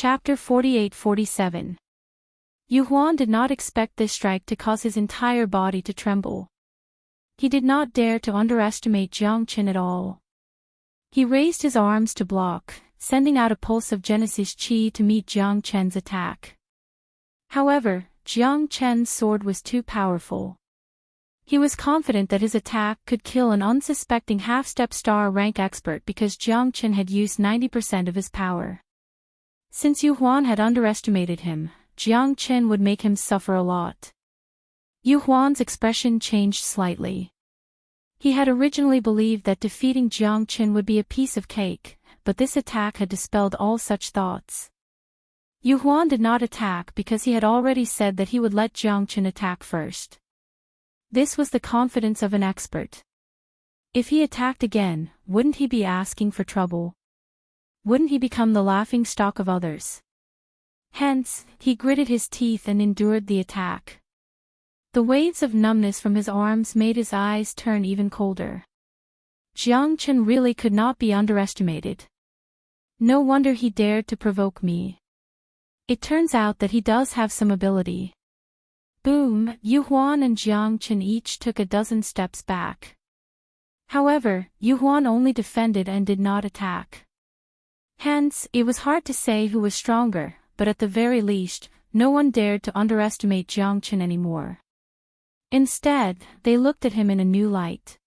Chapter 48-47. Yu Huan did not expect this strike to cause his entire body to tremble. He did not dare to underestimate Jiang Qin at all. He raised his arms to block, sending out a pulse of Genesis Qi to meet Jiang Chen's attack. However, Jiang Chen's sword was too powerful. He was confident that his attack could kill an unsuspecting half-step star rank expert because Jiang Chen had used 90% of his power. Since Yu Huan had underestimated him, Jiang Chen would make him suffer a lot. Yu Huan's expression changed slightly. He had originally believed that defeating Jiang Chen would be a piece of cake, but this attack had dispelled all such thoughts. Yu Huan did not attack because he had already said that he would let Jiang Chen attack first. This was the confidence of an expert. If he attacked again, wouldn't he be asking for trouble? Wouldn't he become the laughingstock of others? Hence, he gritted his teeth and endured the attack. The waves of numbness from his arms made his eyes turn even colder. Jiang Chen really could not be underestimated. No wonder he dared to provoke me. It turns out that he does have some ability. Boom! Yu Huan and Jiang Chen each took a dozen steps back. However, Yu Huan only defended and did not attack. Hence, it was hard to say who was stronger, but at the very least, no one dared to underestimate Jiang Chen anymore. Instead, they looked at him in a new light.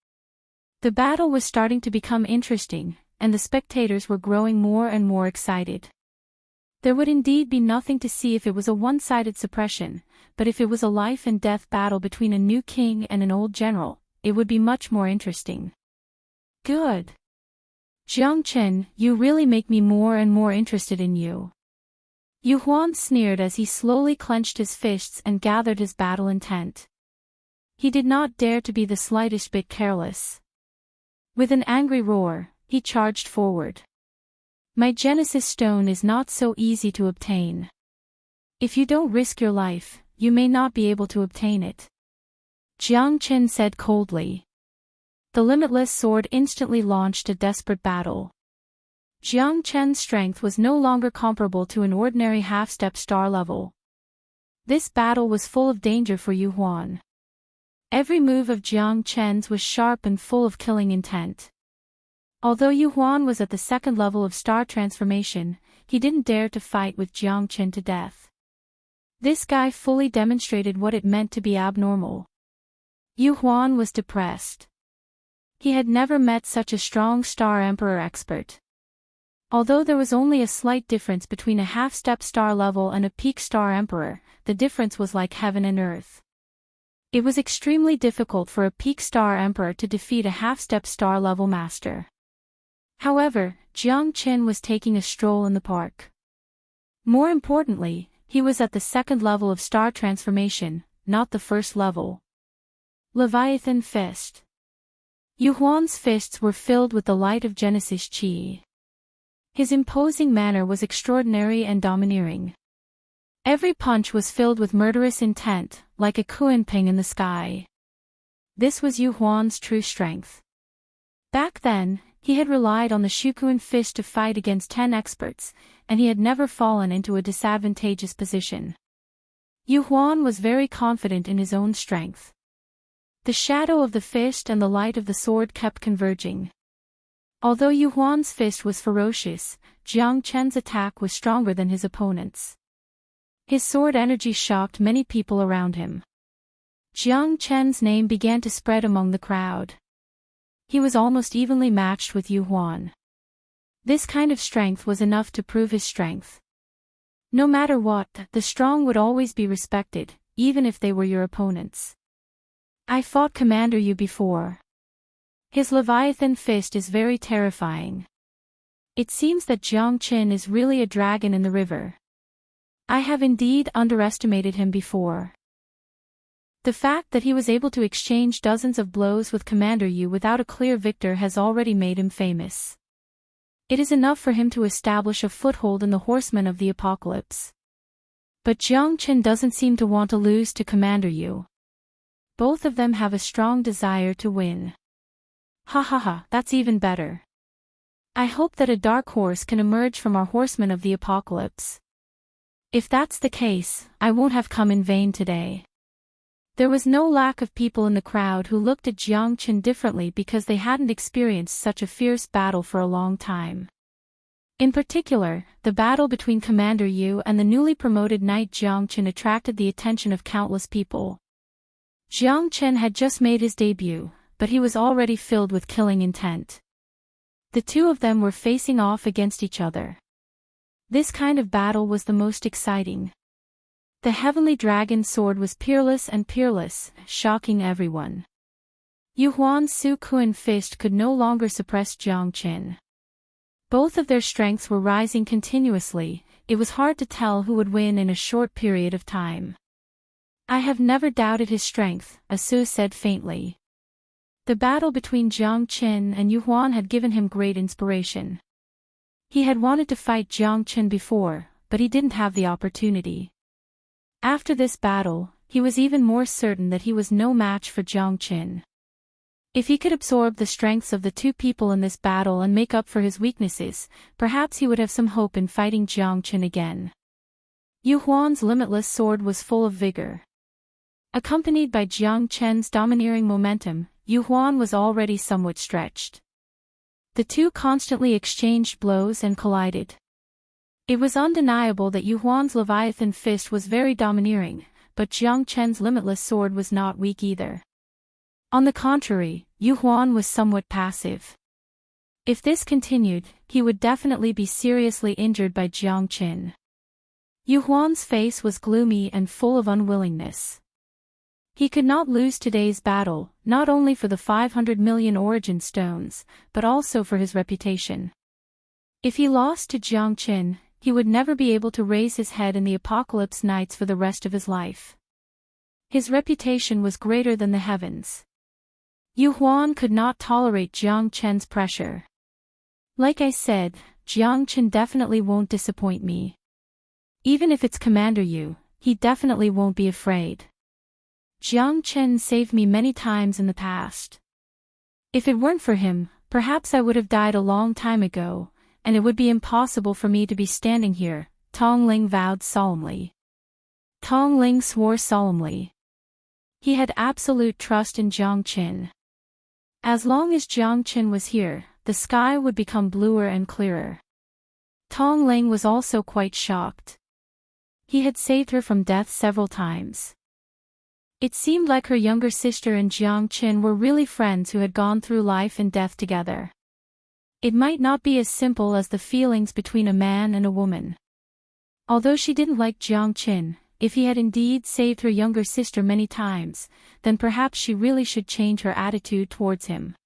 The battle was starting to become interesting, and the spectators were growing more and more excited. There would indeed be nothing to see if it was a one-sided suppression, but if it was a life-and-death battle between a new king and an old general, it would be much more interesting. Good. Jiang Chen, you really make me more and more interested in you. Yu Huan sneered as he slowly clenched his fists and gathered his battle intent. He did not dare to be the slightest bit careless. With an angry roar, he charged forward. My Genesis stone is not so easy to obtain. If you don't risk your life, you may not be able to obtain it. Jiang Chen said coldly. The limitless sword instantly launched a desperate battle. Jiang Chen's strength was no longer comparable to an ordinary half-step star level. This battle was full of danger for Yu Huan. Every move of Jiang Chen's was sharp and full of killing intent. Although Yu Huan was at the second level of star transformation, he didn't dare to fight with Jiang Chen to death. This guy fully demonstrated what it meant to be abnormal. Yu Huan was depressed. He had never met such a strong star emperor expert. Although there was only a slight difference between a half-step star level and a peak star emperor, the difference was like heaven and earth. It was extremely difficult for a peak star emperor to defeat a half-step star level master. However, Jiang Chen was taking a stroll in the park. More importantly, he was at the second level of star transformation, not the first level. Leviathan Fist. Yu Huan's fists were filled with the light of Genesis Qi. His imposing manner was extraordinary and domineering. Every punch was filled with murderous intent, like a kunping in the sky. This was Yu Huan's true strength. Back then, he had relied on the Shukuan fist to fight against 10 experts, and he had never fallen into a disadvantageous position. Yu Huan was very confident in his own strength. The shadow of the fist and the light of the sword kept converging. Although Yu Huan's fist was ferocious, Jiang Chen's attack was stronger than his opponent's. His sword energy shocked many people around him. Jiang Chen's name began to spread among the crowd. He was almost evenly matched with Yu Huan. This kind of strength was enough to prove his strength. No matter what, the strong would always be respected, even if they were your opponents. I fought Commander Yu before. His Leviathan fist is very terrifying. It seems that Jiang Chen is really a dragon in the river. I have indeed underestimated him before. The fact that he was able to exchange dozens of blows with Commander Yu without a clear victor has already made him famous. It is enough for him to establish a foothold in the horsemen of the apocalypse. But Jiang Chen doesn't seem to want to lose to Commander Yu. Both of them have a strong desire to win. Ha ha ha, that's even better. I hope that a dark horse can emerge from our horsemen of the apocalypse. If that's the case, I won't have come in vain today. There was no lack of people in the crowd who looked at Jiang Qin differently because they hadn't experienced such a fierce battle for a long time. In particular, the battle between Commander Yu and the newly promoted knight Jiang Qin attracted the attention of countless people. Jiang Qin had just made his debut, but he was already filled with killing intent. The two of them were facing off against each other. This kind of battle was the most exciting. The heavenly dragon sword was peerless and peerless, shocking everyone. Yu Huan's Su Kuan fist could no longer suppress Jiang Qin. Both of their strengths were rising continuously. It was hard to tell who would win in a short period of time. I have never doubted his strength, Asu said faintly. The battle between Jiang Qin and Yu Huan had given him great inspiration. He had wanted to fight Jiang Qin before, but he didn't have the opportunity. After this battle, he was even more certain that he was no match for Jiang Qin. If he could absorb the strengths of the two people in this battle and make up for his weaknesses, perhaps he would have some hope in fighting Jiang Qin again. Yu Huan's limitless sword was full of vigor. Accompanied by Jiang Qin's domineering momentum, Yu Huan was already somewhat stretched. The two constantly exchanged blows and collided. It was undeniable that Yu Huan's Leviathan fist was very domineering, but Jiang Qin's limitless sword was not weak either. On the contrary, Yu Huan was somewhat passive. If this continued, he would definitely be seriously injured by Jiang Qin. Yu Huan's face was gloomy and full of unwillingness. He could not lose today's battle, not only for the 500 million origin stones, but also for his reputation. If he lost to Jiang Qin, he would never be able to raise his head in the Apocalypse Nights for the rest of his life. His reputation was greater than the heavens. Yu Huan could not tolerate Jiang Qin's pressure. Like I said, Jiang Qin definitely won't disappoint me. Even if it's Commander Yu, he definitely won't be afraid. Jiang Qin saved me many times in the past. If it weren't for him, perhaps I would have died a long time ago, and it would be impossible for me to be standing here, Tong Ling vowed solemnly. Tong Ling swore solemnly. He had absolute trust in Jiang Qin. As long as Jiang Qin was here, the sky would become bluer and clearer. Tong Ling was also quite shocked. He had saved her from death several times. It seemed like her younger sister and Jiang Qin were really friends who had gone through life and death together. It might not be as simple as the feelings between a man and a woman. Although she didn't like Jiang Qin, if he had indeed saved her younger sister many times, then perhaps she really should change her attitude towards him.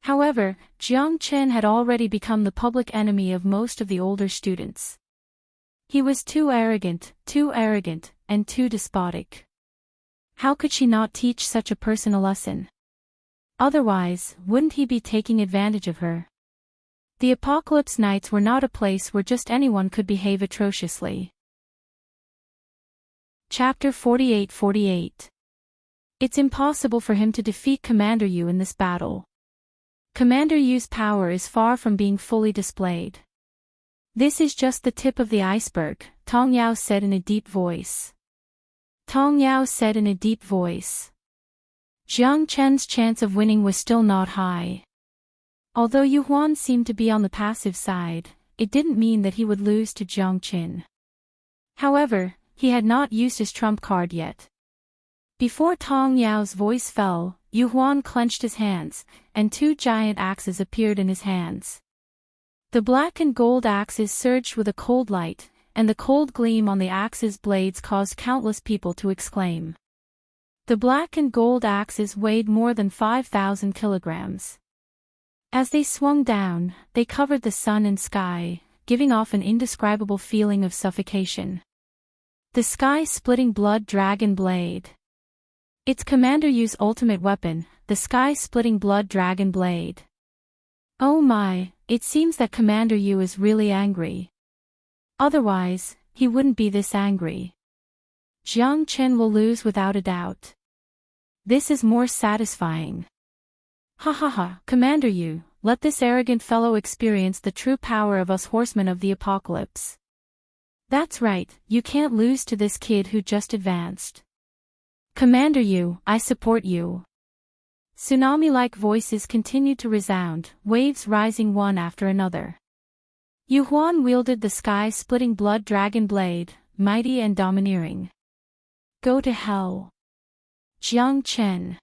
However, Jiang Qin had already become the public enemy of most of the older students. He was too arrogant, and too despotic. How could she not teach such a person a lesson? Otherwise, wouldn't he be taking advantage of her? The Apocalypse Nights were not a place where just anyone could behave atrociously. Chapter 48. It's impossible for him to defeat Commander Yu in this battle. Commander Yu's power is far from being fully displayed. This is just the tip of the iceberg, Tong Yao said in a deep voice. Jiang Qin's chance of winning was still not high. Although Yu Huan seemed to be on the passive side, it didn't mean that he would lose to Jiang Qin. However, he had not used his trump card yet. Before Tong Yao's voice fell, Yu Huan clenched his hands, and two giant axes appeared in his hands. The black and gold axes surged with a cold light, and the cold gleam on the axes' blades caused countless people to exclaim. The black and gold axes weighed more than 5,000 kilograms. As they swung down, they covered the sun and sky, giving off an indescribable feeling of suffocation. The sky-splitting blood dragon blade. It's Commander Yu's ultimate weapon, the sky-splitting blood dragon blade. Oh my, it seems that Commander Yu is really angry. Otherwise, he wouldn't be this angry. Jiang Qin will lose without a doubt. This is more satisfying. Ha ha ha, Commander Yu, let this arrogant fellow experience the true power of us horsemen of the apocalypse. That's right, you can't lose to this kid who just advanced. Commander Yu, I support you. Tsunami-like voices continued to resound, waves rising one after another. Yu Huan wielded the sky-splitting blood dragon blade, mighty and domineering. Go to hell. Jiang Chen.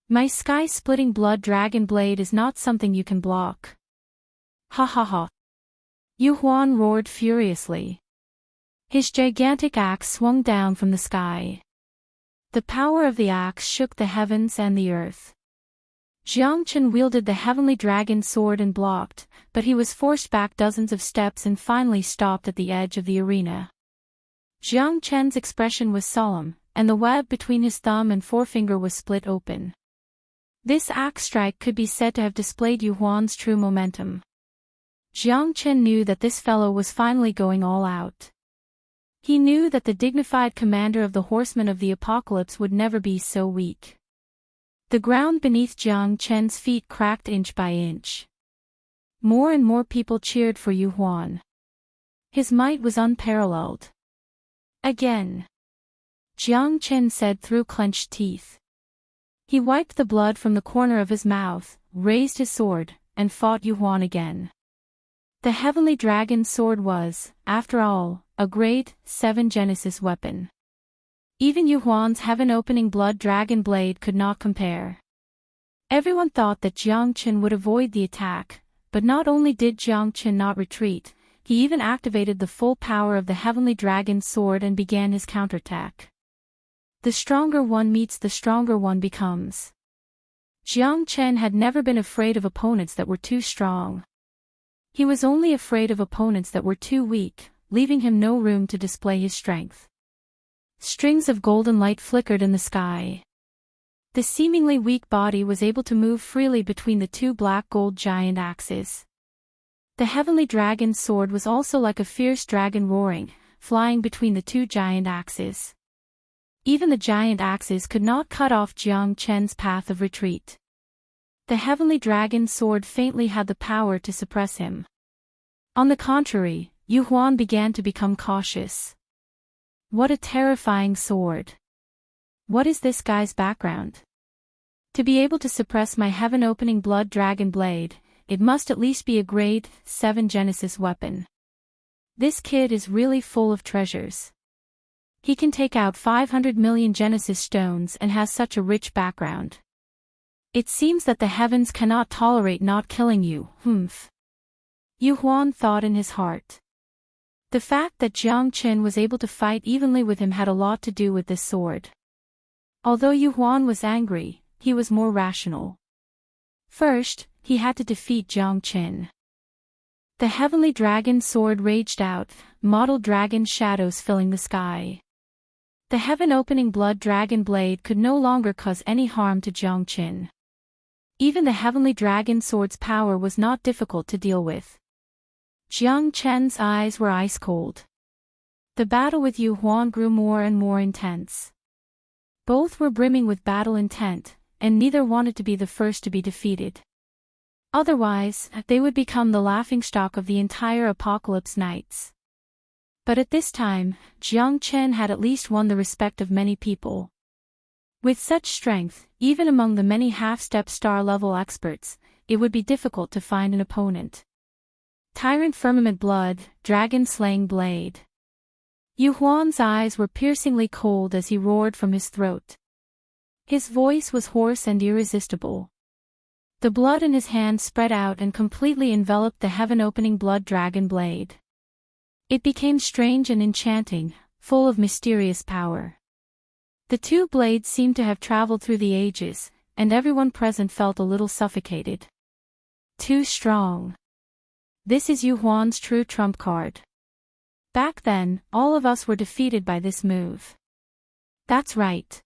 My sky-splitting blood dragon blade is not something you can block. Ha ha ha. Yu Huan roared furiously. His gigantic axe swung down from the sky. The power of the axe shook the heavens and the earth. Jiang Chen wielded the heavenly dragon sword and blocked, but he was forced back dozens of steps and finally stopped at the edge of the arena. Jiang Chen's expression was solemn, and the web between his thumb and forefinger was split open. This axe strike could be said to have displayed Yu Huan's true momentum. Jiang Chen knew that this fellow was finally going all out. He knew that the dignified commander of the Horsemen of the Apocalypse would never be so weak. The ground beneath Jiang Chen's feet cracked inch by inch. More and more people cheered for Yu Huan. His might was unparalleled. Again. Jiang Chen said through clenched teeth. He wiped the blood from the corner of his mouth, raised his sword, and fought Yu Huan again. The heavenly dragon sword was, after all, a grade 7 Genesis weapon. Even Yu Huan's heaven-opening blood dragon blade could not compare. Everyone thought that Jiang Chen would avoid the attack, but not only did Jiang Chen not retreat, he even activated the full power of the heavenly dragon sword and began his counterattack. The stronger one meets the stronger one becomes. Jiang Chen had never been afraid of opponents that were too strong. He was only afraid of opponents that were too weak, leaving him no room to display his strength. Strings of golden light flickered in the sky. The seemingly weak body was able to move freely between the two black gold giant axes. The heavenly dragon sword was also like a fierce dragon roaring, flying between the two giant axes. Even the giant axes could not cut off Jiang Chen's path of retreat. The heavenly dragon sword faintly had the power to suppress him. On the contrary, Yu Huan began to become cautious. What a terrifying sword. What is this guy's background? To be able to suppress my heaven-opening blood dragon blade, it must at least be a grade 7 Genesis weapon. This kid is really full of treasures. He can take out 500 million Genesis stones and has such a rich background. It seems that the heavens cannot tolerate not killing you, humph. Yu Huan thought in his heart. The fact that Jiang Chen was able to fight evenly with him had a lot to do with this sword. Although Yu Huan was angry, he was more rational. First, he had to defeat Jiang Chen. The heavenly dragon sword raged out, mottled dragon shadows filling the sky. The heaven-opening blood dragon blade could no longer cause any harm to Jiang Chen. Even the heavenly dragon sword's power was not difficult to deal with. Jiang Chen's eyes were ice-cold. The battle with Yu Huan grew more and more intense. Both were brimming with battle intent, and neither wanted to be the first to be defeated. Otherwise, they would become the laughingstock of the entire Apocalypse Knights. But at this time, Jiang Chen had at least won the respect of many people. With such strength, even among the many half-step star-level experts, it would be difficult to find an opponent. Tyrant firmament blood, dragon-slaying blade. Yu Huan's eyes were piercingly cold as he roared from his throat. His voice was hoarse and irresistible. The blood in his hand spread out and completely enveloped the heaven-opening blood dragon blade. It became strange and enchanting, full of mysterious power. The two blades seemed to have traveled through the ages, and everyone present felt a little suffocated. Too strong. This is Yu Huan's true trump card. Back then, all of us were defeated by this move. That's right.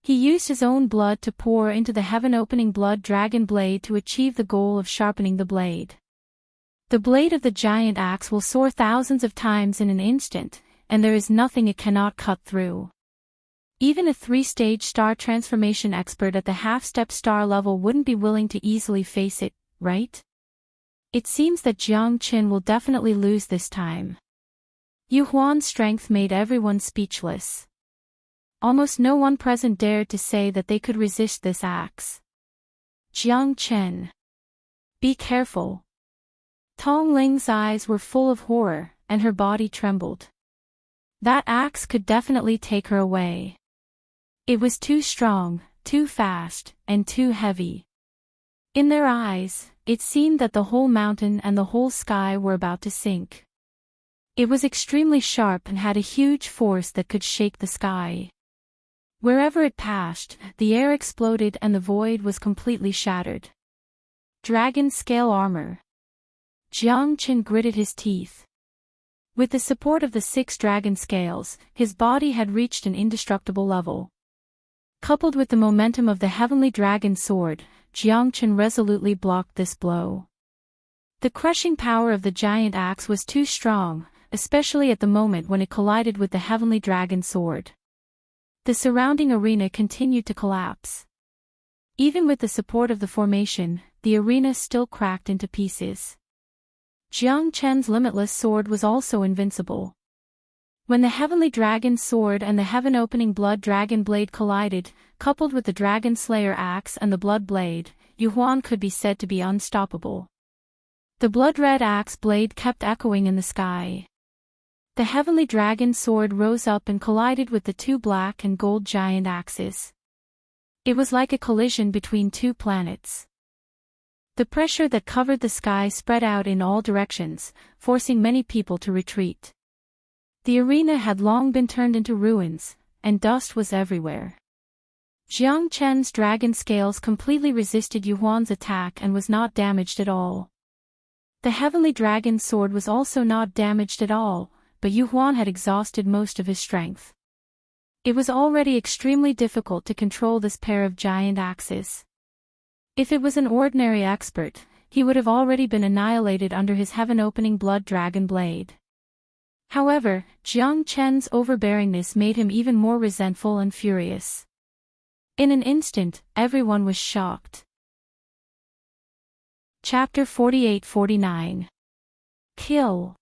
He used his own blood to pour into the heaven-opening blood dragon blade to achieve the goal of sharpening the blade. The blade of the giant axe will soar thousands of times in an instant, and there is nothing it cannot cut through. Even a 3-stage star transformation expert at the half-step star level wouldn't be willing to easily face it, right? It seems that Jiang Chen will definitely lose this time. Yu Huan's strength made everyone speechless. Almost no one present dared to say that they could resist this axe. Jiang Chen. Be careful. Tong Ling's eyes were full of horror, and her body trembled. That axe could definitely take her away. It was too strong, too fast, and too heavy. In their eyes, it seemed that the whole mountain and the whole sky were about to sink. It was extremely sharp and had a huge force that could shake the sky. Wherever it passed, the air exploded and the void was completely shattered. Dragon scale armor. Jiang Chen gritted his teeth. With the support of the 6 dragon scales, his body had reached an indestructible level. Coupled with the momentum of the heavenly dragon sword, Jiang Chen resolutely blocked this blow. The crushing power of the giant axe was too strong, especially at the moment when it collided with the heavenly dragon sword. The surrounding arena continued to collapse. Even with the support of the formation, the arena still cracked into pieces. Jiang Chen's limitless sword was also invincible. When the heavenly dragon sword and the heaven-opening blood dragon blade collided, coupled with the dragon slayer axe and the blood blade, Yu Huan could be said to be unstoppable. The blood-red axe blade kept echoing in the sky. The heavenly dragon sword rose up and collided with the 2 black and gold giant axes. It was like a collision between 2 planets. The pressure that covered the sky spread out in all directions, forcing many people to retreat. The arena had long been turned into ruins, and dust was everywhere. Jiang Chen's dragon scales completely resisted Yu Huan's attack and was not damaged at all. The heavenly dragon sword was also not damaged at all, but Yu Huan had exhausted most of his strength. It was already extremely difficult to control this pair of giant axes. If it was an ordinary expert, he would have already been annihilated under his heaven-opening blood dragon blade. However, Jiang Chen's overbearingness made him even more resentful and furious. In an instant, everyone was shocked. Chapter 48-49. Kill.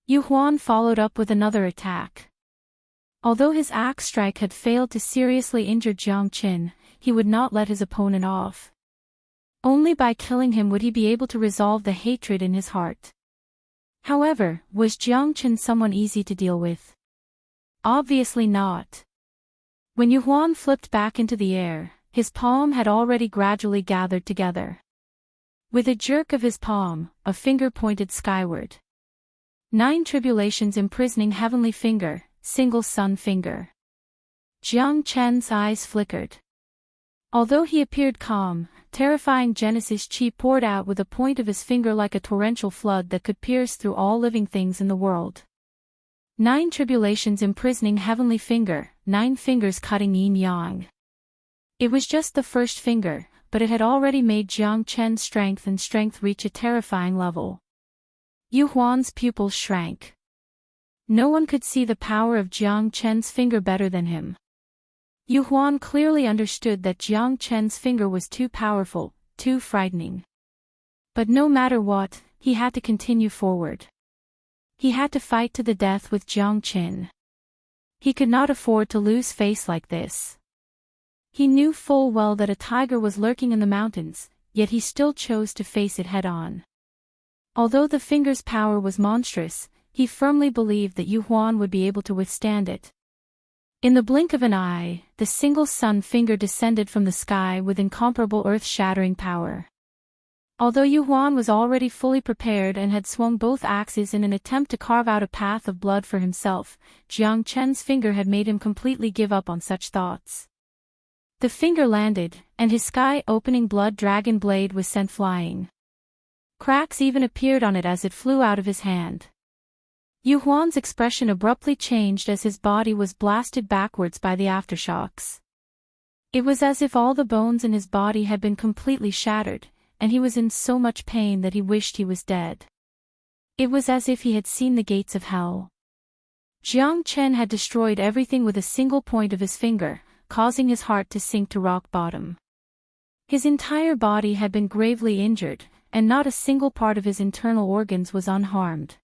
Yu Huan followed up with another attack. Although his axe strike had failed to seriously injure Jiang Chen, he would not let his opponent off. Only by killing him would he be able to resolve the hatred in his heart. However, was Jiang Chen someone easy to deal with? Obviously not. When Yu Huan flipped back into the air, his palm had already gradually gathered together. With a jerk of his palm, a finger pointed skyward. 9 tribulations imprisoning heavenly finger, single sun finger. Jiang Chen's eyes flickered. Although he appeared calm, terrifying Genesis chi poured out with a point of his finger like a torrential flood that could pierce through all living things in the world. 9 tribulations imprisoning heavenly finger, 9 fingers cutting yin-yang. It was just the first finger, but it had already made Jiang Chen's strength reach a terrifying level. Yu Huan's pupils shrank. No one could see the power of Jiang Chen's finger better than him. Yu Huan clearly understood that Jiang Chen's finger was too powerful, too frightening. But no matter what, he had to continue forward. He had to fight to the death with Jiang Chen. He could not afford to lose face like this. He knew full well that a tiger was lurking in the mountains, yet he still chose to face it head-on. Although the finger's power was monstrous, he firmly believed that Yu Huan would be able to withstand it. In the blink of an eye, the single sun finger descended from the sky with incomparable earth-shattering power. Although Yu Huan was already fully prepared and had swung both axes in an attempt to carve out a path of blood for himself, Jiang Chen's finger had made him completely give up on such thoughts. The finger landed, and his sky-opening blood dragon blade was sent flying. Cracks even appeared on it as it flew out of his hand. Yu Huan's expression abruptly changed as his body was blasted backwards by the aftershocks. It was as if all the bones in his body had been completely shattered, and he was in so much pain that he wished he was dead. It was as if he had seen the gates of hell. Jiang Chen had destroyed everything with a single point of his finger, causing his heart to sink to rock bottom. His entire body had been gravely injured, and not a single part of his internal organs was unharmed.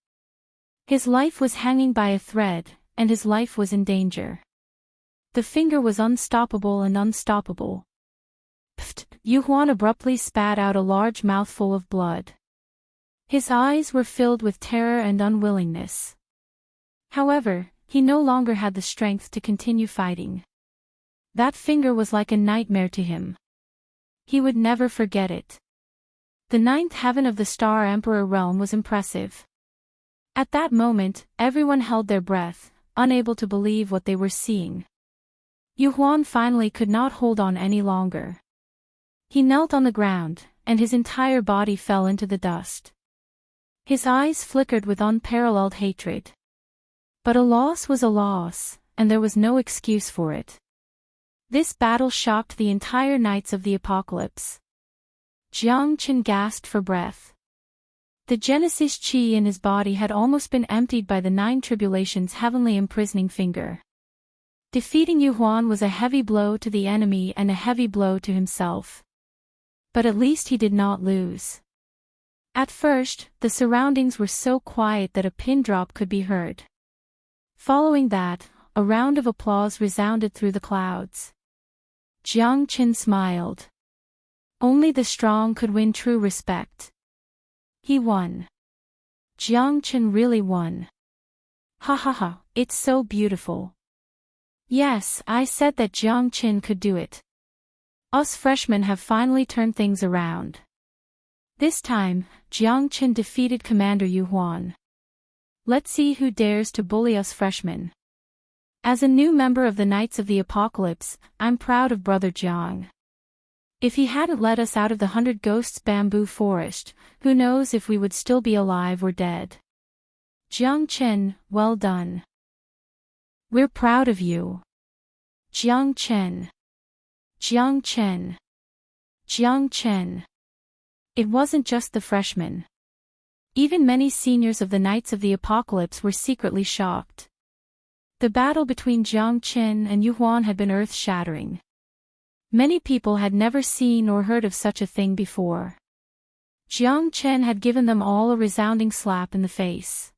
His life was hanging by a thread, and his life was in danger. The finger was unstoppable and unstoppable. Pfft! Yu Huan abruptly spat out a large mouthful of blood. His eyes were filled with terror and unwillingness. However, he no longer had the strength to continue fighting. That finger was like a nightmare to him. He would never forget it. The ninth heaven of the Star Emperor realm was impressive. At that moment, everyone held their breath, unable to believe what they were seeing. Yu Huan finally could not hold on any longer. He knelt on the ground, and his entire body fell into the dust. His eyes flickered with unparalleled hatred. But a loss was a loss, and there was no excuse for it. This battle shocked the entire Knights of the Apocalypse. Jiang Qin gasped for breath. The Genesis Qi in his body had almost been emptied by the Nine Tribulations' heavenly imprisoning finger. Defeating Yu Huan was a heavy blow to the enemy and a heavy blow to himself. But at least he did not lose. At first, the surroundings were so quiet that a pin drop could be heard. Following that, a round of applause resounded through the clouds. Jiang Qin smiled. Only the strong could win true respect. He won. Jiang Qin really won. Ha ha ha, it's so beautiful. Yes, I said that Jiang Qin could do it. Us freshmen have finally turned things around. This time, Jiang Qin defeated Commander Yu Huan. Let's see who dares to bully us freshmen. As a new member of the Knights of the Apocalypse, I'm proud of Brother Jiang. If he hadn't led us out of the 100 Ghosts bamboo forest, who knows if we would still be alive or dead. Jiang Qin, well done. We're proud of you. Jiang Qin. Jiang Qin. Jiang Qin. It wasn't just the freshmen. Even many seniors of the Knights of the Apocalypse were secretly shocked. The battle between Jiang Qin and Yu Huan had been earth-shattering. Many people had never seen or heard of such a thing before. Jiang Qin had given them all a resounding slap in the face.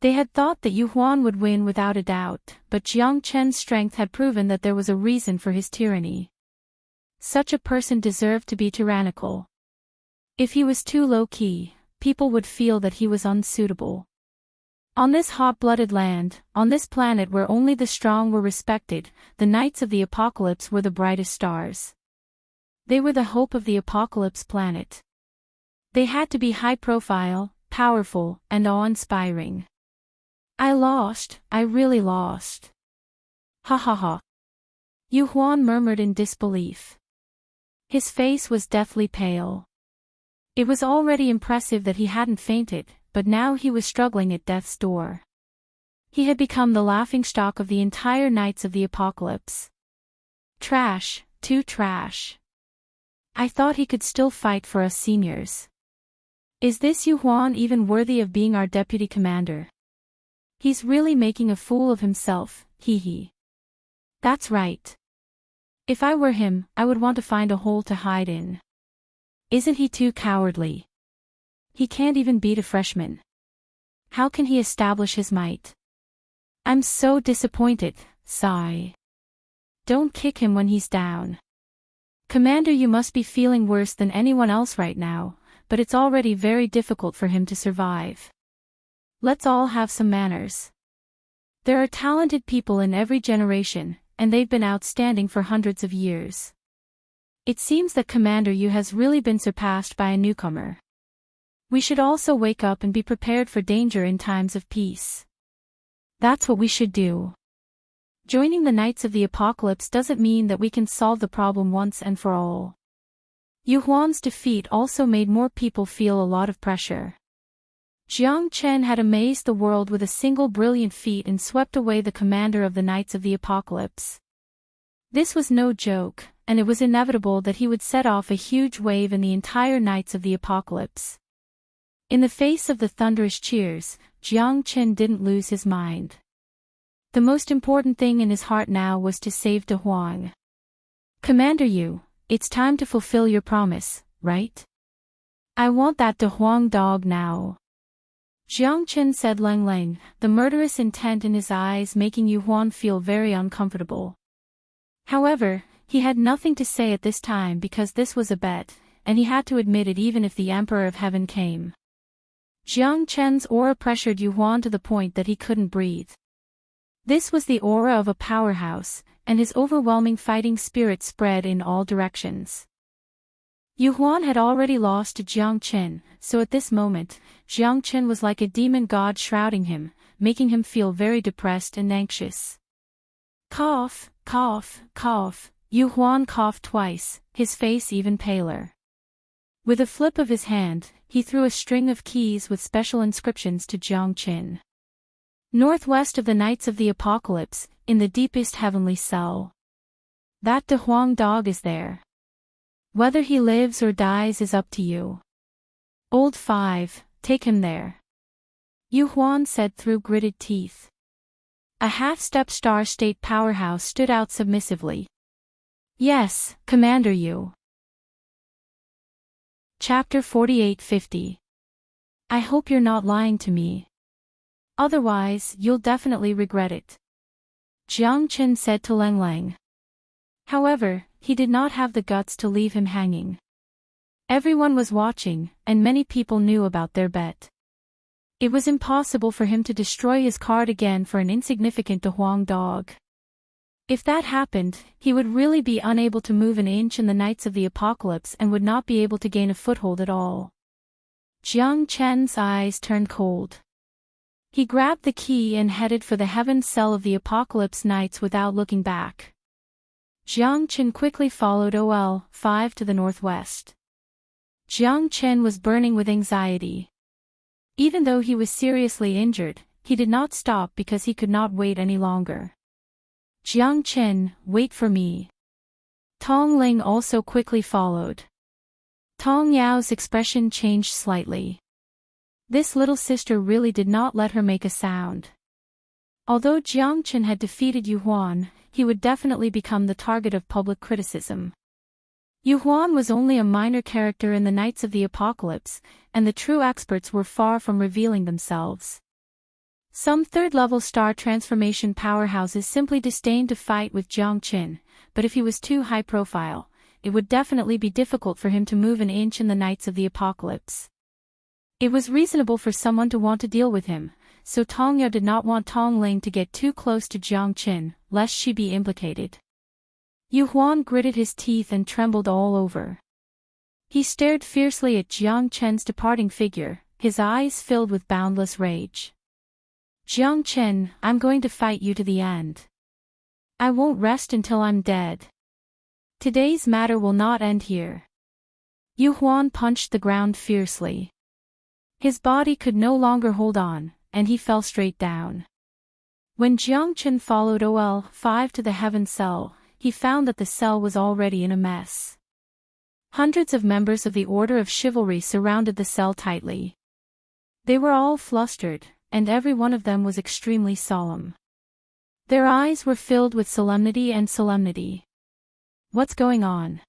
They had thought that Yu Huan would win without a doubt, but Jiang Qin's strength had proven that there was a reason for his tyranny. Such a person deserved to be tyrannical. If he was too low-key, people would feel that he was unsuitable. On this hot-blooded land, on this planet where only the strong were respected, the Knights of the Apocalypse were the brightest stars. They were the hope of the Apocalypse planet. They had to be high-profile, powerful, and awe-inspiring. I lost, I really lost. Ha ha ha. Yu Huan murmured in disbelief. His face was deathly pale. It was already impressive that he hadn't fainted, but now he was struggling at death's door. He had become the laughingstock of the entire Knights of the Apocalypse. Trash, too trash. I thought he could still fight for us seniors. Is this Yu Huan even worthy of being our deputy commander? He's really making a fool of himself, hee hee. That's right. If I were him, I would want to find a hole to hide in. Isn't he too cowardly? He can't even beat a freshman. How can he establish his might? I'm so disappointed, sigh. Don't kick him when he's down. Commander, you must be feeling worse than anyone else right now, but it's already very difficult for him to survive. Let's all have some manners. There are talented people in every generation, and they've been outstanding for hundreds of years. It seems that Commander Yu has really been surpassed by a newcomer. We should also wake up and be prepared for danger in times of peace. That's what we should do. Joining the Knights of the Apocalypse doesn't mean that we can solve the problem once and for all. Yu Huan's defeat also made more people feel a lot of pressure. Jiang Qin had amazed the world with a single brilliant feat and swept away the commander of the Knights of the Apocalypse. This was no joke, and it was inevitable that he would set off a huge wave in the entire Knights of the Apocalypse. In the face of the thunderous cheers, Jiang Qin didn't lose his mind. The most important thing in his heart now was to save De Huang. Commander Yu, it's time to fulfill your promise, right? I want that De Huang dog now. Jiang Qin said Leng Leng, the murderous intent in his eyes making Yu Huan feel very uncomfortable. However, he had nothing to say at this time because this was a bet, and he had to admit it even if the Emperor of Heaven came. Jiang Chen's aura pressured Yu Huan to the point that he couldn't breathe. This was the aura of a powerhouse, and his overwhelming fighting spirit spread in all directions. Yu Huan had already lost to Jiang Qin, so at this moment, Jiang Qin was like a demon god shrouding him, making him feel very depressed and anxious. Cough, cough, cough, Yu Huan coughed twice, his face even paler. With a flip of his hand, he threw a string of keys with special inscriptions to Jiang Qin. Northwest of the Knights of the Apocalypse, in the deepest heavenly cell. That De Huang dog is there. Whether he lives or dies is up to you. Old 5, take him there. Yu Huan said through gritted teeth. A half-step star-state powerhouse stood out submissively. Yes, Commander Yu. Chapter 4850. I hope you're not lying to me. Otherwise, you'll definitely regret it. Jiang Qin said to Leng Leng. However, he did not have the guts to leave him hanging. Everyone was watching, and many people knew about their bet. It was impossible for him to destroy his card again for an insignificant De Huang dog. If that happened, he would really be unable to move an inch in the Knights of the Apocalypse and would not be able to gain a foothold at all. Jiang Chen's eyes turned cold. He grabbed the key and headed for the heaven cell of the Apocalypse Knights without looking back. Jiang Qin quickly followed OL 5 to the northwest. Jiang Qin was burning with anxiety. Even though he was seriously injured, he did not stop because he could not wait any longer. Jiang Qin, wait for me. Tong Ling also quickly followed. Tong Yao's expression changed slightly. This little sister really did not let her make a sound. Although Jiang Qin had defeated Yu Huan, he would definitely become the target of public criticism. Yu Huan was only a minor character in the Knights of the Apocalypse, and the true experts were far from revealing themselves. Some third-level star transformation powerhouses simply disdained to fight with Jiang Qin, but if he was too high-profile, it would definitely be difficult for him to move an inch in the Knights of the Apocalypse. It was reasonable for someone to want to deal with him, so Tong Yao did not want Tong Ling to get too close to Jiang Qin, lest she be implicated. Yu Huan gritted his teeth and trembled all over. He stared fiercely at Jiang Chen's departing figure, his eyes filled with boundless rage. Jiang Chen, I'm going to fight you to the end. I won't rest until I'm dead. Today's matter will not end here. Yu Huan punched the ground fiercely. His body could no longer hold on, and he fell straight down. When Jiang Chen followed OL 5 to the heaven cell, he found that the cell was already in a mess. Hundreds of members of the Order of Chivalry surrounded the cell tightly. They were all flustered, and every one of them was extremely solemn. Their eyes were filled with solemnity and solemnity. What's going on?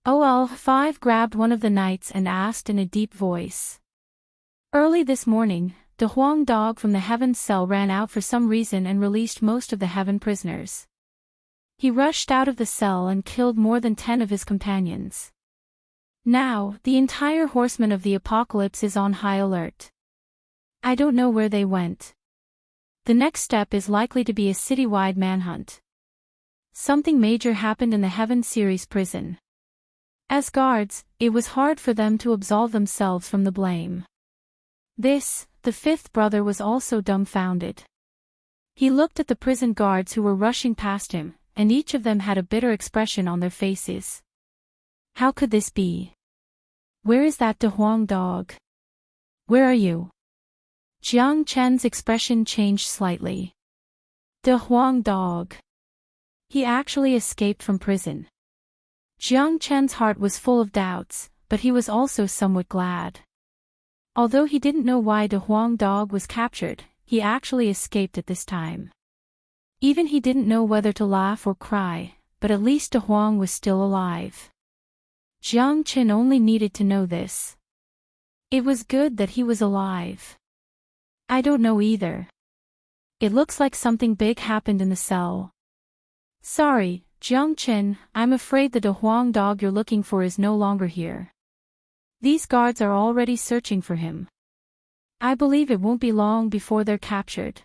OL 5 grabbed one of the knights and asked in a deep voice. Early this morning, De Huang dog from the heaven cell ran out for some reason and released most of the heaven prisoners. He rushed out of the cell and killed more than 10 of his companions. Now, the entire horsemen of the apocalypse is on high alert. I don't know where they went. The next step is likely to be a citywide manhunt. Something major happened in the Heaven Series prison. As guards, it was hard for them to absolve themselves from the blame. The fifth brother was also dumbfounded. He looked at the prison guards who were rushing past him, and each of them had a bitter expression on their faces. How could this be? Where is that De Huang dog? Where are you? Jiang Chen's expression changed slightly. De Huang dog. He actually escaped from prison. Jiang Chen's heart was full of doubts, but he was also somewhat glad. Although he didn't know why De Huang dog was captured, he actually escaped at this time. Even he didn't know whether to laugh or cry, but at least De Huang was still alive. Jiang Chen only needed to know this. It was good that he was alive. I don't know either. It looks like something big happened in the cell. Sorry, Jiangchen, I'm afraid the De Huang dog you're looking for is no longer here. These guards are already searching for him. I believe it won't be long before they're captured.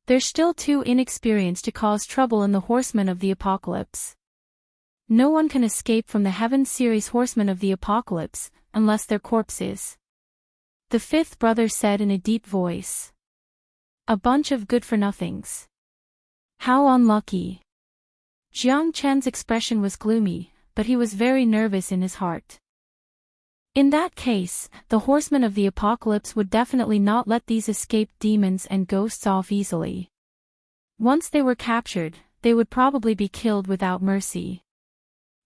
They're still too inexperienced to cause trouble in the Horsemen of the Apocalypse. No one can escape from the Heaven series Horsemen of the Apocalypse, unless they're corpses. The fifth brother said in a deep voice. A bunch of good-for-nothings. How unlucky. Jiang Chen's expression was gloomy, but he was very nervous in his heart. In that case, the Horsemen of the Apocalypse would definitely not let these escaped demons and ghosts off easily. Once they were captured, they would probably be killed without mercy.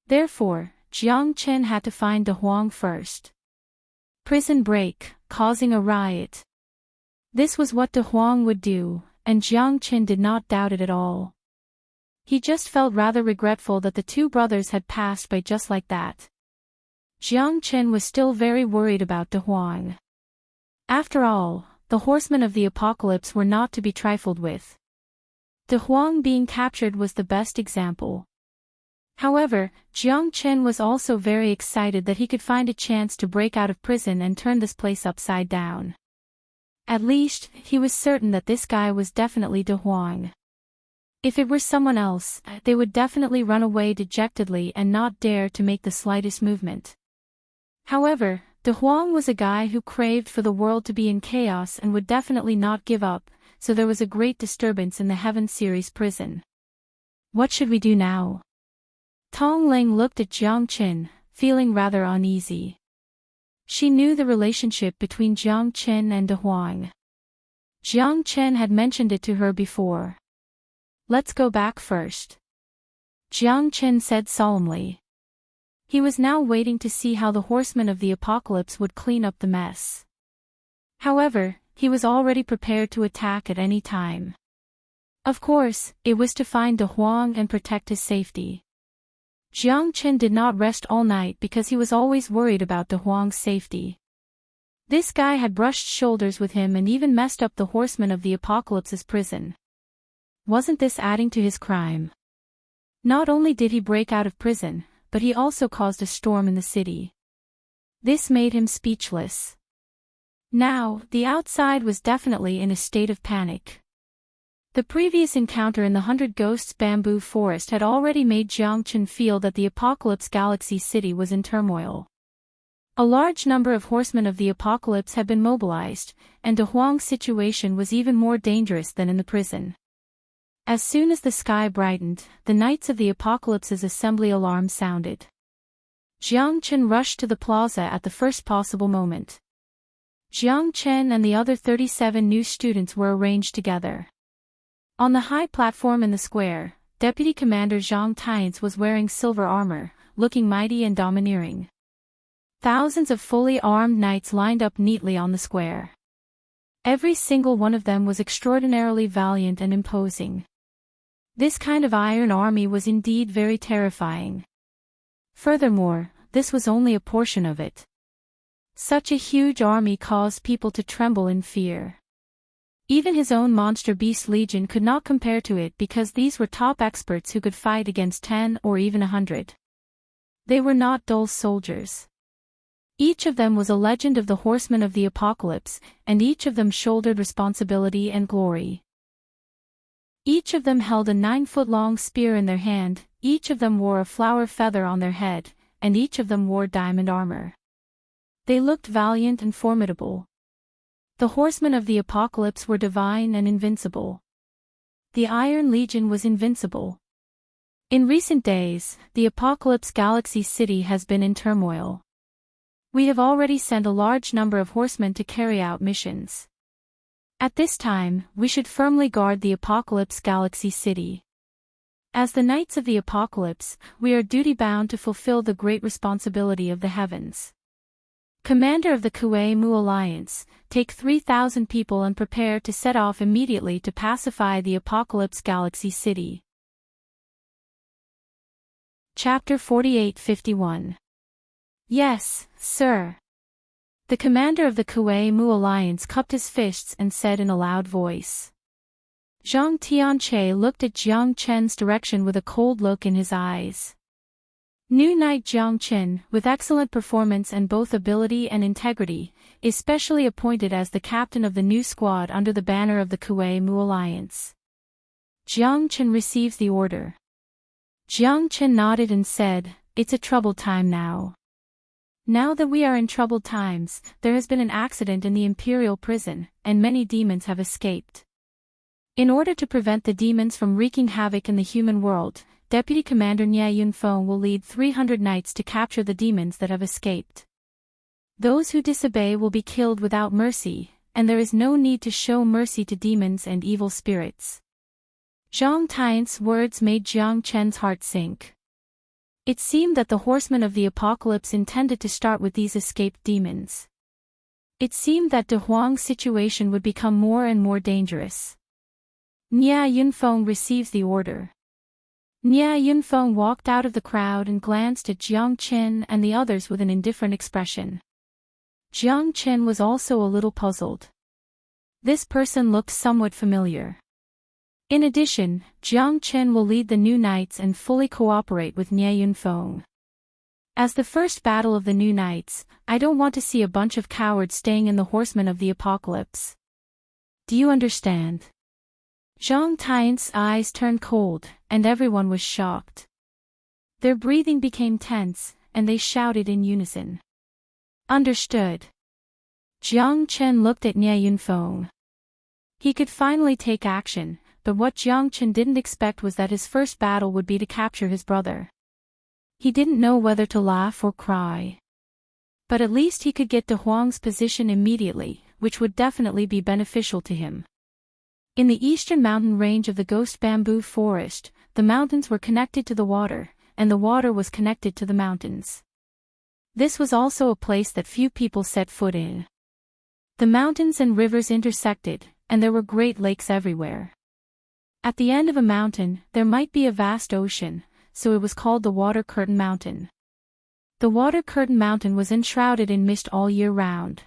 Therefore, Jiang Chen had to find De Huang first. Prison break, causing a riot. This was what De Huang would do, and Jiang Chen did not doubt it at all. He just felt rather regretful that the two brothers had passed by just like that. Jiang Chen was still very worried about De Huang. After all, the Horsemen of the Apocalypse were not to be trifled with. De Huang being captured was the best example. However, Jiang Chen was also very excited that he could find a chance to break out of prison and turn this place upside down. At least, he was certain that this guy was definitely De Huang. If it were someone else, they would definitely run away dejectedly and not dare to make the slightest movement. However, De Huang was a guy who craved for the world to be in chaos and would definitely not give up, so there was a great disturbance in the Heaven series prison. What should we do now? Tong Ling looked at Jiang Chen, feeling rather uneasy. She knew the relationship between Jiang Chen and De Huang. Jiang Chen had mentioned it to her before. Let's go back first. Jiang Chen said solemnly. He was now waiting to see how the Horsemen of the Apocalypse would clean up the mess. However, he was already prepared to attack at any time. Of course, it was to find De Huang and protect his safety. Jiang Chen did not rest all night because he was always worried about De Huang's safety. This guy had brushed shoulders with him and even messed up the Horsemen of the Apocalypse's prison. Wasn't this adding to his crime? Not only did he break out of prison, but he also caused a storm in the city. This made him speechless. Now, the outside was definitely in a state of panic. The previous encounter in the 100 Ghosts bamboo forest had already made Jiang Chen feel that the Apocalypse Galaxy City was in turmoil. A large number of Horsemen of the Apocalypse had been mobilized, and De Huang's situation was even more dangerous than in the prison. As soon as the sky brightened, the Knights of the Apocalypse's assembly alarm sounded. Jiang Chen rushed to the plaza at the first possible moment. Jiang Chen and the other 37 new students were arranged together. On the high platform in the square, Deputy Commander Zhang Tainz was wearing silver armor, looking mighty and domineering. Thousands of fully armed knights lined up neatly on the square. Every single one of them was extraordinarily valiant and imposing. This kind of iron army was indeed very terrifying. Furthermore, this was only a portion of it. Such a huge army caused people to tremble in fear. Even his own monster beast legion could not compare to it because these were top experts who could fight against 10 or even 100. They were not dull soldiers. Each of them was a legend of the Horsemen of the Apocalypse, and each of them shouldered responsibility and glory. Each of them held a 9-foot-long spear in their hand, each of them wore a flower feather on their head, and each of them wore diamond armor. They looked valiant and formidable. The Horsemen of the Apocalypse were divine and invincible. The Iron Legion was invincible. In recent days, the Apocalypse Galaxy City has been in turmoil. We have already sent a large number of horsemen to carry out missions. At this time, we should firmly guard the Apocalypse Galaxy City. As the Knights of the Apocalypse, we are duty-bound to fulfill the great responsibility of the heavens. Commander of the Kuei Mu Alliance, take 3,000 people and prepare to set off immediately to pacify the Apocalypse Galaxy City. Chapter 48-51. Yes, sir. The commander of the Kuei Mu alliance cupped his fists and said in a loud voice. Zhang Tianche looked at Jiang Chen's direction with a cold look in his eyes. New Knight Jiang Chen, with excellent performance and both ability and integrity, is specially appointed as the captain of the new squad under the banner of the Kuei Mu alliance. Jiang Chen receives the order. Jiang Chen nodded and said, "It's a troubled time now. Now that we are in troubled times, there has been an accident in the imperial prison, and many demons have escaped. In order to prevent the demons from wreaking havoc in the human world, Deputy Commander Nie Yunfeng will lead 300 knights to capture the demons that have escaped. Those who disobey will be killed without mercy, and there is no need to show mercy to demons and evil spirits." Zhang Tian's words made Jiang Chen's heart sink. It seemed that the horsemen of the apocalypse intended to start with these escaped demons. It seemed that De Huang's situation would become more and more dangerous. Nie Yunfeng receives the order. Nie Yunfeng walked out of the crowd and glanced at Jiang Chen and the others with an indifferent expression. Jiang Chen was also a little puzzled. This person looked somewhat familiar. In addition, Jiang Chen will lead the new knights and fully cooperate with Nie Yunfeng. As the first battle of the new knights, I don't want to see a bunch of cowards staying in the horsemen of the apocalypse. Do you understand? Zhang Tian's eyes turned cold, and everyone was shocked. Their breathing became tense, and they shouted in unison. Understood. Jiang Chen looked at Nie Yunfeng. He could finally take action, but what Jiang Chen didn't expect was that his first battle would be to capture his brother. He didn't know whether to laugh or cry. But at least he could get De Huang's position immediately, which would definitely be beneficial to him. In the eastern mountain range of the Ghost Bamboo Forest, the mountains were connected to the water, and the water was connected to the mountains. This was also a place that few people set foot in. The mountains and rivers intersected, and there were great lakes everywhere. At the end of a mountain, there might be a vast ocean, so it was called the Water Curtain Mountain. The Water Curtain Mountain was enshrouded in mist all year round.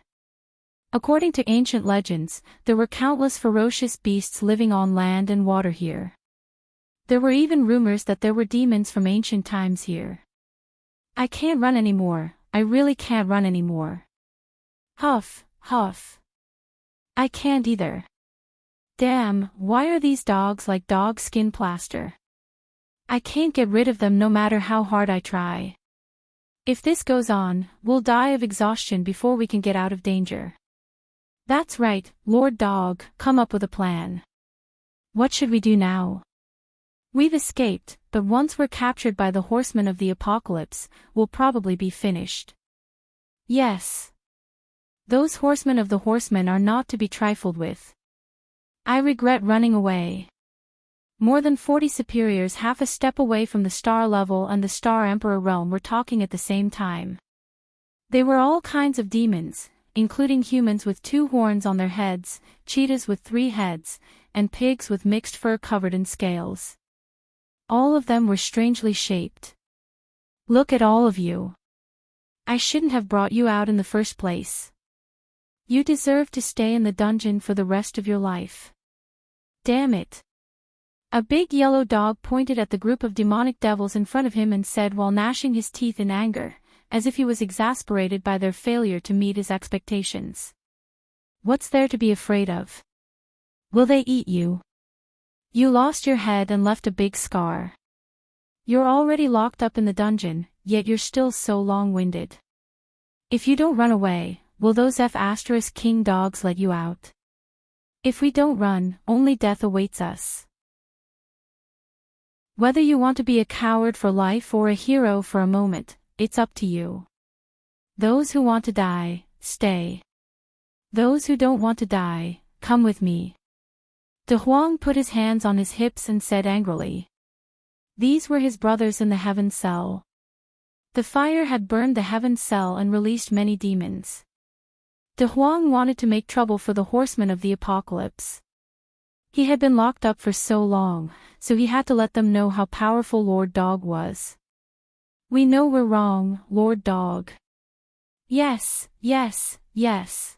According to ancient legends, there were countless ferocious beasts living on land and water here. There were even rumors that there were demons from ancient times here. I can't run anymore, I really can't run anymore. Huff, huff. I can't either. Damn, why are these dogs like dog skin plaster? I can't get rid of them no matter how hard I try. If this goes on, we'll die of exhaustion before we can get out of danger. That's right, Lord Dog, come up with a plan. What should we do now? We've escaped, but once we're captured by the horsemen of the apocalypse, we'll probably be finished. Yes. Those horsemen of the horsemen are not to be trifled with. I regret running away. More than 40 superiors half a step away from the star level and the Star Emperor realm were talking at the same time. They were all kinds of demons, including humans with 2 horns on their heads, cheetahs with 3 heads, and pigs with mixed fur covered in scales. All of them were strangely shaped. Look at all of you. I shouldn't have brought you out in the first place. You deserve to stay in the dungeon for the rest of your life. Damn it. A big yellow dog pointed at the group of demonic devils in front of him and said while gnashing his teeth in anger, as if he was exasperated by their failure to meet his expectations. What's there to be afraid of? Will they eat you? You lost your head and left a big scar. You're already locked up in the dungeon, yet you're still so long-winded. If you don't run away, will those F***king dogs let you out? If we don't run, only death awaits us. Whether you want to be a coward for life or a hero for a moment, it's up to you. Those who want to die, stay. Those who don't want to die, come with me. De Huang put his hands on his hips and said angrily. These were his brothers in the heaven cell. The fire had burned the heaven cell and released many demons. De Huang wanted to make trouble for the horsemen of the apocalypse. He had been locked up for so long, so he had to let them know how powerful Lord Dog was. We know we're wrong, Lord Dog. Yes, Yes.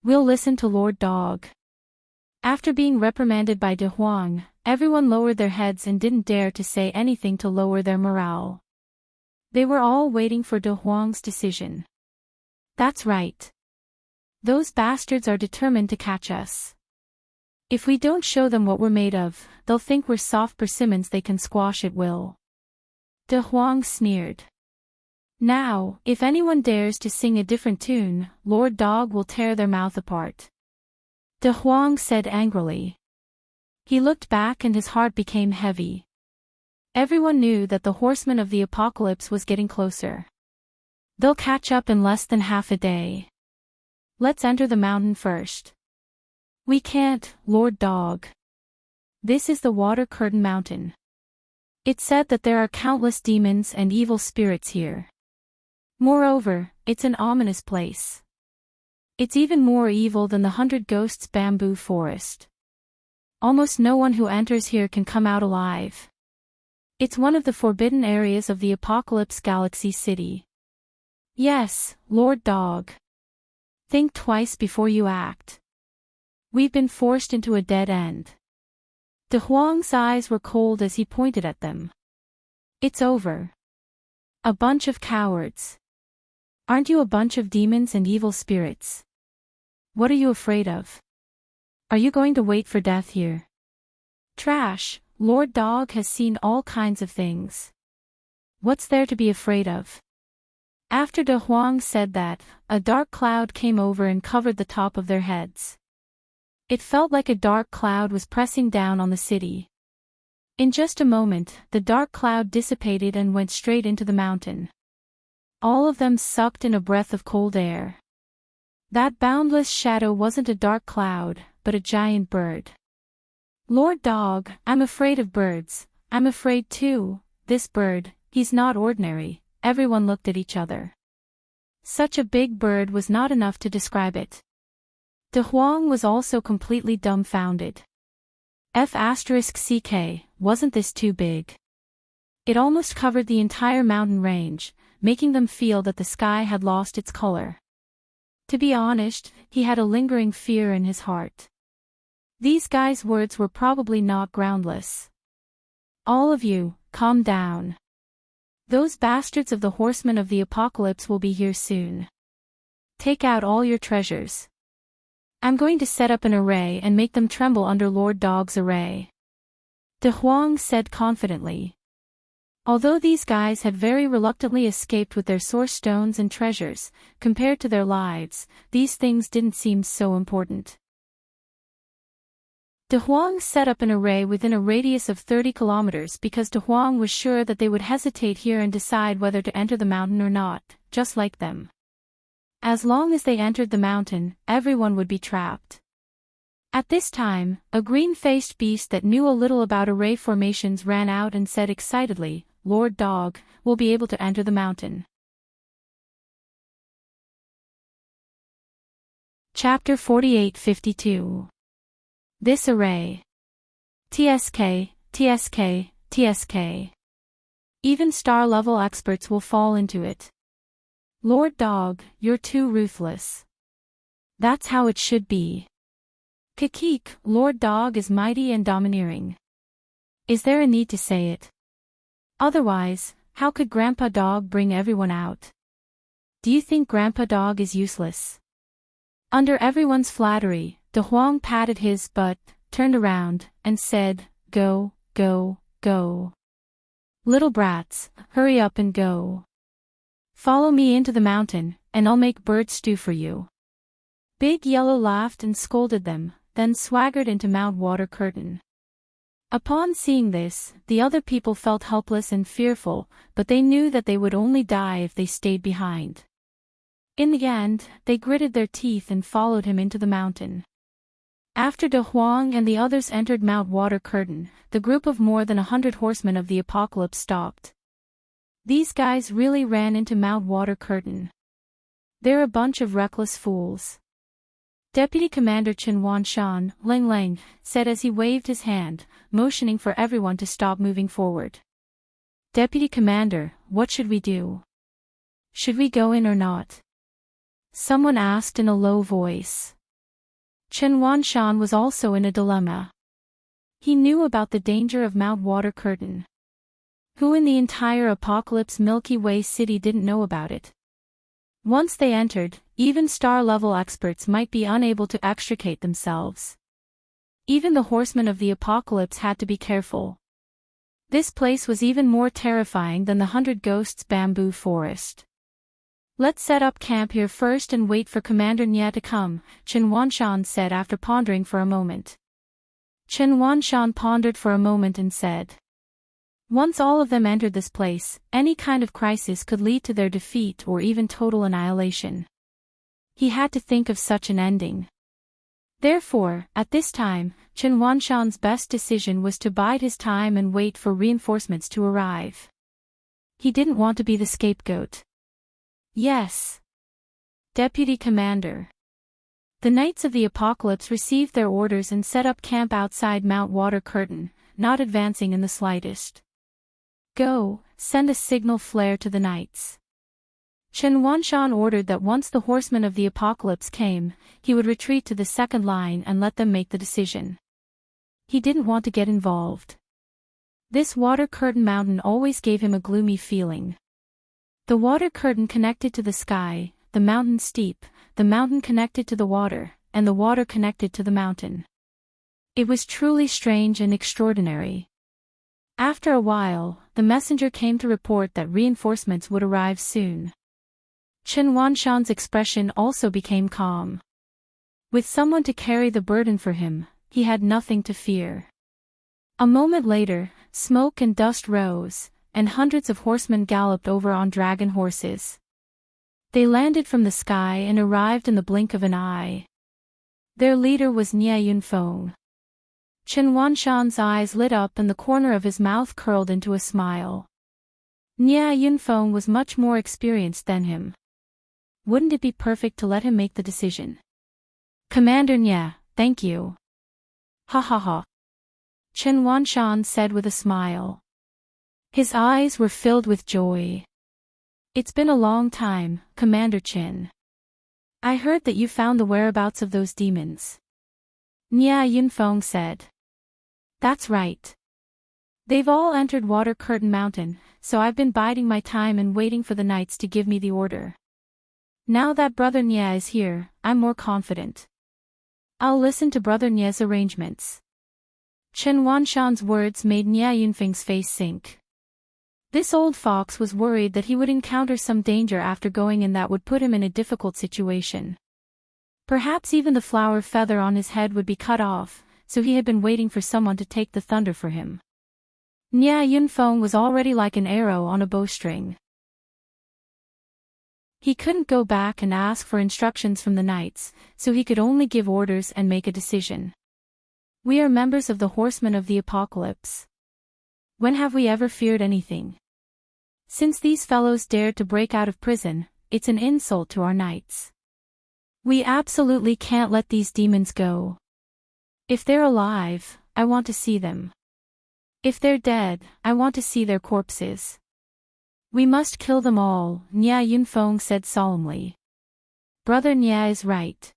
We'll listen to Lord Dog. After being reprimanded by De Huang, everyone lowered their heads and didn't dare to say anything to lower their morale. They were all waiting for De Huang's decision. That's right. Those bastards are determined to catch us. If we don't show them what we're made of, they'll think we're soft persimmons they can squash at will. De Huang sneered. Now, if anyone dares to sing a different tune, Lord Dog will tear their mouth apart. De Huang said angrily. He looked back and his heart became heavy. Everyone knew that the horseman of the apocalypse was getting closer. They'll catch up in less than half a day. Let's enter the mountain first. We can't, Lord Dog. This is the Water Curtain Mountain. It's said that there are countless demons and evil spirits here. Moreover, it's an ominous place. It's even more evil than the 100 Ghosts bamboo forest. Almost no one who enters here can come out alive. It's one of the forbidden areas of the Apocalypse Galaxy City. Yes, Lord Dog. Think twice before you act. We've been forced into a dead end. De Huang's eyes were cold as he pointed at them. It's over. A bunch of cowards. Aren't you a bunch of demons and evil spirits? What are you afraid of? Are you going to wait for death here? Trash, Lord Dog has seen all kinds of things. What's there to be afraid of? After De Huang said that, a dark cloud came over and covered the top of their heads. It felt like a dark cloud was pressing down on the city. In just a moment, the dark cloud dissipated and went straight into the mountain. All of them sucked in a breath of cold air. That boundless shadow wasn't a dark cloud, but a giant bird. Lord Dog, I'm afraid of birds. I'm afraid too. This bird, he's not ordinary. Everyone looked at each other. Such a big bird was not enough to describe it. De Huang was also completely dumbfounded. F***ck, wasn't this too big? It almost covered the entire mountain range, making them feel that the sky had lost its color. To be honest, he had a lingering fear in his heart. These guys' words were probably not groundless. All of you, calm down. Those bastards of the horsemen of the apocalypse will be here soon. Take out all your treasures. I'm going to set up an array and make them tremble under Lord Dog's array. De Huang said confidently. Although these guys had very reluctantly escaped with their source stones and treasures, compared to their lives, these things didn't seem so important. De Huang set up an array within a radius of 30 kilometers because De Huang was sure that they would hesitate here and decide whether to enter the mountain or not, just like them. As long as they entered the mountain, everyone would be trapped. At this time, a green-faced beast that knew a little about array formations ran out and said excitedly, Lord Dog, will be able to enter the mountain. Chapter 48-52. This array. TSK, TSK, TSK. Even star-level experts will fall into it. Lord Dog, you're too ruthless. That's how it should be. Kikik, Lord Dog is mighty and domineering. Is there a need to say it? Otherwise, how could Grandpa Dog bring everyone out? Do you think Grandpa Dog is useless? Under everyone's flattery, De Huang patted his butt, turned around, and said, Go, go, go. Little brats, hurry up and go. Follow me into the mountain, and I'll make bird stew for you. Big Yellow laughed and scolded them, then swaggered into Mount Water Curtain. Upon seeing this, the other people felt helpless and fearful, but they knew that they would only die if they stayed behind. In the end, they gritted their teeth and followed him into the mountain. After De Huang and the others entered Mount Water Curtain, the group of more than 100 horsemen of the apocalypse stopped. These guys really ran into Mount Water Curtain. They're a bunch of reckless fools. Deputy Commander Chen Wanshan, Leng Leng, said as he waved his hand, motioning for everyone to stop moving forward. Deputy Commander, what should we do? Should we go in or not? Someone asked in a low voice. Chen Wanshan was also in a dilemma. He knew about the danger of Mount Water Curtain. Who in the entire Apocalypse Milky Way city didn't know about it? Once they entered, even star-level experts might be unable to extricate themselves. Even the horsemen of the apocalypse had to be careful. This place was even more terrifying than the 100 Ghosts bamboo forest. Let's set up camp here first and wait for Commander Nya to come, Chen Wanshan said after pondering for a moment. Chen Wanshan pondered for a moment and said, once all of them entered this place, any kind of crisis could lead to their defeat or even total annihilation. He had to think of such an ending. Therefore, at this time, Chen Wanshan's best decision was to bide his time and wait for reinforcements to arrive. He didn't want to be the scapegoat. Yes. Deputy Commander. The Knights of the Apocalypse received their orders and set up camp outside Mount Water Curtain, not advancing in the slightest. Go, send a signal flare to the Knights. Chen Wanshan ordered that once the horsemen of the apocalypse came, he would retreat to the second line and let them make the decision. He didn't want to get involved. This water curtain mountain always gave him a gloomy feeling. The water curtain connected to the sky, the mountain steep, the mountain connected to the water, and the water connected to the mountain. It was truly strange and extraordinary. After a while, the messenger came to report that reinforcements would arrive soon. Chen Wanshan's expression also became calm. With someone to carry the burden for him, he had nothing to fear. A moment later, smoke and dust rose, and hundreds of horsemen galloped over on dragon horses. They landed from the sky and arrived in the blink of an eye. Their leader was Nya Yunfeng. Chen Wanshan's eyes lit up and the corner of his mouth curled into a smile. Nya Yunfeng was much more experienced than him. Wouldn't it be perfect to let him make the decision? Commander Nya, thank you. Ha ha ha. Chen Wanshan said with a smile. His eyes were filled with joy. It's been a long time, Commander Chen. I heard that you found the whereabouts of those demons. Nya Yunfeng said. That's right. They've all entered Water Curtain Mountain, so I've been biding my time and waiting for the knights to give me the order. Now that Brother Nya is here, I'm more confident. I'll listen to Brother Nya's arrangements. Chen Wanshan's words made Nya Yunfeng's face sink. This old fox was worried that he would encounter some danger after going in that would put him in a difficult situation. Perhaps even the flower feather on his head would be cut off, so he had been waiting for someone to take the thunder for him. Nya Yunfeng was already like an arrow on a bowstring. He couldn't go back and ask for instructions from the knights, so he could only give orders and make a decision. We are members of the Horsemen of the Apocalypse. When have we ever feared anything? Since these fellows dared to break out of prison, it's an insult to our knights. We absolutely can't let these demons go. If they're alive, I want to see them. If they're dead, I want to see their corpses. We must kill them all, Nya Yunfeng said solemnly. Brother Nya is right.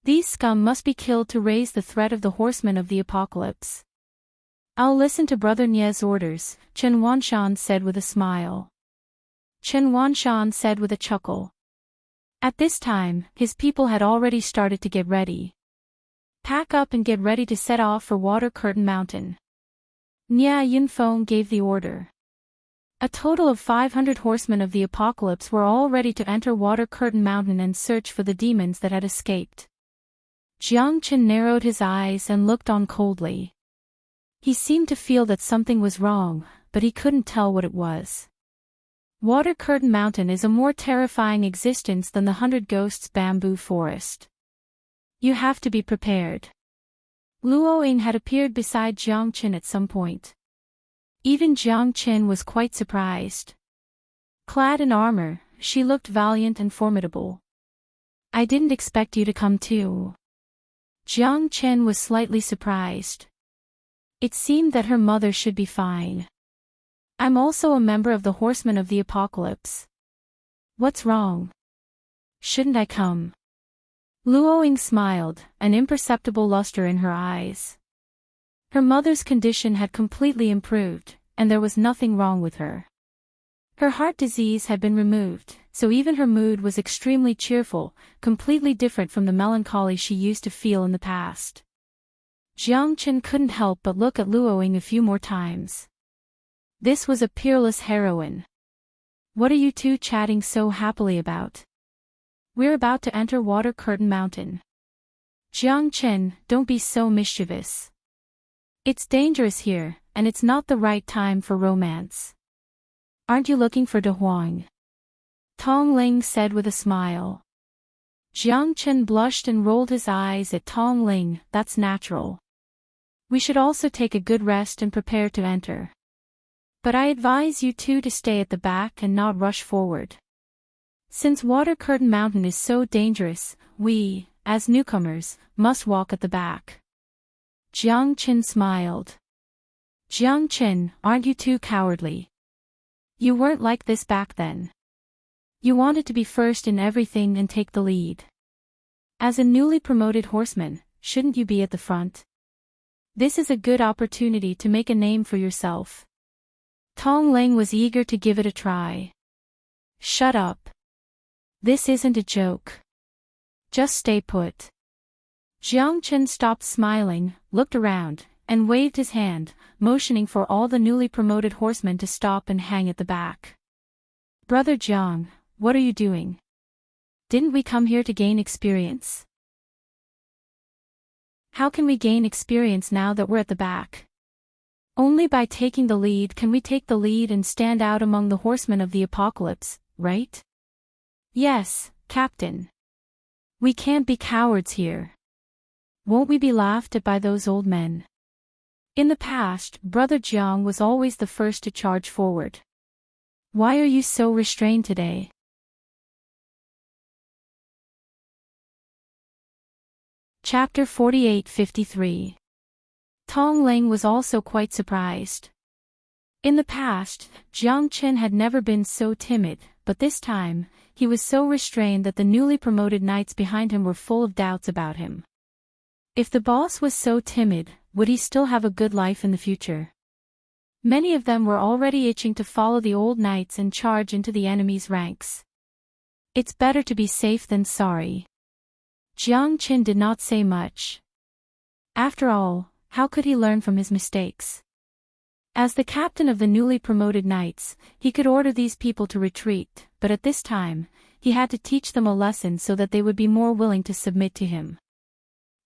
These scum must be killed to raise the threat of the horsemen of the apocalypse. I'll listen to Brother Nya's orders, Chen Wanshan said with a smile. Chen Wanshan said with a chuckle. At this time, his people had already started to get ready. Pack up and get ready to set off for Water Curtain Mountain. Nya Yunfeng gave the order. A total of 500 horsemen of the apocalypse were all ready to enter Water Curtain Mountain and search for the demons that had escaped. Jiang Chen narrowed his eyes and looked on coldly. He seemed to feel that something was wrong, but he couldn't tell what it was. Water Curtain Mountain is a more terrifying existence than the 100 Ghosts bamboo forest. You have to be prepared. Luo Ying had appeared beside Jiang Chen at some point. Even Jiang Chen was quite surprised. Clad in armor, she looked valiant and formidable. I didn't expect you to come too. Jiang Chen was slightly surprised. It seemed that her mother should be fine. I'm also a member of the Horsemen of the Apocalypse. What's wrong? Shouldn't I come? Luoying smiled, an imperceptible luster in her eyes. Her mother's condition had completely improved, and there was nothing wrong with her. Her heart disease had been removed, so even her mood was extremely cheerful, completely different from the melancholy she used to feel in the past. Jiang Chen couldn't help but look at Luoying a few more times. This was a peerless heroine. What are you two chatting so happily about? We're about to enter Water Curtain Mountain. Jiang Chen, don't be so mischievous. It's dangerous here, and it's not the right time for romance. Aren't you looking for De Huang? Tong Ling said with a smile. Jiang Chen blushed and rolled his eyes at Tong Ling. That's natural. We should also take a good rest and prepare to enter. But I advise you two to stay at the back and not rush forward. Since Water Curtain Mountain is so dangerous, we, as newcomers, must walk at the back. Jiang Chen smiled. Jiang Chen, aren't you too cowardly? You weren't like this back then. You wanted to be first in everything and take the lead. As a newly promoted horseman, shouldn't you be at the front? This is a good opportunity to make a name for yourself. Tong Ling was eager to give it a try. Shut up. This isn't a joke. Just stay put. Jiang Chen stopped smiling, looked around, and waved his hand, motioning for all the newly promoted horsemen to stop and hang at the back. Brother Jiang, what are you doing? Didn't we come here to gain experience? How can we gain experience now that we're at the back? Only by taking the lead can we take the lead and stand out among the horsemen of the apocalypse, right? Yes, Captain. We can't be cowards here. Won't we be laughed at by those old men? In the past, Brother Jiang was always the first to charge forward. Why are you so restrained today? Chapter 48-53. Tong Ling was also quite surprised. In the past, Jiang Chen had never been so timid, but this time, he was so restrained that the newly promoted knights behind him were full of doubts about him. If the boss was so timid, would he still have a good life in the future? Many of them were already itching to follow the old knights and charge into the enemy's ranks. It's better to be safe than sorry. Jiang Chen did not say much. After all, how could he learn from his mistakes? As the captain of the newly promoted knights, he could order these people to retreat, but at this time, he had to teach them a lesson so that they would be more willing to submit to him.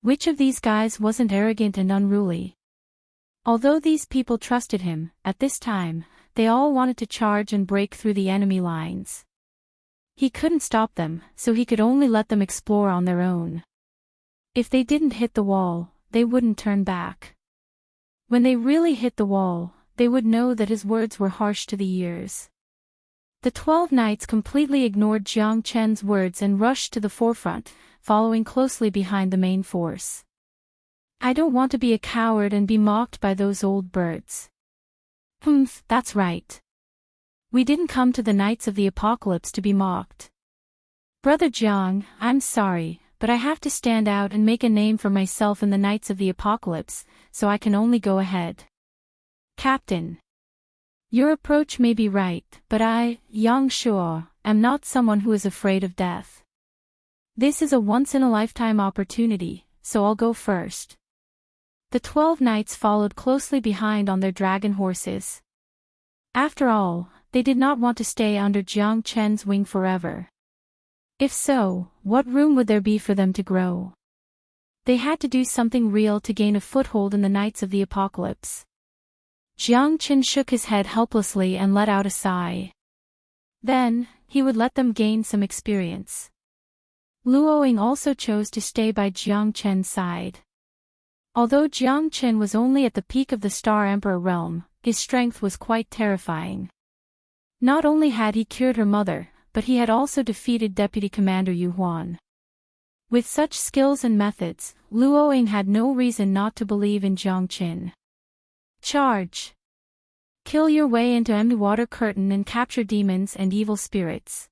Which of these guys wasn't arrogant and unruly? Although these people trusted him, at this time, they all wanted to charge and break through the enemy lines. He couldn't stop them, so he could only let them explore on their own. If they didn't hit the wall, they wouldn't turn back. When they really hit the wall, they would know that his words were harsh to the ears. The 12 knights completely ignored Jiang Chen's words and rushed to the forefront, following closely behind the main force. I don't want to be a coward and be mocked by those old birds. That's right. We didn't come to the Knights of the Apocalypse to be mocked. Brother Jiang, I'm sorry, but I have to stand out and make a name for myself in the Knights of the Apocalypse, so I can only go ahead. Captain. Your approach may be right, but I, Yang Shuo, am not someone who is afraid of death. This is a once-in-a-lifetime opportunity, so I'll go first. The 12 knights followed closely behind on their dragon horses. After all, they did not want to stay under Jiang Chen's wing forever. If so, what room would there be for them to grow? They had to do something real to gain a foothold in the Knights of the Apocalypse. Jiang Chen shook his head helplessly and let out a sigh. Then, he would let them gain some experience. Luoying also chose to stay by Jiang Chen's side. Although Jiang Chen was only at the peak of the Star Emperor realm, his strength was quite terrifying. Not only had he cured her mother, but he had also defeated Deputy Commander Yu Huan. With such skills and methods, Luoying had no reason not to believe in Jiang Chen. Charge! Kill your way into Water Curtain and capture demons and evil spirits.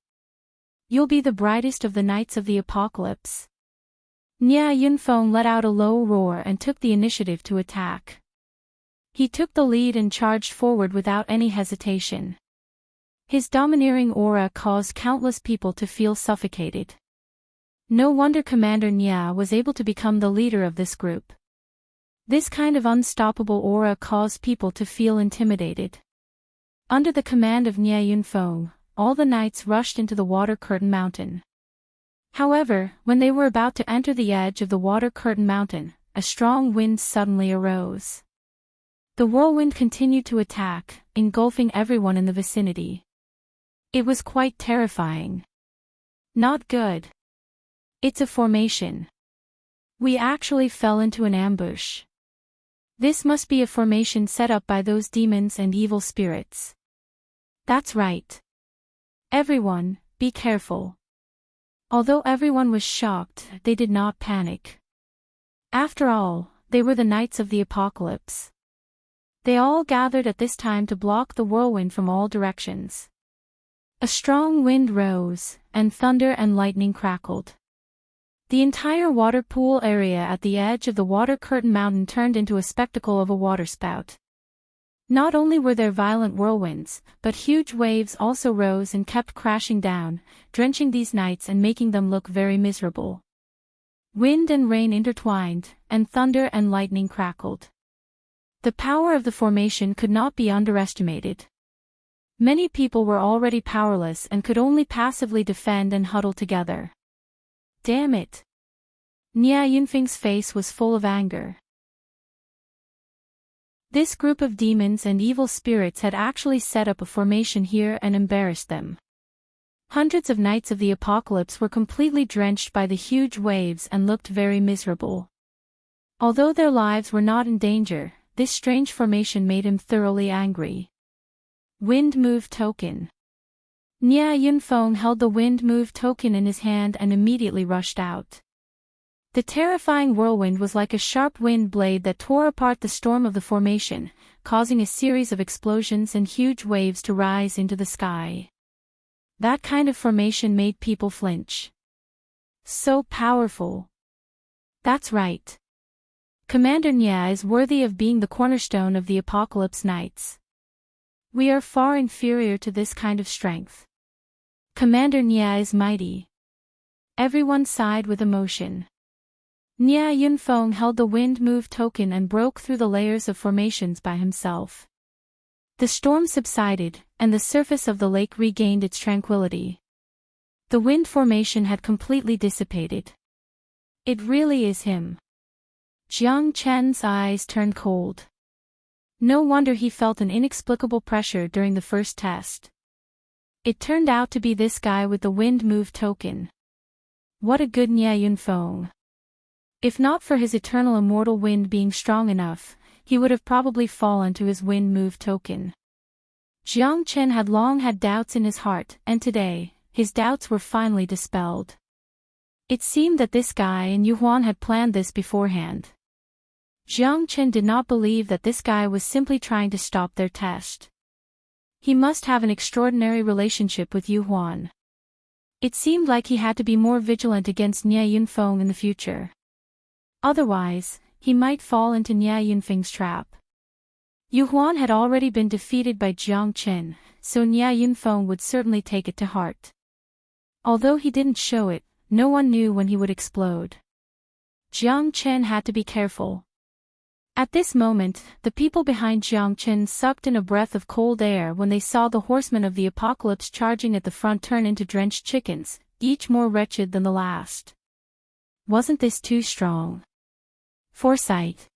You'll be the brightest of the knights of the apocalypse. Nya Yunfeng let out a low roar and took the initiative to attack. He took the lead and charged forward without any hesitation. His domineering aura caused countless people to feel suffocated. No wonder Commander Nya was able to become the leader of this group. This kind of unstoppable aura caused people to feel intimidated. Under the command of Nya Yunfeng, all the knights rushed into the water curtain mountain. However, when they were about to enter the edge of the water curtain mountain, a strong wind suddenly arose. The whirlwind continued to attack, engulfing everyone in the vicinity. It was quite terrifying. Not good. It's a formation. We actually fell into an ambush. This must be a formation set up by those demons and evil spirits. That's right. Everyone, be careful. Although everyone was shocked, they did not panic. After all, they were the knights of the apocalypse. They all gathered at this time to block the whirlwind from all directions. A strong wind rose, and thunder and lightning crackled. The entire water pool area at the edge of the water curtain mountain turned into a spectacle of a waterspout. Not only were there violent whirlwinds, but huge waves also rose and kept crashing down, drenching these knights and making them look very miserable. Wind and rain intertwined, and thunder and lightning crackled. The power of the formation could not be underestimated. Many people were already powerless and could only passively defend and huddle together. Damn it! Nya Yunfeng's face was full of anger. This group of demons and evil spirits had actually set up a formation here and embarrassed them. Hundreds of knights of the apocalypse were completely drenched by the huge waves and looked very miserable. Although their lives were not in danger, this strange formation made him thoroughly angry. Wind Move Token. Nya Yunfeng held the Wind Move Token in his hand and immediately rushed out. The terrifying whirlwind was like a sharp wind blade that tore apart the storm of the formation, causing a series of explosions and huge waves to rise into the sky. That kind of formation made people flinch. So powerful. That's right. Commander Nya is worthy of being the cornerstone of the Apocalypse Knights. We are far inferior to this kind of strength. Commander Nya is mighty. Everyone sighed with emotion. Nya Yunfeng held the Wind Move Token and broke through the layers of formations by himself. The storm subsided, and the surface of the lake regained its tranquility. The wind formation had completely dissipated. It really is him. Jiang Chen's eyes turned cold. No wonder he felt an inexplicable pressure during the first test. It turned out to be this guy with the Wind Move Token. What a good Nya Yunfeng. If not for his eternal immortal wind being strong enough, he would have probably fallen to his Wind Move Token. Jiang Chen had long had doubts in his heart, and today, his doubts were finally dispelled. It seemed that this guy and Yuhuan had planned this beforehand. Jiang Chen did not believe that this guy was simply trying to stop their test. He must have an extraordinary relationship with Yuhuan. It seemed like he had to be more vigilant against Nya Yunfeng in the future. Otherwise, he might fall into Nya Yunfeng's trap. Yuhuan had already been defeated by Jiang Chen, so Nya Yunfeng would certainly take it to heart. Although he didn't show it, no one knew when he would explode. Jiang Chen had to be careful. At this moment, the people behind Jiang Chen sucked in a breath of cold air when they saw the horsemen of the apocalypse charging at the front turn into drenched chickens, each more wretched than the last. Wasn't this too strong? Foresight.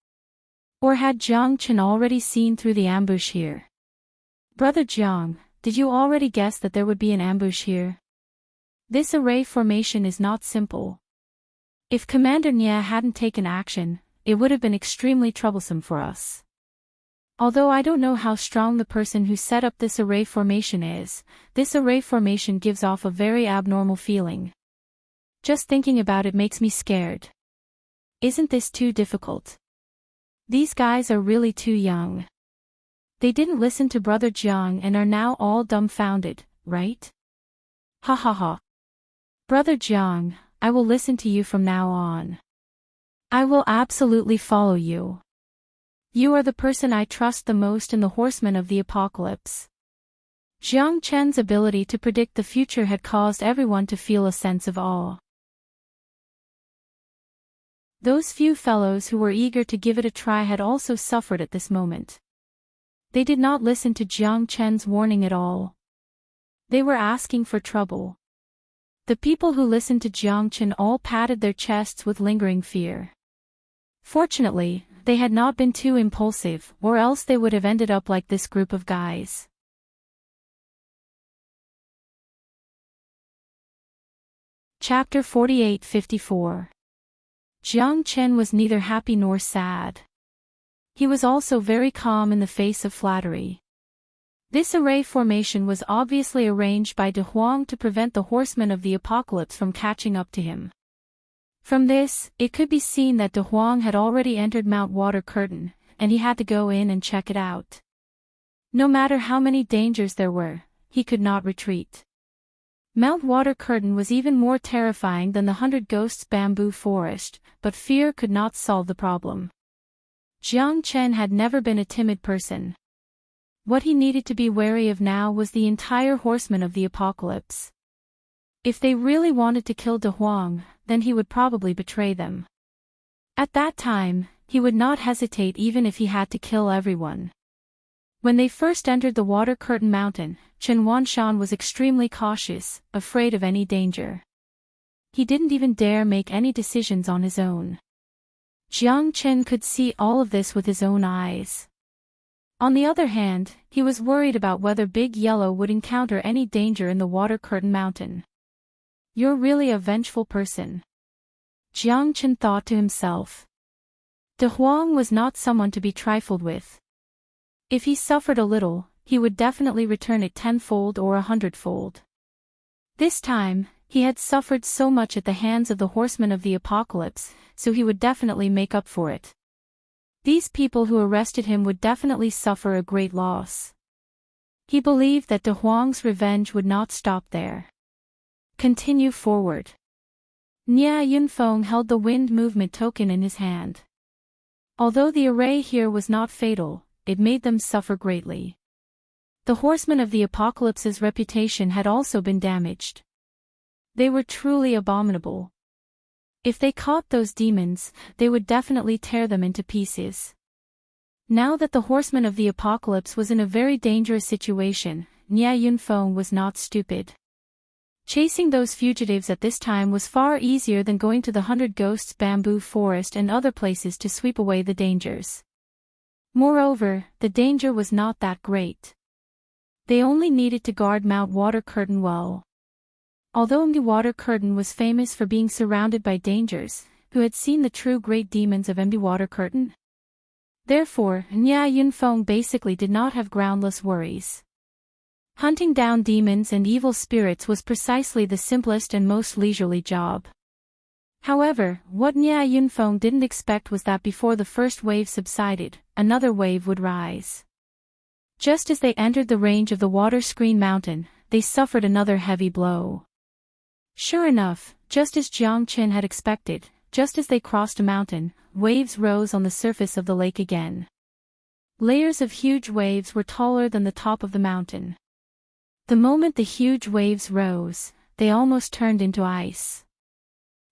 Or had Jiang Chen already seen through the ambush here? Brother Jiang, did you already guess that there would be an ambush here? This array formation is not simple. If Commander Nya hadn't taken action, it would have been extremely troublesome for us. Although I don't know how strong the person who set up this array formation is, this array formation gives off a very abnormal feeling. Just thinking about it makes me scared. Isn't this too difficult? These guys are really too young. They didn't listen to Brother Jiang and are now all dumbfounded, right? Ha ha ha. Brother Jiang, I will listen to you from now on. I will absolutely follow you. You are the person I trust the most in the horsemen of the apocalypse. Jiang Chen's ability to predict the future had caused everyone to feel a sense of awe. Those few fellows who were eager to give it a try had also suffered at this moment. They did not listen to Jiang Chen's warning at all. They were asking for trouble. The people who listened to Jiang Chen all patted their chests with lingering fear. Fortunately, they had not been too impulsive, or else they would have ended up like this group of guys. Chapter 48-54. Jiang Chen was neither happy nor sad. He was also very calm in the face of flattery. This array formation was obviously arranged by De Huang to prevent the horsemen of the apocalypse from catching up to him. From this, it could be seen that De Huang had already entered Mount Water Curtain, and he had to go in and check it out. No matter how many dangers there were, he could not retreat. Mount Water Curtain was even more terrifying than the 100 Ghosts bamboo forest, but fear could not solve the problem. Jiang Chen had never been a timid person. What he needed to be wary of now was the entire horsemen of the apocalypse. If they really wanted to kill De Huang, then he would probably betray them. At that time, he would not hesitate even if he had to kill everyone. When they first entered the Water Curtain Mountain, Chen Wanshan was extremely cautious, afraid of any danger. He didn't even dare make any decisions on his own. Jiang Chen could see all of this with his own eyes. On the other hand, he was worried about whether Big Yellow would encounter any danger in the Water Curtain Mountain. You're really a vengeful person, Jiang Chen thought to himself. De Huang was not someone to be trifled with. If he suffered a little, he would definitely return it tenfold or 100-fold. This time, he had suffered so much at the hands of the horsemen of the apocalypse, so he would definitely make up for it. These people who arrested him would definitely suffer a great loss. He believed that De Huang's revenge would not stop there. Continue forward. Nia Yunfeng held the wind movement token in his hand. Although the array here was not fatal, it made them suffer greatly. The horsemen of the apocalypse's reputation had also been damaged. They were truly abominable. If they caught those demons, they would definitely tear them into pieces. Now that the horseman of the apocalypse was in a very dangerous situation, Nia Yunfeng was not stupid. Chasing those fugitives at this time was far easier than going to the 100 Ghosts bamboo forest and other places to sweep away the dangers. Moreover, the danger was not that great. They only needed to guard Mount Water Curtain well. Although the Water Curtain was famous for being surrounded by dangers, who had seen the true great demons of Md Water Curtain? Therefore, Nia Yunfeng basically did not have groundless worries. Hunting down demons and evil spirits was precisely the simplest and most leisurely job. However, what Nia Yunfeng didn't expect was that before the first wave subsided, another wave would rise. Just as they entered the range of the Water Screen Mountain, they suffered another heavy blow. Sure enough, just as Jiang Chen had expected, just as they crossed a mountain, waves rose on the surface of the lake again. Layers of huge waves were taller than the top of the mountain. The moment the huge waves rose, they almost turned into ice.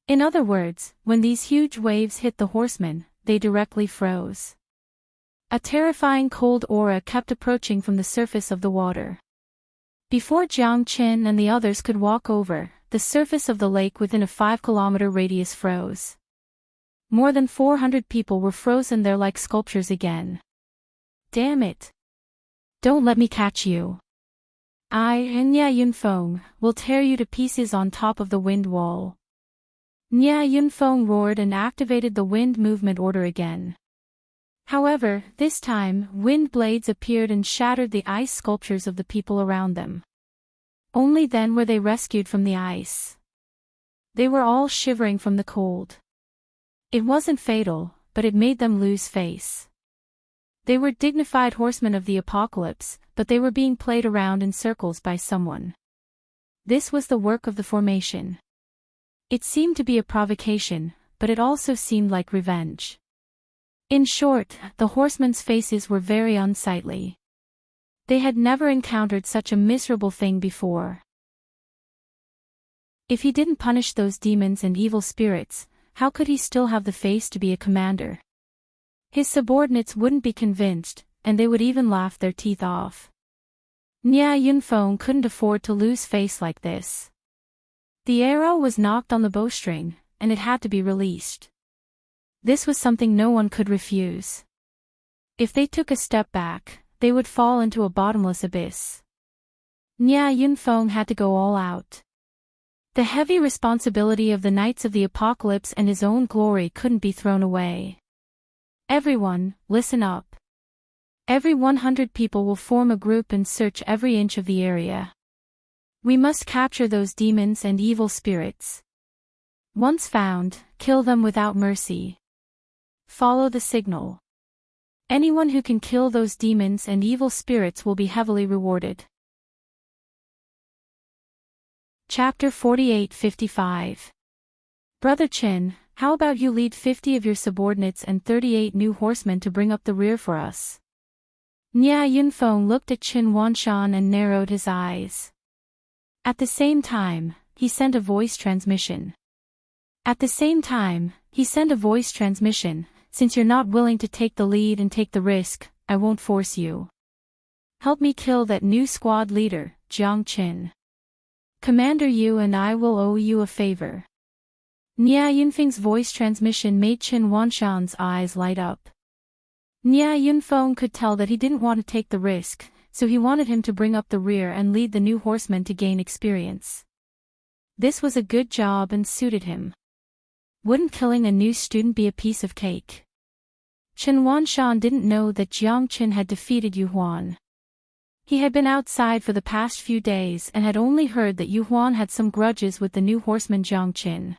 In other words, when these huge waves hit the horsemen, they directly froze. A terrifying cold aura kept approaching from the surface of the water. Before Jiang Chen and the others could walk over, the surface of the lake within a 5-kilometer radius froze. More than 400 people were frozen there like sculptures again. Damn it! Don't let me catch you. I and Nia Yunfeng will tear you to pieces on top of the wind wall. Nia Yunfeng roared and activated the wind movement order again. However, this time, wind blades appeared and shattered the ice sculptures of the people around them. Only then were they rescued from the ice. They were all shivering from the cold. It wasn't fatal, but it made them lose face. They were dignified horsemen of the apocalypse, but they were being played around in circles by someone. This was the work of the formation. It seemed to be a provocation, but it also seemed like revenge. In short, the horsemen's faces were very unsightly. They had never encountered such a miserable thing before. If he didn't punish those demons and evil spirits, how could he still have the face to be a commander? His subordinates wouldn't be convinced, and they would even laugh their teeth off. Nya Yunfeng couldn't afford to lose face like this. The arrow was knocked on the bowstring, and it had to be released. This was something no one could refuse. If they took a step back, they would fall into a bottomless abyss. Nya Yunfeng had to go all out. The heavy responsibility of the Knights of the Apocalypse and his own glory couldn't be thrown away. Everyone, listen up. Every 100 people will form a group and search every inch of the area. We must capture those demons and evil spirits. Once found, kill them without mercy. Follow the signal. Anyone who can kill those demons and evil spirits will be heavily rewarded. Chapter 48-55. Brother Qin, how about you lead 50 of your subordinates and 38 new horsemen to bring up the rear for us? Nya Yunfeng looked at Qin Wanshan and narrowed his eyes. At the same time, he sent a voice transmission. Since you're not willing to take the lead and take the risk, I won't force you. Help me kill that new squad leader, Jiang Qin. Commander, you and I will owe you a favor. Nya Yunfeng's voice transmission made Qin Wanshan's eyes light up. Nya Yunfeng could tell that he didn't want to take the risk, so he wanted him to bring up the rear and lead the new horsemen to gain experience. This was a good job and suited him. Wouldn't killing a new student be a piece of cake? Qin Wanshan didn't know that Jiang Qin had defeated Yu Huan. He had been outside for the past few days and had only heard that Yu Huan had some grudges with the new horseman Jiang Qin.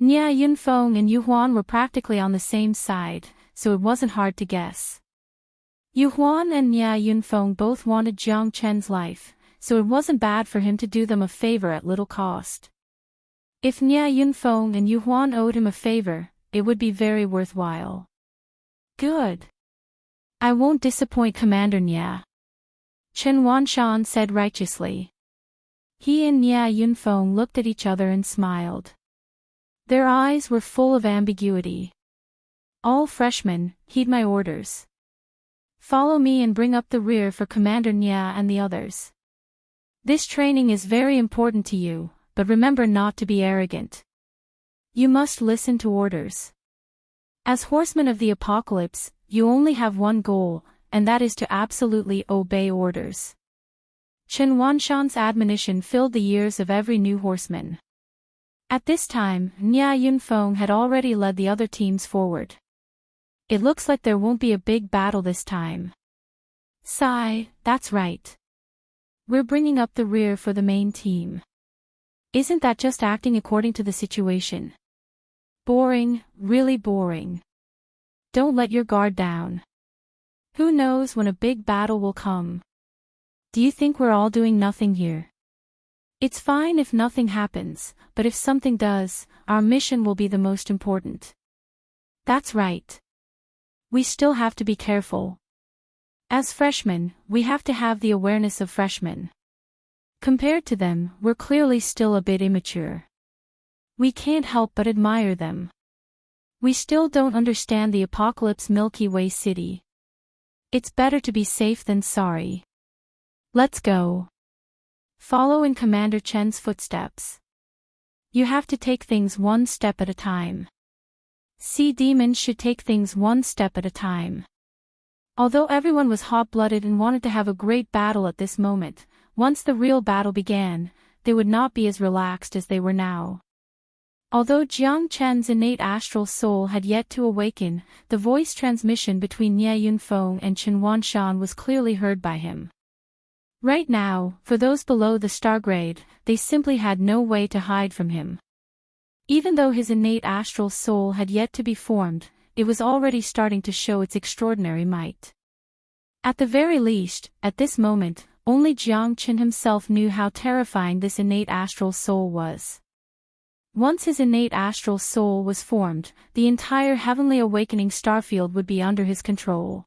Nya Yunfeng and Yu Huan were practically on the same side, so it wasn't hard to guess. Yu Huan and Nya Yunfeng both wanted Jiang Qin's life, so it wasn't bad for him to do them a favor at little cost. If Nya Yunfeng and Yu Huan owed him a favor, it would be very worthwhile. Good. I won't disappoint Commander Nya. Qin Wanshan said righteously. He and Nya Yunfeng looked at each other and smiled. Their eyes were full of ambiguity. All freshmen, heed my orders. Follow me and bring up the rear for Commander Nya and the others. This training is very important to you, but remember not to be arrogant. You must listen to orders. As horsemen of the apocalypse, you only have one goal, and that is to absolutely obey orders. Qin Wanshan's admonition filled the ears of every new horseman. At this time, Nya Yunfeng had already led the other teams forward. It looks like there won't be a big battle this time. Sigh, that's right. We're bringing up the rear for the main team. Isn't that just acting according to the situation? Boring, really boring. Don't let your guard down. Who knows when a big battle will come? Do you think we're all doing nothing here? It's fine if nothing happens, but if something does, our mission will be the most important. That's right. We still have to be careful. As freshmen, we have to have the awareness of freshmen. Compared to them, we're clearly still a bit immature. We can't help but admire them. We still don't understand the apocalypse Milky Way city. It's better to be safe than sorry. Let's go. Follow in Commander Chen's footsteps. You have to take things one step at a time. Sea demons should take things one step at a time. Although everyone was hot-blooded and wanted to have a great battle at this moment, once the real battle began, they would not be as relaxed as they were now. Although Jiang Chen's innate astral soul had yet to awaken, the voice transmission between Nya Yunfeng and Qin Wanshan was clearly heard by him. Right now, for those below the star grade, they simply had no way to hide from him. Even though his innate astral soul had yet to be formed, it was already starting to show its extraordinary might. At the very least, at this moment, only Jiang Qin himself knew how terrifying this innate astral soul was. Once his innate astral soul was formed, the entire heavenly awakening starfield would be under his control.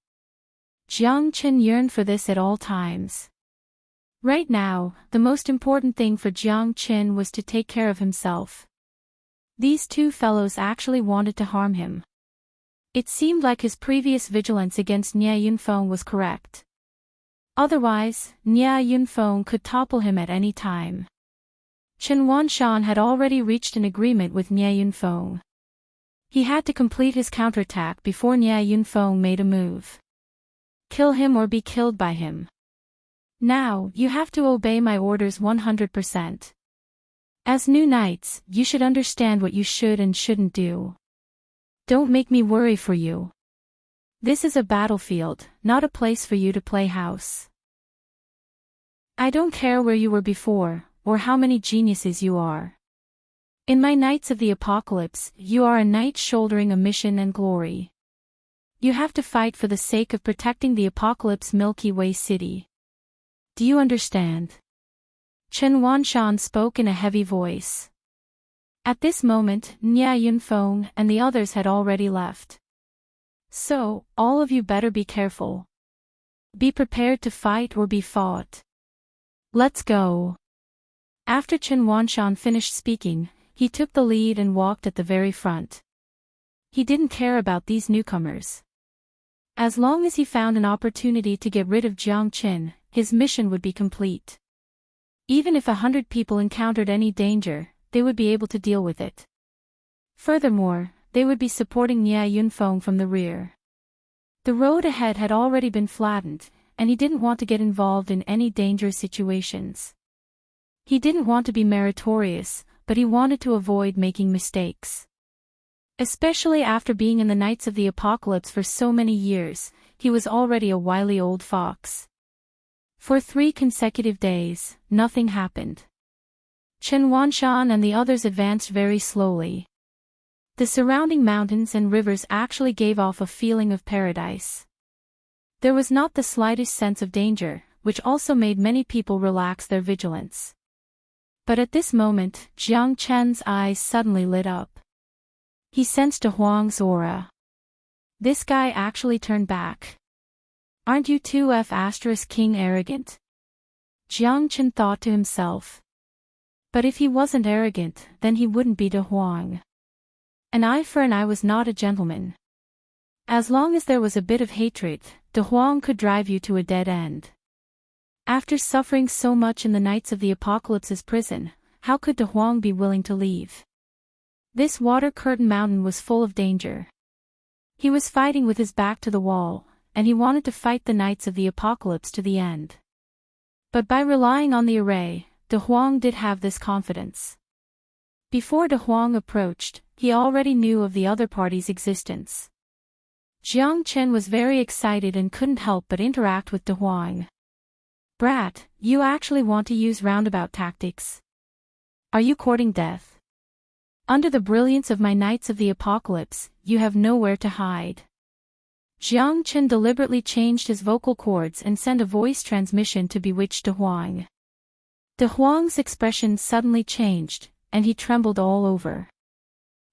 Jiang Qin yearned for this at all times. Right now, the most important thing for Jiang Qin was to take care of himself. These two fellows actually wanted to harm him. It seemed like his previous vigilance against Nie Yunfeng was correct. Otherwise, Nie Yunfeng could topple him at any time. Chen Wanshan had already reached an agreement with Nie Yunfeng. He had to complete his counterattack before Nie Yunfeng made a move. Kill him or be killed by him. Now, you have to obey my orders 100%. As new knights, you should understand what you should and shouldn't do. Don't make me worry for you. This is a battlefield, not a place for you to play house. I don't care where you were before, or how many geniuses you are. In my Knights of the Apocalypse, you are a knight shouldering a mission and glory. You have to fight for the sake of protecting the Apocalypse Milky Way City. Do you understand? Chen Wanshan spoke in a heavy voice. At this moment, Nie Yunfeng and the others had already left. So, all of you better be careful. Be prepared to fight or be fought. Let's go. After Chen Wanshan finished speaking, he took the lead and walked at the very front. He didn't care about these newcomers. As long as he found an opportunity to get rid of Jiang Qin, his mission would be complete. Even if 100 people encountered any danger, they would be able to deal with it. Furthermore, they would be supporting Nie Yunfeng from the rear. The road ahead had already been flattened, and he didn't want to get involved in any dangerous situations. He didn't want to be meritorious, but he wanted to avoid making mistakes. Especially after being in the Knights of the Apocalypse for so many years, he was already a wily old fox. For 3 consecutive days, nothing happened. Chen Wanshan and the others advanced very slowly. The surrounding mountains and rivers actually gave off a feeling of paradise. There was not the slightest sense of danger, which also made many people relax their vigilance. But at this moment, Jiang Chen's eyes suddenly lit up. He sensed De Huang's aura. This guy actually turned back. Aren't you 2F** king arrogant? Jiang Chen thought to himself. But if he wasn't arrogant, then he wouldn't be De Huang. An eye for an eye was not a gentleman. As long as there was a bit of hatred, De Huang could drive you to a dead end. After suffering so much in the Knights of the Apocalypse's prison, how could De Huang be willing to leave? This water curtain mountain was full of danger. He was fighting with his back to the wall, and he wanted to fight the Knights of the Apocalypse to the end. But by relying on the array, De Huang did have this confidence. Before De Huang approached, he already knew of the other party's existence. Jiang Chen was very excited and couldn't help but interact with De Huang. Brat, you actually want to use roundabout tactics? Are you courting death? Under the brilliance of my Knights of the Apocalypse, you have nowhere to hide. Jiang Chen deliberately changed his vocal cords and sent a voice transmission to bewitch De Huang. De Huang's expression suddenly changed, and he trembled all over.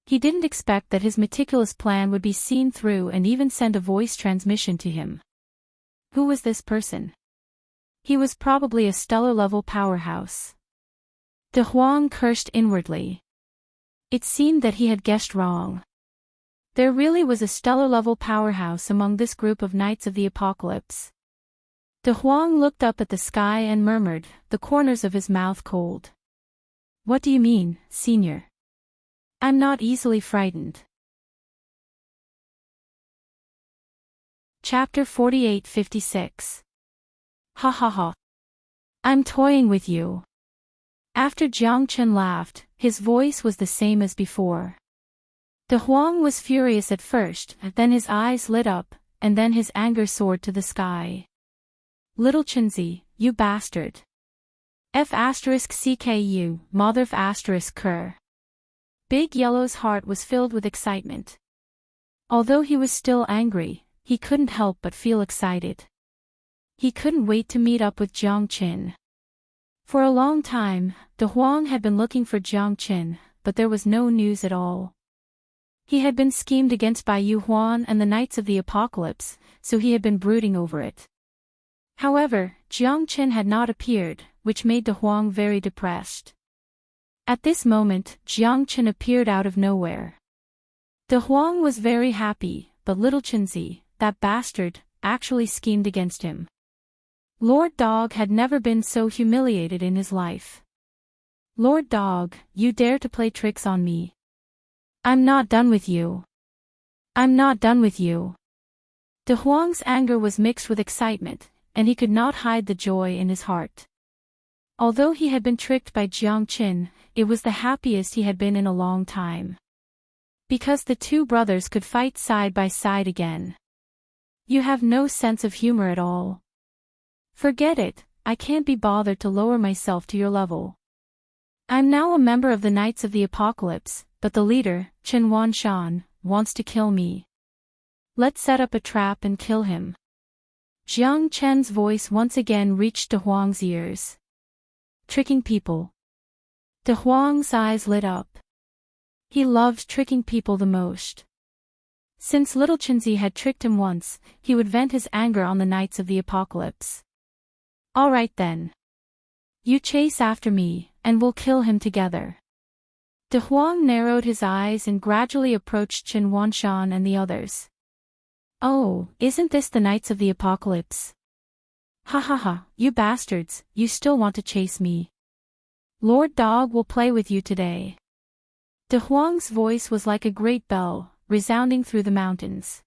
He didn't expect that his meticulous plan would be seen through and even send a voice transmission to him. Who was this person? He was probably a stellar-level powerhouse. De Huang cursed inwardly. It seemed that he had guessed wrong. There really was a stellar-level powerhouse among this group of Knights of the Apocalypse. De Huang looked up at the sky and murmured, the corners of his mouth cold. What do you mean, senior? I'm not easily frightened. Chapter 48-56. Ha ha ha. I'm toying with you. After Jiang Chen laughed, his voice was the same as before. De Huang was furious at first, then his eyes lit up, and then his anger soared to the sky. Little Chenzi, you bastard. F***CKU, mother***cur. Big Yellow's heart was filled with excitement. Although he was still angry, he couldn't help but feel excited. He couldn't wait to meet up with Jiang Qin. For a long time, De Huang had been looking for Jiang Qin, but there was no news at all. He had been schemed against by Yu Huan and the Knights of the Apocalypse, so he had been brooding over it. However, Jiang Qin had not appeared, which made De Huang very depressed. At this moment, Jiang Qin appeared out of nowhere. De Huang was very happy, but little Qinzi, that bastard, actually schemed against him. Lord Dog had never been so humiliated in his life. Lord Dog, you dare to play tricks on me. I'm not done with you. I'm not done with you. De Huang's anger was mixed with excitement, and he could not hide the joy in his heart. Although he had been tricked by Jiang Qin, it was the happiest he had been in a long time. Because the two brothers could fight side by side again. You have no sense of humor at all. Forget it, I can't be bothered to lower myself to your level. I'm now a member of the Knights of the Apocalypse, but the leader, Chen Wanshan, wants to kill me. Let's set up a trap and kill him. Jiang Chen's voice once again reached De Huang's ears. Tricking people. De Huang's eyes lit up. He loved tricking people the most. Since little Qinzi had tricked him once, he would vent his anger on the Knights of the Apocalypse. All right then. You chase after me, and we'll kill him together. De Huang narrowed his eyes and gradually approached Chen Wanshan and the others. Oh, isn't this the Knights of the Apocalypse? Ha ha ha, you bastards, you still want to chase me. Lord Dog will play with you today. De Huang's voice was like a great bell, resounding through the mountains.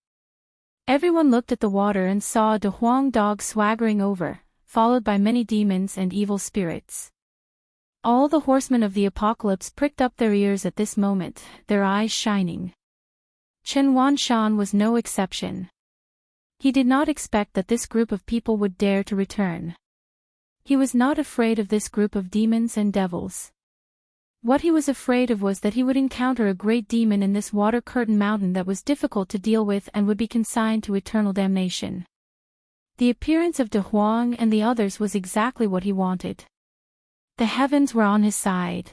Everyone looked at the water and saw a De Huang dog swaggering over, followed by many demons and evil spirits. All the horsemen of the apocalypse pricked up their ears at this moment, their eyes shining. Chen Wanshan was no exception. He did not expect that this group of people would dare to return. He was not afraid of this group of demons and devils. What he was afraid of was that he would encounter a great demon in this water-curtain mountain that was difficult to deal with and would be consigned to eternal damnation. The appearance of De Huang and the others was exactly what he wanted. The heavens were on his side.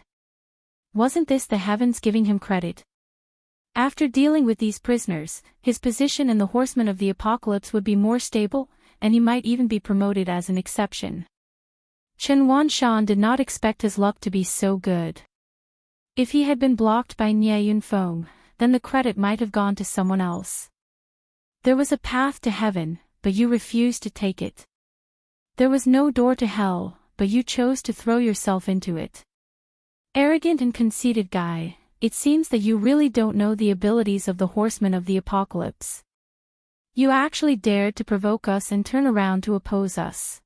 Wasn't this the heavens giving him credit? After dealing with these prisoners, his position in the Horsemen of the Apocalypse would be more stable, and he might even be promoted as an exception. Chen Wanshan did not expect his luck to be so good. If he had been blocked by Nie Yunfeng, then the credit might have gone to someone else. There was a path to heaven, but you refused to take it. There was no door to hell, but you chose to throw yourself into it. Arrogant and conceited guy, it seems that you really don't know the abilities of the Horsemen of the Apocalypse. You actually dared to provoke us and turn around to oppose us.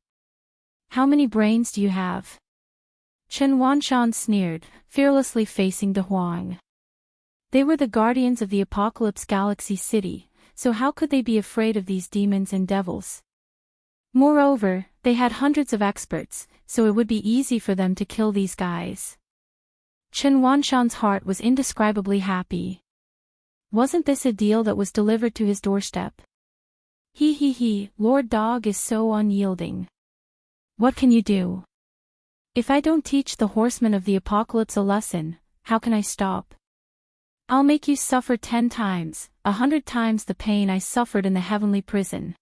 How many brains do you have? Chen Wanshan sneered, fearlessly facing De Huang. They were the guardians of the Apocalypse Galaxy City, so how could they be afraid of these demons and devils? Moreover, they had hundreds of experts, so it would be easy for them to kill these guys. Chen Wanshan's heart was indescribably happy. Wasn't this a deal that was delivered to his doorstep? He, Lord Dog is so unyielding. What can you do? If I don't teach the Horsemen of the Apocalypse a lesson, how can I stop? I'll make you suffer 10 times, 100 times the pain I suffered in the heavenly prison.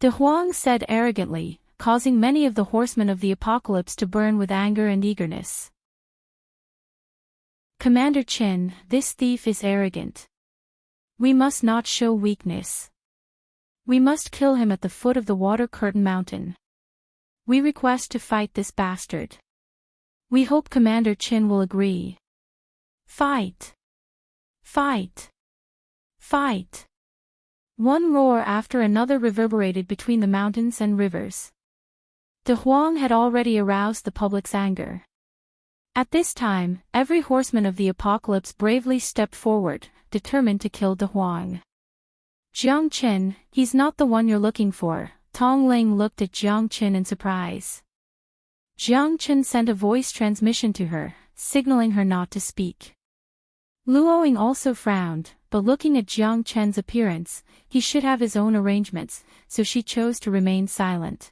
De Huang said arrogantly, causing many of the Horsemen of the Apocalypse to burn with anger and eagerness. Commander Qin, this thief is arrogant. We must not show weakness. We must kill him at the foot of the Water Curtain Mountain. We request to fight this bastard. We hope Commander Qin will agree. Fight! Fight! Fight! One roar after another reverberated between the mountains and rivers. De Huang had already aroused the public's anger. At this time, every horseman of the apocalypse bravely stepped forward, determined to kill De Huang. Jiang Qin, he's not the one you're looking for. Tong Ling looked at Jiang Qin in surprise. Jiang Qin sent a voice transmission to her, signaling her not to speak. Luoying also frowned, but looking at Jiang Qin's appearance, he should have his own arrangements, so she chose to remain silent.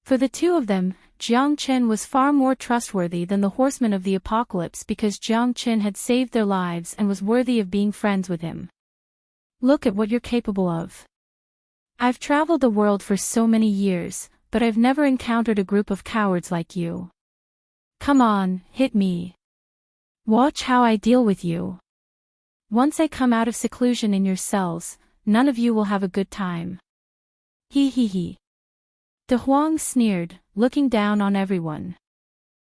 For the two of them, Jiang Chen was far more trustworthy than the horseman of the apocalypse because Jiang Chen had saved their lives and was worthy of being friends with him. Look at what you're capable of. I've traveled the world for so many years, but I've never encountered a group of cowards like you. Come on, hit me. Watch how I deal with you. Once I come out of seclusion in your cells, none of you will have a good time. He he he. De Huang sneered, looking down on everyone.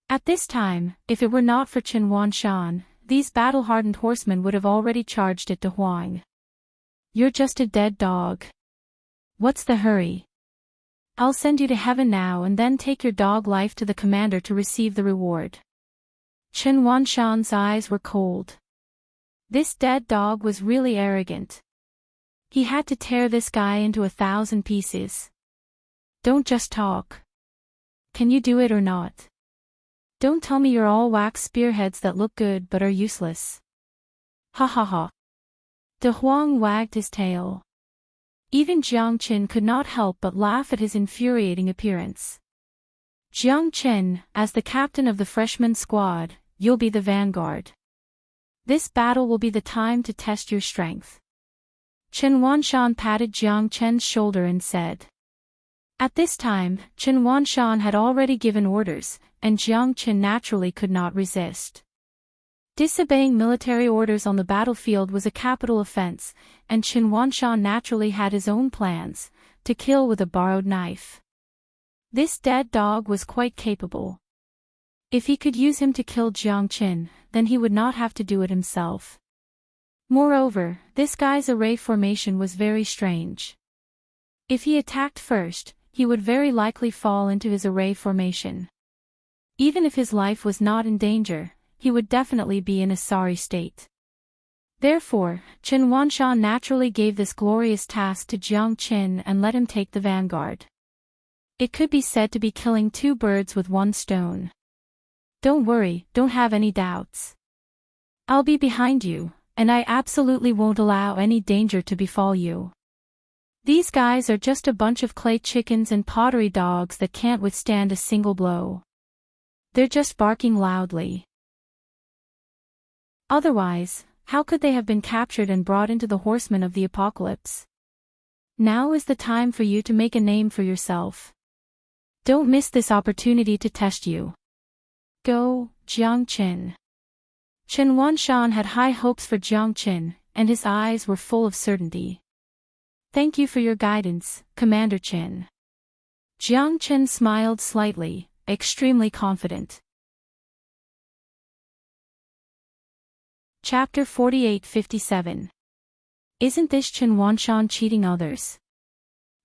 At this time, if it were not for Chen Wanshan, these battle-hardened horsemen would have already charged at De Huang. You're just a dead dog. What's the hurry? I'll send you to heaven now and then take your dog life to the commander to receive the reward. Chen Wanshan's eyes were cold. This dead dog was really arrogant. He had to tear this guy into 1,000 pieces. Don't just talk. Can you do it or not? Don't tell me you're all wax spearheads that look good but are useless. Ha ha ha. De Huang wagged his tail. Even Jiang Chen could not help but laugh at his infuriating appearance. Jiang Chen, as the captain of the freshman squad, you'll be the vanguard. This battle will be the time to test your strength. Chen Wanshan patted Jiang Chen's shoulder and said. At this time, Chen Wanshan had already given orders, and Jiang Chen naturally could not resist. Disobeying military orders on the battlefield was a capital offense, and Chen Wanshan naturally had his own plans, to kill with a borrowed knife. This dead dog was quite capable. If he could use him to kill Jiang Chen, then he would not have to do it himself. Moreover, this guy's array formation was very strange. If he attacked first, he would very likely fall into his array formation. Even if his life was not in danger, he would definitely be in a sorry state. Therefore, Chen Wanshan naturally gave this glorious task to Jiang Chen and let him take the vanguard. It could be said to be killing two birds with one stone. Don't worry, don't have any doubts. I'll be behind you, and I absolutely won't allow any danger to befall you. These guys are just a bunch of clay chickens and pottery dogs that can't withstand a single blow. They're just barking loudly. Otherwise, how could they have been captured and brought into the horsemen of the apocalypse? Now is the time for you to make a name for yourself. Don't miss this opportunity to test you. Go, Jiang Chen. Chen Wanshan had high hopes for Jiang Chen, and his eyes were full of certainty. Thank you for your guidance, Commander Chen. Jiang Chen smiled slightly, extremely confident. Chapter 48-57. Isn't this Chen Wanshan cheating others?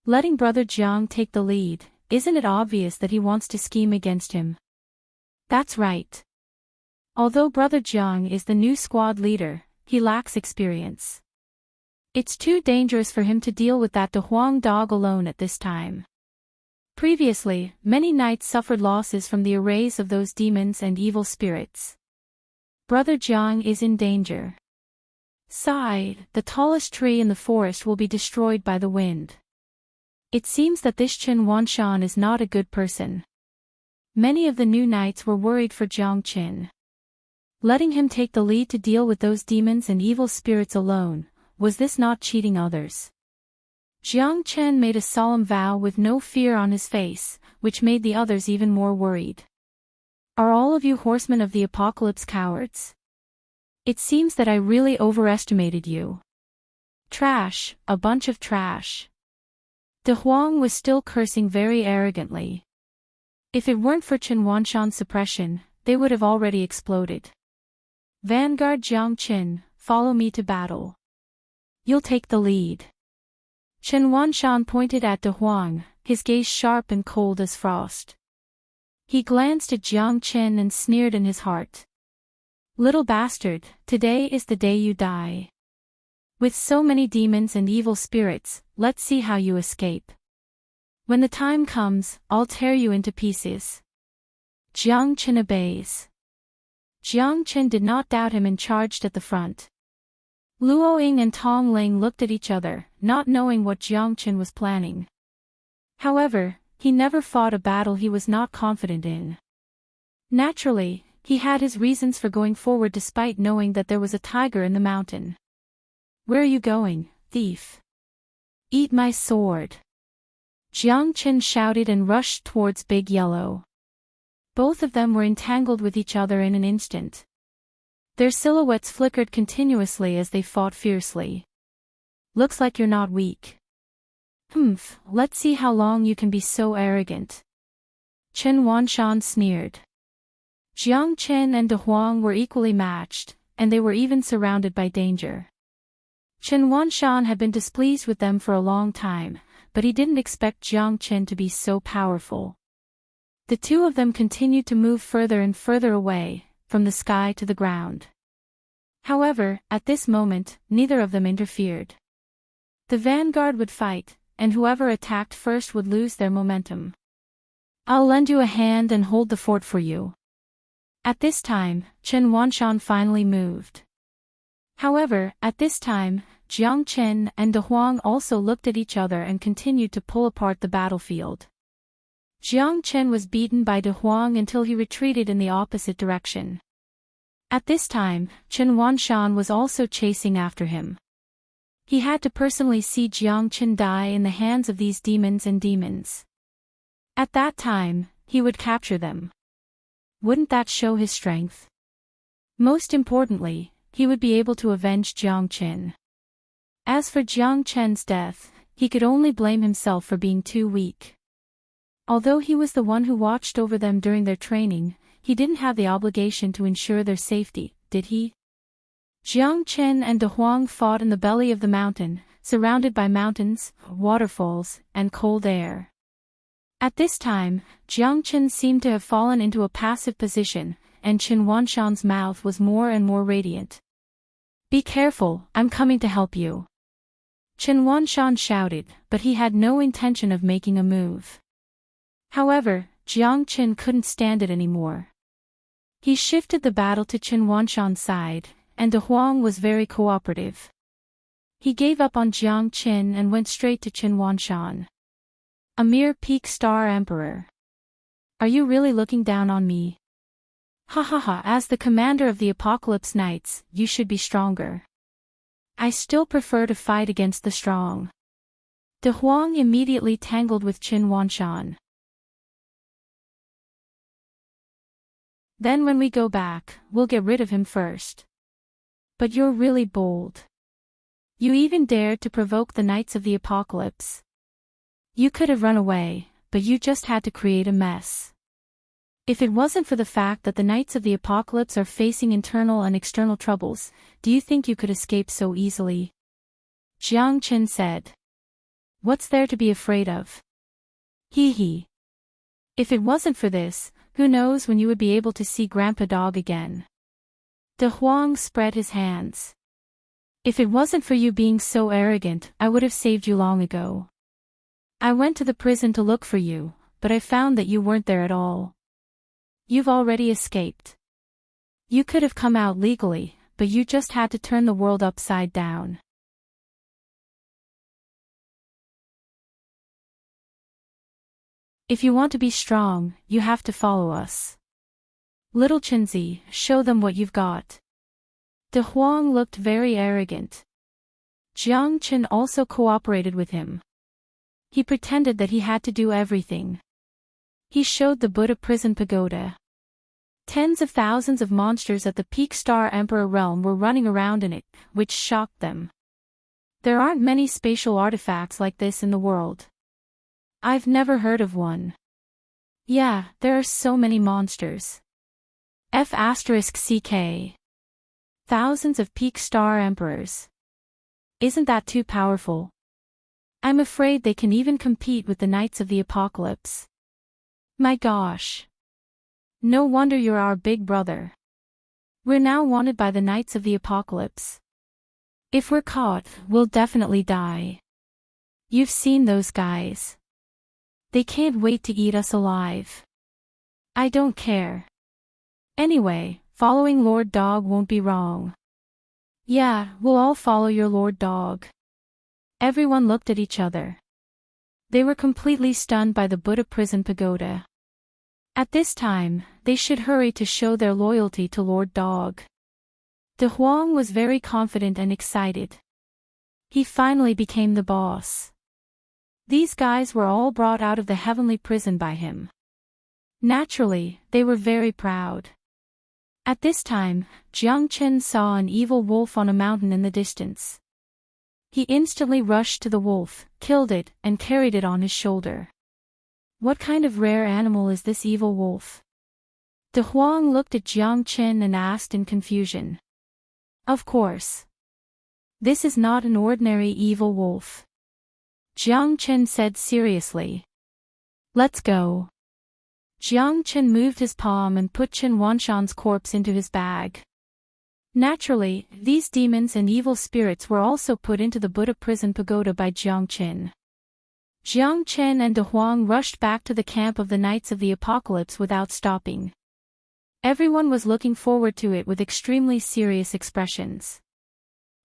Letting Brother Jiang take the lead, isn't it obvious that he wants to scheme against him? That's right. Although Brother Jiang is the new squad leader, he lacks experience. It's too dangerous for him to deal with that De Huang dog alone at this time. Previously, many knights suffered losses from the arrays of those demons and evil spirits. Brother Jiang is in danger. Sighed, the tallest tree in the forest will be destroyed by the wind. It seems that this Chen Wanshan is not a good person. Many of the new knights were worried for Jiang Chen. Letting him take the lead to deal with those demons and evil spirits alone, was this not cheating others? Jiang Chen made a solemn vow with no fear on his face, which made the others even more worried. Are all of you horsemen of the apocalypse cowards? It seems that I really overestimated you. Trash, a bunch of trash. De Huang was still cursing very arrogantly. If it weren't for Chen Wanshan's suppression, they would have already exploded. Vanguard Jiang Chen, follow me to battle. You'll take the lead. Chen Wanshan pointed at De Huang, his gaze sharp and cold as frost. He glanced at Jiang Chen and sneered in his heart. Little bastard, today is the day you die. With so many demons and evil spirits, let's see how you escape. When the time comes, I'll tear you into pieces. Jiang Chen obeys. Jiang Chen did not doubt him and charged at the front. Luo Ying and Tong Ling looked at each other, not knowing what Jiang Chen was planning. However, he never fought a battle he was not confident in. Naturally, he had his reasons for going forward despite knowing that there was a tiger in the mountain. "Where are you going, thief? Eat my sword!" Jiang Qin shouted and rushed towards Big Yellow. Both of them were entangled with each other in an instant. Their silhouettes flickered continuously as they fought fiercely. "Looks like you're not weak. Humph, let's see how long you can be so arrogant." Chen Wanshan sneered. Jiang Qin and De Huang were equally matched, and they were even surrounded by danger. Chen Wanshan had been displeased with them for a long time, but he didn't expect Jiang Qin to be so powerful. The two of them continued to move further and further away, from the sky to the ground. However, at this moment, neither of them interfered. The vanguard would fight, and whoever attacked first would lose their momentum. "I'll lend you a hand and hold the fort for you." At this time, Chen Wanshan finally moved. However, at this time, Jiang Qin and De Huang also looked at each other and continued to pull apart the battlefield. Jiang Qin was beaten by De Huang until he retreated in the opposite direction. At this time, Chen Wanshan was also chasing after him. He had to personally see Jiang Qin die in the hands of these demons. At that time, he would capture them. Wouldn't that show his strength? Most importantly, he would be able to avenge Jiang Qin. As for Jiang Qin's death, he could only blame himself for being too weak. Although he was the one who watched over them during their training, he didn't have the obligation to ensure their safety, did he? Jiang Qin and De Huang fought in the belly of the mountain, surrounded by mountains, waterfalls, and cold air. At this time, Jiang Qin seemed to have fallen into a passive position, and Chen Wanshan's mouth was more and more radiant. "Be careful, I'm coming to help you." Chen Wanshan shouted, but he had no intention of making a move. However, Jiang Qin couldn't stand it anymore. He shifted the battle to Chen Wanshan's side, and De Huang was very cooperative. He gave up on Jiang Qin and went straight to Chen Wanshan. "A mere peak star emperor. Are you really looking down on me? Ha ha ha, as the commander of the Apocalypse Knights, you should be stronger. I still prefer to fight against the strong." De Huang immediately tangled with Chen Wanshan. "Then when we go back, we'll get rid of him first. But you're really bold. You even dared to provoke the Knights of the Apocalypse. You could have run away, but you just had to create a mess. If it wasn't for the fact that the Knights of the Apocalypse are facing internal and external troubles, do you think you could escape so easily?" Jiang Qin said. "What's there to be afraid of? Hee hee. If it wasn't for this, who knows when you would be able to see Grandpa Dog again." De Huang spread his hands. "If it wasn't for you being so arrogant, I would have saved you long ago. I went to the prison to look for you, but I found that you weren't there at all. You've already escaped. You could have come out legally, but you just had to turn the world upside down." "If you want to be strong, you have to follow us. Little Chenzi, show them what you've got." De Huang looked very arrogant. Jiang Qin also cooperated with him. He pretended that he had to do everything. He showed the Buddha prison pagoda. Tens of thousands of monsters at the Peak Star Emperor realm were running around in it, which shocked them. There aren't many spatial artifacts like this in the world. I've never heard of one. Yeah, there are so many monsters. F***CK. Thousands of Peak Star Emperors. Isn't that too powerful? I'm afraid they can even compete with the Knights of the Apocalypse. My gosh. No wonder you're our big brother. We're now wanted by the Knights of the Apocalypse. If we're caught, we'll definitely die. You've seen those guys. They can't wait to eat us alive. I don't care. Anyway, following Lord Dog won't be wrong. Yeah, we'll all follow your Lord Dog." Everyone looked at each other. They were completely stunned by the Buddha prison pagoda. At this time, they should hurry to show their loyalty to Lord Dog. De Huang was very confident and excited. He finally became the boss. These guys were all brought out of the heavenly prison by him. Naturally, they were very proud. At this time, Jiang Chen saw an evil wolf on a mountain in the distance. He instantly rushed to the wolf, killed it, and carried it on his shoulder. What kind of rare animal is this evil wolf? De Huang looked at Jiang Chen and asked in confusion. Of course. This is not an ordinary evil wolf. Jiang Chen said seriously. Let's go. Jiang Chen moved his palm and put Chen Wanshan's corpse into his bag. Naturally, these demons and evil spirits were also put into the Buddha prison pagoda by Jiang Chen. Jiang Chen and De Huang rushed back to the camp of the Knights of the Apocalypse without stopping. Everyone was looking forward to it with extremely serious expressions.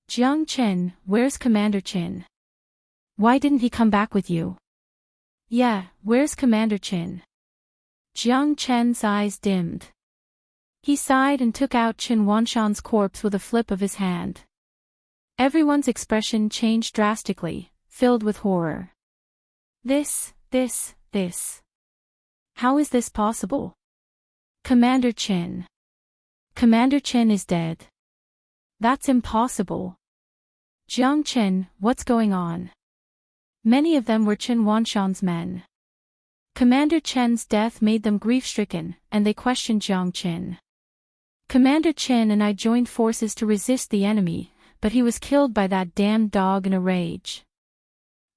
Jiang Chen, where's Commander Chen? Why didn't he come back with you? Yeah, where's Commander Chen? Jiang Chen's eyes dimmed. He sighed and took out Chen Wanshan's corpse with a flip of his hand. Everyone's expression changed drastically, filled with horror. This. How is this possible? Commander Chen. Commander Chen is dead. That's impossible. Jiang Chen, what's going on? Many of them were Chen Wanshan's men. Commander Chen's death made them grief-stricken, and they questioned Jiang Chen. Commander Chen and I joined forces to resist the enemy, but he was killed by that damned dog in a rage.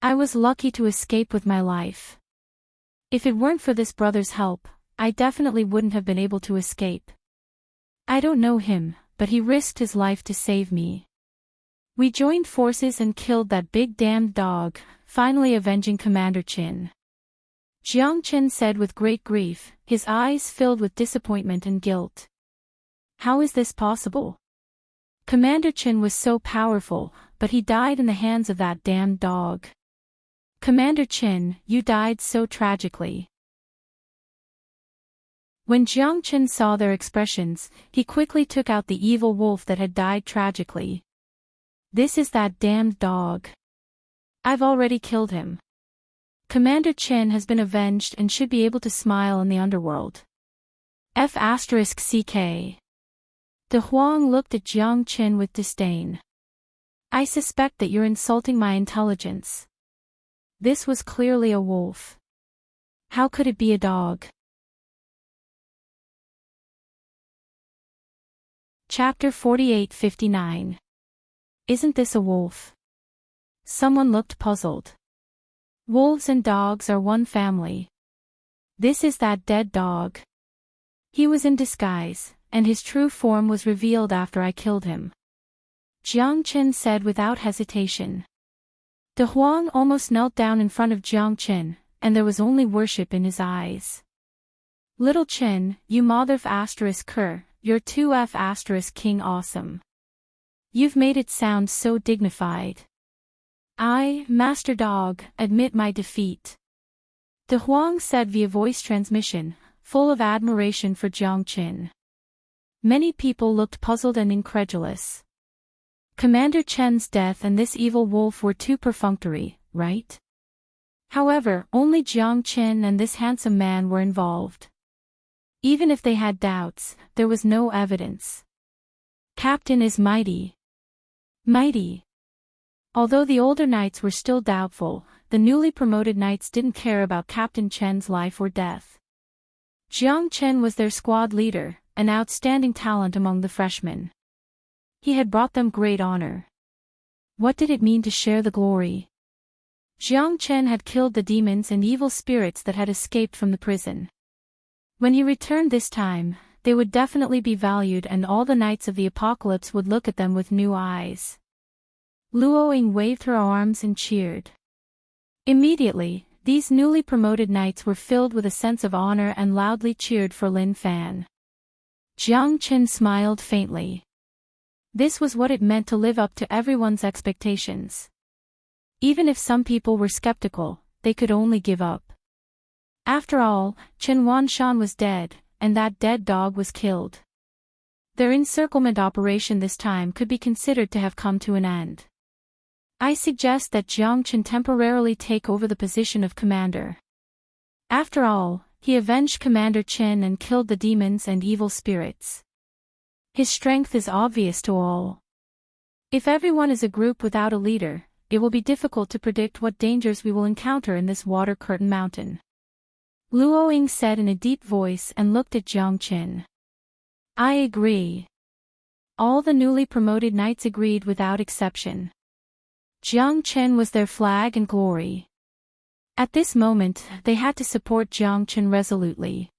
I was lucky to escape with my life. If it weren't for this brother's help, I definitely wouldn't have been able to escape. I don't know him, but he risked his life to save me. We joined forces and killed that big damned dog, finally avenging Commander Chen. Jiang Chen said with great grief, his eyes filled with disappointment and guilt. How is this possible? Commander Chen was so powerful, but he died in the hands of that damned dog. Commander Chen, you died so tragically. When Jiang Chen saw their expressions, he quickly took out the evil wolf that had died tragically. This is that damned dog. I've already killed him. Commander Chen has been avenged and should be able to smile in the underworld. F***CK. De Huang looked at Jiang Chen with disdain. I suspect that you're insulting my intelligence. This was clearly a wolf. How could it be a dog? Chapter 48-59. Isn't this a wolf? Someone looked puzzled. Wolves and dogs are one family. This is that dead dog. He was in disguise, and his true form was revealed after I killed him. Jiang Chen said without hesitation. De Huang almost knelt down in front of Jiang Chen, and there was only worship in his eyes. Little Chen, you mother***ker, you're 2F** king awesome. You've made it sound so dignified. I, Master Dog, admit my defeat. De Huang said via voice transmission, full of admiration for Jiang Chen. Many people looked puzzled and incredulous. Commander Chen's death and this evil wolf were too perfunctory, right? However, only Jiang Chen and this handsome man were involved. Even if they had doubts, there was no evidence. Captain is mighty. Mighty. Although the older knights were still doubtful, the newly promoted knights didn't care about Captain Chen's life or death. Jiang Chen was their squad leader, an outstanding talent among the freshmen. He had brought them great honor. What did it mean to share the glory? Jiang Chen had killed the demons and evil spirits that had escaped from the prison. When he returned this time, they would definitely be valued and all the Knights of the Apocalypse would look at them with new eyes. Luoying waved her arms and cheered. Immediately, these newly promoted knights were filled with a sense of honor and loudly cheered for Lin Fan. Jiang Chen smiled faintly. This was what it meant to live up to everyone's expectations. Even if some people were skeptical, they could only give up. After all, Chen Wanshan was dead, and that dead dog was killed. Their encirclement operation this time could be considered to have come to an end. I suggest that Jiang Chen temporarily take over the position of commander. After all, he avenged Commander Chen and killed the demons and evil spirits. His strength is obvious to all. If everyone is a group without a leader, it will be difficult to predict what dangers we will encounter in this water curtain mountain. Luo Ying said in a deep voice and looked at Jiang Chen. I agree. All the newly promoted knights agreed without exception. Jiang Chen was their flag and glory. At this moment, they had to support Jiang Chen resolutely.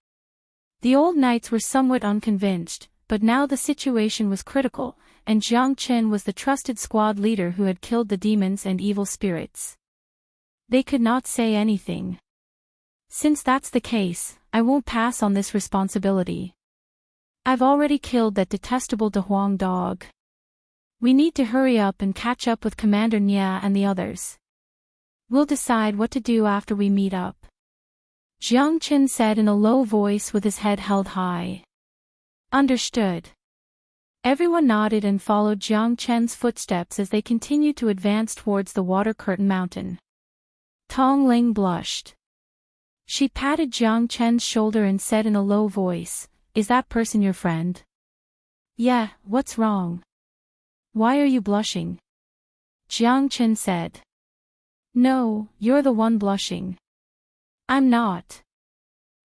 The old knights were somewhat unconvinced, but now the situation was critical, and Jiang Chen was the trusted squad leader who had killed the demons and evil spirits. They could not say anything. Since that's the case, I won't pass on this responsibility. I've already killed that detestable De Huang dog. We need to hurry up and catch up with Commander Nia and the others. We'll decide what to do after we meet up. Jiang Chen said in a low voice with his head held high. Understood. Everyone nodded and followed Jiang Chen's footsteps as they continued to advance towards the water curtain mountain. Tong Ling blushed. She patted Jiang Chen's shoulder and said in a low voice, Is that person your friend? Yeah, what's wrong? Why are you blushing? Jiang Chen said. No, you're the one blushing. I'm not.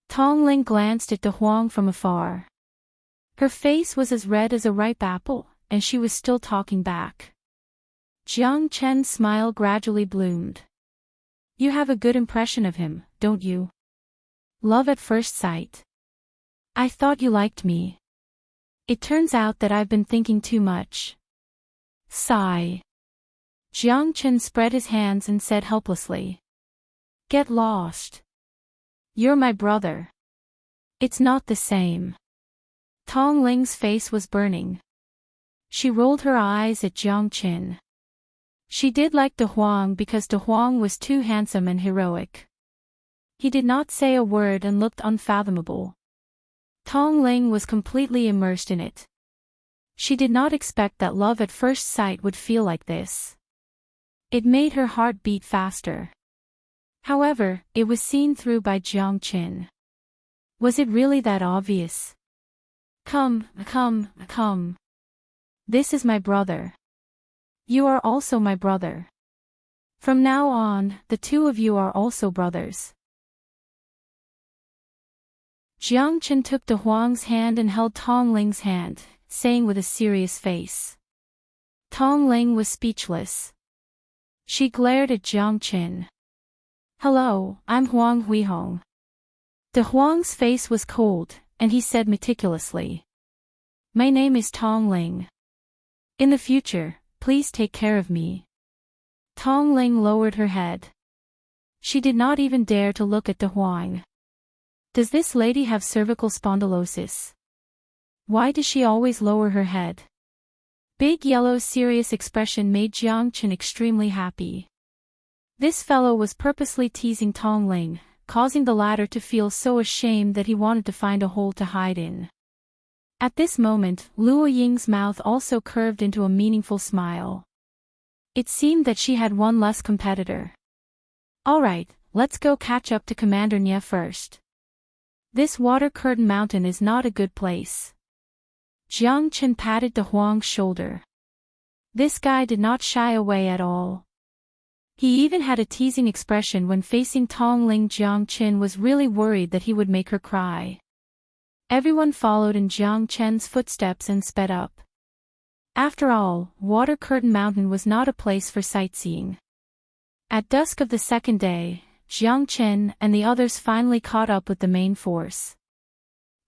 Tong Ling glanced at De Huang from afar. Her face was as red as a ripe apple, and she was still talking back. Jiang Chen's smile gradually bloomed. You have a good impression of him, don't you? Love at first sight. I thought you liked me. It turns out that I've been thinking too much. Sigh. Jiang Chen spread his hands and said helplessly. Get lost. You're my brother. It's not the same. Tong Ling's face was burning. She rolled her eyes at Jiang Chen. She did like De Huang because De Huang was too handsome and heroic. He did not say a word and looked unfathomable. Tong Ling was completely immersed in it. She did not expect that love at first sight would feel like this. It made her heart beat faster. However, it was seen through by Jiang Chen. Was it really that obvious? Come. This is my brother. You are also my brother. From now on, the two of you are also brothers. Jiang Chen took De Huang's hand and held Tong Ling's hand, saying with a serious face. Tong Ling was speechless. She glared at Jiang Chen. Hello, I'm Huang Huihong. De Huang's face was cold, and he said meticulously. My name is Tong Ling. In the future, please take care of me. Tong Ling lowered her head. She did not even dare to look at De Huang. Does this lady have cervical spondylosis? Why does she always lower her head? Big Yellow's serious expression made Jiang Chen extremely happy. This fellow was purposely teasing Tong Ling, causing the latter to feel so ashamed that he wanted to find a hole to hide in. At this moment, Luo Ying's mouth also curved into a meaningful smile. It seemed that she had one less competitor. Alright, let's go catch up to Commander Nia first. This water curtain mountain is not a good place. Jiang Chen patted De Huang's shoulder. This guy did not shy away at all. He even had a teasing expression when facing Tong Ling. Jiang Chen was really worried that he would make her cry. Everyone followed in Jiang Chen's footsteps and sped up. After all, Water Curtain Mountain was not a place for sightseeing. At dusk of the second day, Jiang Chen and the others finally caught up with the main force.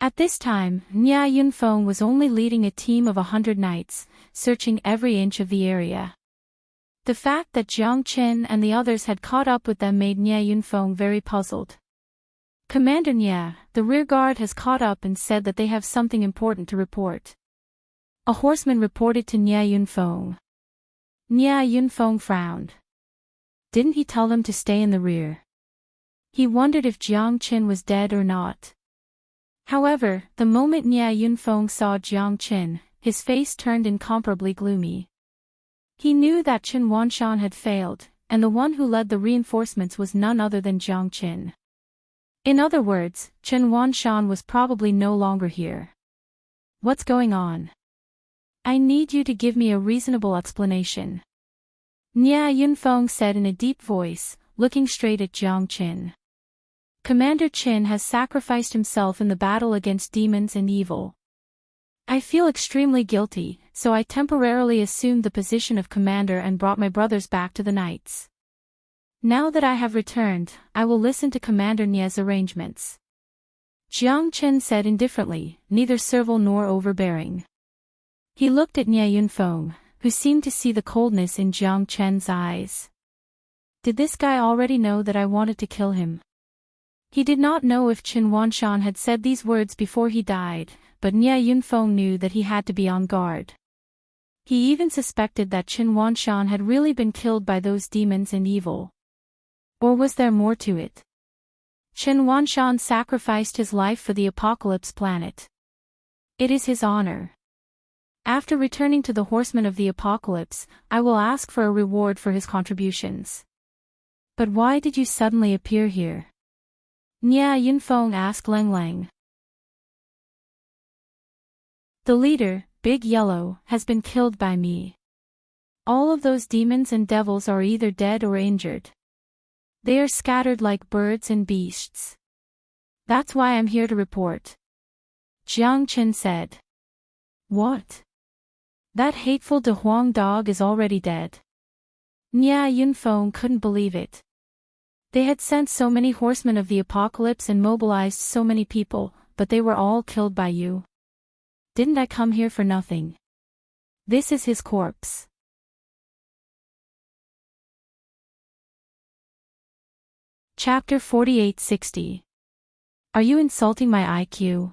At this time, Nia Yunfeng was only leading a team of 100 knights, searching every inch of the area. The fact that Jiang Chen and the others had caught up with them made Nia Yunfeng very puzzled. Commander Nia, the rearguard has caught up and said that they have something important to report. A horseman reported to Nia Yunfeng. Nia Yunfeng frowned. Didn't he tell them to stay in the rear? He wondered if Jiang Qin was dead or not. However, the moment Nia Yunfeng saw Jiang Qin, his face turned incomparably gloomy. He knew that Qin Wanshan had failed, and the one who led the reinforcements was none other than Jiang Qin. In other words, Qin Wanshan was probably no longer here. What's going on? I need you to give me a reasonable explanation. Nia Yunfeng said in a deep voice, looking straight at Jiang Qin. Commander Qin has sacrificed himself in the battle against demons and evil. I feel extremely guilty, so I temporarily assumed the position of commander and brought my brothers back to the knights. Now that I have returned, I will listen to Commander Nia's arrangements. Jiang Qin said indifferently, neither servile nor overbearing. He looked at Nia Yunfeng, who seemed to see the coldness in Jiang Qin's eyes. Did this guy already know that I wanted to kill him? He did not know if Qin Wanshan had said these words before he died, but Nia Yunfeng knew that he had to be on guard. He even suspected that Qin Wanshan had really been killed by those demons and evil. Or was there more to it? Qin Wanshan sacrificed his life for the Apocalypse planet. It is his honor. After returning to the Horsemen of the Apocalypse, I will ask for a reward for his contributions. But why did you suddenly appear here? Nia Yunfeng asked Leng Leng. The leader, Big Yellow, has been killed by me. All of those demons and devils are either dead or injured. They are scattered like birds and beasts. That's why I'm here to report. Jiang Qin said. What? That hateful De Huang dog is already dead. Nia Yunfeng couldn't believe it. They had sent so many horsemen of the apocalypse and mobilized so many people, but they were all killed by you. Didn't I come here for nothing? This is his corpse. Chapter 4860. Are you insulting my IQ?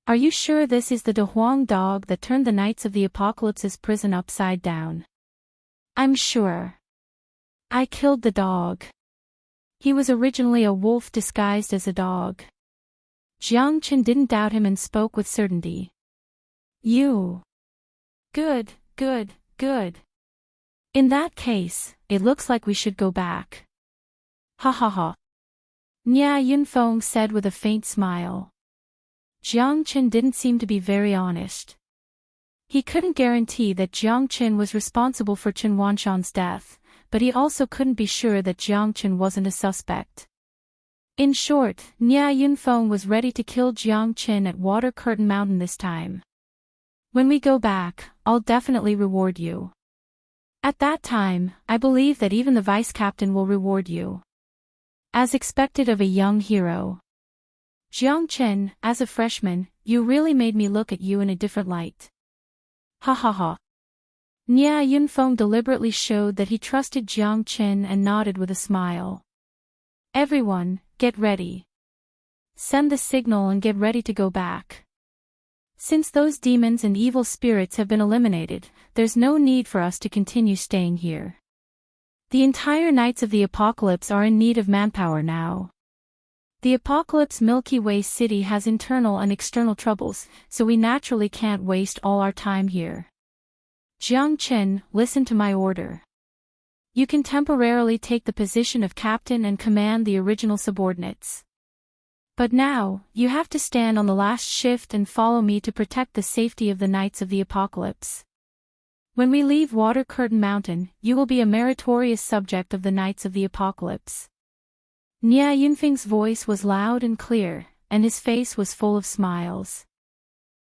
Are you sure this is the De Huang dog that turned the Knights of the Apocalypse's prison upside down? I'm sure. I killed the dog. He was originally a wolf disguised as a dog. Jiang Qin didn't doubt him and spoke with certainty. You. Good, good, good. In that case, it looks like we should go back. Ha ha ha. Nia Yunfeng said with a faint smile. Jiang Qin didn't seem to be very honest. He couldn't guarantee that Jiang Qin was responsible for Qin Wanshan's death, but he also couldn't be sure that Jiang Qin wasn't a suspect. In short, Nia Yunfeng was ready to kill Jiang Qin at Water Curtain Mountain this time. When we go back, I'll definitely reward you. At that time, I believe that even the vice captain will reward you. As expected of a young hero. Jiang Qin, as a freshman, you really made me look at you in a different light. Ha ha ha. Nia Yunfeng deliberately showed that he trusted Jiang Qin and nodded with a smile. Everyone, get ready. Send the signal and get ready to go back. Since those demons and evil spirits have been eliminated, there's no need for us to continue staying here. The entire Knights of the Apocalypse are in need of manpower now. The Apocalypse Milky Way City has internal and external troubles, so we naturally can't waste all our time here. Jiang Qin, listen to my order. You can temporarily take the position of captain and command the original subordinates. But now, you have to stand on the last shift and follow me to protect the safety of the Knights of the Apocalypse. When we leave Water Curtain Mountain, you will be a meritorious subject of the Knights of the Apocalypse. Nia Yunfeng's voice was loud and clear, and his face was full of smiles.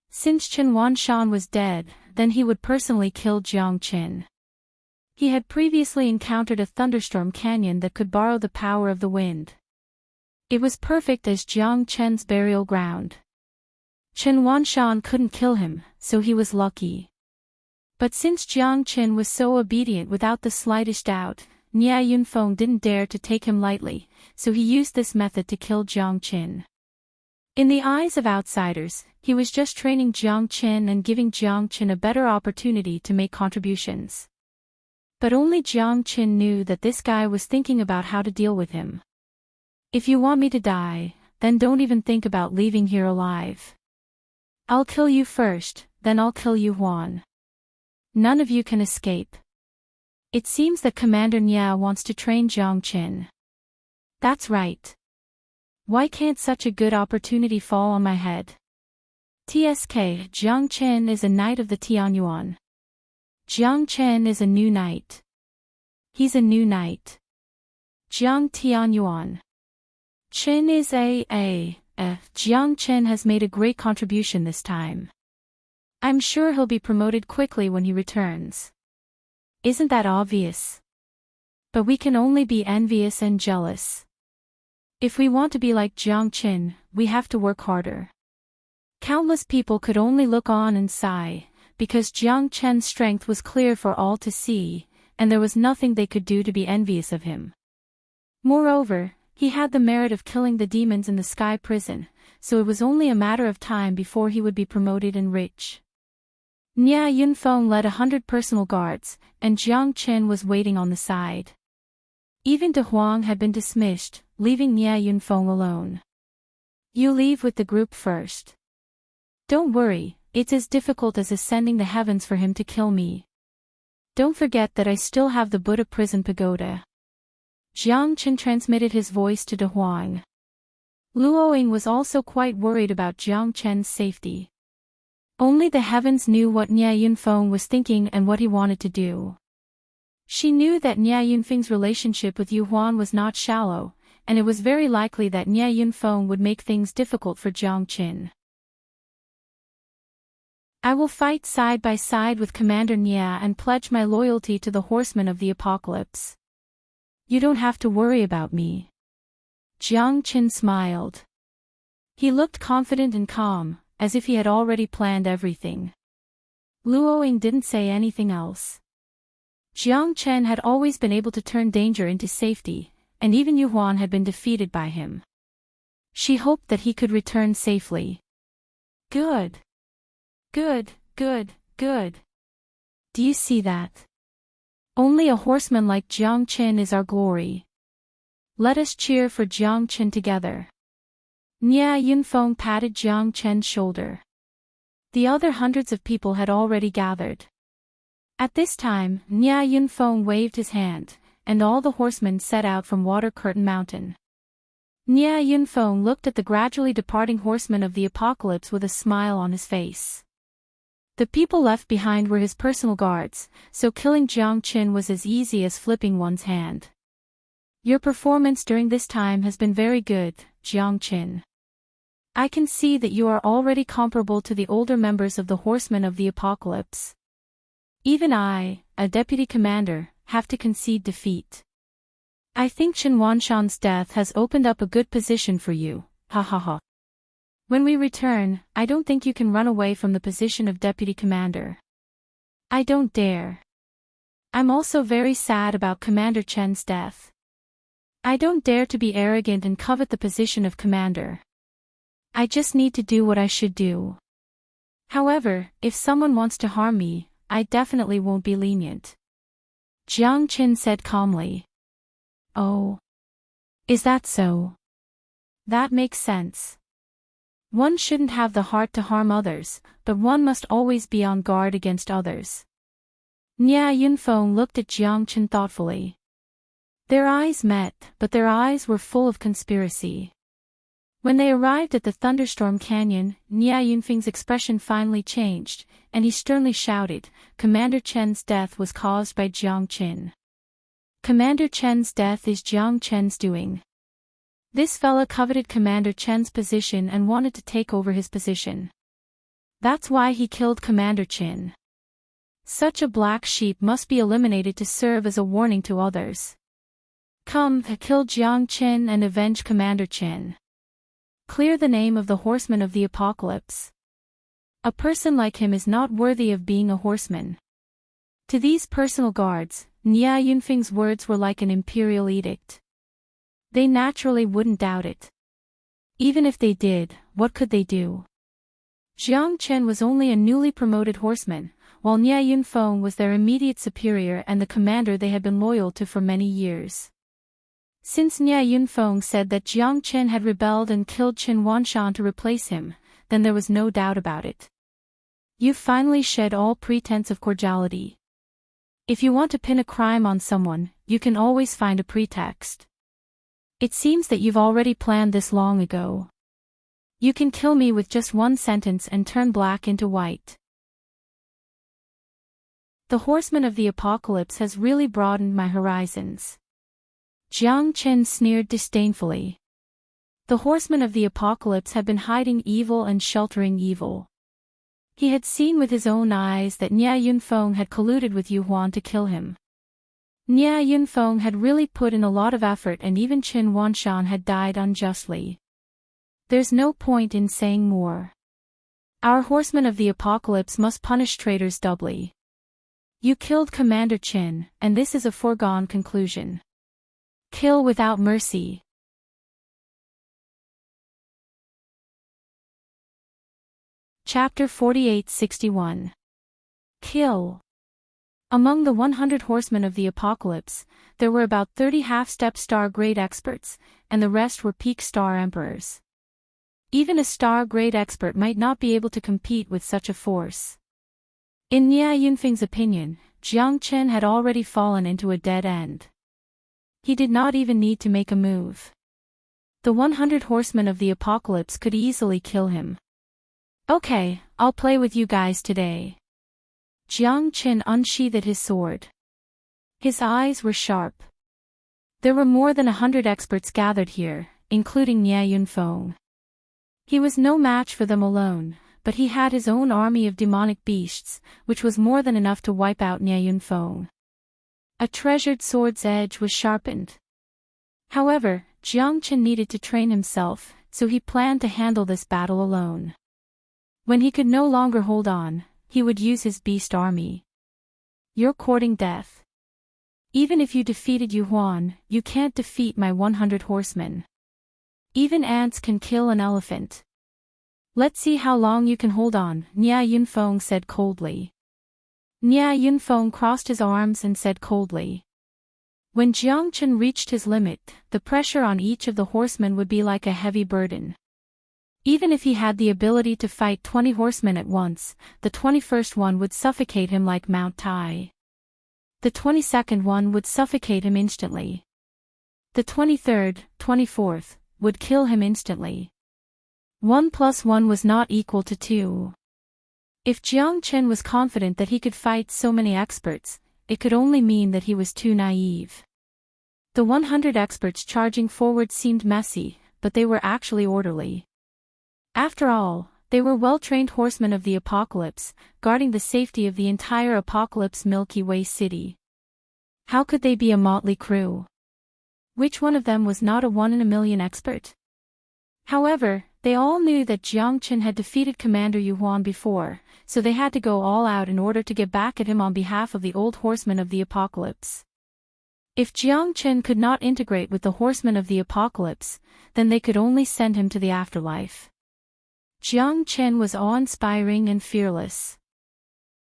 Since Qin Wanshan was dead, then he would personally kill Jiang Qin. He had previously encountered a thunderstorm canyon that could borrow the power of the wind. It was perfect as Jiang Qin's burial ground. Qin Wanshan couldn't kill him, so he was lucky. But since Jiang Qin was so obedient without the slightest doubt, Nia Yunfeng didn't dare to take him lightly, so he used this method to kill Jiang Qin. In the eyes of outsiders, he was just training Jiang Qin and giving Jiang Qin a better opportunity to make contributions. But only Jiang Qin knew that this guy was thinking about how to deal with him. If you want me to die, then don't even think about leaving here alive. I'll kill you first, then I'll kill you, Huan. None of you can escape. It seems that Commander Nya wants to train Jiang Qin. That's right. Why can't such a good opportunity fall on my head? TSK, Jiang Qin is a knight of the Tianyuan. Jiang Qin is a new knight. He's a new knight. Jiang Tianyuan. Qin is Jiang Qin has made a great contribution this time. I'm sure he'll be promoted quickly when he returns. Isn't that obvious? But we can only be envious and jealous. If we want to be like Jiang Qin, we have to work harder. Countless people could only look on and sigh, because Jiang Qin's strength was clear for all to see, and there was nothing they could do to be envious of him. Moreover, he had the merit of killing the demons in the sky prison, so it was only a matter of time before he would be promoted and rich. Nya Yunfeng led 100 personal guards, and Jiang Qin was waiting on the side. Even De Huang had been dismissed, leaving Nya Yunfeng alone. You leave with the group first. Don't worry, it's as difficult as ascending the heavens for him to kill me. Don't forget that I still have the Buddha prison pagoda. Jiang Qin transmitted his voice to De Huang. Luoying was also quite worried about Jiang Qin's safety. Only the heavens knew what Nya Yunfeng was thinking and what he wanted to do. She knew that Nya Yunfeng's relationship with Yu Huan was not shallow, and it was very likely that Nya Yunfeng would make things difficult for Jiang Qin. I will fight side by side with Commander Nya and pledge my loyalty to the horsemen of the apocalypse. You don't have to worry about me. Jiang Qin smiled. He looked confident and calm, as if he had already planned everything. Luoying didn't say anything else. Jiang Qin had always been able to turn danger into safety, and even Yu Huan had been defeated by him. She hoped that he could return safely. Good. Good, good, good. Do you see that? Only a horseman like Jiang Qin is our glory. Let us cheer for Jiang Qin together. Nya Yunfeng patted Jiang Qin's shoulder. The other hundreds of people had already gathered. At this time, Nya Yunfeng waved his hand, and all the horsemen set out from Water Curtain Mountain. Nya Yunfeng looked at the gradually departing horsemen of the apocalypse with a smile on his face. The people left behind were his personal guards, so killing Jiang Qin was as easy as flipping one's hand. Your performance during this time has been very good, Jiang Qin. I can see that you are already comparable to the older members of the Horsemen of the Apocalypse. Even I, a deputy commander, have to concede defeat. I think Chen Wanshan's death has opened up a good position for you, ha ha ha. When we return, I don't think you can run away from the position of deputy commander. I don't dare. I'm also very sad about Commander Chen's death. I don't dare to be arrogant and covet the position of commander. I just need to do what I should do. However, if someone wants to harm me, I definitely won't be lenient. Jiang Qin said calmly. Oh. Is that so? That makes sense. One shouldn't have the heart to harm others, but one must always be on guard against others. Nya Yunfeng looked at Jiang Qin thoughtfully. Their eyes met, but their eyes were full of conspiracy. When they arrived at the Thunderstorm Canyon, Nya Yunfeng's expression finally changed, and he sternly shouted, Commander Chen's death was caused by Jiang Qin. Commander Chen's death is Jiang Qin's doing. This fella coveted Commander Chen's position and wanted to take over his position. That's why he killed Commander Qin. Such a black sheep must be eliminated to serve as a warning to others. Come, kill Jiang Qin and avenge Commander Qin. Clear the name of the horseman of the apocalypse. A person like him is not worthy of being a horseman. To these personal guards, Nya Yunfeng's words were like an imperial edict. They naturally wouldn't doubt it. Even if they did, what could they do? Jiang Qin was only a newly promoted horseman, while Nya Yunfeng was their immediate superior and the commander they had been loyal to for many years. Since Nya Yunfeng said that Jiang Chen had rebelled and killed Qin Wanshan to replace him, then there was no doubt about it. You've finally shed all pretense of cordiality. If you want to pin a crime on someone, you can always find a pretext. It seems that you've already planned this long ago. You can kill me with just one sentence and turn black into white. The horseman of the apocalypse has really broadened my horizons. Jiang Chen sneered disdainfully. The horseman of the apocalypse had been hiding evil and sheltering evil. He had seen with his own eyes that Nya Yunfeng had colluded with Yu Huan to kill him. Nya Yunfeng had really put in a lot of effort, and even Qin Wanshan had died unjustly. There's no point in saying more. Our horseman of the apocalypse must punish traitors doubly. You killed Commander Qin, and this is a foregone conclusion. Kill without mercy. Chapter 48-61. Kill. Among the 100 horsemen of the apocalypse, there were about 30 half-step star-grade experts, and the rest were peak star emperors. Even a star-grade expert might not be able to compete with such a force. In Nya Yunfeng's opinion, Jiang Chen had already fallen into a dead end. He did not even need to make a move. The 100 horsemen of the apocalypse could easily kill him. Okay, I'll play with you guys today. Jiang Chen unsheathed his sword. His eyes were sharp. There were more than 100 experts gathered here, including Nya Yunfeng. He was no match for them alone, but he had his own army of demonic beasts, which was more than enough to wipe out Nya Yunfeng. A treasured sword's edge was sharpened. However, Jiang Chen needed to train himself, so he planned to handle this battle alone. When he could no longer hold on, he would use his beast army. You're courting death. Even if you defeated Yu Huan, you can't defeat my 100 horsemen. Even ants can kill an elephant. Let's see how long you can hold on, Nya Yunfeng said coldly. Nya Yunfeng crossed his arms and said coldly. When Jiang Chen reached his limit, the pressure on each of the horsemen would be like a heavy burden. Even if he had the ability to fight 20 horsemen at once, the 21st one would suffocate him like Mount Tai. The 22nd one would suffocate him instantly. The 23rd, 24th, would kill him instantly. 1 + 1 was not equal to 2. If Jiang Chen was confident that he could fight so many experts, it could only mean that he was too naive. The 100 experts charging forward seemed messy, but they were actually orderly. After all, they were well-trained horsemen of the apocalypse, guarding the safety of the entire apocalypse Milky Way city. How could they be a motley crew? Which one of them was not a 1 in a million expert? However, they all knew that Jiang Chen had defeated Commander Yu Huan before, so they had to go all out in order to get back at him on behalf of the old horsemen of the apocalypse. If Jiang Chen could not integrate with the horsemen of the apocalypse, then they could only send him to the afterlife. Jiang Chen was awe-inspiring and fearless.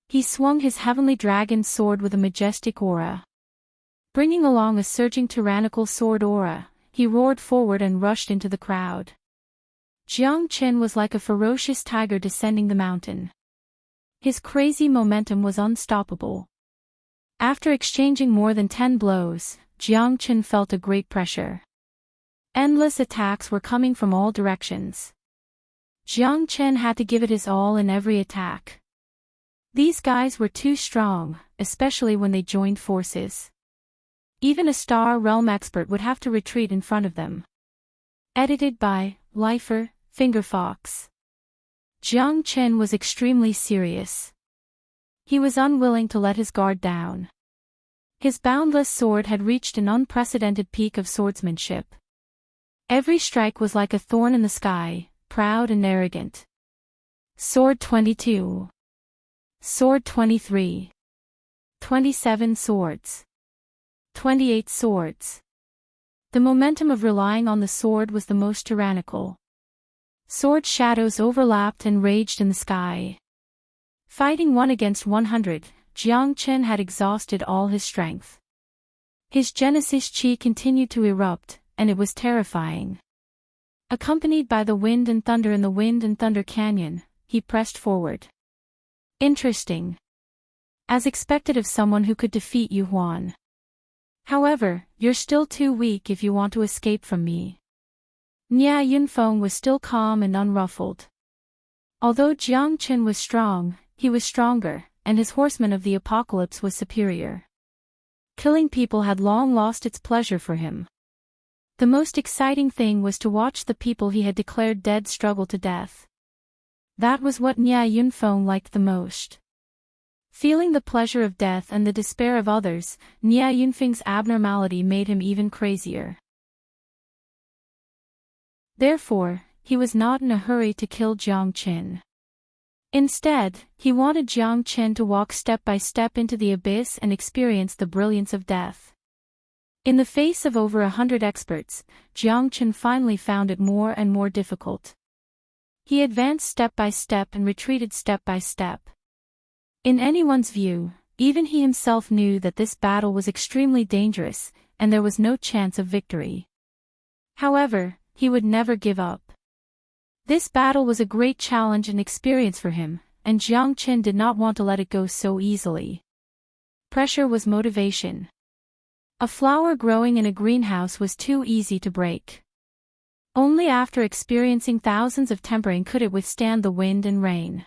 He swung his heavenly dragon sword with a majestic aura. Bringing along a surging tyrannical sword aura, he roared forward and rushed into the crowd. Jiang Chen was like a ferocious tiger descending the mountain. His crazy momentum was unstoppable. After exchanging more than 10 blows, Jiang Chen felt a great pressure. Endless attacks were coming from all directions. Jiang Chen had to give it his all in every attack. These guys were too strong, especially when they joined forces. Even a Star Realm expert would have to retreat in front of them. Edited by Lifer, Fingerfox. Jiang Chen was extremely serious. He was unwilling to let his guard down. His boundless sword had reached an unprecedented peak of swordsmanship. Every strike was like a thorn in the sky, proud and arrogant. Sword 22. Sword 23. 27 swords. 28 swords. The momentum of relying on the sword was the most tyrannical. Sword shadows overlapped and raged in the sky. Fighting 1 against 100, Jiang Chen had exhausted all his strength. His Genesis chi continued to erupt, and it was terrifying. Accompanied by the wind and thunder in the Wind and Thunder Canyon, he pressed forward. Interesting. As expected of someone who could defeat Yu Huan. However, you're still too weak if you want to escape from me. Nia Yunfeng was still calm and unruffled. Although Jiang Qin was strong, he was stronger, and his horseman of the apocalypse was superior. Killing people had long lost its pleasure for him. The most exciting thing was to watch the people he had declared dead struggle to death. That was what Nia Yunfeng liked the most. Feeling the pleasure of death and the despair of others, Nia Yunfeng's abnormality made him even crazier. Therefore, he was not in a hurry to kill Jiang Qin. Instead, he wanted Jiang Qin to walk step by step into the abyss and experience the brilliance of death. In the face of over 100 experts, Jiang Qin finally found it more and more difficult. He advanced step by step and retreated step by step. In anyone's view, even he himself knew that this battle was extremely dangerous, and there was no chance of victory. However, he would never give up. This battle was a great challenge and experience for him, and Jiang Qin did not want to let it go so easily. Pressure was motivation. A flower growing in a greenhouse was too easy to break. Only after experiencing thousands of tempering could it withstand the wind and rain.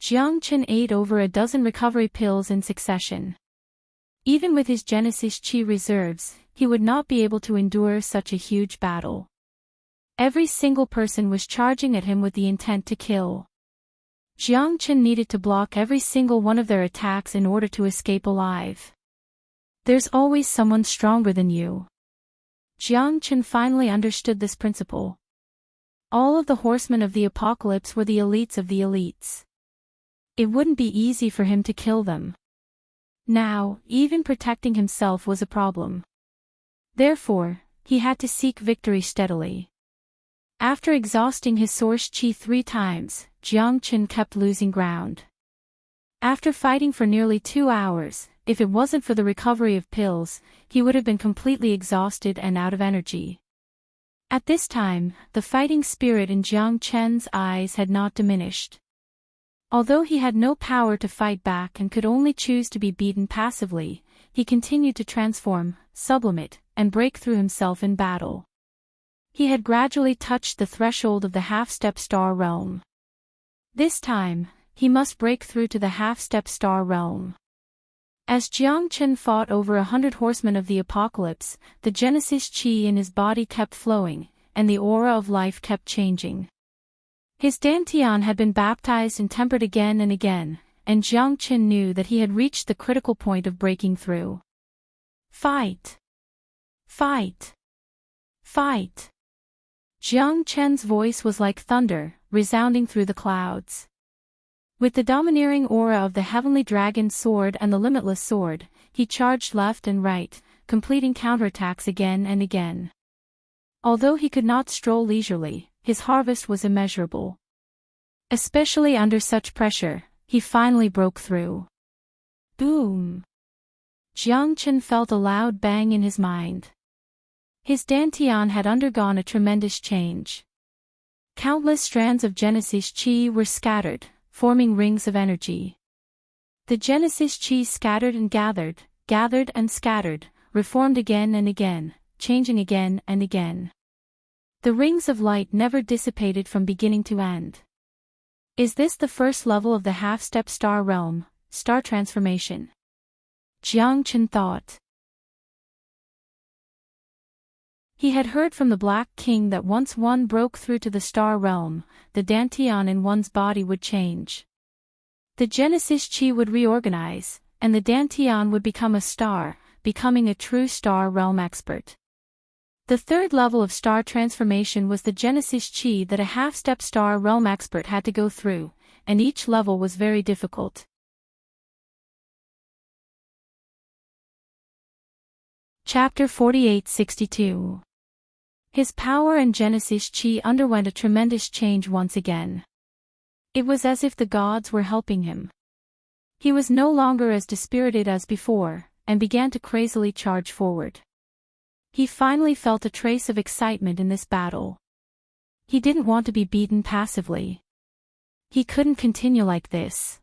Jiang Qin ate over a dozen recovery pills in succession. Even with his Genesis Chi reserves, he would not be able to endure such a huge battle. Every single person was charging at him with the intent to kill. Jiang Qin needed to block every single one of their attacks in order to escape alive. There's always someone stronger than you. Jiang Qin finally understood this principle. All of the horsemen of the apocalypse were the elites of the elites. It wouldn't be easy for him to kill them. Now, even protecting himself was a problem. Therefore, he had to seek victory steadily. After exhausting his source chi 3 times, Jiang Qin kept losing ground. After fighting for nearly 2 hours, if it wasn't for the recovery of pills, he would have been completely exhausted and out of energy. At this time, the fighting spirit in Jiang Qin's eyes had not diminished. Although he had no power to fight back and could only choose to be beaten passively, he continued to transform, sublimate, and break through himself in battle. He had gradually touched the threshold of the half-step star realm. This time, he must break through to the half-step star realm. As Jiang Qin fought over 100 horsemen of the apocalypse, the Genesis Chi in his body kept flowing, and the aura of life kept changing. His dantian had been baptized and tempered again and again, and Jiang Qin knew that he had reached the critical point of breaking through. Fight! Fight! Fight! Jiang Qin's voice was like thunder, resounding through the clouds. With the domineering aura of the heavenly dragon sword and the limitless sword, he charged left and right, completing counterattacks again and again. Although he could not stroll leisurely, his harvest was immeasurable. Especially under such pressure, he finally broke through. Boom! Jiang Qin felt a loud bang in his mind. His dantian had undergone a tremendous change. Countless strands of Genesis Chi were scattered, forming rings of energy. The Genesis Chi scattered and gathered and scattered, reformed again and again, changing again and again. The rings of light never dissipated from beginning to end. Is this the first level of the half-step star realm, star transformation? Jiang Qin thought. He had heard from the Black King that once one broke through to the star realm, the dantian in one's body would change. The Genesis Chi would reorganize, and the dantian would become a star, becoming a true star realm expert. The third level of star transformation was the Genesis Chi that a half-step star realm expert had to go through, and each level was very difficult. Chapter 48-62. His power and Genesis Chi underwent a tremendous change once again. It was as if the gods were helping him. He was no longer as dispirited as before, and began to crazily charge forward. He finally felt a trace of excitement in this battle. He didn't want to be beaten passively. He couldn't continue like this.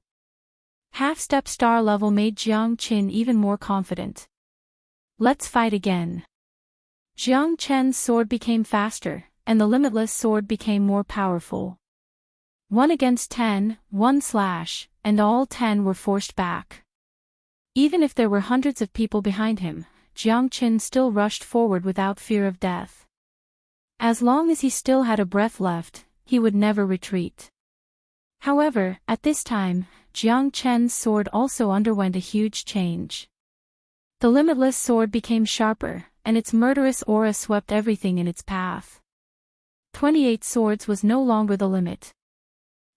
Half-step star level made Jiang Qin even more confident. Let's fight again. Jiang Chen's sword became faster, and the limitless sword became more powerful. 1 against 10, 1 slash, and all 10 were forced back. Even if there were hundreds of people behind him, Jiang Qin still rushed forward without fear of death. As long as he still had a breath left, he would never retreat. However, at this time, Jiang Chen's sword also underwent a huge change. The limitless sword became sharper, and its murderous aura swept everything in its path. 28 swords was no longer the limit.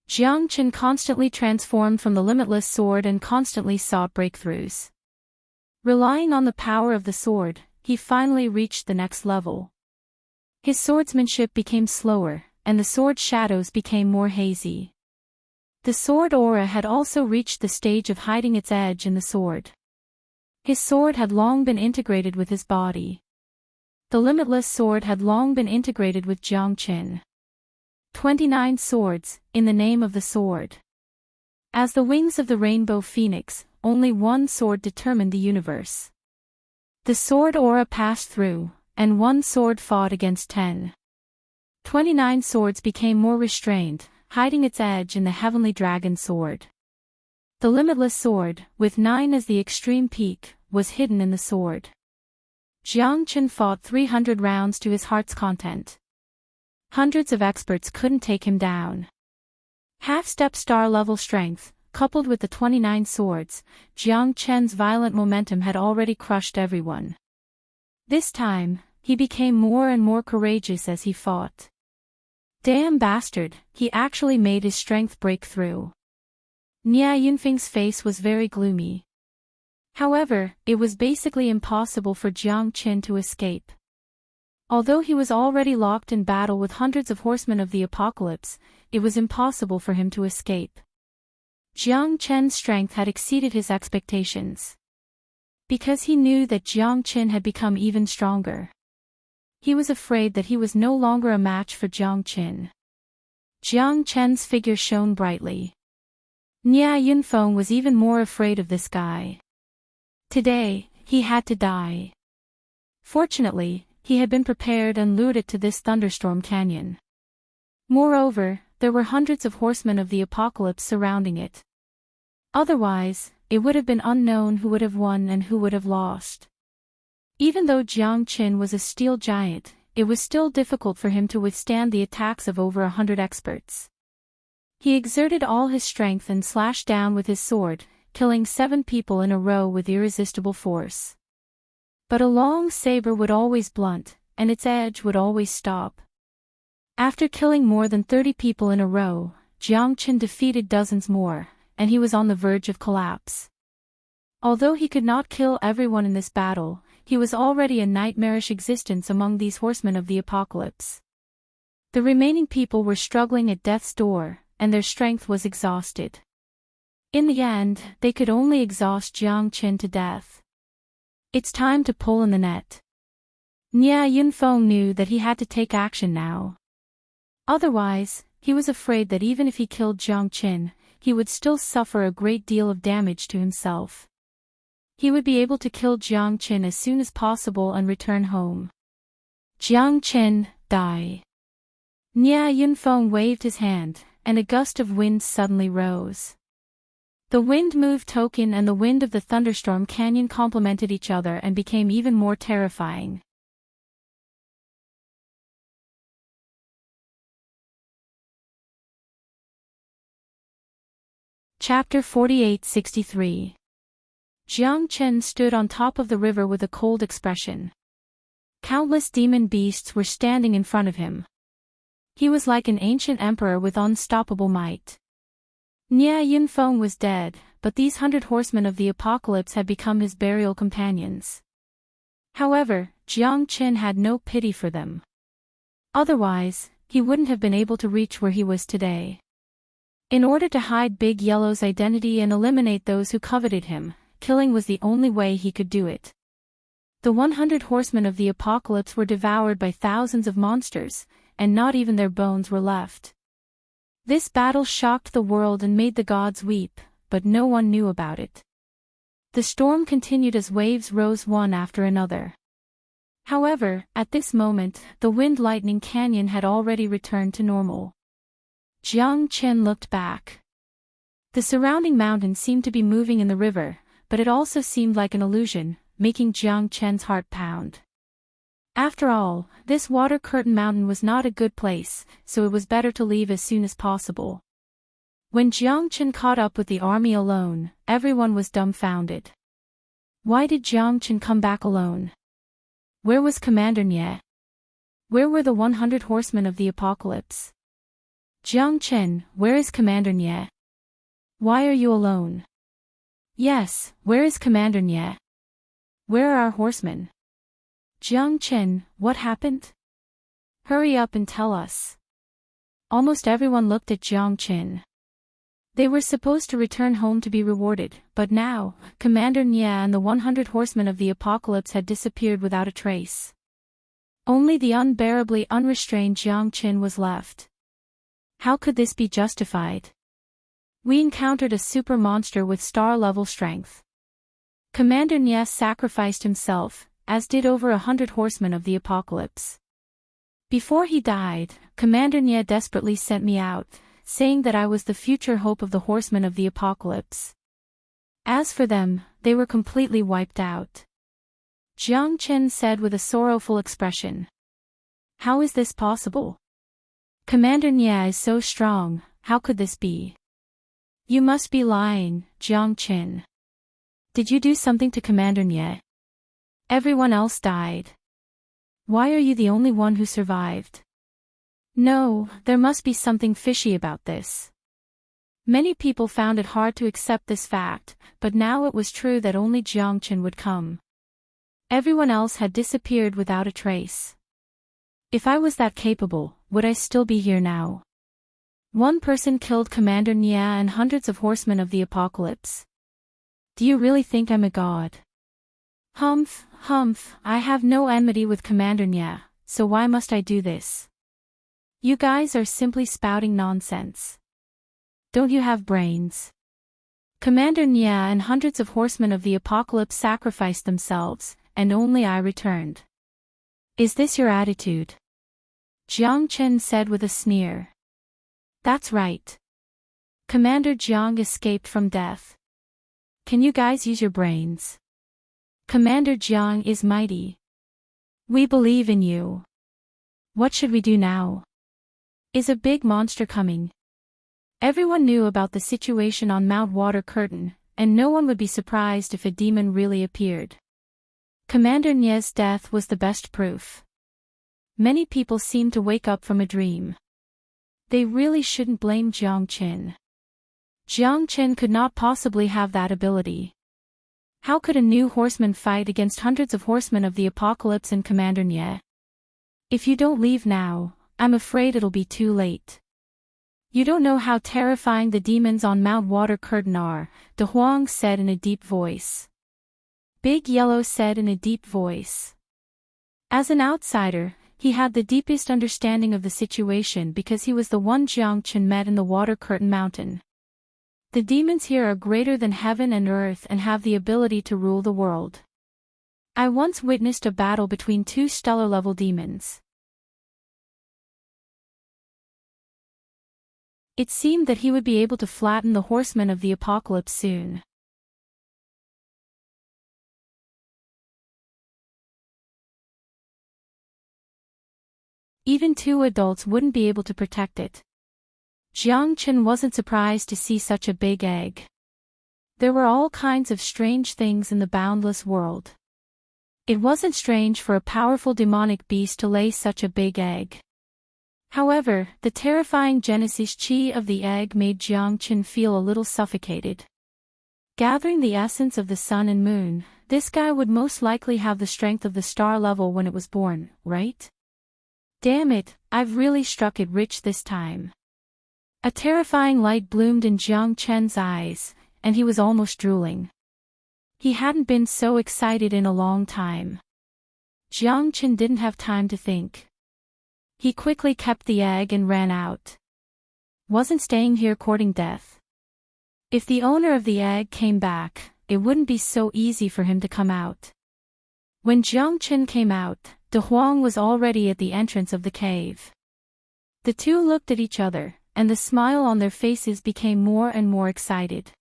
Jiang Qin constantly transformed from the limitless sword and constantly sought breakthroughs. Relying on the power of the sword, he finally reached the next level. His swordsmanship became slower, and the sword shadows became more hazy. The sword aura had also reached the stage of hiding its edge in the sword. His sword had long been integrated with his body. The limitless sword had long been integrated with Jiang Qin. 29 swords, in the name of the sword. As the wings of the rainbow phoenix, only one sword determined the universe. The sword aura passed through, and one sword fought against 10. 29 swords became more restrained, hiding its edge in the heavenly dragon sword. The limitless sword, with 9 as the extreme peak, was hidden in the sword. Jiang Qin fought 300 rounds to his heart's content. Hundreds of experts couldn't take him down. Half-step star-level strength, coupled with the 29 swords, Jiang Chen's violent momentum had already crushed everyone. This time, he became more and more courageous as he fought. Damn bastard, he actually made his strength break through. Nia Yunfeng's face was very gloomy. However, it was basically impossible for Jiang Qin to escape. Although he was already locked in battle with hundreds of horsemen of the apocalypse, it was impossible for him to escape. Jiang Chen's strength had exceeded his expectations. Because he knew that Jiang Qin had become even stronger. He was afraid that he was no longer a match for Jiang Qin. Jiang Chen's figure shone brightly. Nia Yunfeng was even more afraid of this guy. Today, he had to die. Fortunately, he had been prepared and lured it to this thunderstorm canyon. Moreover, there were hundreds of horsemen of the apocalypse surrounding it. Otherwise, it would have been unknown who would have won and who would have lost. Even though Jiang Qin was a steel giant, it was still difficult for him to withstand the attacks of over 100 experts. He exerted all his strength and slashed down with his sword, killing 7 people in a row with irresistible force. But a long saber would always blunt, and its edge would always stop. After killing more than 30 people in a row, Jiang Qin defeated dozens more, and he was on the verge of collapse. Although he could not kill everyone in this battle, he was already a nightmarish existence among these horsemen of the apocalypse. The remaining people were struggling at death's door, and their strength was exhausted. In the end, they could only exhaust Jiang Qin to death. It's time to pull in the net. Nia Yunfeng knew that he had to take action now. Otherwise, he was afraid that even if he killed Jiang Qin, he would still suffer a great deal of damage to himself. He would be able to kill Jiang Qin as soon as possible and return home. Jiang Qin, die. Nia Yunfeng waved his hand, and a gust of wind suddenly rose. The wind moved token and the wind of the thunderstorm canyon complemented each other and became even more terrifying. Chapter 48-63. Jiang Qin stood on top of the river with a cold expression. Countless demon beasts were standing in front of him. He was like an ancient emperor with unstoppable might. Nia Yunfeng was dead, but these 100 horsemen of the apocalypse had become his burial companions. However, Jiang Qin had no pity for them. Otherwise, he wouldn't have been able to reach where he was today. In order to hide Big Yellow's identity and eliminate those who coveted him, killing was the only way he could do it. The 100 horsemen of the apocalypse were devoured by thousands of monsters, and not even their bones were left. This battle shocked the world and made the gods weep, but no one knew about it. The storm continued as waves rose one after another. However, at this moment, the wind-lightning canyon had already returned to normal. Jiang Chen looked back. The surrounding mountains seemed to be moving in the river, but it also seemed like an illusion, making Jiang Chen's heart pound. After all, this water curtain mountain was not a good place, so it was better to leave as soon as possible. When Jiang Chen caught up with the army alone, everyone was dumbfounded. Why did Jiang Chen come back alone? Where was Commander Nye? Where were the 100 horsemen of the apocalypse? Jiang Chen, where is Commander Nye? Why are you alone? Yes, where is Commander Nye? Where are our horsemen? Jiang Chen, what happened? Hurry up and tell us. Almost everyone looked at Jiang Chen. They were supposed to return home to be rewarded, but now, Commander Nye and the 100 horsemen of the apocalypse had disappeared without a trace. Only the unbearably unrestrained Jiang Chen was left. How could this be justified? We encountered a super monster with star-level strength. Commander Nye sacrificed himself, as did over 100 horsemen of the apocalypse. Before he died, Commander Nye desperately sent me out, saying that I was the future hope of the horsemen of the apocalypse. As for them, they were completely wiped out. Jiang Chen said with a sorrowful expression. How is this possible? Commander Nye is so strong, how could this be? You must be lying, Jiang Chen. Did you do something to Commander Nye? Everyone else died. Why are you the only one who survived? No, there must be something fishy about this. Many people found it hard to accept this fact, but now it was true that only Jiang Chen would come. Everyone else had disappeared without a trace. If I was that capable, would I still be here now? One person killed Commander Nye and hundreds of horsemen of the apocalypse. Do you really think I'm a god? Humph, I have no enmity with Commander Nye, so why must I do this? You guys are simply spouting nonsense. Don't you have brains? Commander Nye and hundreds of horsemen of the apocalypse sacrificed themselves, and only I returned. Is this your attitude? Jiang Chen said with a sneer. That's right. Commander Jiang escaped from death. Can you guys use your brains? Commander Jiang is mighty. We believe in you. What should we do now? Is a big monster coming? Everyone knew about the situation on Mount Water Curtain, and no one would be surprised if a demon really appeared. Commander Nye's death was the best proof. Many people seemed to wake up from a dream. They really shouldn't blame Jiang Chen. Jiang Chen could not possibly have that ability. How could a new horseman fight against hundreds of horsemen of the apocalypse and Commander Nye? If you don't leave now, I'm afraid it'll be too late. You don't know how terrifying the demons on Mount Water Curtain are, De Huang said in a deep voice. Big Yellow said in a deep voice. As an outsider, he had the deepest understanding of the situation because he was the one Jiang Chen met in the Water Curtain Mountain. The demons here are greater than heaven and earth and have the ability to rule the world. I once witnessed a battle between two stellar-level demons. It seemed that he would be able to flatten the horsemen of the apocalypse soon. Even two adults wouldn't be able to protect it. Jiang Chen wasn't surprised to see such a big egg. There were all kinds of strange things in the boundless world. It wasn't strange for a powerful demonic beast to lay such a big egg. However, the terrifying Genesis chi of the egg made Jiang Chen feel a little suffocated. Gathering the essence of the sun and moon, this guy would most likely have the strength of the star level when it was born, right? Damn it, I've really struck it rich this time. A terrifying light bloomed in Jiang Chen's eyes, and he was almost drooling. He hadn't been so excited in a long time. Jiang Chen didn't have time to think. He quickly kept the egg and ran out. Wasn't staying here courting death. If the owner of the egg came back, it wouldn't be so easy for him to come out. When Jiang Chen came out, De Huang was already at the entrance of the cave. The two looked at each other, and the smile on their faces became more and more excited.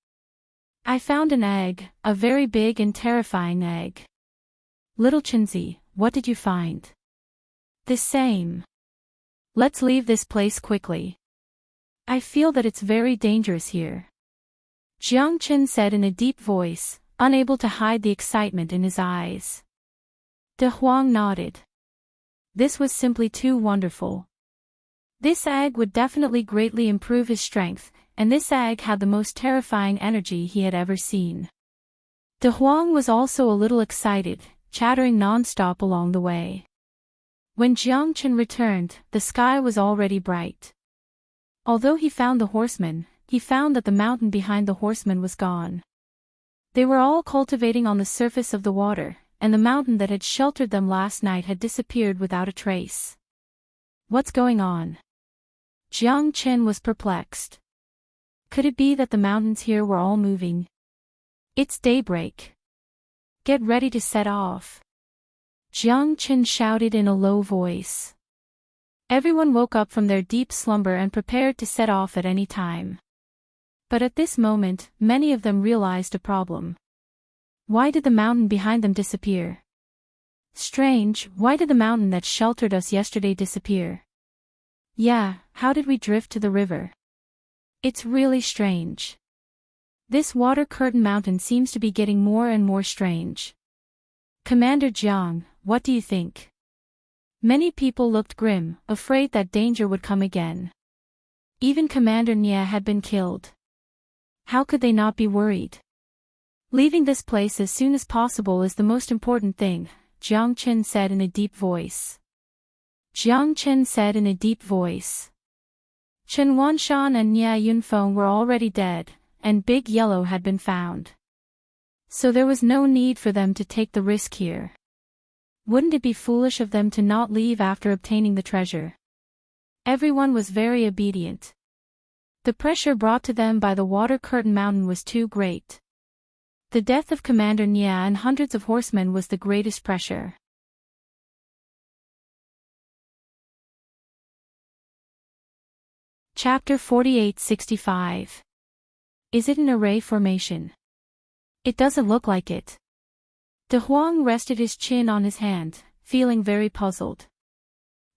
I found an egg, a very big and terrifying egg. Little Chenzi, what did you find? The same. Let's leave this place quickly. I feel that it's very dangerous here. Jiang Chen said in a deep voice, unable to hide the excitement in his eyes. De Huang nodded. This was simply too wonderful. This egg would definitely greatly improve his strength, and this egg had the most terrifying energy he had ever seen. De Huang was also a little excited, chattering non-stop along the way. When Jiang Chen returned, the sky was already bright. Although he found the horsemen, he found that the mountain behind the horsemen was gone. They were all cultivating on the surface of the water, and the mountain that had sheltered them last night had disappeared without a trace. What's going on? Jiang Chen was perplexed. Could it be that the mountains here were all moving? It's daybreak. Get ready to set off. Jiang Chen shouted in a low voice. Everyone woke up from their deep slumber and prepared to set off at any time. But at this moment, many of them realized a problem. Why did the mountain behind them disappear? Strange, why did the mountain that sheltered us yesterday disappear? Yeah, how did we drift to the river? It's really strange. This water curtain mountain seems to be getting more and more strange. Commander Jiang, what do you think? Many people looked grim, afraid that danger would come again. Even Commander Nia had been killed. How could they not be worried? Leaving this place as soon as possible is the most important thing, Jiang Chen said in a deep voice. Jiang Chen said in a deep voice. Chen Wanshan and Nia Yunfeng were already dead, and Big Yellow had been found. So there was no need for them to take the risk here. Wouldn't it be foolish of them to not leave after obtaining the treasure? Everyone was very obedient. The pressure brought to them by the water curtain mountain was too great. The death of Commander Nia and hundreds of horsemen was the greatest pressure. Chapter 4865. Is it an array formation? It doesn't look like it. De Huang rested his chin on his hand, feeling very puzzled.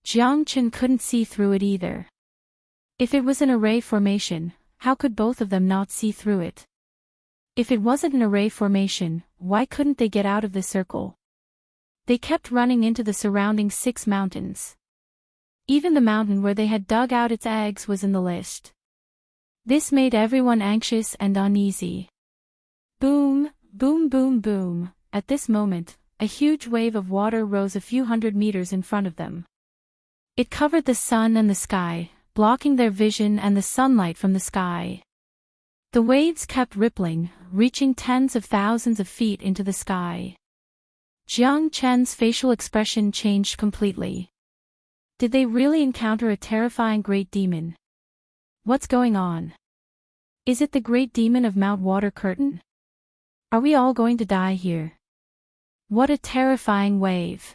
Jiang Chen couldn't see through it either. If it was an array formation, how could both of them not see through it? If it wasn't an array formation, why couldn't they get out of the circle? They kept running into the surrounding 6 mountains. Even the mountain where they had dug out its eggs was in the list. This made everyone anxious and uneasy. Boom, boom, boom, boom. At this moment, a huge wave of water rose a few hundred meters in front of them. It covered the sun and the sky, blocking their vision and the sunlight from the sky. The waves kept rippling, reaching tens of thousands of feet into the sky. Jiang Chen's facial expression changed completely. Did they really encounter a terrifying great demon? What's going on? Is it the great demon of Mount Water Curtain? Are we all going to die here? What a terrifying wave.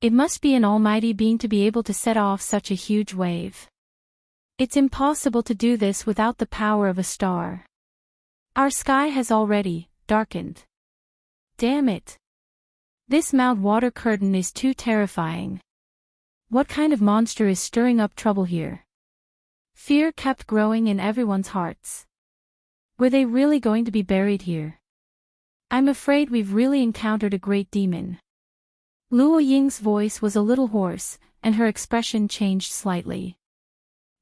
It must be an almighty being to be able to set off such a huge wave. It's impossible to do this without the power of a star. Our sky has already darkened. Damn it. This Mount Water Curtain is too terrifying. What kind of monster is stirring up trouble here? Fear kept growing in everyone's hearts. Were they really going to be buried here? I'm afraid we've really encountered a great demon. Luo Ying's voice was a little hoarse, and her expression changed slightly.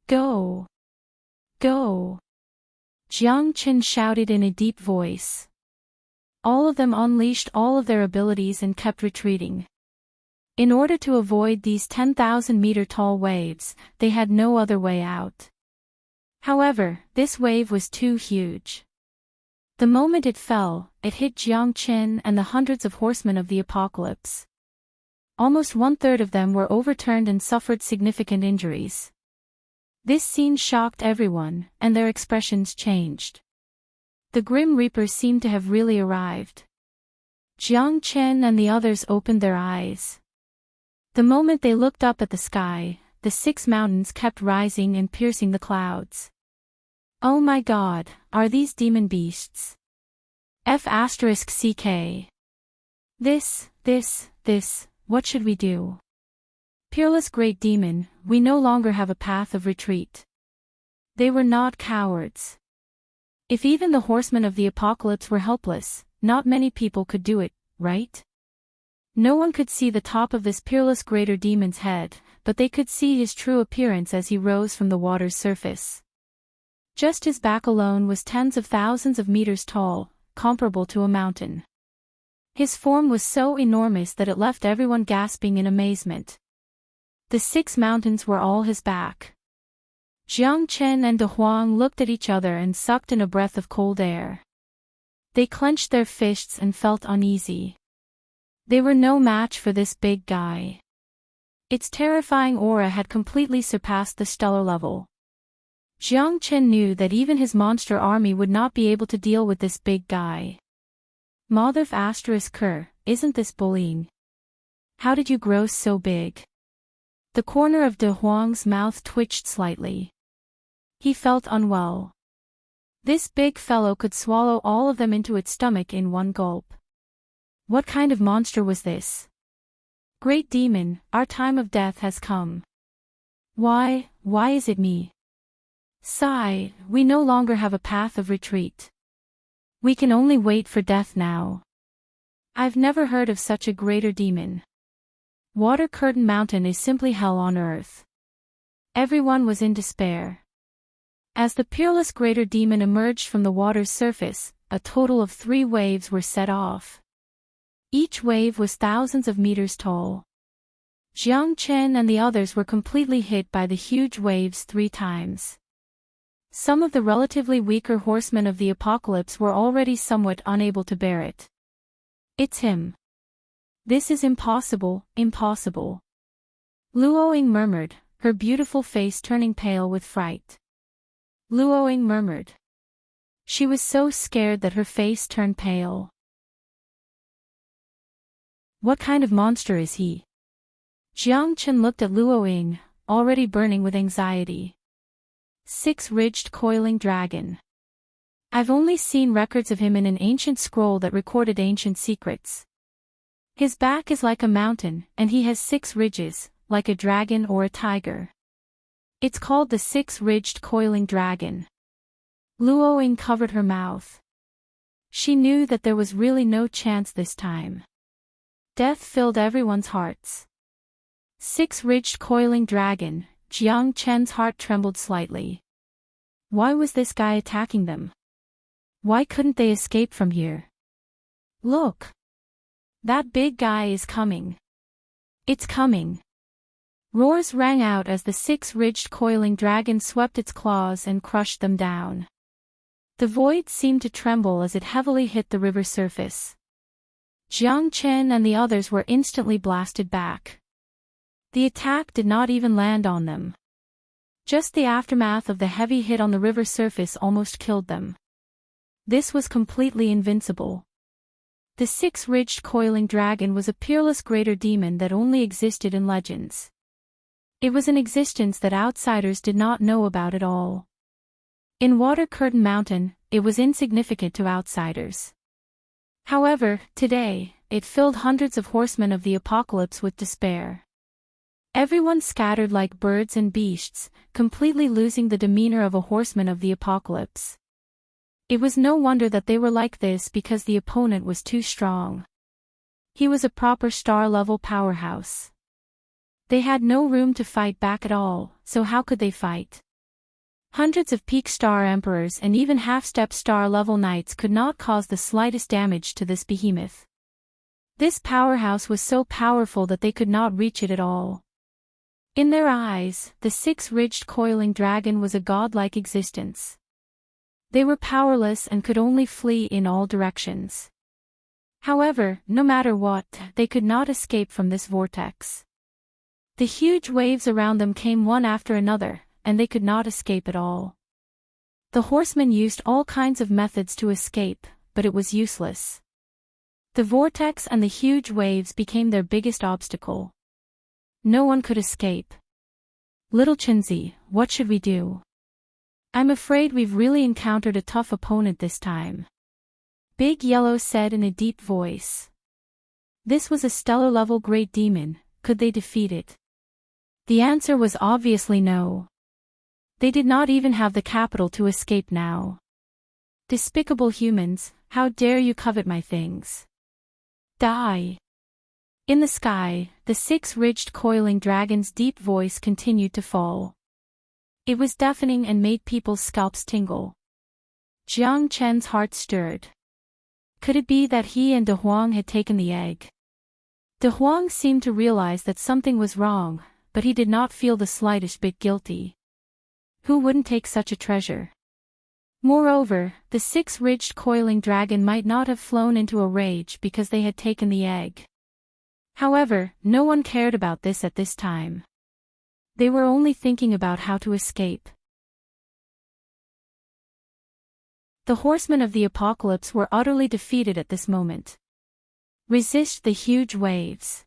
Go! Go! Jiang Chen shouted in a deep voice. All of them unleashed all of their abilities and kept retreating. In order to avoid these 10,000-meter-tall waves, they had no other way out. However, this wave was too huge. The moment it fell, it hit Jiang Qin and the hundreds of horsemen of the apocalypse. Almost 1/3 of them were overturned and suffered significant injuries. This scene shocked everyone, and their expressions changed. The Grim Reapers seemed to have really arrived. Jiang Qin and the others opened their eyes. The moment they looked up at the sky, the 6 mountains kept rising and piercing the clouds. Oh my God, are these demon beasts? F***ck. This, what should we do? Peerless great demon, we no longer have a path of retreat. They were not cowards. If even the horsemen of the apocalypse were helpless, not many people could do it, right? No one could see the top of this peerless greater demon's head, but they could see his true appearance as he rose from the water's surface. Just his back alone was tens of thousands of meters tall, comparable to a mountain. His form was so enormous that it left everyone gasping in amazement. The 6 mountains were all his back. Jiang Qin and De Huang looked at each other and sucked in a breath of cold air. They clenched their fists and felt uneasy. They were no match for this big guy. Its terrifying aura had completely surpassed the stellar level. Jiang Qin knew that even his monster army would not be able to deal with this big guy. Mother***, isn't this bullying? How did you grow so big? The corner of De Huang's mouth twitched slightly. He felt unwell. This big fellow could swallow all of them into its stomach in one gulp. What kind of monster was this? Great demon, our time of death has come. Why is it me? Sigh, we no longer have a path of retreat. We can only wait for death now. I've never heard of such a greater demon. Water Curtain Mountain is simply hell on earth. Everyone was in despair. As the peerless greater demon emerged from the water's surface, a total of 3 waves were set off. Each wave was thousands of meters tall. Jiang Qin and the others were completely hit by the huge waves 3 times. Some of the relatively weaker horsemen of the apocalypse were already somewhat unable to bear it. It's him. This is impossible, impossible. Luoying murmured, her beautiful face turning pale with fright. Luoying murmured. She was so scared that her face turned pale. What kind of monster is he? Jiang Qin looked at Luoying, already burning with anxiety. 6-ridged coiling dragon. I've only seen records of him in an ancient scroll that recorded ancient secrets. His back is like a mountain, and he has 6 ridges, like a dragon or a tiger. It's called the 6-ridged coiling dragon. Luoying covered her mouth. She knew that there was really no chance this time. Death filled everyone's hearts. 6-ridged coiling dragon, Jiang Qin's heart trembled slightly. Why was this guy attacking them? Why couldn't they escape from here? Look! That big guy is coming. It's coming. Roars rang out as the 6-ridged coiling dragon swept its claws and crushed them down. The void seemed to tremble as it heavily hit the river surface. Jiang Qin and the others were instantly blasted back. The attack did not even land on them. Just the aftermath of the heavy hit on the river surface almost killed them. This was completely invincible. The 6-ridged coiling dragon was a peerless greater demon that only existed in legends. It was an existence that outsiders did not know about at all. In Water Curtain Mountain, it was insignificant to outsiders. However, today, it filled hundreds of horsemen of the apocalypse with despair. Everyone scattered like birds and beasts, completely losing the demeanor of a horseman of the apocalypse. It was no wonder that they were like this because the opponent was too strong. He was a proper star-level powerhouse. They had no room to fight back at all, so how could they fight? Hundreds of peak star emperors and even half-step star-level knights could not cause the slightest damage to this behemoth. This powerhouse was so powerful that they could not reach it at all. In their eyes, the 6-ridged coiling dragon was a godlike existence. They were powerless and could only flee in all directions. However, no matter what, they could not escape from this vortex. The huge waves around them came one after another, and they could not escape at all. The horsemen used all kinds of methods to escape, but it was useless. The vortex and the huge waves became their biggest obstacle. No one could escape. Little Chinzi, what should we do? I'm afraid we've really encountered a tough opponent this time. Big Yellow said in a deep voice. This was a stellar-level great demon, could they defeat it? The answer was obviously no. They did not even have the capital to escape now. Despicable humans, how dare you covet my things? Die! In the sky, the 6 ridged coiling dragon's deep voice continued to fall. It was deafening and made people's scalps tingle. Jiang Chen's heart stirred. Could it be that he and De Huang had taken the egg? De Huang seemed to realize that something was wrong, but he did not feel the slightest bit guilty. Who wouldn't take such a treasure? Moreover, the 6 ridged coiling dragon might not have flown into a rage because they had taken the egg. However, no one cared about this at this time. They were only thinking about how to escape. The horsemen of the apocalypse were utterly defeated at this moment. Resist the huge waves.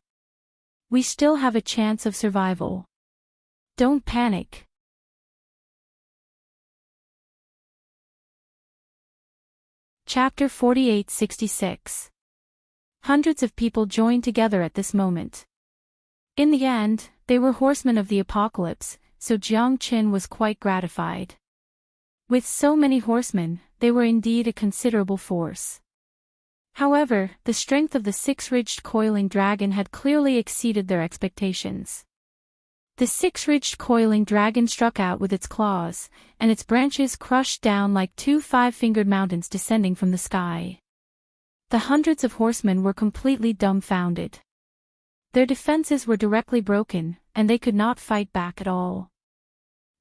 We still have a chance of survival. Don't panic. Chapter 4866. Hundreds of people joined together at this moment. In the end, they were horsemen of the apocalypse, so Jiang Qin was quite gratified. With so many horsemen, they were indeed a considerable force. However, the strength of the 6 ridged coiling dragon had clearly exceeded their expectations. The 6 ridged coiling dragon struck out with its claws, and its branches crushed down like 2 5-fingered mountains descending from the sky. The hundreds of horsemen were completely dumbfounded. Their defenses were directly broken, and they could not fight back at all.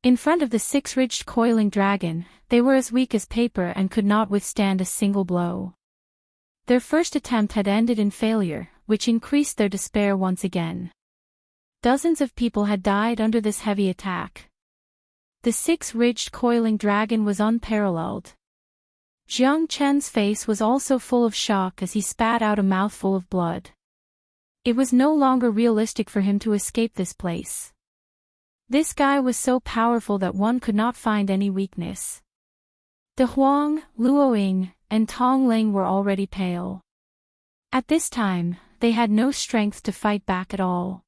In front of the 6 ridged coiling dragon, they were as weak as paper and could not withstand a single blow. Their first attempt had ended in failure, which increased their despair once again. Dozens of people had died under this heavy attack. The 6 ridged coiling dragon was unparalleled. Jiang Chen's face was also full of shock as he spat out a mouthful of blood. It was no longer realistic for him to escape this place. This guy was so powerful that one could not find any weakness. De Huang, Luo Ying, and Tong Ling were already pale. At this time, they had no strength to fight back at all.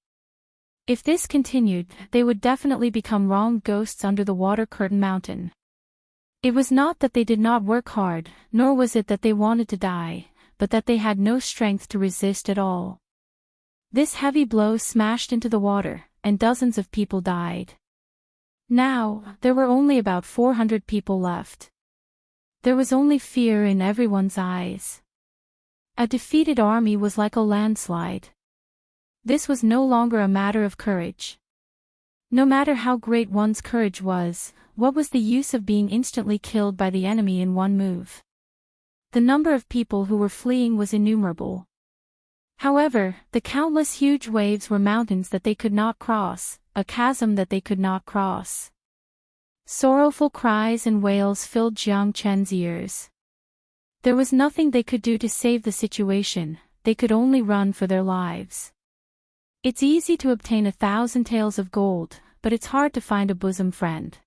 If this continued, they would definitely become wronged ghosts under the water curtain mountain. It was not that they did not work hard, nor was it that they wanted to die, but that they had no strength to resist at all. This heavy blow smashed into the water, and dozens of people died. Now, there were only about 400 people left. There was only fear in everyone's eyes. A defeated army was like a landslide. This was no longer a matter of courage. No matter how great one's courage was, what was the use of being instantly killed by the enemy in one move? The number of people who were fleeing was innumerable. However, the countless huge waves were mountains that they could not cross, a chasm that they could not cross. Sorrowful cries and wails filled Jiang Chen's ears. There was nothing they could do to save the situation, they could only run for their lives. It's easy to obtain 1,000 taels of gold, but it's hard to find a bosom friend.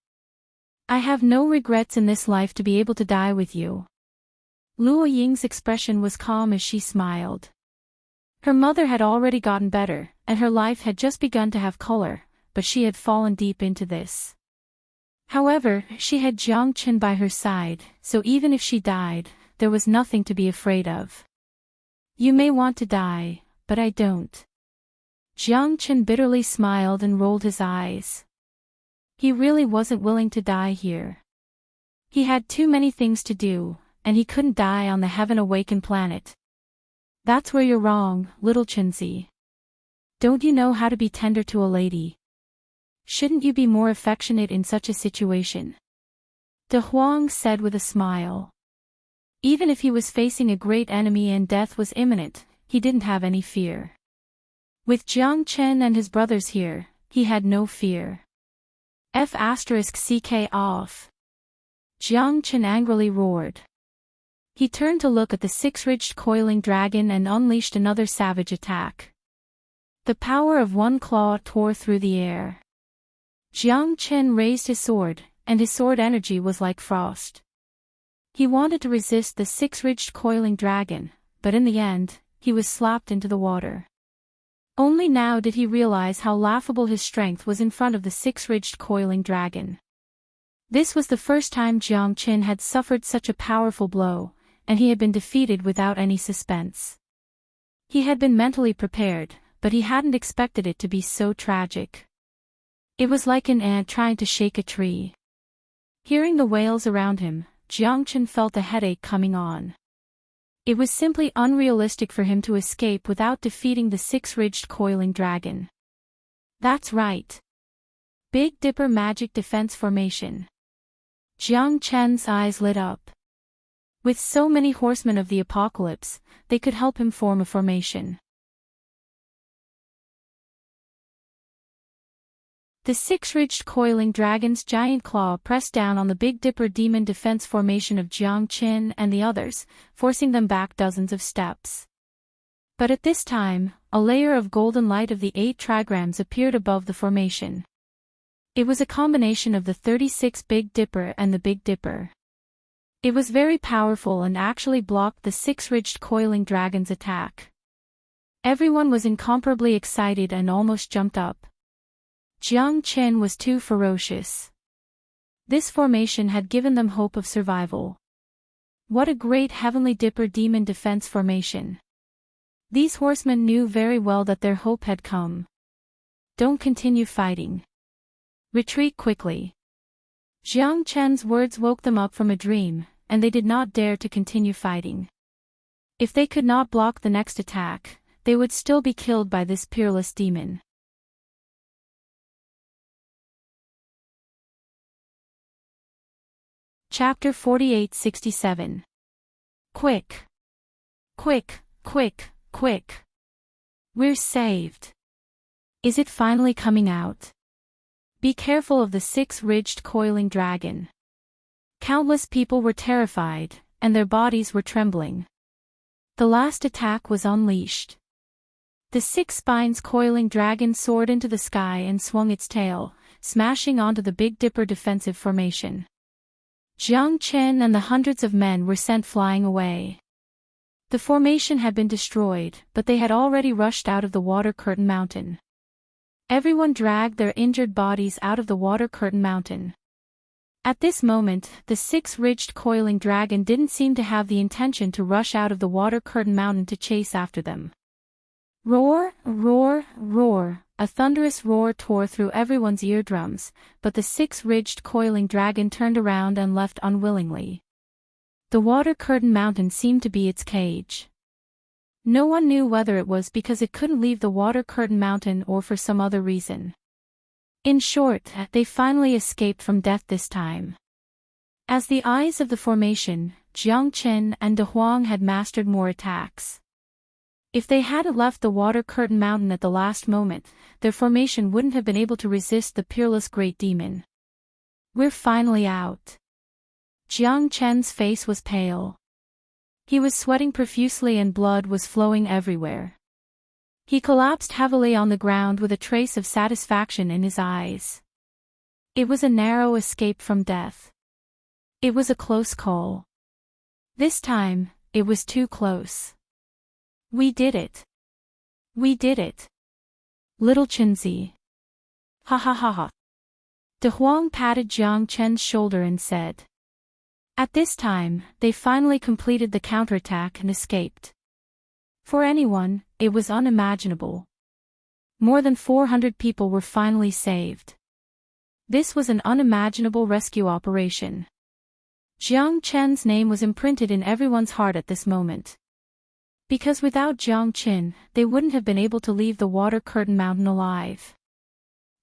I have no regrets in this life to be able to die with you. Luo Ying's expression was calm as she smiled. Her mother had already gotten better, and her life had just begun to have color, but she had fallen deep into this. However, she had Jiang Chen by her side, so even if she died, there was nothing to be afraid of. You may want to die, but I don't. Jiang Chen bitterly smiled and rolled his eyes. He really wasn't willing to die here. He had too many things to do, and he couldn't die on the heaven-awakened planet. That's where you're wrong, little Chinzi. Don't you know how to be tender to a lady? Shouldn't you be more affectionate in such a situation? De Huang said with a smile. Even if he was facing a great enemy and death was imminent, he didn't have any fear. With Jiang Chen and his brothers here, he had no fear. F***ck off. Jiang Chen angrily roared. He turned to look at the six-ridged coiling dragon and unleashed another savage attack. The power of one claw tore through the air. Jiang Chen raised his sword, and his sword energy was like frost. He wanted to resist the six-ridged coiling dragon, but in the end, he was slapped into the water. Only now did he realize how laughable his strength was in front of the six-ridged coiling dragon. This was the first time Jiang Chen had suffered such a powerful blow, and he had been defeated without any suspense. He had been mentally prepared, but he hadn't expected it to be so tragic. It was like an ant trying to shake a tree. Hearing the wails around him, Jiang Chen felt a headache coming on. It was simply unrealistic for him to escape without defeating the six-ridged coiling dragon. That's right. Big Dipper Magic Defense Formation. Jiang Chen's eyes lit up. With so many horsemen of the apocalypse, they could help him form a formation. The six-ridged coiling dragon's giant claw pressed down on the Big Dipper demon defense formation of Jiang Chen and the others, forcing them back dozens of steps. But at this time, a layer of golden light of the 8 trigrams appeared above the formation. It was a combination of the 36 Big Dipper and the Big Dipper. It was very powerful and actually blocked the six-ridged coiling dragon's attack. Everyone was incomparably excited and almost jumped up. Jiang Chen was too ferocious. This formation had given them hope of survival. What a great Heavenly Dipper demon defense formation. These horsemen knew very well that their hope had come. Don't continue fighting. Retreat quickly. Jiang Chen's words woke them up from a dream, and they did not dare to continue fighting. If they could not block the next attack, they would still be killed by this peerless demon. Chapter 4867. Quick. Quick, quick, quick. We're saved. Is it finally coming out? Be careful of the six-ridged coiling dragon. Countless people were terrified, and their bodies were trembling. The last attack was unleashed. The six spines coiling dragon soared into the sky and swung its tail, smashing onto the Big Dipper defensive formation. Jiang Chen and the hundreds of men were sent flying away. The formation had been destroyed, but they had already rushed out of the water curtain mountain. Everyone dragged their injured bodies out of the water curtain mountain. At this moment, the six-ridged coiling dragon didn't seem to have the intention to rush out of the water curtain mountain to chase after them. Roar, roar, roar. A thunderous roar tore through everyone's eardrums, but the six-ridged coiling dragon turned around and left unwillingly. The water curtain mountain seemed to be its cage. No one knew whether it was because it couldn't leave the water curtain mountain or for some other reason. In short, they finally escaped from death this time. As the eyes of the formation, Jiang Chen and De Huang had mastered more attacks. If they hadn't left the water curtain mountain at the last moment, their formation wouldn't have been able to resist the peerless great demon. We're finally out. Jiang Chen's face was pale. He was sweating profusely and blood was flowing everywhere. He collapsed heavily on the ground with a trace of satisfaction in his eyes. It was a narrow escape from death. It was a close call. This time, it was too close. We did it. We did it. Little Chenzi. Ha ha ha ha. De Huang patted Jiang Chen's shoulder and said. At this time, they finally completed the counterattack and escaped. For anyone, it was unimaginable. More than 400 people were finally saved. This was an unimaginable rescue operation. Jiang Chen's name was imprinted in everyone's heart at this moment. Because without Jiang Chen, they wouldn't have been able to leave the water curtain mountain alive.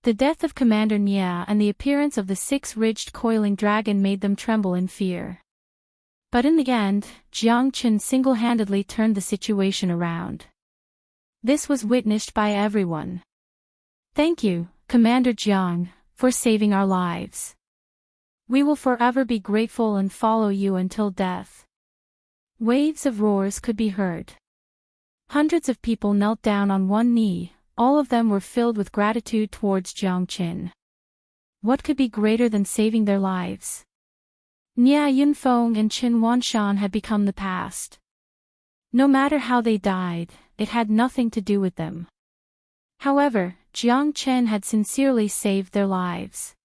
The death of Commander Nia and the appearance of the six-ridged coiling dragon made them tremble in fear. But in the end, Jiang Qin single-handedly turned the situation around. This was witnessed by everyone. Thank you, Commander Jiang, for saving our lives. We will forever be grateful and follow you until death. Waves of roars could be heard. Hundreds of people knelt down on one knee, all of them were filled with gratitude towards Jiang Qin. What could be greater than saving their lives? Nia Yunfeng and Qin Wanshan had become the past. No matter how they died, it had nothing to do with them. However, Jiang Chen had sincerely saved their lives.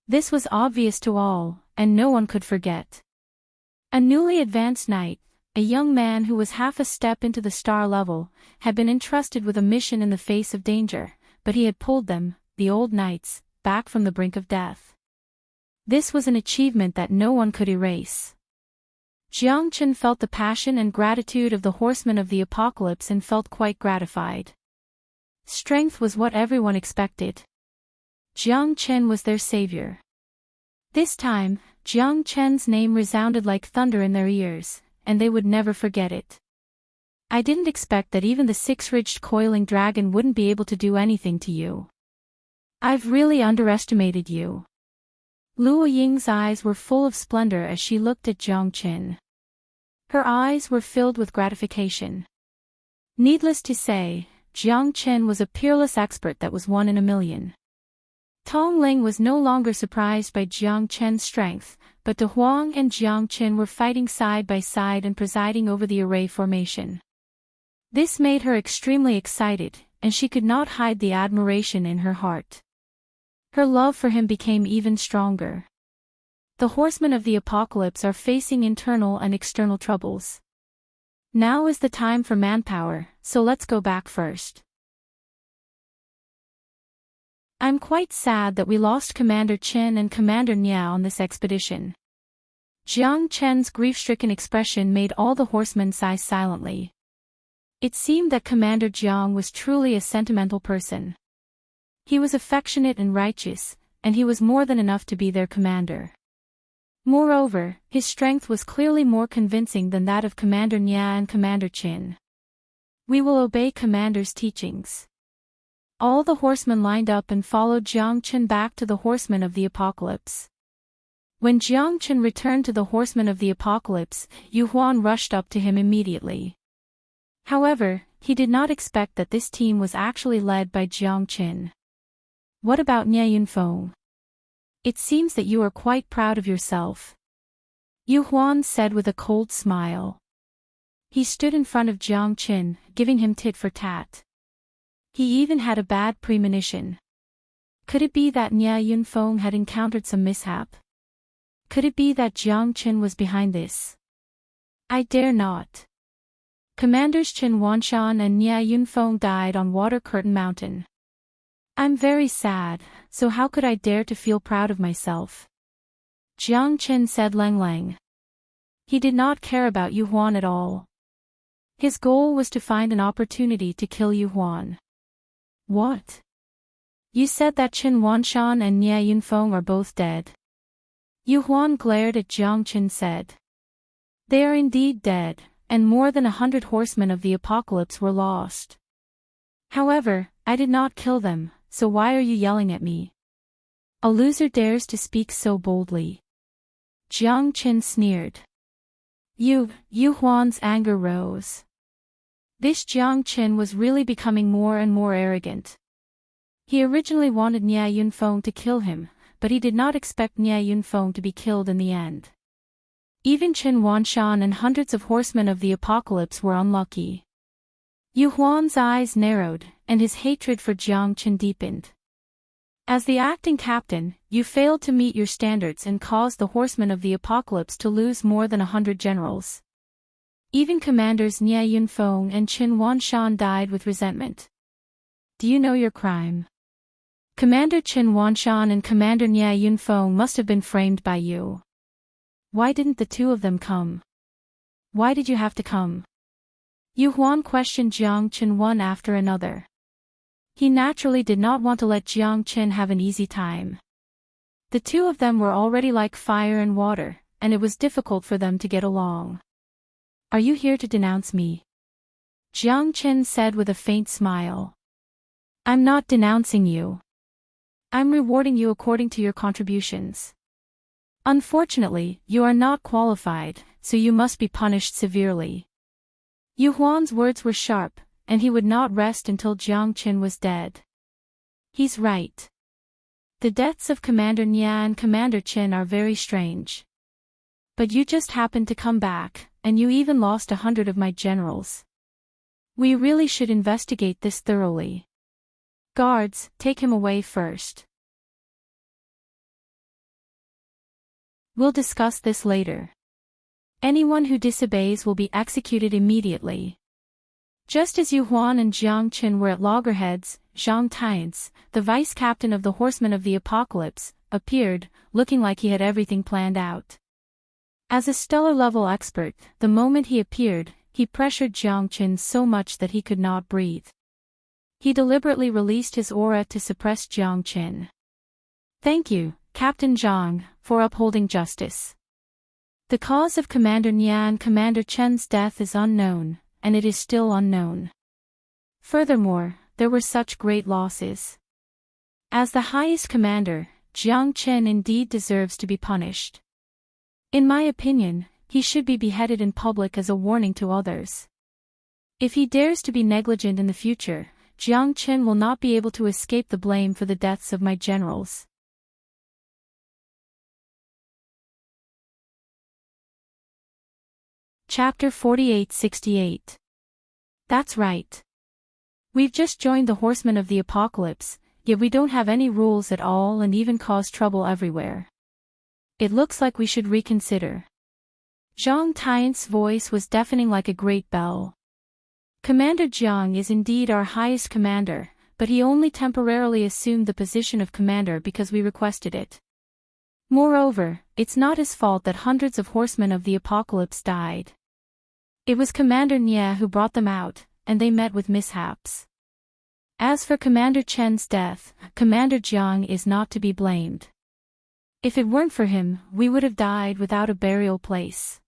This was obvious to all, and no one could forget. A newly advanced knight, a young man who was half a step into the star level, had been entrusted with a mission in the face of danger, but he had pulled them, the old knights, back from the brink of death. This was an achievement that no one could erase. Jiang Chen felt the passion and gratitude of the horsemen of the apocalypse and felt quite gratified. Strength was what everyone expected. Jiang Chen was their savior. This time, Jiang Chen's name resounded like thunder in their ears, and they would never forget it. I didn't expect that even the six-ridged coiling dragon wouldn't be able to do anything to you. I've really underestimated you. Luo Ying's eyes were full of splendor as she looked at Jiang Chen. Her eyes were filled with gratification. Needless to say, Jiang Chen was a peerless expert that was one in a million. Tong Ling was no longer surprised by Jiang Chen's strength, but De Huang and Jiang Chen were fighting side by side and presiding over the array formation. This made her extremely excited, and she could not hide the admiration in her heart. Her love for him became even stronger. The horsemen of the apocalypse are facing internal and external troubles. Now is the time for manpower, so let's go back first. I'm quite sad that we lost Commander Chen and Commander Nia on this expedition. Jiang Chen's grief-stricken expression made all the horsemen sigh silently. It seemed that Commander Jiang was truly a sentimental person. He was affectionate and righteous, and he was more than enough to be their commander. Moreover, his strength was clearly more convincing than that of Commander Nia and Commander Qin. We will obey Commander's teachings. All the horsemen lined up and followed Jiang Chen back to the horsemen of the apocalypse. When Jiang Chen returned to the horsemen of the apocalypse, Yu Huan rushed up to him immediately. However, he did not expect that this team was actually led by Jiang Chen. What about Nia Yunfeng? It seems that you are quite proud of yourself. Yu Huan said with a cold smile. He stood in front of Jiang Chen, giving him tit for tat. He even had a bad premonition. Could it be that Nia Yunfeng had encountered some mishap? Could it be that Jiang Chen was behind this? I dare not. Commanders Qin Wanshan and Nia Yunfeng died on Water Curtain Mountain. I'm very sad, so how could I dare to feel proud of myself? Jiang Chen said Lang Lang. He did not care about Yu Huan at all. His goal was to find an opportunity to kill Yu Huan. What? You said that Qin Wanshan and Nia Yunfeng are both dead. Yu Huan glared at Jiang Chen said. They are indeed dead, and more than 100 horsemen of the apocalypse were lost. However, I did not kill them, so why are you yelling at me? A loser dares to speak so boldly. Jiang Chen sneered. Yu Huan's anger rose. This Jiang Chen was really becoming more and more arrogant. He originally wanted Nia Yunfeng to kill him, but he did not expect Nia Yunfeng to be killed in the end. Even Qin Wanshan and hundreds of horsemen of the apocalypse were unlucky. Yu Huan's eyes narrowed, and his hatred for Jiang Chen deepened. As the acting captain, you failed to meet your standards and caused the horsemen of the apocalypse to lose more than 100 generals. Even commanders Nia Yunfeng and Qin Wanshan died with resentment. Do you know your crime? Commander Qin Wanshan and Commander Nia Yunfeng must have been framed by you. Why didn't the two of them come? Why did you have to come? Yu Huan questioned Jiang Chen one after another. He naturally did not want to let Jiang Chen have an easy time. The two of them were already like fire and water, and it was difficult for them to get along. "Are you here to denounce me?" Jiang Qin said with a faint smile. "I'm not denouncing you. I'm rewarding you according to your contributions. Unfortunately, you are not qualified, so you must be punished severely." Yu Huan's words were sharp, and he would not rest until Jiang Qin was dead. He's right. The deaths of Commander Nia and Commander Qin are very strange. But you just happened to come back, and you even lost 100 of my generals. We really should investigate this thoroughly. Guards, take him away first. We'll discuss this later. Anyone who disobeys will be executed immediately. Just as Yu Huan and Jiang Qin were at loggerheads, Zhang Tianci, the vice-captain of the Horsemen of the Apocalypse, appeared, looking like he had everything planned out. As a stellar-level expert, the moment he appeared, he pressured Jiang Qin so much that he could not breathe. He deliberately released his aura to suppress Jiang Qin. "Thank you, Captain Zhang, for upholding justice. The cause of Commander Nia and Commander Chen's death is unknown, and it is still unknown. Furthermore, there were such great losses. As the highest commander, Jiang Qin indeed deserves to be punished. In my opinion, he should be beheaded in public as a warning to others. If he dares to be negligent in the future, Jiang Qin will not be able to escape the blame for the deaths of my generals." Chapter 4868. That's right. We've just joined the Horsemen of the Apocalypse, yet we don't have any rules at all and even cause trouble everywhere. It looks like we should reconsider. Zhang Tianci's voice was deafening like a great bell. Commander Jiang is indeed our highest commander, but he only temporarily assumed the position of commander because we requested it. Moreover, it's not his fault that hundreds of Horsemen of the Apocalypse died. It was Commander Nia who brought them out, and they met with mishaps. As for Commander Chen's death, Commander Jiang is not to be blamed. If it weren't for him, we would have died without a burial place.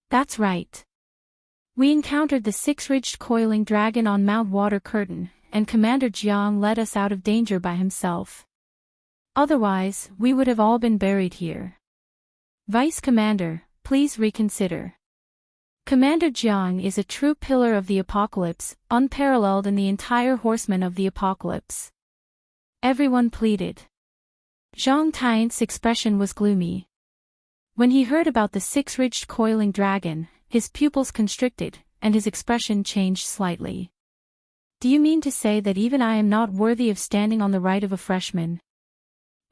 That's right. We encountered the six-ridged coiling dragon on Mount Water Curtain, and Commander Jiang led us out of danger by himself. Otherwise, we would have all been buried here. Vice Commander, please reconsider. Commander Jiang is a true pillar of the Apocalypse, unparalleled in the entire Horsemen of the Apocalypse. Everyone pleaded. Zhang Tianci's expression was gloomy. When he heard about the six-ridged coiling dragon, his pupils constricted, and his expression changed slightly. "Do you mean to say that even I am not worthy of standing on the right of a freshman?"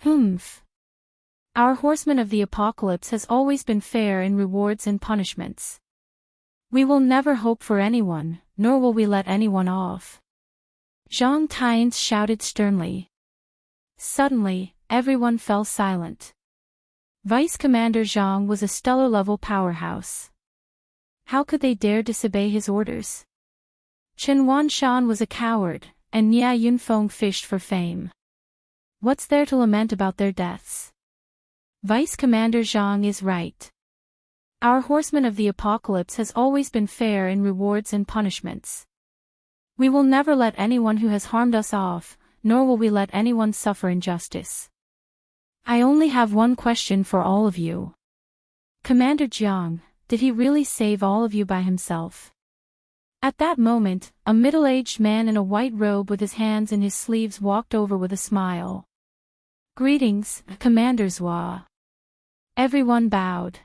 "Humph. Our Horsemen of the Apocalypse has always been fair in rewards and punishments. We will never hope for anyone, nor will we let anyone off," Zhang Tianci shouted sternly. Suddenly, everyone fell silent. Vice Commander Zhang was a stellar-level powerhouse. How could they dare disobey his orders? Chen Wanshan was a coward, and Nia Yunfeng fished for fame. What's there to lament about their deaths? Vice Commander Zhang is right. Our Horsemen of the Apocalypse has always been fair in rewards and punishments. We will never let anyone who has harmed us off, nor will we let anyone suffer injustice. I only have one question for all of you. Commander Jiang, did he really save all of you by himself? At that moment, a middle-aged man in a white robe with his hands in his sleeves walked over with a smile. "Greetings, Commander Zhua." Everyone bowed.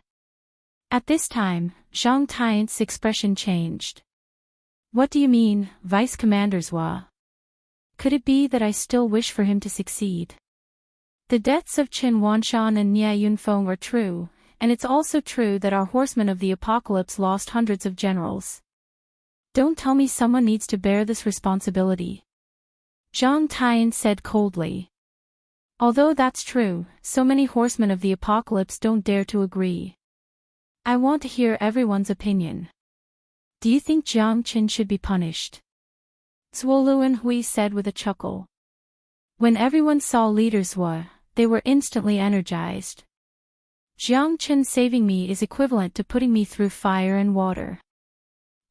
At this time, Zhang Tianci's expression changed. "What do you mean, Vice Commander Zhua? Could it be that I still wish for him to succeed? The deaths of Chen Wanshan and Nia Yunfeng are true, and it's also true that our Horsemen of the Apocalypse lost hundreds of generals. Don't tell me someone needs to bear this responsibility," Zhang Tianci said coldly. "Although that's true, so many Horsemen of the Apocalypse don't dare to agree. I want to hear everyone's opinion. Do you think Jiang Qin should be punished?" Zhuo Luanhui said with a chuckle. When everyone saw Leader Zhua, they were instantly energized. Jiang Chen saving me is equivalent to putting me through fire and water.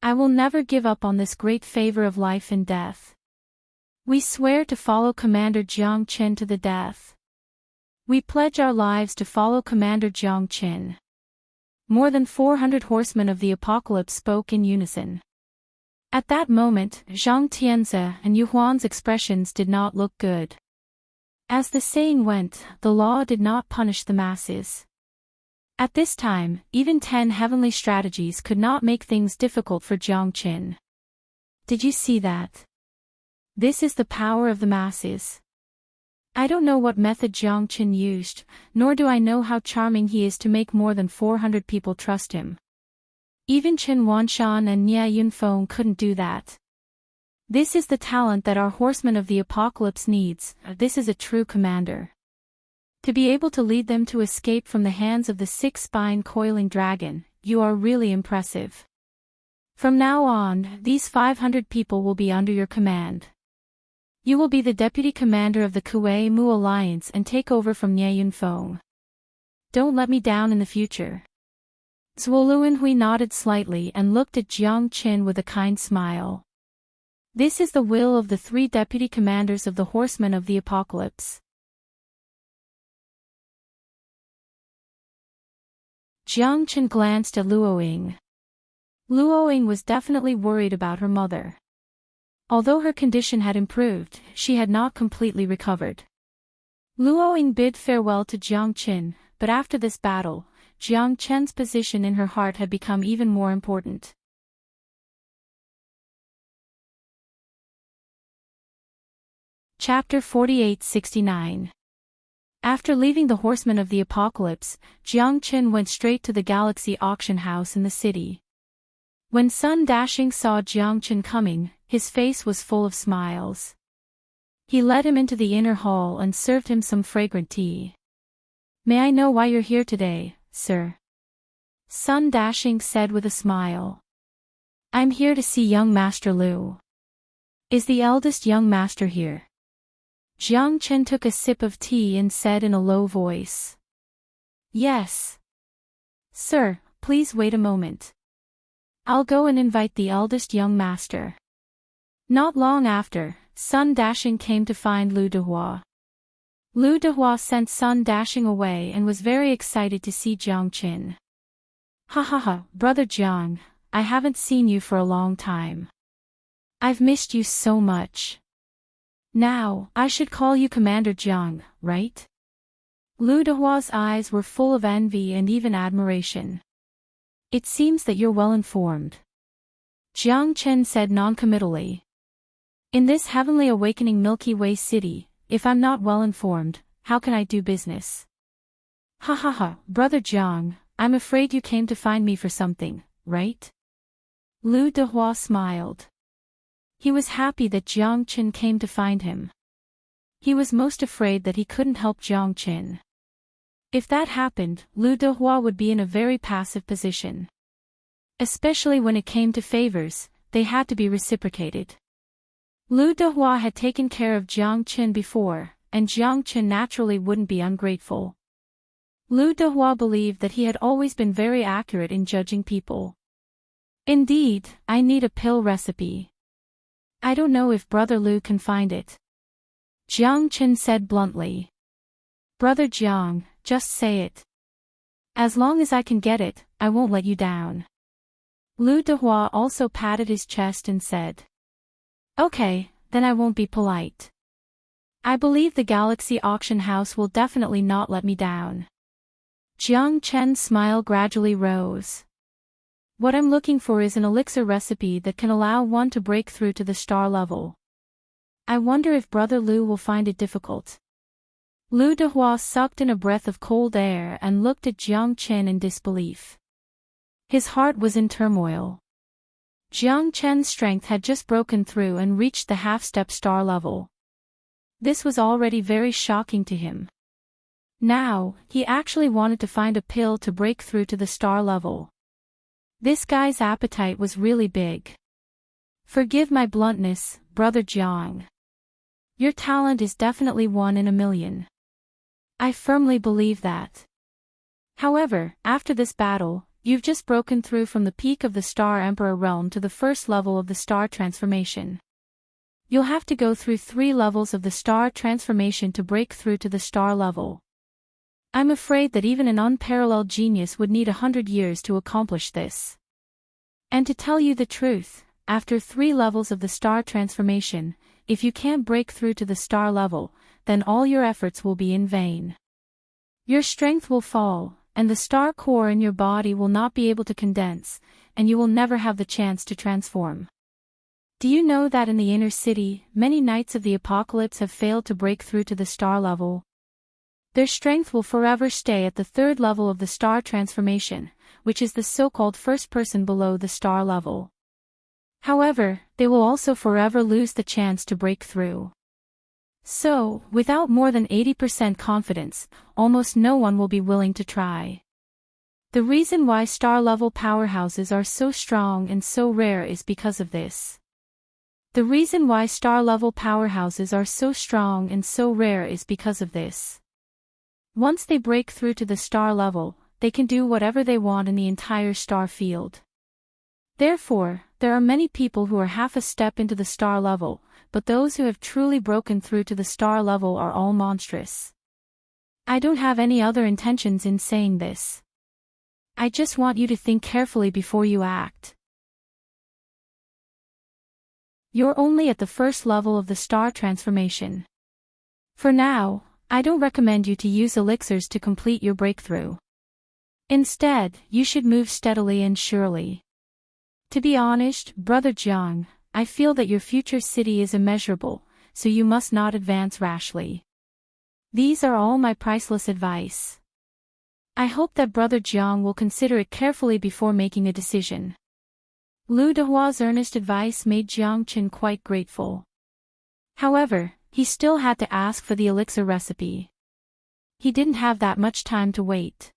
I will never give up on this great favor of life and death. We swear to follow Commander Jiang Chen to the death. We pledge our lives to follow Commander Jiang Chen. More than 400 horsemen of the apocalypse spoke in unison. At that moment, Zhang Tianze and Yu Huan's expressions did not look good. As the saying went, the law did not punish the masses. At this time, even 10 heavenly strategies could not make things difficult for Jiang Chen. Did you see that? This is the power of the masses. I don't know what method Jiang Chen used, nor do I know how charming he is to make more than 400 people trust him. Even Chen Wanshan and Nie Yunfeng couldn't do that. This is the talent that our horsemen of the apocalypse needs. This is a true commander. To be able to lead them to escape from the hands of the six-spine coiling dragon, you are really impressive. From now on, these 500 people will be under your command. You will be the deputy commander of the Kuei Mu Alliance and take over from Nie Yunfeng. Don't let me down in the future. Zhuo Luanhui nodded slightly and looked at Jiang Chen with a kind smile. This is the will of the 3 deputy commanders of the horsemen of the apocalypse. Jiang Chen glanced at Luoying. Luoying was definitely worried about her mother. Although her condition had improved, she had not completely recovered. Luoying bid farewell to Jiang Chen, but after this battle, Jiang Chen's position in her heart had become even more important. Chapter 48-69. After leaving the horsemen of the apocalypse, Jiang Chen went straight to the Galaxy auction house in the city. When Sun Dashing saw Jiang Chen coming, his face was full of smiles. He led him into the inner hall and served him some fragrant tea. "May I know why you're here today, sir?" Sun Dashing said with a smile. "I'm here to see young Master Lu." "Is the eldest young master here?" Jiang Chen took a sip of tea and said in a low voice. "Yes. Sir, please wait a moment. I'll go and invite the eldest young master." Not long after, Sun Dashing came to find Lu Dehua. Lu Dehua sent Sun Dashing away and was very excited to see Jiang Chen. "Ha ha ha, brother Jiang, I haven't seen you for a long time. I've missed you so much. Now, I should call you Commander Jiang, right?" Lu Dehua's eyes were full of envy and even admiration. "It seems that you're well informed," Jiang Chen said noncommittally. "In this heavenly awakening Milky Way city, if I'm not well informed, how can I do business?" "Ha ha ha, brother Jiang, I'm afraid you came to find me for something, right?" Lu Dehua smiled. He was happy that Jiang Chen came to find him. He was most afraid that he couldn't help Jiang Chen. If that happened, Lu Dehua would be in a very passive position. Especially when it came to favors, they had to be reciprocated. Lu Dehua had taken care of Jiang Chen before, and Jiang Chen naturally wouldn't be ungrateful. Lu Dehua believed that he had always been very accurate in judging people. "Indeed, I need a pill recipe. I don't know if Brother Lu can find it," Jiang Chen said bluntly. "Brother Jiang, just say it. As long as I can get it, I won't let you down." Lu Dehua also patted his chest and said, "Okay, then I won't be polite. I believe the Galaxy auction house will definitely not let me down." Jiang Chen's smile gradually rose. "What I'm looking for is an elixir recipe that can allow one to break through to the star level. I wonder if Brother Lu will find it difficult." Lu Dehua sucked in a breath of cold air and looked at Jiang Chen in disbelief. His heart was in turmoil. Jiang Chen's strength had just broken through and reached the half-step star level. This was already very shocking to him. Now, he actually wanted to find a pill to break through to the star level. This guy's appetite was really big. "Forgive my bluntness, Brother Jiang. Your talent is definitely 1 in a million. I firmly believe that. However, after this battle, you've just broken through from the peak of the Star Emperor realm to the first level of the star transformation. You'll have to go through 3 levels of the star transformation to break through to the star level. I'm afraid that even an unparalleled genius would need 100 years to accomplish this. And to tell you the truth, after 3 levels of the star transformation, if you can't break through to the star level, then all your efforts will be in vain. Your strength will fall, and the star core in your body will not be able to condense, and you will never have the chance to transform. Do you know that in the inner city, many knights of the apocalypse have failed to break through to the star level? Their strength will forever stay at the 3rd level of the star transformation, which is the so-called first person below the star level. However, they will also forever lose the chance to break through. So, without more than 80% confidence, almost no one will be willing to try. The reason why star-level powerhouses are so strong and so rare is because of this. The reason why star-level powerhouses are so strong and so rare is because of this. Once they break through to the star level, they can do whatever they want in the entire star field. Therefore, there are many people who are half a step into the star level, but those who have truly broken through to the star level are all monstrous. I don't have any other intentions in saying this. I just want you to think carefully before you act. You're only at the first level of the star transformation. For now, I don't recommend you to use elixirs to complete your breakthrough. Instead, you should move steadily and surely. To be honest, Brother Jiang, I feel that your future city is immeasurable, so you must not advance rashly. These are all my priceless advice. I hope that Brother Jiang will consider it carefully before making a decision. Lu Dehua's earnest advice made Jiang Qin quite grateful. However, he still had to ask for the elixir recipe. He didn't have that much time to wait.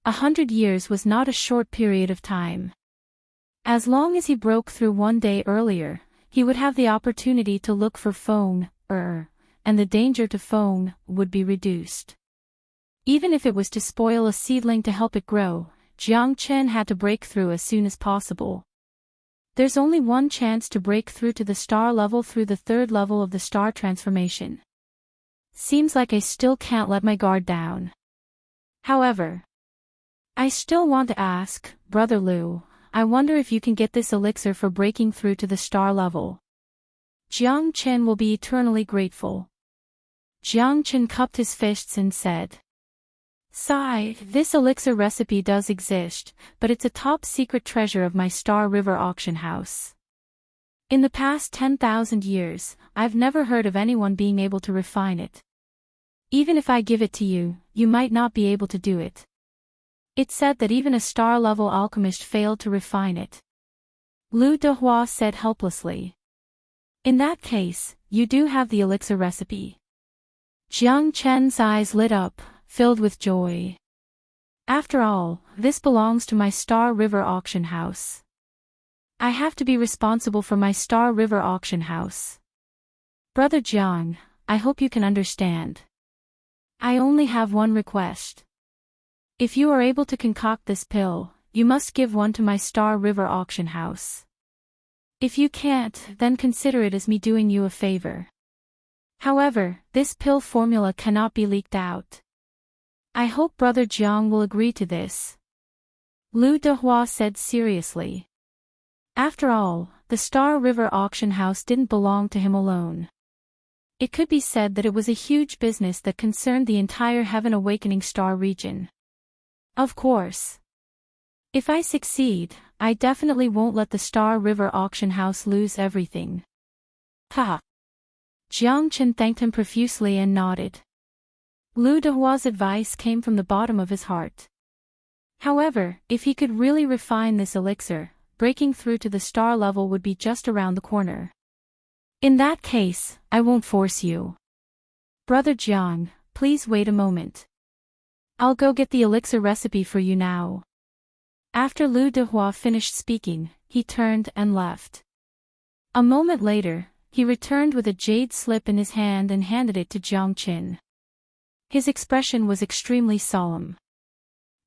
100 years was not a short period of time. As long as he broke through one day earlier, he would have the opportunity to look for phone, and the danger to phone would be reduced. Even if it was to spoil a seedling to help it grow, Jiang Chen had to break through as soon as possible. There's only one chance to break through to the star level through the 3rd level of the star transformation. Seems like I still can't let my guard down. However, I still want to ask, Brother Lu, I wonder if you can get this elixir for breaking through to the star level. Jiang Chen will be eternally grateful. Jiang Chen cupped his fists and said, Sigh, this elixir recipe does exist, but it's a top-secret treasure of my Star River auction house. In the past 10,000 years, I've never heard of anyone being able to refine it. Even if I give it to you, you might not be able to do it. It's said that even a star-level alchemist failed to refine it. Lu Dehua said helplessly. In that case, you do have the elixir recipe. Jiang Chen's eyes lit up, filled with joy. After all, this belongs to my Star River auction house. I have to be responsible for my Star River auction house. Brother Jiang, I hope you can understand. I only have one request. If you are able to concoct this pill, you must give one to my Star River auction house. If you can't, then consider it as me doing you a favor. However, this pill formula cannot be leaked out. I hope Brother Jiang will agree to this. Lu Dehua said seriously. After all, the Star River auction house didn't belong to him alone. It could be said that it was a huge business that concerned the entire Heaven Awakening Star region. Of course. If I succeed, I definitely won't let the Star River auction house lose everything. Ha! Jiang Chen thanked him profusely and nodded. Lu Dehua's advice came from the bottom of his heart. However, if he could really refine this elixir, breaking through to the star level would be just around the corner. In that case, I won't force you. Brother Jiang, please wait a moment. I'll go get the elixir recipe for you now. After Lu Dehua finished speaking, he turned and left. A moment later, he returned with a jade slip in his hand and handed it to Jiang Qin. His expression was extremely solemn.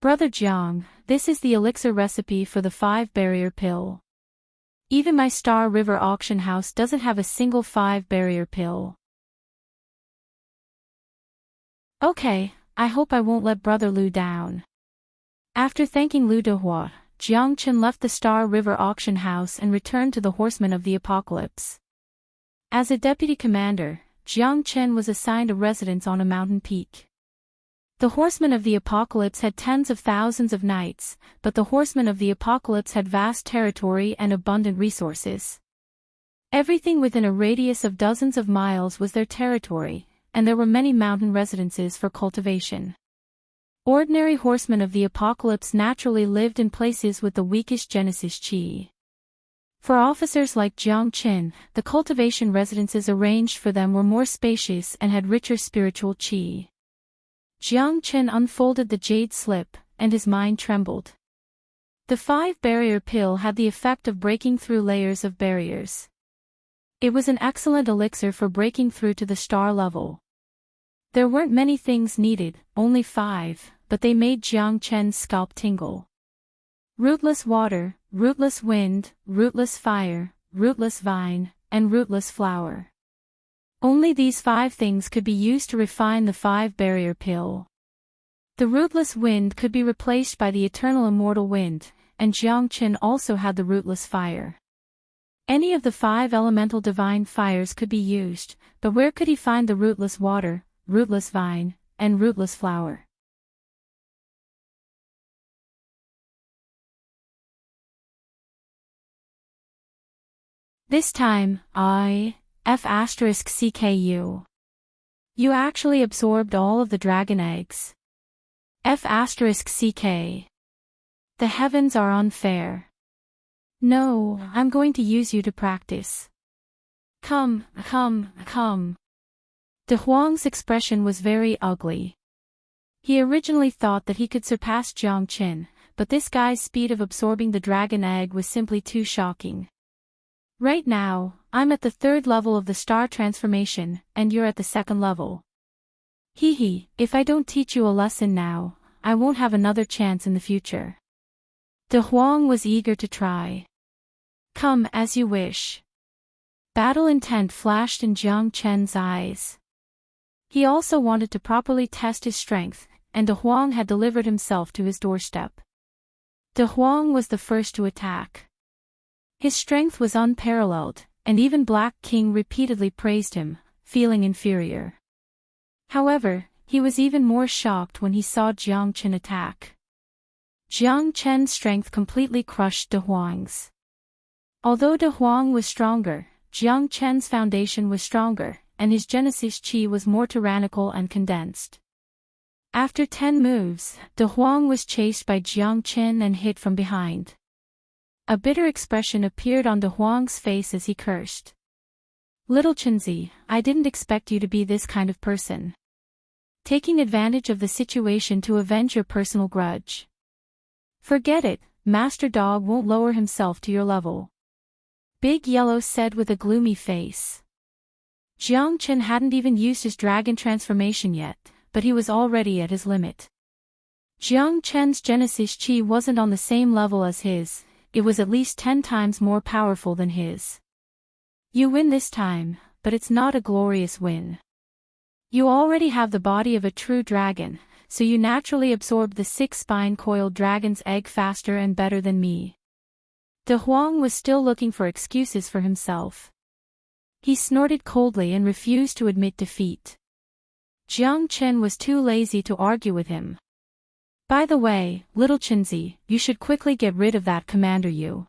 Brother Jiang, this is the elixir recipe for the 5-barrier pill. Even my Star River auction house doesn't have a single 5-barrier pill. Okay, I hope I won't let Brother Lu down. After thanking Lu Dehua, Jiang Chen left the Star River auction house and returned to the Horsemen of the Apocalypse. As a deputy commander, Jiang Chen was assigned a residence on a mountain peak. The Horsemen of the Apocalypse had tens of thousands of knights, but the Horsemen of the Apocalypse had vast territory and abundant resources. Everything within a radius of dozens of miles was their territory, and there were many mountain residences for cultivation. Ordinary Horsemen of the Apocalypse naturally lived in places with the weakest Genesis Qi. For officers like Jiang Chen, the cultivation residences arranged for them were more spacious and had richer spiritual Qi. Jiang Chen unfolded the jade slip, and his mind trembled. The 5-barrier pill had the effect of breaking through layers of barriers. It was an excellent elixir for breaking through to the star level. There weren't many things needed, only 5, but they made Jiang Chen's scalp tingle. Rootless water, rootless wind, rootless fire, rootless vine, and rootless flower. Only these 5 things could be used to refine the 5-barrier pill. The rootless wind could be replaced by the eternal immortal wind, and Jiang Chen also had the rootless fire. Any of the 5 elemental divine fires could be used, but where could he find the rootless water, rootless vine, and rootless flower? This time, F***CKU. You actually absorbed all of the dragon eggs. F***CK. The heavens are unfair. No, I'm going to use you to practice. Come. De Huang's expression was very ugly. He originally thought that he could surpass Jiang Chen, but this guy's speed of absorbing the dragon egg was simply too shocking. Right now, I'm at the 3rd level of the star transformation, and you're at the 2nd level. If I don't teach you a lesson now, I won't have another chance in the future. De Huang was eager to try. Come as you wish. Battle intent flashed in Jiang Chen's eyes. He also wanted to properly test his strength, and De Huang had delivered himself to his doorstep. De Huang was the first to attack. His strength was unparalleled, and even Black King repeatedly praised him, feeling inferior. However, he was even more shocked when he saw Jiang Chen attack. Jiang Chen's strength completely crushed De Huang's. Although De Huang was stronger, Jiang Chen's foundation was stronger, and his Genesis Qi was more tyrannical and condensed. After 10 moves, De Huang was chased by Jiang Chen and hit from behind. A bitter expression appeared on De Huang's face as he cursed. Little Chenzi, I didn't expect you to be this kind of person. Taking advantage of the situation to avenge your personal grudge. Forget it, Master Dog won't lower himself to your level. Big Yellow said with a gloomy face. Jiang Chen hadn't even used his dragon transformation yet, but he was already at his limit. Jiang Chen's Genesis Qi wasn't on the same level as his. It was at least 10 times more powerful than his. You win this time, but it's not a glorious win. You already have the body of a true dragon, so you naturally absorbed the 6-spine-coiled dragon's egg faster and better than me. De Huang was still looking for excuses for himself. He snorted coldly and refused to admit defeat. Jiang Chen was too lazy to argue with him. By the way, little Chenzi, you should quickly get rid of that commander you.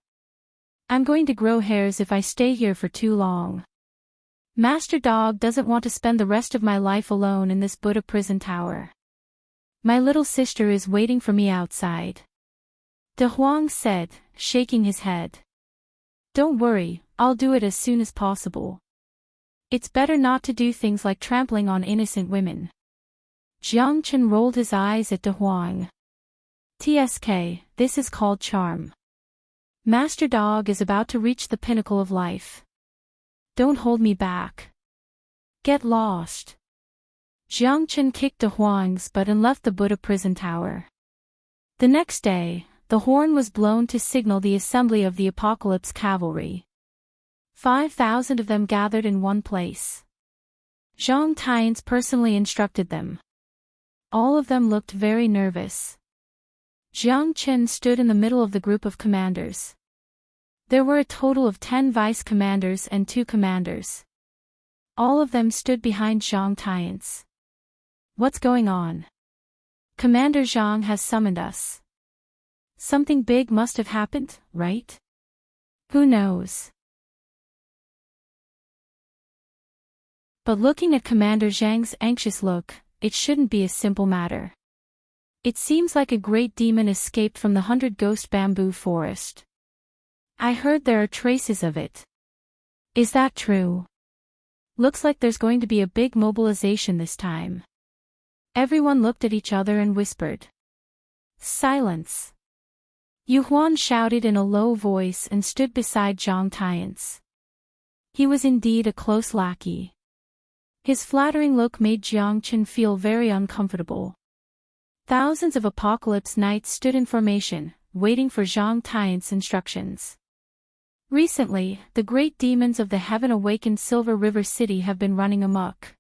I'm going to grow hairs if I stay here for too long. Master Dog doesn't want to spend the rest of my life alone in this Buddha prison tower. My little sister is waiting for me outside. De Huang said, shaking his head. Don't worry, I'll do it as soon as possible. It's better not to do things like trampling on innocent women. Jiang Chen rolled his eyes at De Huang. TSK, this is called charm. Master Dog is about to reach the pinnacle of life. Don't hold me back. Get lost. Jiang Chen kicked De Huang's butt and left the Buddha prison tower. The next day, the horn was blown to signal the assembly of the apocalypse cavalry. 5,000 of them gathered in one place. Zhang Tian's personally instructed them. All of them looked very nervous. Jiang Qin stood in the middle of the group of commanders. There were a total of 10 vice-commanders and 2 commanders. All of them stood behind Zhang Tian's. What's going on? Commander Zhang has summoned us. Something big must have happened, right? Who knows? But looking at Commander Zhang's anxious look, it shouldn't be a simple matter. It seems like a great demon escaped from the 100-ghost bamboo forest. I heard there are traces of it. Is that true? Looks like there's going to be a big mobilization this time. Everyone looked at each other and whispered. Silence. Yu Huan shouted in a low voice and stood beside Zhang Tian's. He was indeed a close lackey. His flattering look made Jiang Qin feel very uncomfortable. Thousands of apocalypse knights stood in formation, waiting for Zhang Tian's instructions. Recently, the great demons of the heaven-awakened Silver River City have been running amok.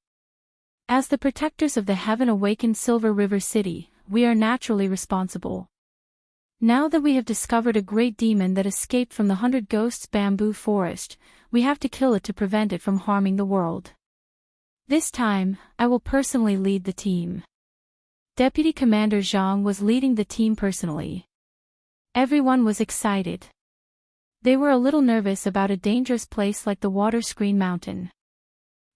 As the protectors of the heaven-awakened Silver River City, we are naturally responsible. Now that we have discovered a great demon that escaped from the 100 Ghosts bamboo forest, we have to kill it to prevent it from harming the world. This time, I will personally lead the team. Deputy Commander Zhang was leading the team personally. Everyone was excited. They were a little nervous about a dangerous place like the Water Screen Mountain.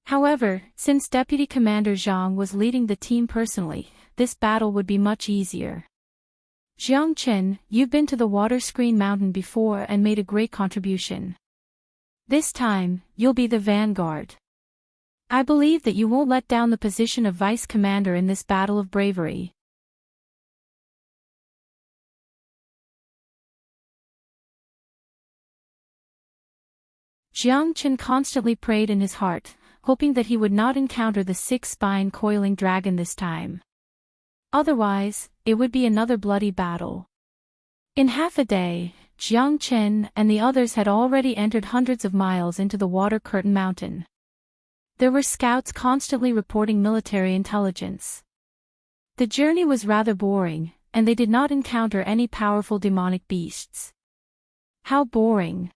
However, since Deputy Commander Zhang was leading the team personally, this battle would be much easier. Jiang Qin, you've been to the Water Screen Mountain before and made a great contribution. This time, you'll be the vanguard. I believe that you won't let down the position of Vice Commander in this battle of bravery. Jiang Qin constantly prayed in his heart, hoping that he would not encounter the 6-spine coiling dragon this time. Otherwise, it would be another bloody battle. In half a day, Jiang Qin and the others had already entered hundreds of miles into the Water Curtain Mountain. There were scouts constantly reporting military intelligence. The journey was rather boring, and they did not encounter any powerful demonic beasts. How boring.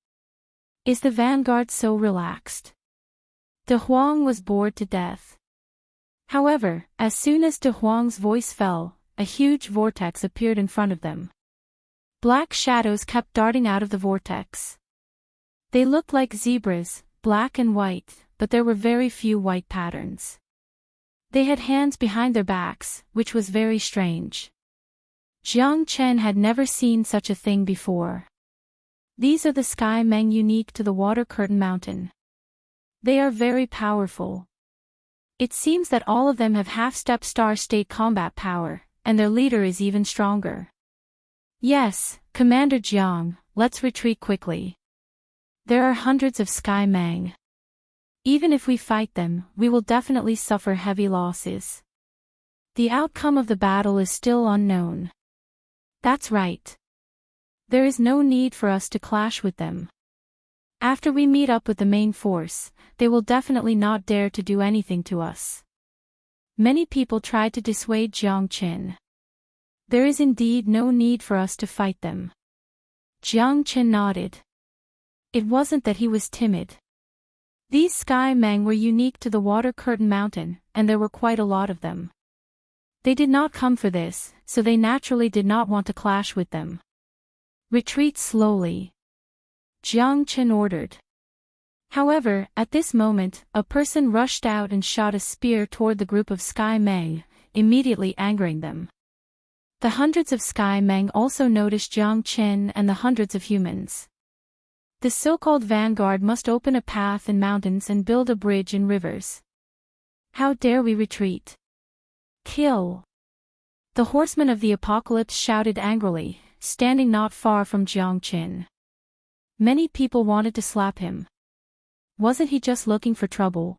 Is the vanguard so relaxed? De Huang was bored to death. However, as soon as De Huang's voice fell, a huge vortex appeared in front of them. Black shadows kept darting out of the vortex. They looked like zebras, black and white, but there were very few white patterns. They had hands behind their backs, which was very strange. Jiang Chen had never seen such a thing before. These are the Sky Meng unique to the Water Curtain Mountain. They are very powerful. It seems that all of them have half-step star state combat power, and their leader is even stronger. Yes, Commander Jiang, let's retreat quickly. There are hundreds of Sky Meng. Even if we fight them, we will definitely suffer heavy losses. The outcome of the battle is still unknown. That's right. There is no need for us to clash with them. After we meet up with the main force, they will definitely not dare to do anything to us. Many people tried to dissuade Jiang Qin. There is indeed no need for us to fight them. Jiang Qin nodded. It wasn't that he was timid. These Sky Meng were unique to the Water Curtain Mountain, and there were quite a lot of them. They did not come for this, so they naturally did not want to clash with them. Retreat slowly. Jiang Qin ordered. However, at this moment, a person rushed out and shot a spear toward the group of Sky Meng, immediately angering them. The hundreds of Sky Meng also noticed Jiang Qin and the hundreds of humans. The so-called vanguard must open a path in mountains and build a bridge in rivers. How dare we retreat? Kill! The horsemen of the apocalypse shouted angrily, standing not far from Jiang Qin. Many people wanted to slap him. Wasn't he just looking for trouble?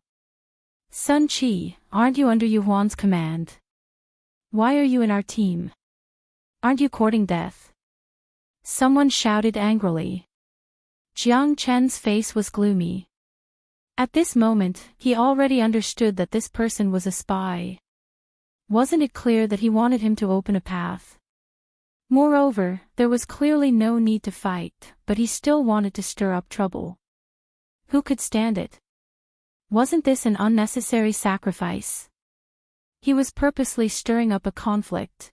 Sun Qi, aren't you under Yu Huan's command? Why are you in our team? Aren't you courting death? Someone shouted angrily. Jiang Chen's face was gloomy. At this moment, he already understood that this person was a spy. Wasn't it clear that he wanted him to open a path? Moreover, there was clearly no need to fight, but he still wanted to stir up trouble. Who could stand it? Wasn't this an unnecessary sacrifice? He was purposely stirring up a conflict.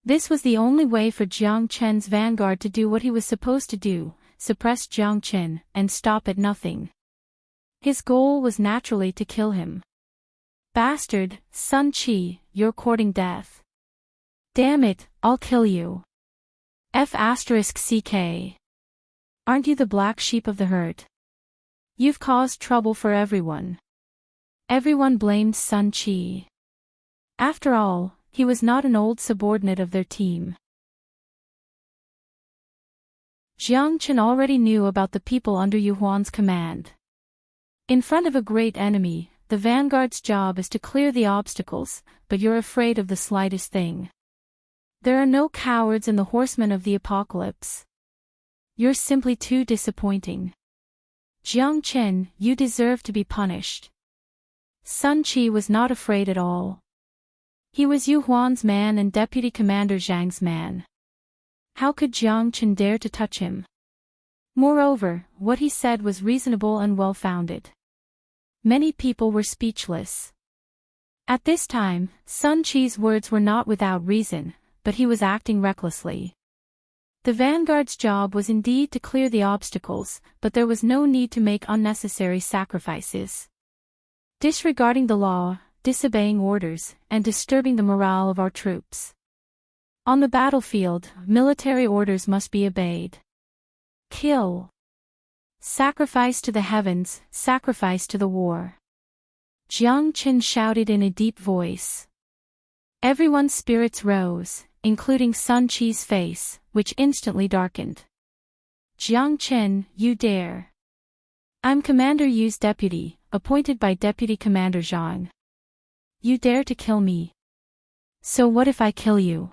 This was the only way for Jiang Chen's vanguard to do what he was supposed to do, suppress Jiang Chen, and stop at nothing. His goal was naturally to kill him. Bastard, Sun Qi, you're courting death. Damn it, I'll kill you. F***ck. Aren't you the black sheep of the herd? You've caused trouble for everyone. Everyone blamed Sun Qi. After all, he was not an old subordinate of their team. Jiang Chen already knew about the people under Yu Huan's command. In front of a great enemy, the vanguard's job is to clear the obstacles, but you're afraid of the slightest thing. There are no cowards in the horsemen of the apocalypse. You're simply too disappointing. Jiang Chen, you deserve to be punished. Sun Qi was not afraid at all. He was Yu Huan's man and Deputy Commander Zhang's man. How could Jiang Chen dare to touch him? Moreover, what he said was reasonable and well-founded. Many people were speechless. At this time, Sun Qi's words were not without reason, but he was acting recklessly. The vanguard's job was indeed to clear the obstacles, but there was no need to make unnecessary sacrifices. Disregarding the law, disobeying orders, and disturbing the morale of our troops. On the battlefield, military orders must be obeyed. Kill. Sacrifice to the heavens, sacrifice to the war. Jiang Chen shouted in a deep voice. Everyone's spirits rose, including Sun Qi's face, which instantly darkened. Jiang Chen, you dare. I'm Commander Yu's deputy, appointed by Deputy Commander Zhang. You dare to kill me. So what if I kill you?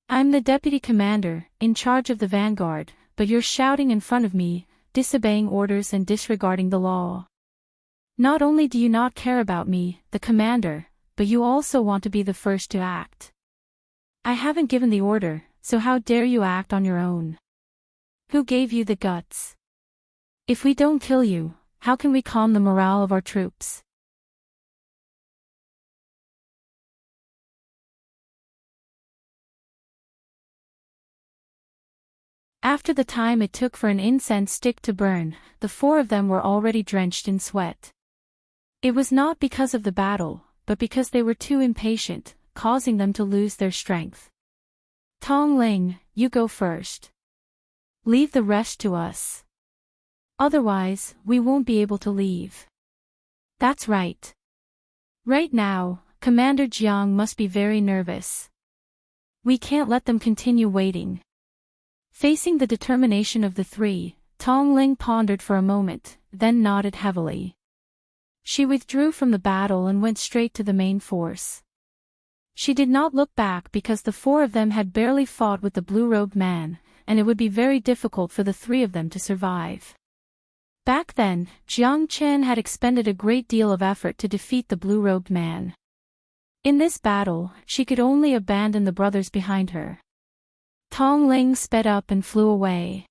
I'm the deputy commander, in charge of the vanguard, but you're shouting in front of me, disobeying orders and disregarding the law. Not only do you not care about me, the commander, but you also want to be the first to act. I haven't given the order, so how dare you act on your own? Who gave you the guts? If we don't kill you, how can we calm the morale of our troops? After the time it took for an incense stick to burn, the four of them were already drenched in sweat. It was not because of the battle, but because they were too impatient, causing them to lose their strength. Tong Ling, you go first. Leave the rest to us. Otherwise, we won't be able to leave. That's right. Right now, Commander Jiang must be very nervous. We can't let them continue waiting. Facing the determination of the three, Tong Ling pondered for a moment, then nodded heavily. She withdrew from the battle and went straight to the main force. She did not look back because the four of them had barely fought with the blue-robed man, and it would be very difficult for the three of them to survive. Back then, Jiang Chen had expended a great deal of effort to defeat the blue-robed man. In this battle, she could only abandon the brothers behind her. Tong Ling sped up and flew away.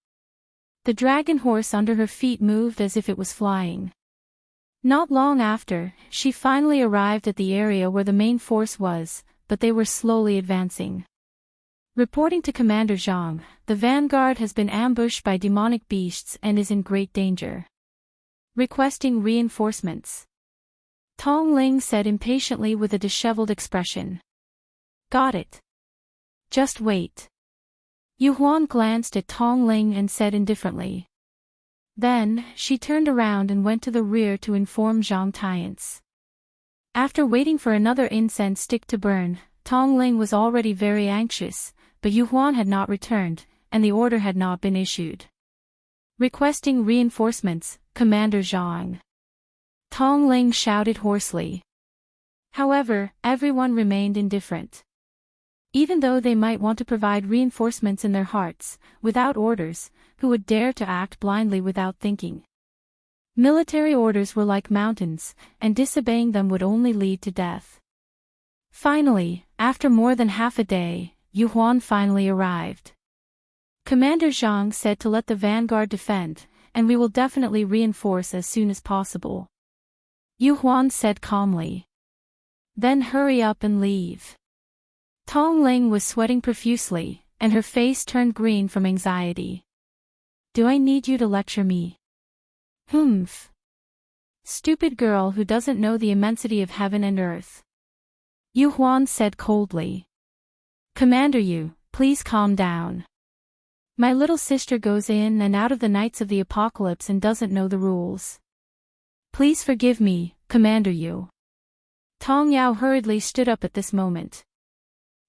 The dragon horse under her feet moved as if it was flying. Not long after, she finally arrived at the area where the main force was, but they were slowly advancing. Reporting to Commander Zhang, the vanguard has been ambushed by demonic beasts and is in great danger. Requesting reinforcements. Tong Ling said impatiently with a disheveled expression. Got it. Just wait. Yu Huan glanced at Tong Ling and said indifferently. Then, she turned around and went to the rear to inform Zhang Tiance. After waiting for another incense stick to burn, Tong Ling was already very anxious, but Yu Huan had not returned, and the order had not been issued. Requesting reinforcements, Commander Zhang. Tong Ling shouted hoarsely. However, everyone remained indifferent. Even though they might want to provide reinforcements in their hearts, without orders, who would dare to act blindly without thinking? Military orders were like mountains, and disobeying them would only lead to death. Finally, after more than half a day, Yu Huan finally arrived. Commander Zhang said to let the vanguard defend, and we will definitely reinforce as soon as possible. Yu Huan said calmly. Then hurry up and leave. Tong Ling was sweating profusely, and her face turned green from anxiety. Do I need you to lecture me? Humph. Stupid girl who doesn't know the immensity of heaven and earth. Yu Huan said coldly. Commander Yu, please calm down. My little sister goes in and out of the Knights of the Apocalypse and doesn't know the rules. Please forgive me, Commander Yu. Tong Yao hurriedly stood up at this moment.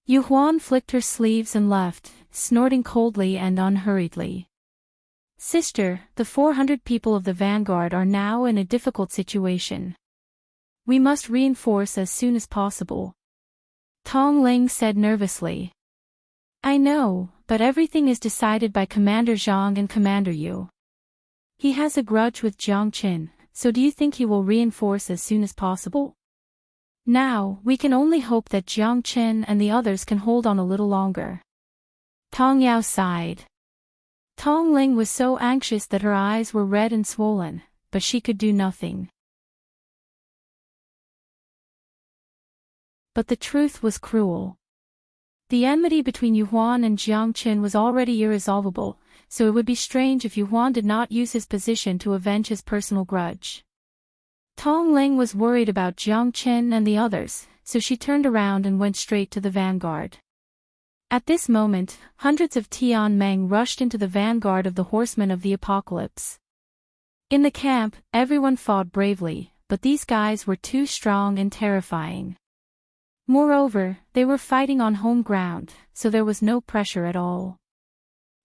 Yu Huan flicked her sleeves and left, snorting coldly and unhurriedly. Sister, the 400 people of the vanguard are now in a difficult situation. We must reinforce as soon as possible. Tong Ling said nervously. I know, but everything is decided by Commander Zhang and Commander Yu. He has a grudge with Jiang Qin, so do you think he will reinforce as soon as possible? Now, we can only hope that Jiang Qin and the others can hold on a little longer. Tong Yao sighed. Tong Ling was so anxious that her eyes were red and swollen, but she could do nothing. But the truth was cruel. The enmity between Yu Huan and Jiang Qin was already irresolvable, so it would be strange if Yu Huan did not use his position to avenge his personal grudge. Tong Ling was worried about Jiang Qin and the others, so she turned around and went straight to the vanguard. At this moment, hundreds of Tian Meng rushed into the vanguard of the Horsemen of the Apocalypse. In the camp, everyone fought bravely, but these guys were too strong and terrifying. Moreover, they were fighting on home ground, so there was no pressure at all.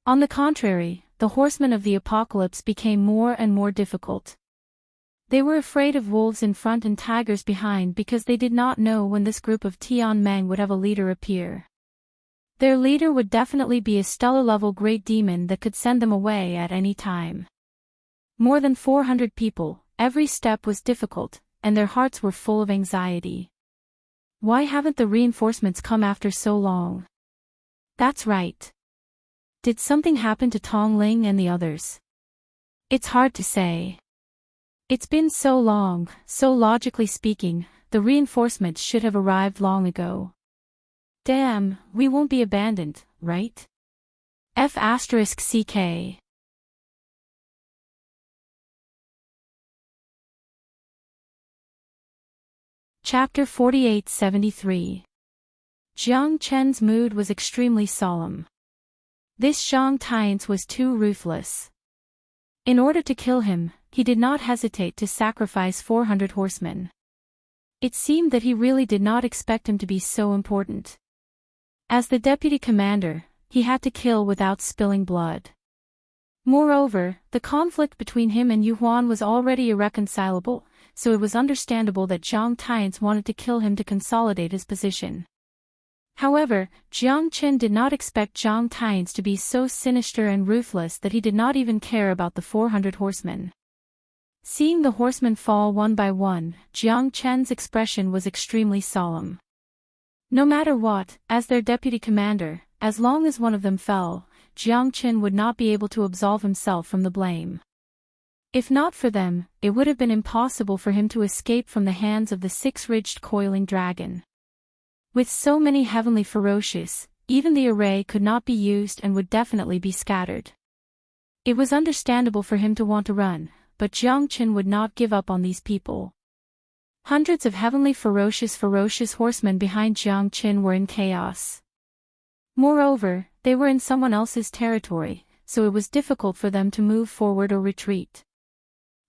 On the contrary, the Horsemen of the Apocalypse became more and more difficult. They were afraid of wolves in front and tigers behind because they did not know when this group of Tian Meng would have a leader appear. Their leader would definitely be a stellar-level great demon that could send them away at any time. More than 400 people, every step was difficult, and their hearts were full of anxiety. Why haven't the reinforcements come after so long? That's right. Did something happen to Tong Ling and the others? It's hard to say. It's been so long, so logically speaking, the reinforcements should have arrived long ago. Damn, we won't be abandoned, right? F***CK. Chapter 4873. Jiang Chen's mood was extremely solemn. This Zhang Tian's was too ruthless. In order to kill him, he did not hesitate to sacrifice 400 horsemen. It seemed that he really did not expect him to be so important. As the deputy commander, he had to kill without spilling blood. Moreover, the conflict between him and Yu Huan was already irreconcilable, so it was understandable that Zhang Tian's wanted to kill him to consolidate his position. However, Jiang Qin did not expect Zhang Tian's to be so sinister and ruthless that he did not even care about the 400 horsemen. Seeing the horsemen fall one by one, Jiang Chen's expression was extremely solemn. No matter what, as their deputy commander, as long as one of them fell, Jiang Qin would not be able to absolve himself from the blame. If not for them, it would have been impossible for him to escape from the hands of the six-ridged coiling dragon. With so many heavenly ferocious, even the array could not be used and would definitely be scattered. It was understandable for him to want to run, but Jiang Qin would not give up on these people. Hundreds of heavenly ferocious horsemen behind Jiang Qin were in chaos. Moreover, they were in someone else's territory, so it was difficult for them to move forward or retreat.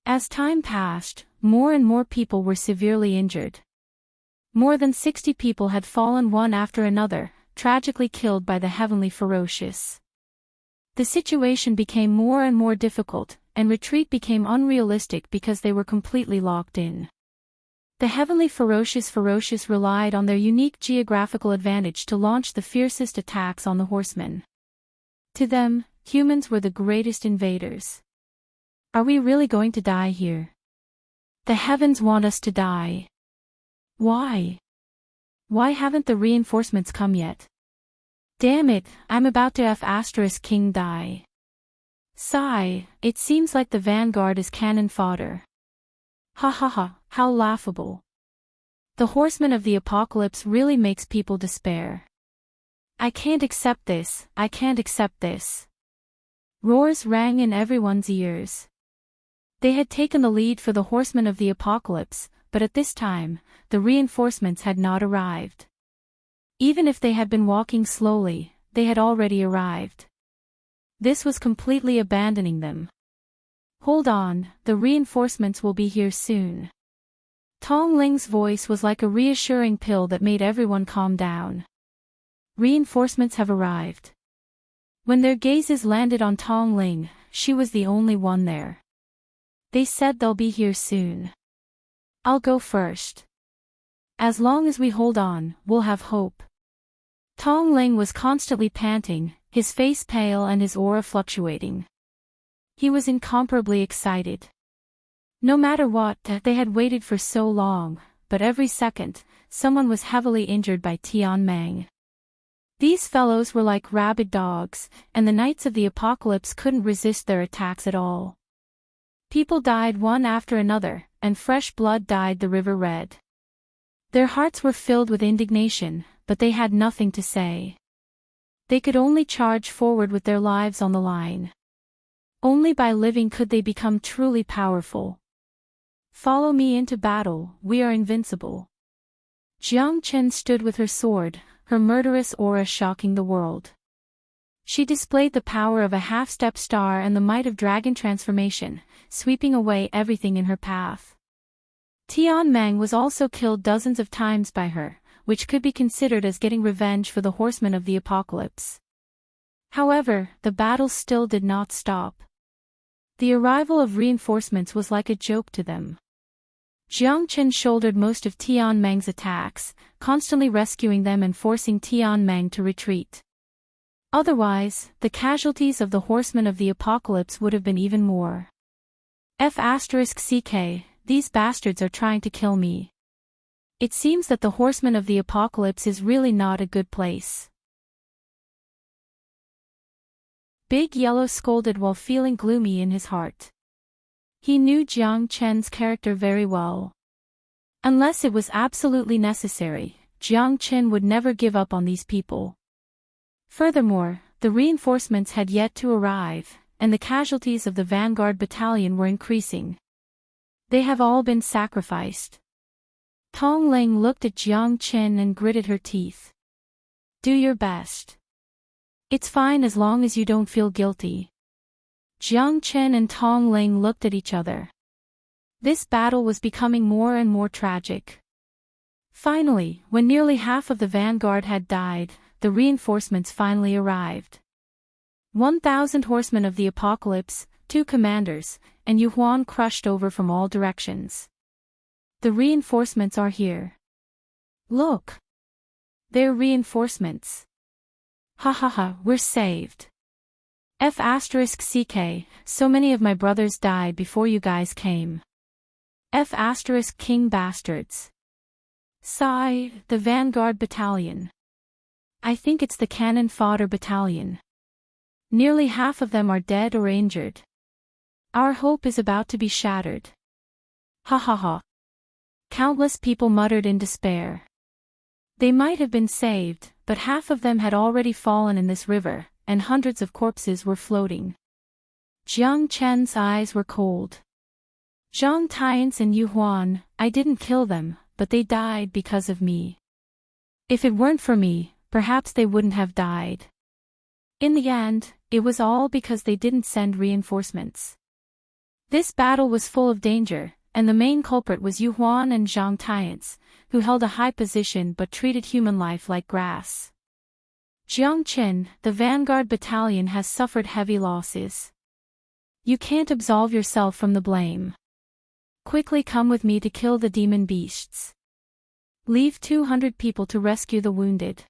As time passed, more and more people were severely injured. More than 60 people had fallen one after another, tragically killed by the heavenly ferocious. The situation became more and more difficult, and retreat became unrealistic because they were completely locked in. The heavenly ferocious relied on their unique geographical advantage to launch the fiercest attacks on the horsemen. To them, humans were the greatest invaders. Are we really going to die here? The heavens want us to die. Why? Why haven't the reinforcements come yet? Damn it, I'm about to King die. Sigh, it seems like the vanguard is cannon fodder. Ha ha ha, how laughable. The horseman of the apocalypse really makes people despair. I can't accept this, I can't accept this. Roars rang in everyone's ears. They had taken the lead for the horsemen of the apocalypse, but at this time, the reinforcements had not arrived. Even if they had been walking slowly, they had already arrived. This was completely abandoning them. Hold on, the reinforcements will be here soon. Tong Ling's voice was like a reassuring pill that made everyone calm down. Reinforcements have arrived. When their gazes landed on Tong Ling, she was the only one there. They said they'll be here soon. I'll go first. As long as we hold on, we'll have hope. Tong Ling was constantly panting, his face pale and his aura fluctuating. He was incomparably excited. No matter what, they had waited for so long, but every second, someone was heavily injured by Tian Meng. These fellows were like rabid dogs, and the Knights of the Apocalypse couldn't resist their attacks at all. People died one after another, and fresh blood dyed the river red. Their hearts were filled with indignation, but they had nothing to say. They could only charge forward with their lives on the line. Only by living could they become truly powerful. Follow me into battle, we are invincible. Jiang Chen stood with her sword, her murderous aura shocking the world. She displayed the power of a half-step star and the might of dragon transformation, sweeping away everything in her path. Tian Meng was also killed dozens of times by her, which could be considered as getting revenge for the horsemen of the apocalypse. However, the battle still did not stop. The arrival of reinforcements was like a joke to them. Jiang Chen shouldered most of Tian Meng's attacks, constantly rescuing them and forcing Tian Meng to retreat. Otherwise, the casualties of the horsemen of the apocalypse would have been even more. *CK, these bastards are trying to kill me. It seems that the horseman of the apocalypse is really not a good place. Big Yellow scolded while feeling gloomy in his heart. He knew Jiang Chen's character very well. Unless it was absolutely necessary, Jiang Chen would never give up on these people. Furthermore, the reinforcements had yet to arrive, and the casualties of the vanguard battalion were increasing. They have all been sacrificed. Tong Ling looked at Jiang Chen and gritted her teeth. Do your best. It's fine as long as you don't feel guilty. Jiang Chen and Tong Ling looked at each other. This battle was becoming more and more tragic. Finally, when nearly half of the vanguard had died, the reinforcements finally arrived. 1,000 horsemen of the apocalypse, 2 commanders, and Yu Huan crushed over from all directions. The reinforcements are here. Look! They're reinforcements. Ha ha ha, we're saved. *CK, so many of my brothers died before you guys came. *King bastards. Sigh, the vanguard battalion. I think it's the cannon fodder battalion. Nearly half of them are dead or injured. Our hope is about to be shattered. Ha ha ha. Countless people muttered in despair. They might have been saved, but half of them had already fallen in this river, and hundreds of corpses were floating. Jiang Chen's eyes were cold. Zhang Tian's and Yu Huan, I didn't kill them, but they died because of me. If it weren't for me, perhaps they wouldn't have died. In the end, it was all because they didn't send reinforcements. This battle was full of danger, and the main culprit was Yu Huan and Zhang Tian's, who held a high position but treated human life like grass. Jiang Chen, the vanguard battalion has suffered heavy losses. You can't absolve yourself from the blame. Quickly come with me to kill the demon beasts. Leave 200 people to rescue the wounded.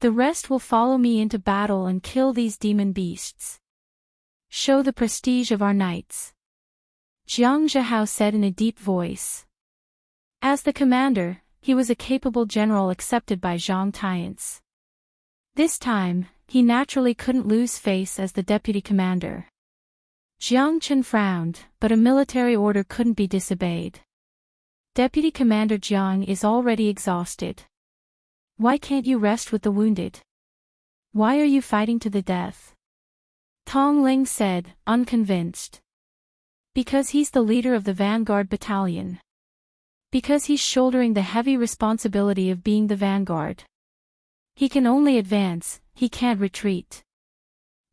The rest will follow me into battle and kill these demon beasts. Show the prestige of our knights. Jiang Zhihao said in a deep voice. As the commander, he was a capable general accepted by Zhang Tian's. This time, he naturally couldn't lose face as the deputy commander. Jiang Chen frowned, but a military order couldn't be disobeyed. Deputy Commander Jiang is already exhausted. Why can't you rest with the wounded? Why are you fighting to the death? Tong Ling said, unconvinced. Because he's the leader of the vanguard battalion. Because he's shouldering the heavy responsibility of being the vanguard. He can only advance, he can't retreat.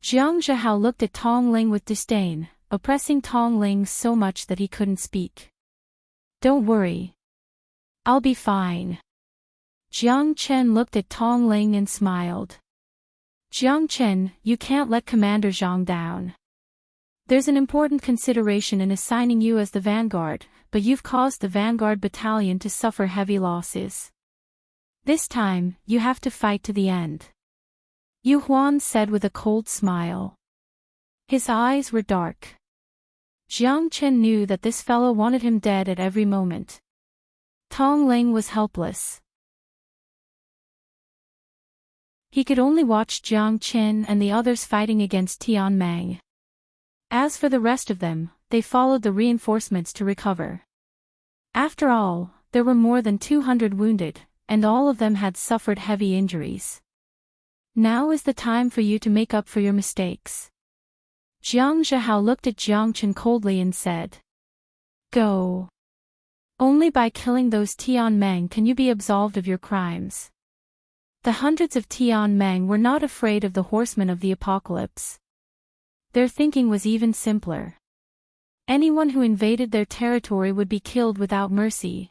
Jiang Zhihao looked at Tong Ling with disdain, oppressing Tong Ling so much that he couldn't speak. Don't worry. I'll be fine. Jiang Chen looked at Tong Ling and smiled. Jiang Chen, you can't let Commander Zhang down. There's an important consideration in assigning you as the vanguard, but you've caused the vanguard battalion to suffer heavy losses. This time, you have to fight to the end. Yu Huan said with a cold smile. His eyes were dark. Jiang Chen knew that this fellow wanted him dead at every moment. Tong Ling was helpless. He could only watch Jiang Chen and the others fighting against Tian Mang. As for the rest of them, they followed the reinforcements to recover. After all, there were more than 200 wounded, and all of them had suffered heavy injuries. Now is the time for you to make up for your mistakes. Jiang Zhihao looked at Jiang Chen coldly and said. Go. Only by killing those Tian Mang can you be absolved of your crimes. The hundreds of Tian Mang were not afraid of the horsemen of the apocalypse. Their thinking was even simpler. Anyone who invaded their territory would be killed without mercy.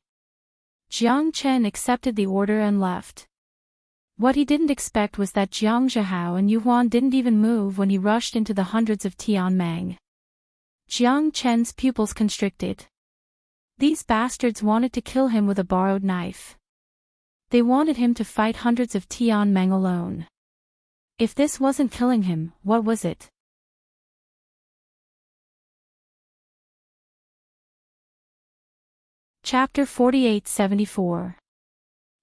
Jiang Chen accepted the order and left. What he didn't expect was that Jiang Zhihao and Yu Huan didn't even move when he rushed into the hundreds of Tian Mang. Jiang Chen's pupils constricted. These bastards wanted to kill him with a borrowed knife. They wanted him to fight hundreds of Tian Mang alone. If this wasn't killing him, what was it? Chapter 4874.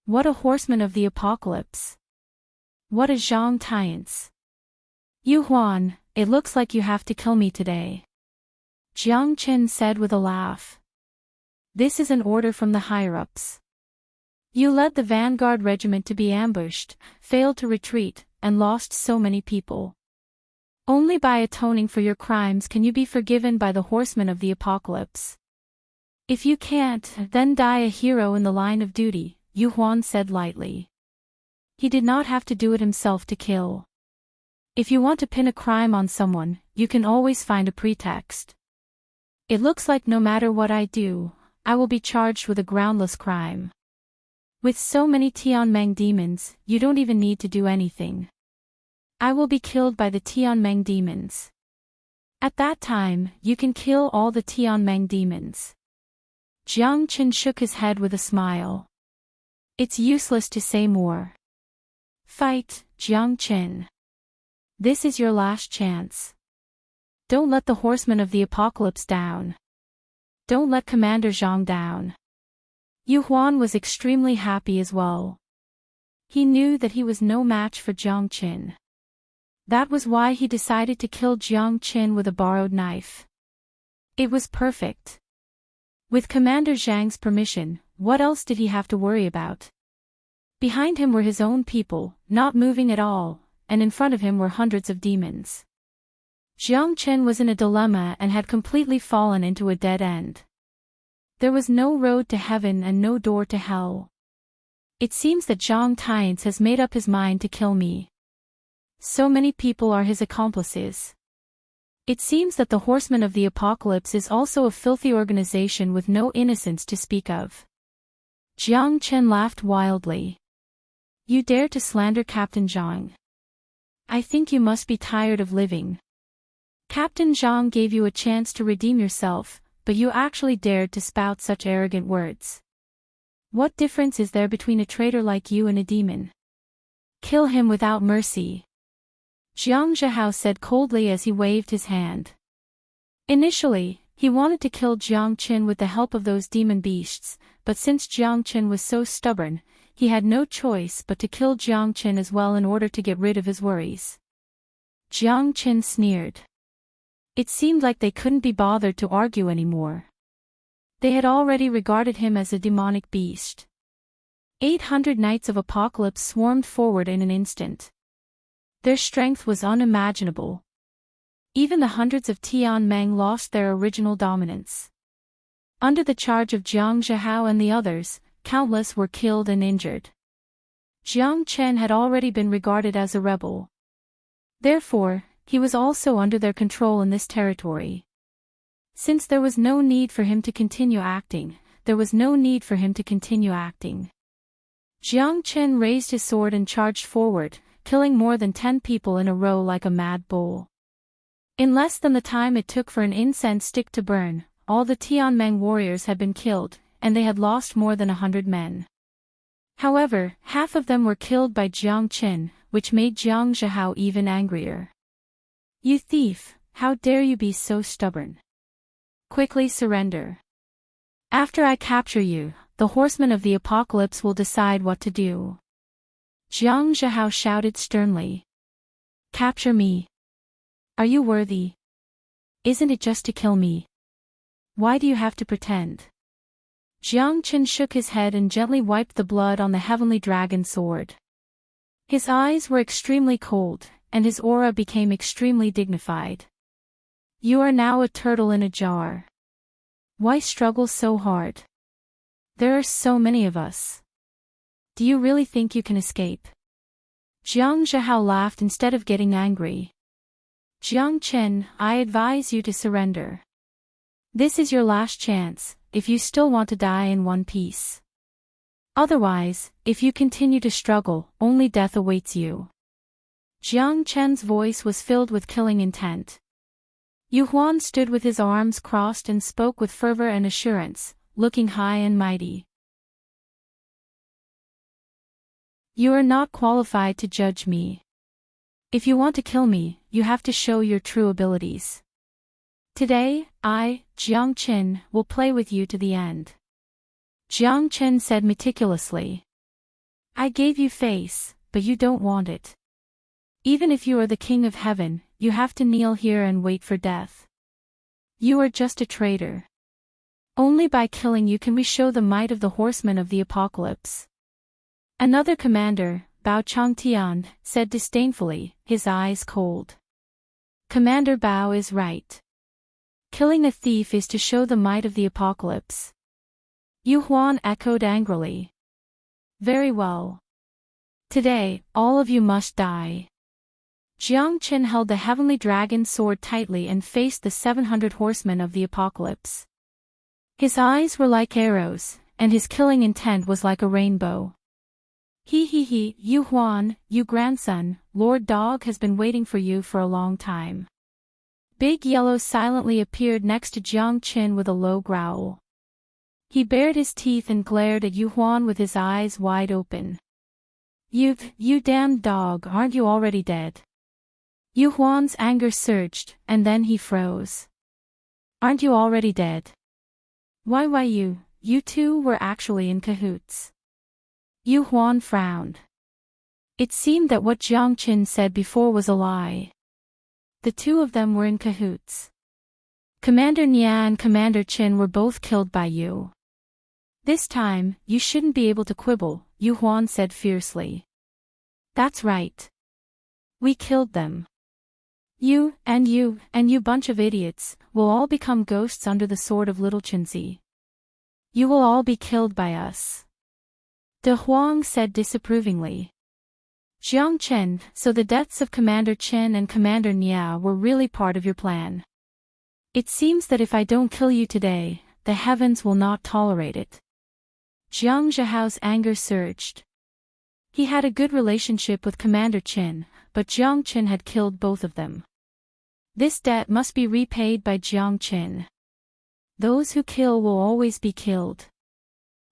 What a horseman of the apocalypse. What a Zhang Tian's. Yu Huan, it looks like you have to kill me today. Jiang Chen said with a laugh. This is an order from the higher-ups. You led the vanguard regiment to be ambushed, failed to retreat, and lost so many people. Only by atoning for your crimes can you be forgiven by the horsemen of the apocalypse. If you can't, then die a hero in the line of duty, Yu Huan said lightly. He did not have to do it himself to kill. If you want to pin a crime on someone, you can always find a pretext. It looks like no matter what I do, I will be charged with a groundless crime. With so many Tianmeng demons, you don't even need to do anything. I will be killed by the Tianmeng demons. At that time, you can kill all the Tianmeng demons. Jiang Chen shook his head with a smile. It's useless to say more. Fight, Jiang Chen. This is your last chance. Don't let the horsemen of the apocalypse down. Don't let Commander Zhang down. Yu Huan was extremely happy as well. He knew that he was no match for Jiang Chen. That was why he decided to kill Jiang Chen with a borrowed knife. It was perfect. With Commander Zhang's permission, what else did he have to worry about? Behind him were his own people, not moving at all, and in front of him were hundreds of demons. Jiang Chen was in a dilemma and had completely fallen into a dead end. There was no road to heaven and no door to hell. It seems that Zhang Tian's has made up his mind to kill me. So many people are his accomplices. It seems that the Horsemen of the Apocalypse is also a filthy organization with no innocence to speak of. Jiang Chen laughed wildly. You dare to slander Captain Zhang? I think you must be tired of living. Captain Zhang gave you a chance to redeem yourself, but you actually dared to spout such arrogant words. What difference is there between a traitor like you and a demon? Kill him without mercy. Jiang Zhihao said coldly as he waved his hand. Initially, he wanted to kill Jiang Qin with the help of those demon beasts, but since Jiang Qin was so stubborn, he had no choice but to kill Jiang Qin as well in order to get rid of his worries. Jiang Qin sneered. It seemed like they couldn't be bothered to argue anymore. They had already regarded him as a demonic beast. 800 Knights of Apocalypse swarmed forward in an instant. Their strength was unimaginable. Even the hundreds of Tianmeng lost their original dominance. Under the charge of Jiang Zhihao and the others, countless were killed and injured. Jiang Chen had already been regarded as a rebel. Therefore, he was also under their control in this territory. Since there was no need for him to continue acting, Jiang Chen raised his sword and charged forward, killing more than 10 people in a row like a mad bull. In less than the time it took for an incense stick to burn, all the Tianmeng warriors had been killed, and they had lost more than 100 men. However, half of them were killed by Jiang Chen, which made Jiang Zhihao even angrier. You thief, how dare you be so stubborn? Quickly surrender. After I capture you, the horsemen of the apocalypse will decide what to do. Jiang Zhihao shouted sternly. Capture me. Are you worthy? Isn't it just to kill me? Why do you have to pretend? Jiang Chen shook his head and gently wiped the blood on the heavenly dragon sword. His eyes were extremely cold, and his aura became extremely dignified. You are now a turtle in a jar. Why struggle so hard? There are so many of us. Do you really think you can escape? Jiang Zhihao laughed instead of getting angry. Jiang Chen, I advise you to surrender. This is your last chance, if you still want to die in one piece. Otherwise, if you continue to struggle, only death awaits you. Jiang Chen's voice was filled with killing intent. Yu Huan stood with his arms crossed and spoke with fervor and assurance, looking high and mighty. You are not qualified to judge me. If you want to kill me, you have to show your true abilities. Today, I, Jiang Chen, will play with you to the end. Jiang Chen said meticulously. I gave you face, but you don't want it. Even if you are the king of heaven, you have to kneel here and wait for death. You are just a traitor. Only by killing you can we show the might of the horsemen of the apocalypse. Another commander, Bao Changtian, said disdainfully, his eyes cold. Commander Bao is right. Killing a thief is to show the might of the apocalypse. Yu Huan echoed angrily. Very well. Today, all of you must die. Jiang Chen held the heavenly dragon sword tightly and faced the 700 horsemen of the apocalypse. His eyes were like arrows, and his killing intent was like a rainbow. He, Yu Huan, you grandson, Lord Dog has been waiting for you for a long time. Big Yellow silently appeared next to Jiang Chen with a low growl. He bared his teeth and glared at Yu Huan with his eyes wide open. You damned dog, aren't you already dead? Yu Huan's anger surged, and then he froze. Aren't you already dead? Why you two were actually in cahoots. Yu Huan frowned. It seemed that what Jiang Chen said before was a lie. The two of them were in cahoots. Commander Nia and Commander Chen were both killed by you. This time, you shouldn't be able to quibble, Yu Huan said fiercely. That's right. We killed them. You bunch of idiots, will all become ghosts under the sword of Little Chenzi. You will all be killed by us. De Huang said disapprovingly. Jiang Chen, so the deaths of Commander Chen and Commander Nia were really part of your plan. It seems that if I don't kill you today, the heavens will not tolerate it. Jiang Zhihao's anger surged. He had a good relationship with Commander Chen, but Jiang Chen had killed both of them. This debt must be repaid by Jiang Chen. Those who kill will always be killed.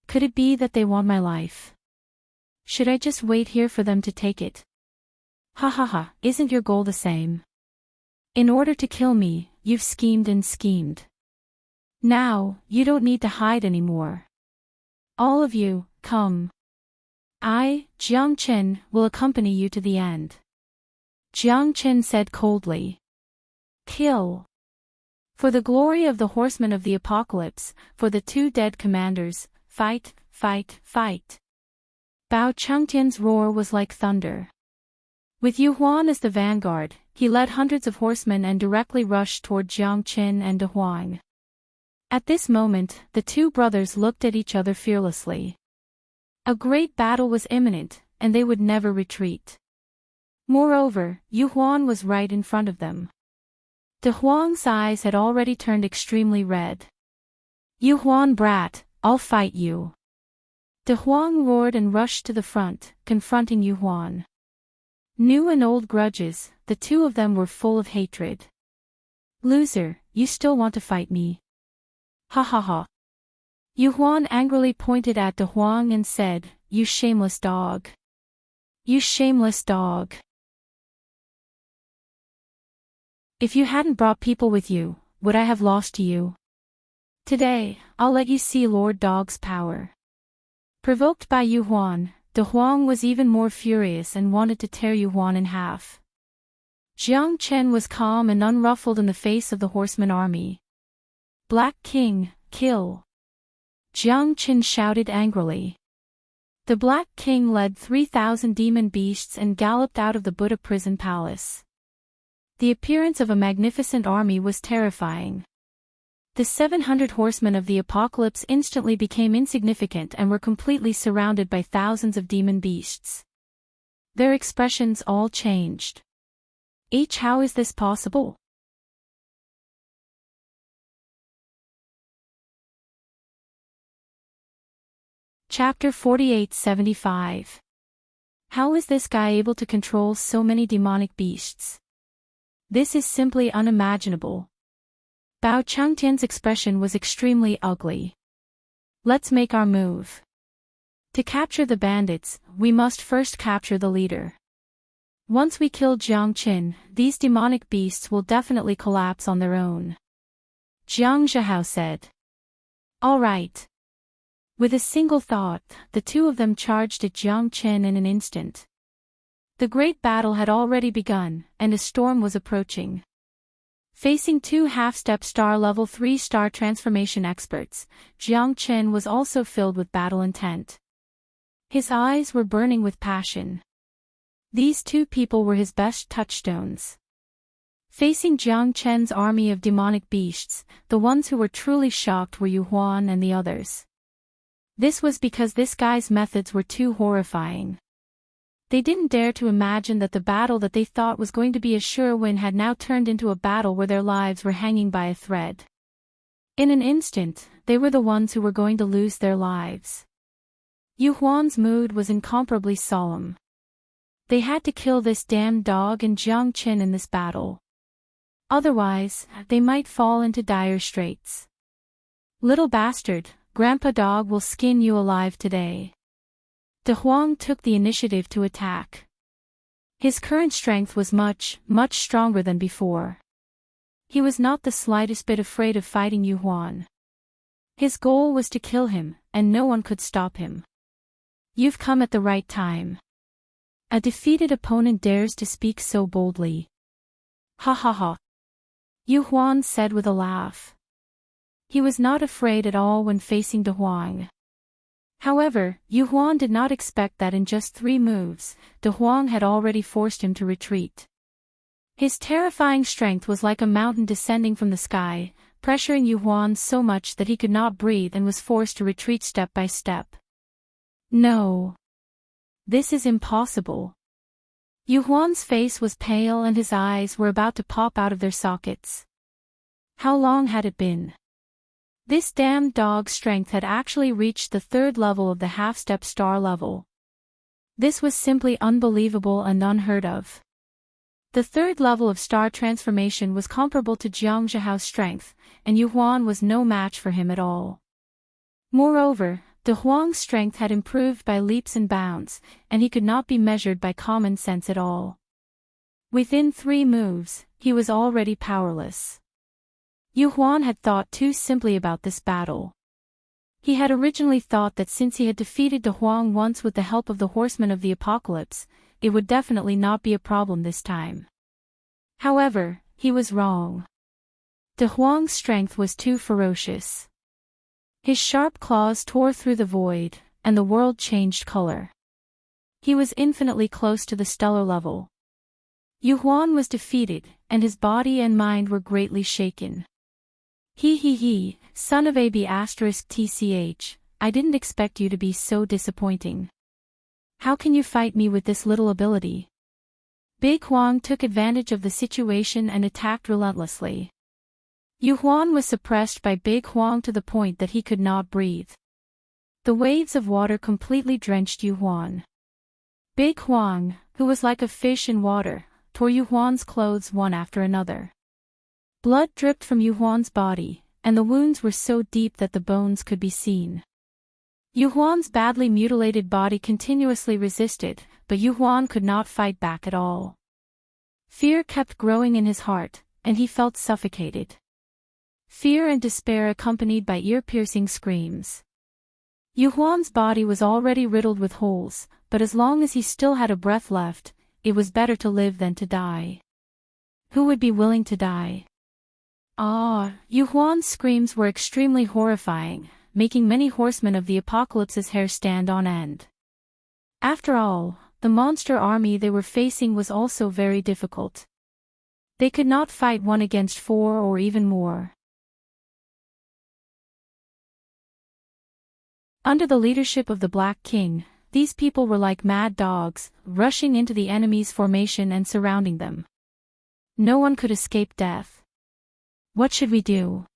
Could it be that they want my life? Should I just wait here for them to take it? Ha ha ha, isn't your goal the same? In order to kill me, you've schemed and schemed. Now, you don't need to hide anymore. All of you, come. I, Jiang Chen, will accompany you to the end. Jiang Chen said coldly. Kill. For the glory of the horsemen of the apocalypse, for the two dead commanders, fight, fight, fight. Bao Chengtian's roar was like thunder. With Yu Huan as the vanguard, he led hundreds of horsemen and directly rushed toward Jiang Chen and De Huang. At this moment, the two brothers looked at each other fearlessly. A great battle was imminent, and they would never retreat. Moreover, Yu Huan was right in front of them. De Huang's eyes had already turned extremely red. Yu Huan brat, I'll fight you. De Huang roared and rushed to the front, confronting Yu Huan. New and old grudges, the two of them were full of hatred. Loser, you still want to fight me? Ha ha ha. Yu Huan angrily pointed at De Huang and said, You shameless dog. You shameless dog. If you hadn't brought people with you, would I have lost to you? Today, I'll let you see Lord Dog's power. Provoked by Yu Huan, De Huang was even more furious and wanted to tear Yu Huan in half. Jiang Chen was calm and unruffled in the face of the horseman army. Black King, kill. Jiang Chen shouted angrily. The Black King led 3,000 demon beasts and galloped out of the Buddha prison palace. The appearance of a magnificent army was terrifying. The 700 horsemen of the apocalypse instantly became insignificant and were completely surrounded by thousands of demon beasts. Their expressions all changed. How is this possible? Chapter 48-75. How is this guy able to control so many demonic beasts? This is simply unimaginable. Bao Chengtian's expression was extremely ugly. Let's make our move. To capture the bandits, we must first capture the leader. Once we kill Jiang Chen, these demonic beasts will definitely collapse on their own. Jiang Zhihao said. All right. With a single thought, the two of them charged at Jiang Chen in an instant. The great battle had already begun, and a storm was approaching. Facing two half-step star level 3-star transformation experts, Jiang Chen was also filled with battle intent. His eyes were burning with passion. These two people were his best touchstones. Facing Jiang Chen's army of demonic beasts, the ones who were truly shocked were Yu Huan and the others. This was because this guy's methods were too horrifying. They didn't dare to imagine that the battle that they thought was going to be a sure win had now turned into a battle where their lives were hanging by a thread. In an instant, they were the ones who were going to lose their lives. Yu Huan's mood was incomparably solemn. They had to kill this damned dog and Jiang Chen in this battle. Otherwise, they might fall into dire straits. Little bastard, Grandpa Dog will skin you alive today. De Huang took the initiative to attack. His current strength was much, much stronger than before. He was not the slightest bit afraid of fighting Yu Huan. His goal was to kill him, and no one could stop him. You've come at the right time. A defeated opponent dares to speak so boldly. Ha ha ha. Yu Huan said with a laugh. He was not afraid at all when facing De Huang. However, Yu Huan did not expect that in just 3 moves, De Huang had already forced him to retreat. His terrifying strength was like a mountain descending from the sky, pressuring Yu Huan so much that he could not breathe and was forced to retreat step by step. No. This is impossible. Yu Huan's face was pale and his eyes were about to pop out of their sockets. How long had it been? This damned dog's strength had actually reached the 3rd level of the half-step star level. This was simply unbelievable and unheard of. The third level of star transformation was comparable to Jiang Zhihao's strength, and Yu Huan was no match for him at all. Moreover, De Huang's strength had improved by leaps and bounds, and he could not be measured by common sense at all. Within 3 moves, he was already powerless. Yu Huan had thought too simply about this battle. He had originally thought that since he had defeated De Huang once with the help of the Horsemen of the Apocalypse, it would definitely not be a problem this time. However, he was wrong. De Huang's strength was too ferocious. His sharp claws tore through the void, and the world changed color. He was infinitely close to the stellar level. Yu Huan was defeated, and his body and mind were greatly shaken. He, son of AB*TCH, I didn't expect you to be so disappointing. How can you fight me with this little ability? Big Huang took advantage of the situation and attacked relentlessly. Yu Huan was suppressed by Big Huang to the point that he could not breathe. The waves of water completely drenched Yu Huan. Big Huang, who was like a fish in water, tore Yu Huan's clothes one after another. Blood dripped from Yu Huan's body, and the wounds were so deep that the bones could be seen. Yu Huan's badly mutilated body continuously resisted, but Yu Huan could not fight back at all. Fear kept growing in his heart, and he felt suffocated. Fear and despair accompanied by ear-piercing screams. Yu Huan's body was already riddled with holes, but as long as he still had a breath left, it was better to live than to die. Who would be willing to die? Yu Huan's screams were extremely horrifying, making many horsemen of the Apocalypse's hair stand on end. After all, the monster army they were facing was also very difficult. They could not fight 1 against 4 or even more. Under the leadership of the Black King, these people were like mad dogs, rushing into the enemy's formation and surrounding them. No one could escape death. What should we do?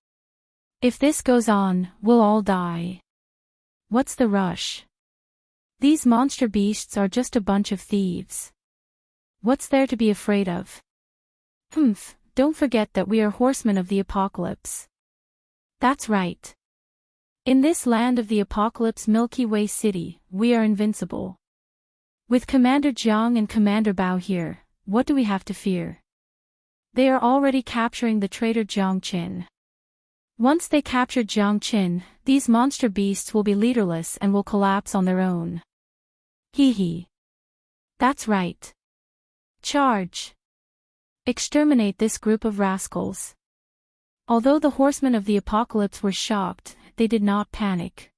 If this goes on, we'll all die. What's the rush? These monster beasts are just a bunch of thieves. What's there to be afraid of? Don't forget that we are horsemen of the Apocalypse. That's right. In this land of the Apocalypse Milky Way City, we are invincible. With Commander Jiang and Commander Bao here, what do we have to fear? They are already capturing the traitor Jiang Qin. Once they capture Jiang Qin, these monster beasts will be leaderless and will collapse on their own. That's right. Charge. Exterminate this group of rascals. Although the horsemen of the Apocalypse were shocked, they did not panic.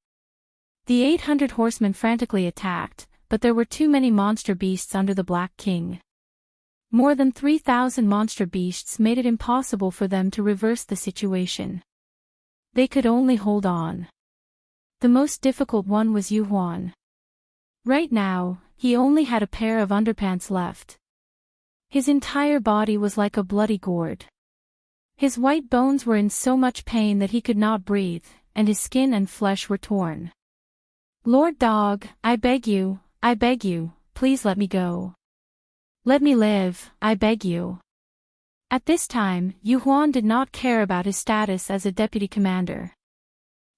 The 800 horsemen frantically attacked, but there were too many monster beasts under the Black King. More than 3,000 monster beasts made it impossible for them to reverse the situation. They could only hold on. The most difficult one was Yu Huan. Right now, he only had a pair of underpants left. His entire body was like a bloody gourd. His white bones were in so much pain that he could not breathe, and his skin and flesh were torn. Lord Dog, I beg you, please let me go. Let me live, I beg you. At this time, Yu Huan did not care about his status as a deputy commander.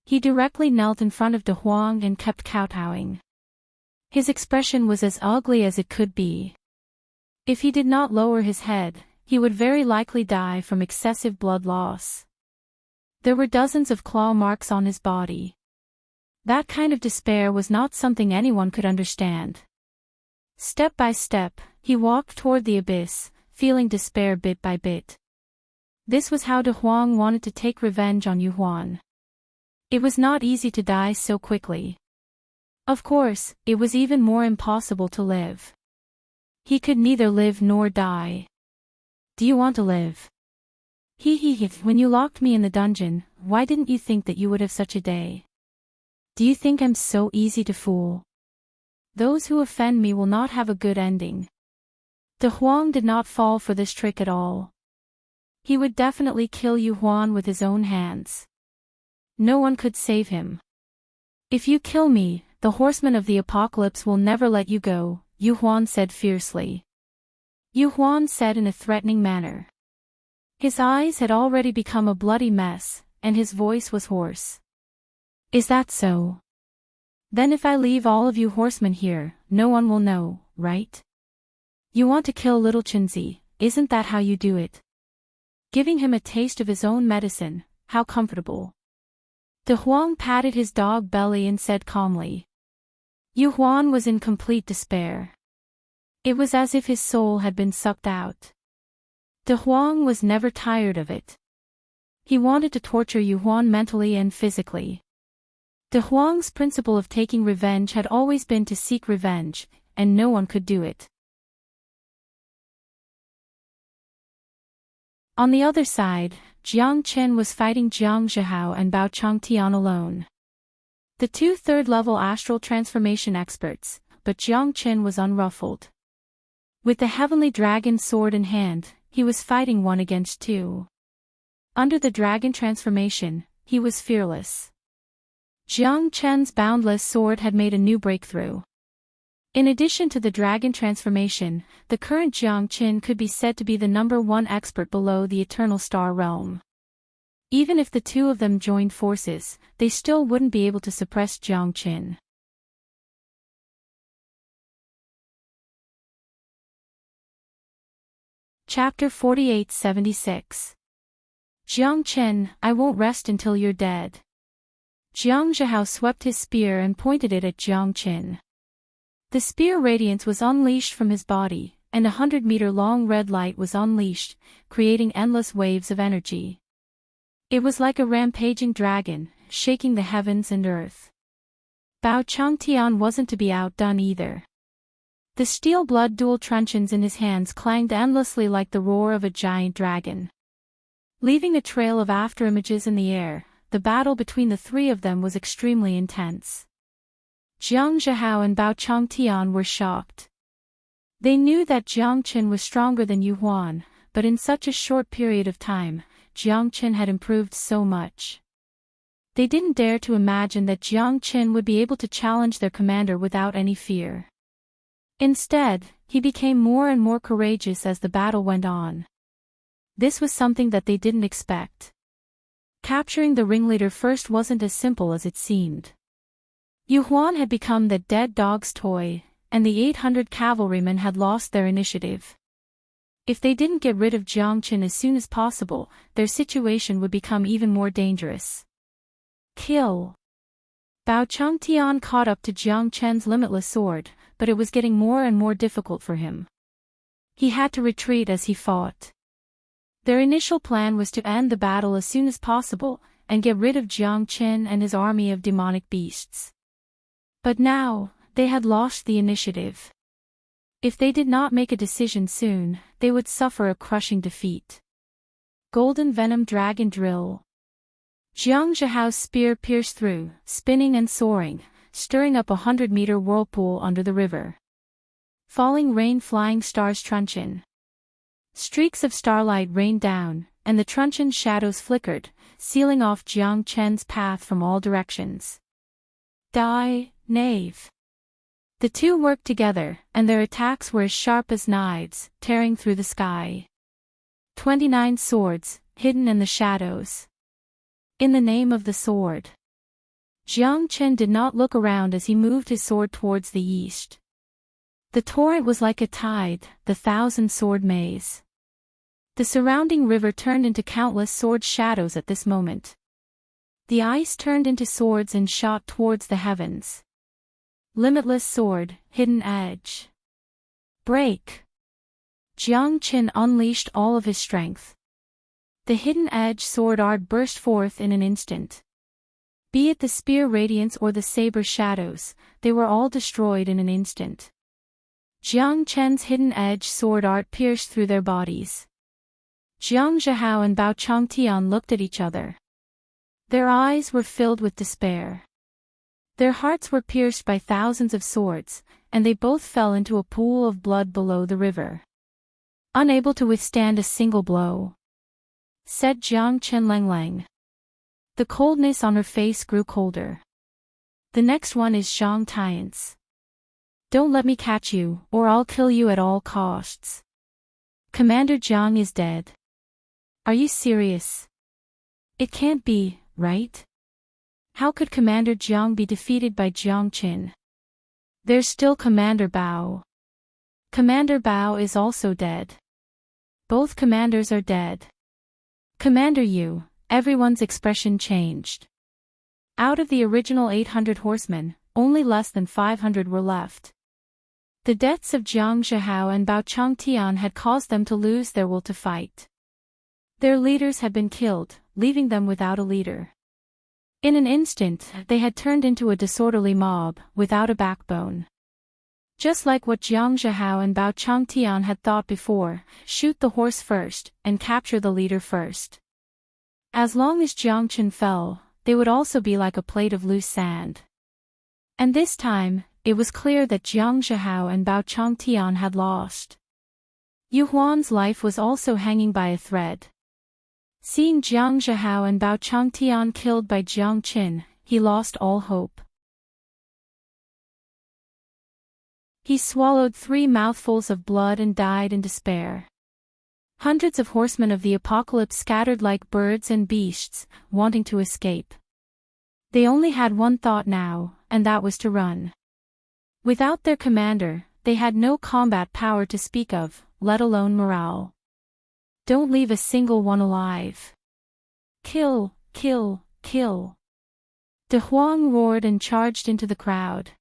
He directly knelt in front of De Huang and kept kowtowing. His expression was as ugly as it could be. If he did not lower his head, he would very likely die from excessive blood loss. There were dozens of claw marks on his body. That kind of despair was not something anyone could understand. Step by step, he walked toward the abyss, feeling despair bit by bit. This was how De Huang wanted to take revenge on Yu Huan. It was not easy to die so quickly. Of course, it was even more impossible to live. He could neither live nor die. Do you want to live? When you locked me in the dungeon, why didn't you think that you would have such a day? Do you think I'm so easy to fool? Those who offend me will not have a good ending. De Huang did not fall for this trick at all. He would definitely kill Yu Huan with his own hands. No one could save him. If you kill me, the horsemen of the apocalypse will never let you go, Yu Huan said fiercely. Yu Huan said in a threatening manner. His eyes had already become a bloody mess, and his voice was hoarse. Is that so? Then if I leave all of you horsemen here, no one will know, right? You want to kill little Chenzi, isn't that how you do it? Giving him a taste of his own medicine, how comfortable. De Huang patted his dog belly and said calmly. Yu Huan was in complete despair. It was as if his soul had been sucked out. De Huang was never tired of it. He wanted to torture Yu Huan mentally and physically. De Huang's principle of taking revenge had always been to seek revenge, and no one could do it. On the other side, Jiang Chen was fighting Jiang Zhihao and Bao Changtian alone. The two third-level astral transformation experts, but Jiang Chen was unruffled. With the heavenly dragon sword in hand, he was fighting one against two. Under the dragon transformation, he was fearless. Jiang Chen's boundless sword had made a new breakthrough. In addition to the dragon transformation, the current Jiang Chen could be said to be the #1 expert below the eternal star realm. Even if the two of them joined forces, they still wouldn't be able to suppress Jiang Chen. Chapter 4876. Jiang Chen, I won't rest until you're dead. Jiang Zhihao swept his spear and pointed it at Jiang Chen. The spear radiance was unleashed from his body, and 100-meter-long red light was unleashed, creating endless waves of energy. It was like a rampaging dragon, shaking the heavens and earth. Bao Changtian wasn't to be outdone either. The steel blood dual truncheons in his hands clanged endlessly like the roar of a giant dragon. Leaving a trail of afterimages in the air, the battle between the three of them was extremely intense. Jiang Zhihao and Bao Changtian were shocked. They knew that Jiang Chen was stronger than Yu Huan, but in such a short period of time, Jiang Chen had improved so much. They didn't dare to imagine that Jiang Chen would be able to challenge their commander without any fear. Instead, he became more and more courageous as the battle went on. This was something that they didn't expect. Capturing the ringleader first wasn't as simple as it seemed. Yu Huan had become the dead dog's toy, and the 800 cavalrymen had lost their initiative. If they didn't get rid of Jiang Chen as soon as possible, their situation would become even more dangerous. Kill! Bao Changtian caught up to Jiang Chen's limitless sword, but it was getting more and more difficult for him. He had to retreat as he fought. Their initial plan was to end the battle as soon as possible, and get rid of Jiang Chen and his army of demonic beasts. But now, they had lost the initiative. If they did not make a decision soon, they would suffer a crushing defeat. Golden Venom Dragon Drill. Jiang Zhihao's spear pierced through, spinning and soaring, stirring up 100-meter whirlpool under the river. Falling rain flying stars truncheon. Streaks of starlight rained down, and the truncheon shadows flickered, sealing off Jiang Chen's path from all directions. Die, knave! The two worked together, and their attacks were as sharp as knives, tearing through the sky. 29 swords, hidden in the shadows. In the name of the sword. Jiang Chen did not look around as he moved his sword towards the east. The torrent was like a tide, the 1,000-sword maze. The surrounding river turned into countless sword shadows at this moment. The ice turned into swords and shot towards the heavens. Limitless sword, hidden edge. Break! Jiang Chen unleashed all of his strength. The hidden edge sword art burst forth in an instant. Be it the spear radiance or the saber shadows, they were all destroyed in an instant. Jiang Chen's hidden edge sword art pierced through their bodies. Jiang Zhihao and Bao Changtian looked at each other. Their eyes were filled with despair. Their hearts were pierced by thousands of swords, and they both fell into a pool of blood below the river. Unable to withstand a single blow, said Jiang Chen Lang. The coldness on her face grew colder. The next one is Zhang Tian's. Don't let me catch you, or I'll kill you at all costs. Commander Jiang is dead. Are you serious? It can't be, right? How could Commander Jiang be defeated by Jiang Qin? There's still Commander Bao. Commander Bao is also dead. Both commanders are dead. Commander Yu, everyone's expression changed. Out of the original 800 horsemen, only less than 500 were left. The deaths of Jiang Zhihao and Bao Changtian had caused them to lose their will to fight. Their leaders had been killed, leaving them without a leader. In an instant, they had turned into a disorderly mob, without a backbone. Just like what Jiang Zhihao and Bao Changtian had thought before, shoot the horse first, and capture the leader first. As long as Jiang Qin fell, they would also be like a plate of loose sand. And this time, it was clear that Jiang Zhihao and Bao Changtian had lost. Yu Huan's life was also hanging by a thread. Seeing Jiang Zhihao and Bao Changtian killed by Jiang Qin, he lost all hope. He swallowed 3 mouthfuls of blood and died in despair. Hundreds of horsemen of the apocalypse scattered like birds and beasts, wanting to escape. They only had one thought now, and that was to run. Without their commander, they had no combat power to speak of, let alone morale. Don't leave a single one alive. Kill, kill, kill. De Huang roared and charged into the crowd.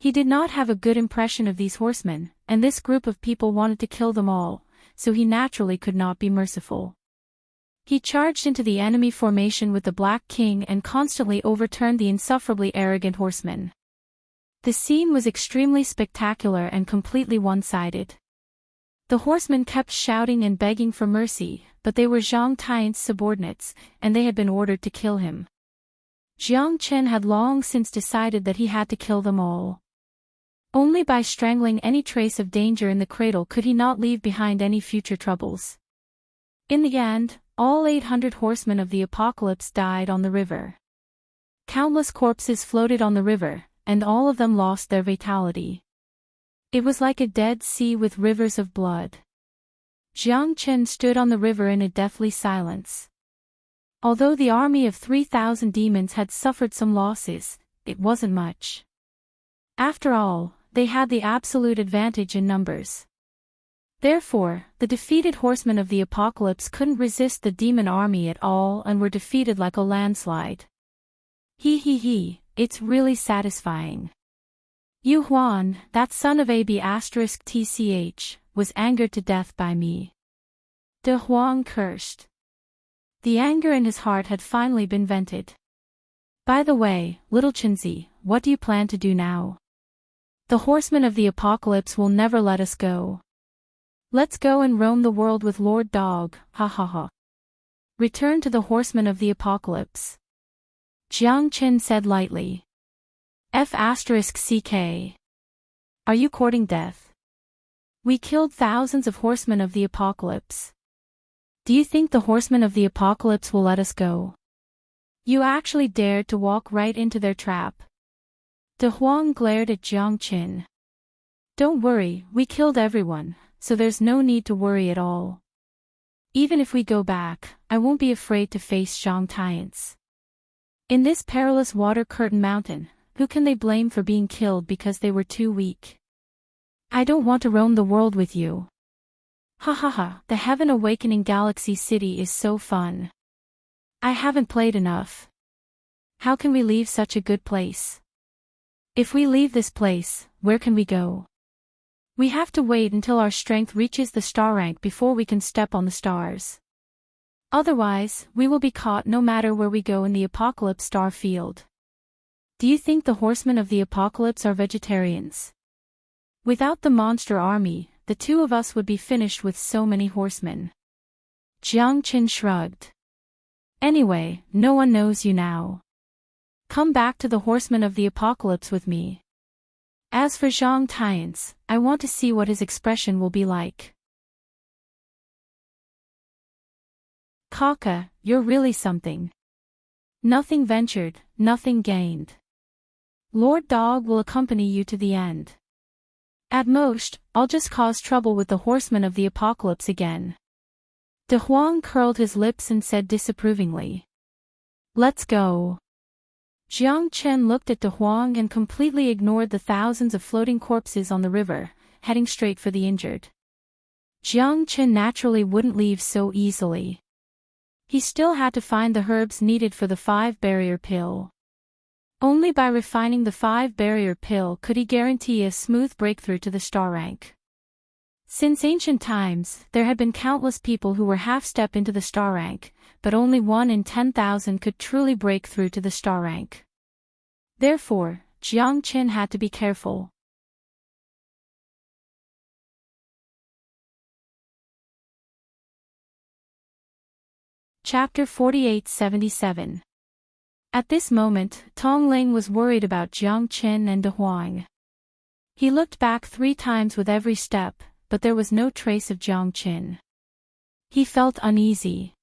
He did not have a good impression of these horsemen, and this group of people wanted to kill them all, so he naturally could not be merciful. He charged into the enemy formation with the Black King and constantly overturned the insufferably arrogant horsemen. The scene was extremely spectacular and completely one-sided. The horsemen kept shouting and begging for mercy, but they were Zhang Tian's subordinates, and they had been ordered to kill him. Jiang Chen had long since decided that he had to kill them all. Only by strangling any trace of danger in the cradle could he not leave behind any future troubles. In the end, all 800 horsemen of the apocalypse died on the river. Countless corpses floated on the river, and all of them lost their vitality. It was like a dead sea with rivers of blood. Jiang Chen stood on the river in a deathly silence. Although the army of 3,000 demons had suffered some losses, it wasn't much. After all, they had the absolute advantage in numbers. Therefore, the defeated horsemen of the apocalypse couldn't resist the demon army at all and were defeated like a landslide. It's really satisfying. Yu Huan, that son of AB*TCH, was angered to death by me. De Huang cursed. The anger in his heart had finally been vented. By the way, little Chinzi, what do you plan to do now? The horsemen of the apocalypse will never let us go. Let's go and roam the world with Lord Dog, ha ha ha. Return to the horsemen of the apocalypse. Jiang Qin said lightly. F***CK. Are you courting death? We killed thousands of horsemen of the apocalypse. Do you think the horsemen of the apocalypse will let us go? You actually dared to walk right into their trap. De Huang glared at Jiang Qin. Don't worry, we killed everyone, so there's no need to worry at all. Even if we go back, I won't be afraid to face Zhang Tian's. In this perilous water curtain mountain, who can they blame for being killed because they were too weak? I don't want to roam the world with you. Ha ha ha, the Heaven Awakening Galaxy City is so fun. I haven't played enough. How can we leave such a good place? If we leave this place, where can we go? We have to wait until our strength reaches the star rank before we can step on the stars. Otherwise, we will be caught no matter where we go in the apocalypse star field. Do you think the horsemen of the apocalypse are vegetarians? Without the monster army, the two of us would be finished with so many horsemen. Jiang Qin shrugged. Anyway, no one knows you now. Come back to the horsemen of the apocalypse with me. As for Zhang Tian's, I want to see what his expression will be like. Kaka, you're really something. Nothing ventured, nothing gained. Lord Dog will accompany you to the end. At most, I'll just cause trouble with the horsemen of the apocalypse again. De Huang curled his lips and said disapprovingly. Let's go. Jiang Chen looked at De Huang and completely ignored the thousands of floating corpses on the river, heading straight for the injured. Jiang Chen naturally wouldn't leave so easily. He still had to find the herbs needed for the 5-barrier pill. Only by refining the 5-barrier pill could he guarantee a smooth breakthrough to the star rank. Since ancient times, there had been countless people who were half-step into the star rank, but only 1 in 10,000 could truly break through to the star rank. Therefore, Jiang Chen had to be careful. Chapter 48-77. At this moment, Tong Ling was worried about Jiang Chen and De Huang. He looked back 3 times with every step, but there was no trace of Jiang Chen. He felt uneasy.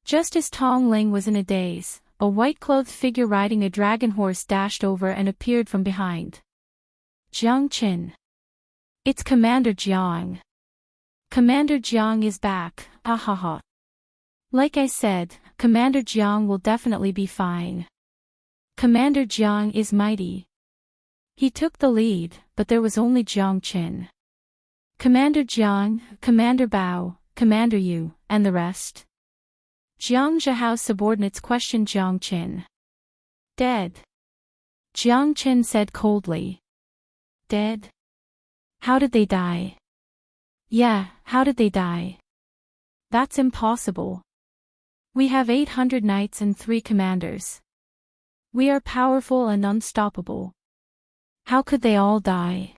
Just as Tong Ling was in a daze, a white-clothed figure riding a dragon horse dashed over and appeared from behind. Jiang Chen. It's Commander Jiang. Commander Jiang is back, ahaha. Like I said, Commander Jiang will definitely be fine. Commander Jiang is mighty. He took the lead, but there was only Jiang Chen. Commander Jiang, Commander Bao, Commander Yu, and the rest? Jiang Zhao's subordinates questioned Jiang Chen. Dead. Jiang Chen said coldly. Dead? How did they die? Yeah, how did they die? That's impossible. We have 800 knights and 3 commanders. We are powerful and unstoppable. How could they all die?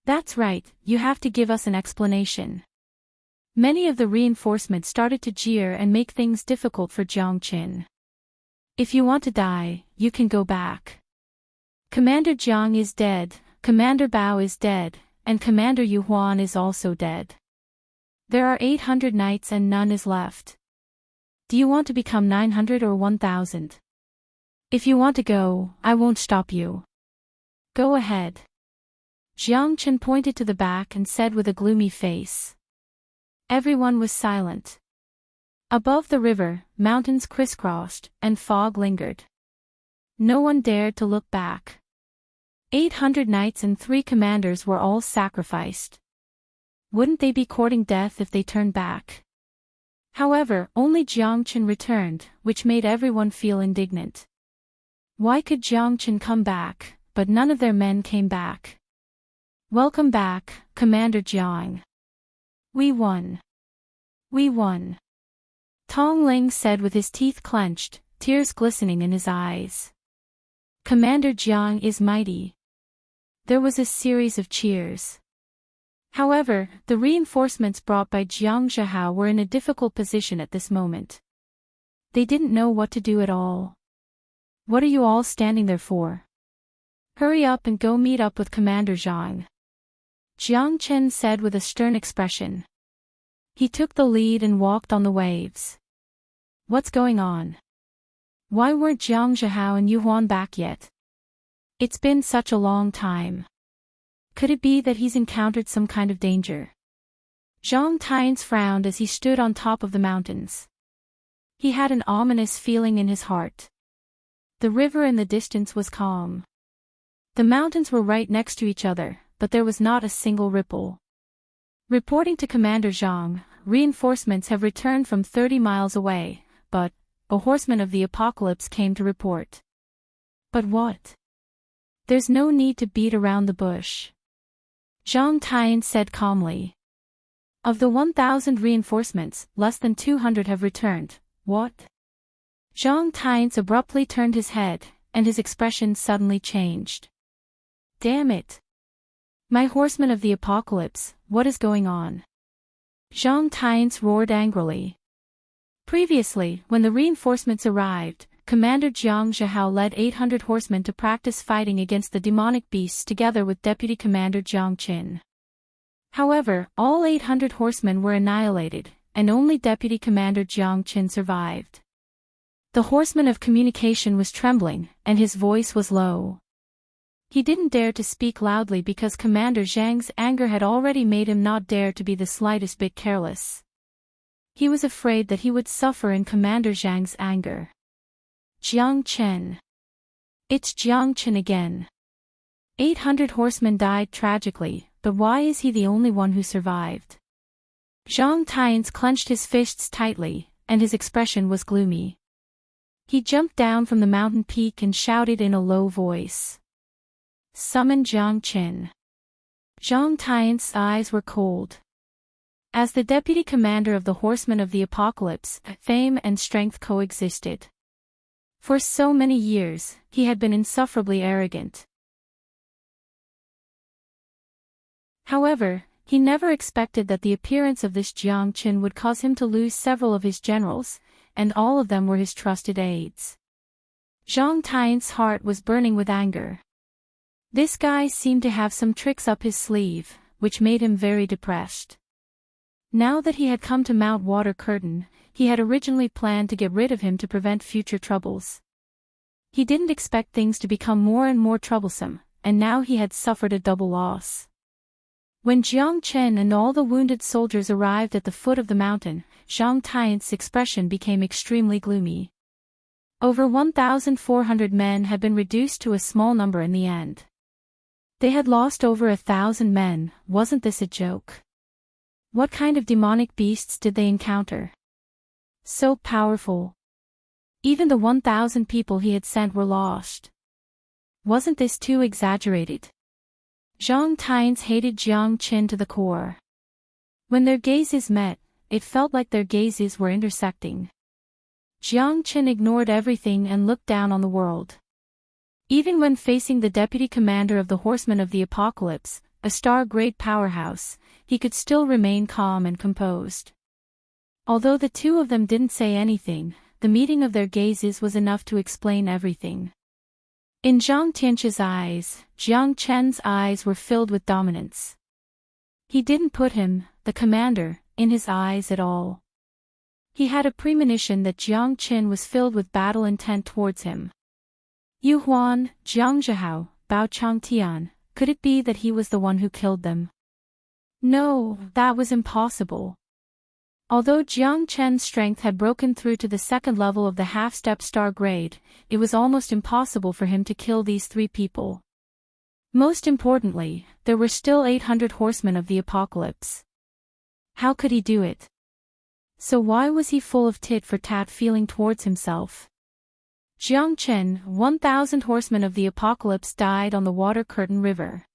That's right, you have to give us an explanation. Many of the reinforcements started to jeer and make things difficult for Jiang Chen. If you want to die, you can go back. Commander Jiang is dead, Commander Bao is dead, and Commander Yu Huan is also dead. There are 800 knights and none is left. Do you want to become 900 or 1000? If you want to go, I won't stop you. Go ahead. Jiang Chen pointed to the back and said with a gloomy face. Everyone was silent. Above the river, mountains crisscrossed, and fog lingered. No one dared to look back. 800 knights and 3 commanders were all sacrificed. Wouldn't they be courting death if they turned back? However, only Jiang Chen returned, which made everyone feel indignant. Why could Jiang Chen come back, but none of their men came back? Welcome back, Commander Jiang. We won. We won. Tong Ling said with his teeth clenched, tears glistening in his eyes. Commander Jiang is mighty. There was a series of cheers. However, the reinforcements brought by Jiang Zhao were in a difficult position at this moment. They didn't know what to do at all. What are you all standing there for? Hurry up and go meet up with Commander Jiang. Jiang Chen said with a stern expression. He took the lead and walked on the waves. What's going on? Why weren't Jiang Zhao and Yu Huan back yet? It's been such a long time. Could it be that he's encountered some kind of danger? Zhang Tian's frowned as he stood on top of the mountains. He had an ominous feeling in his heart. The river in the distance was calm. The mountains were right next to each other, but there was not a single ripple. Reporting to Commander Zhang, reinforcements have returned from 30 miles away, but a horseman of the apocalypse came to report. But what? There's no need to beat around the bush. Zhang Tian said calmly. Of the 1,000 reinforcements, less than 200 have returned. What? Zhang Tian abruptly turned his head, and his expression suddenly changed. Damn it! My horsemen of the apocalypse, what is going on? Zhang Tian roared angrily. Previously, when the reinforcements arrived, Commander Jiang Zhao led 800 horsemen to practice fighting against the demonic beasts together with Deputy Commander Jiang Qin. However, all 800 horsemen were annihilated, and only Deputy Commander Jiang Qin survived. The horseman of communication was trembling, and his voice was low. He didn't dare to speak loudly because Commander Zhang's anger had already made him not dare to be the slightest bit careless. He was afraid that he would suffer in Commander Zhang's anger. Jiang Chen. It's Jiang Chen again. 800 horsemen died tragically, but why is he the only one who survived? Zhang Tian's clenched his fists tightly, and his expression was gloomy. He jumped down from the mountain peak and shouted in a low voice. Summon Jiang Chen. Zhang Tian's eyes were cold. As the deputy commander of the Horsemen of the Apocalypse, fame and strength coexisted. For so many years, he had been insufferably arrogant. However, he never expected that the appearance of this Jiang Chen would cause him to lose several of his generals, and all of them were his trusted aides. Zhang Tian's heart was burning with anger. This guy seemed to have some tricks up his sleeve, which made him very depressed. Now that he had come to Mount Water Curtain, he had originally planned to get rid of him to prevent future troubles. He didn't expect things to become more and more troublesome, and now he had suffered a double loss. When Jiang Chen and all the wounded soldiers arrived at the foot of the mountain, Zhang Tian's expression became extremely gloomy. Over 1,400 men had been reduced to a small number in the end. They had lost over 1,000 men. Wasn't this a joke? What kind of demonic beasts did they encounter? So powerful. Even the 1,000 people he had sent were lost. Wasn't this too exaggerated? Zhang Tian's hated Jiang Chen to the core. When their gazes met, it felt like their gazes were intersecting. Jiang Chen ignored everything and looked down on the world. Even when facing the deputy commander of the Horsemen of the Apocalypse, a star-grade powerhouse, he could still remain calm and composed. Although the two of them didn't say anything, the meeting of their gazes was enough to explain everything. In Zhang Tian's eyes, Jiang Chen's eyes were filled with dominance. He didn't put him, the commander, in his eyes at all. He had a premonition that Jiang Chen was filled with battle intent towards him. Yu Huan, Jiang Zhihao, Bao Changtian, could it be that he was the one who killed them? No, that was impossible. Although Jiang Chen's strength had broken through to the second level of the half-step star grade, it was almost impossible for him to kill these three people. Most importantly, there were still 800 horsemen of the apocalypse. How could he do it? So why was he full of tit-for-tat feeling towards himself? Jiang Chen, 1,000 horsemen of the apocalypse died on the Water Curtain River.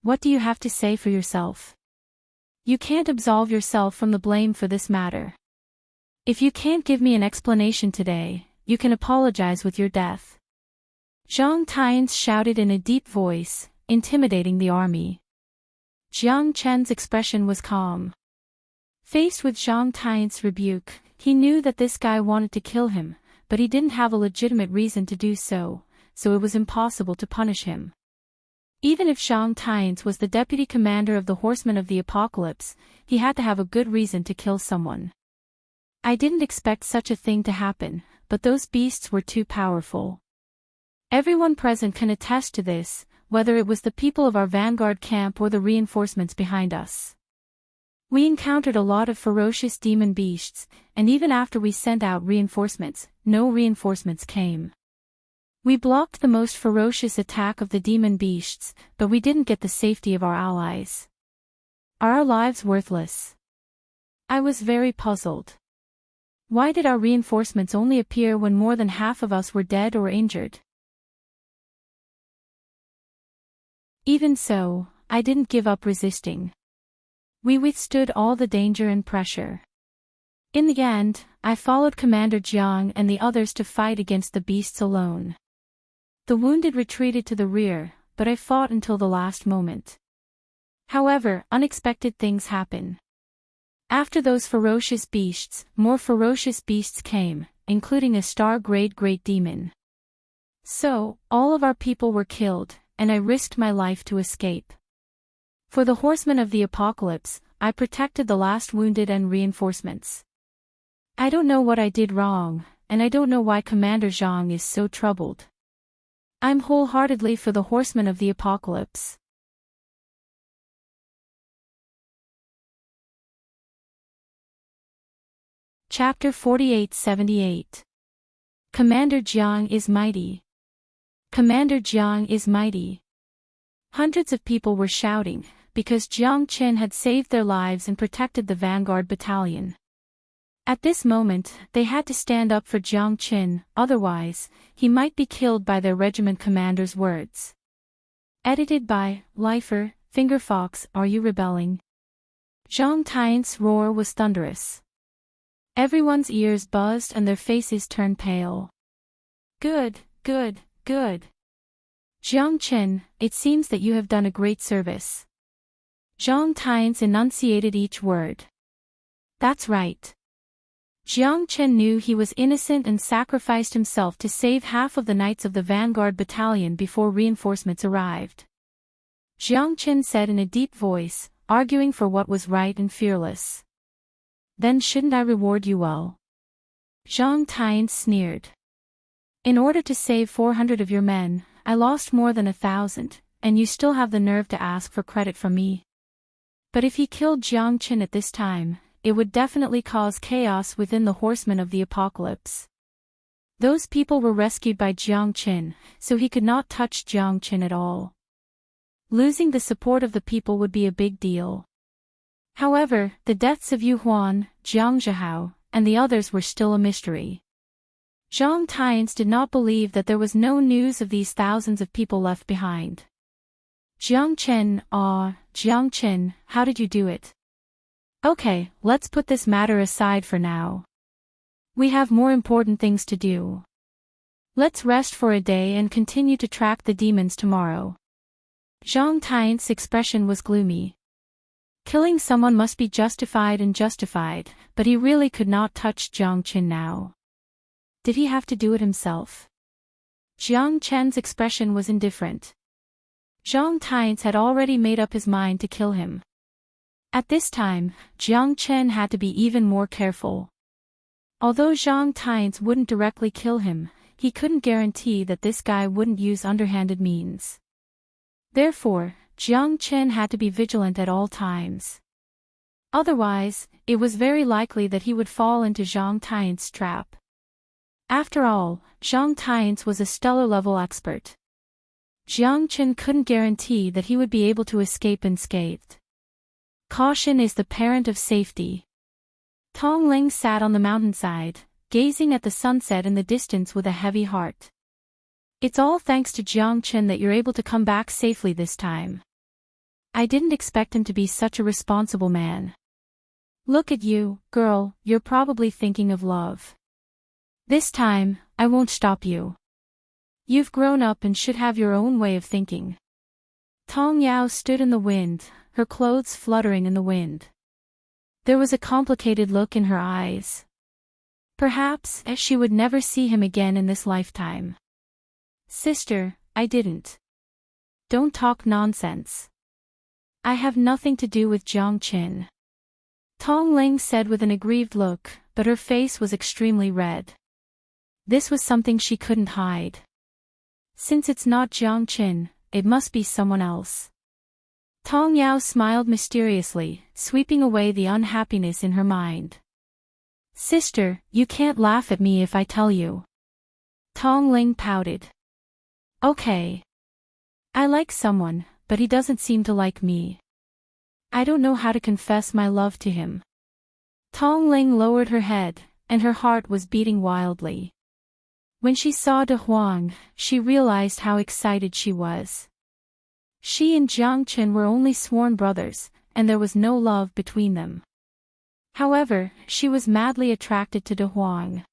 What do you have to say for yourself? You can't absolve yourself from the blame for this matter. If you can't give me an explanation today, you can apologize with your death. Zhang Tian shouted in a deep voice, intimidating the army. Jiang Chen's expression was calm. Faced with Zhang Tian's rebuke, he knew that this guy wanted to kill him, but he didn't have a legitimate reason to do so, so it was impossible to punish him. Even if Zhang Tian was the deputy commander of the Horsemen of the Apocalypse, he had to have a good reason to kill someone. I didn't expect such a thing to happen, but those beasts were too powerful. Everyone present can attest to this, whether it was the people of our vanguard camp or the reinforcements behind us. We encountered a lot of ferocious demon beasts, and even after we sent out reinforcements, no reinforcements came. We blocked the most ferocious attack of the demon beasts, but we didn't get the safety of our allies. Are our lives worthless? I was very puzzled. Why did our reinforcements only appear when more than half of us were dead or injured? Even so, I didn't give up resisting. We withstood all the danger and pressure. In the end, I followed Commander Jiang and the others to fight against the beasts alone. The wounded retreated to the rear, but I fought until the last moment. However, unexpected things happen. After those ferocious beasts, more ferocious beasts came, including a star-grade great demon. So, all of our people were killed, and I risked my life to escape. For the Horsemen of the Apocalypse, I protected the last wounded and reinforcements. I don't know what I did wrong, and I don't know why Commander Zhang is so troubled. I'm wholeheartedly for the horsemen of the apocalypse. Chapter 48-78. Commander Jiang is mighty. Commander Jiang is mighty. Hundreds of people were shouting, because Jiang Qin had saved their lives and protected the vanguard battalion. At this moment, they had to stand up for Jiang Qin, otherwise, he might be killed by their regiment commander's words. Edited by Lifer, Fingerfox. Are you rebelling? Zhang Tian's roar was thunderous. Everyone's ears buzzed and their faces turned pale. Good, good, good. Jiang Qin, it seems that you have done a great service. Zhang Tian's enunciated each word. That's right. Jiang Qin knew he was innocent and sacrificed himself to save half of the knights of the vanguard battalion before reinforcements arrived. Jiang Qin said in a deep voice, arguing for what was right and fearless. Then shouldn't I reward you well? Zhang Tian sneered. In order to save 400 of your men, I lost more than 1,000, and you still have the nerve to ask for credit from me. But if he killed Jiang Qin at this time, it would definitely cause chaos within the horsemen of the apocalypse. Those people were rescued by Jiang Qin, so he could not touch Jiang Qin at all. Losing the support of the people would be a big deal. However, the deaths of Yu Huan, Jiang Zhihao, and the others were still a mystery. Zhang Tians did not believe that there was no news of these thousands of people left behind. Jiang Qin, how did you do it? Okay, let's put this matter aside for now. We have more important things to do. Let's rest for a day and continue to track the demons tomorrow. Zhang Tian's expression was gloomy. Killing someone must be justified, but he really could not touch Jiang Qin now. Did he have to do it himself? Jiang Qin's expression was indifferent. Zhang Tian's had already made up his mind to kill him. At this time, Jiang Qin had to be even more careful. Although Zhang Tian's wouldn't directly kill him, he couldn't guarantee that this guy wouldn't use underhanded means. Therefore, Jiang Qin had to be vigilant at all times. Otherwise, it was very likely that he would fall into Zhang Tian's trap. After all, Zhang Tian's was a stellar-level expert. Jiang Qin couldn't guarantee that he would be able to escape unscathed. Caution is the parent of safety. Tong Ling sat on the mountainside, gazing at the sunset in the distance with a heavy heart. It's all thanks to Jiang Qin that you're able to come back safely this time. I didn't expect him to be such a responsible man. Look at you, girl, you're probably thinking of love. This time, I won't stop you. You've grown up and should have your own way of thinking. Tong Yao stood in the wind, her clothes fluttering in the wind. There was a complicated look in her eyes. Perhaps she would never see him again in this lifetime. Sister, I didn't. Don't talk nonsense. I have nothing to do with Jiang Qin. Tong Ling said with an aggrieved look, but her face was extremely red. This was something she couldn't hide. Since it's not Jiang Qin, it must be someone else. Tong Yao smiled mysteriously, sweeping away the unhappiness in her mind. Sister, you can't laugh at me if I tell you. Tong Ling pouted. Okay. I like someone, but he doesn't seem to like me. I don't know how to confess my love to him. Tong Ling lowered her head, and her heart was beating wildly. When she saw De Huang, she realized how excited she was. She and Jiang Qin were only sworn brothers, and there was no love between them. However, she was madly attracted to De Huang.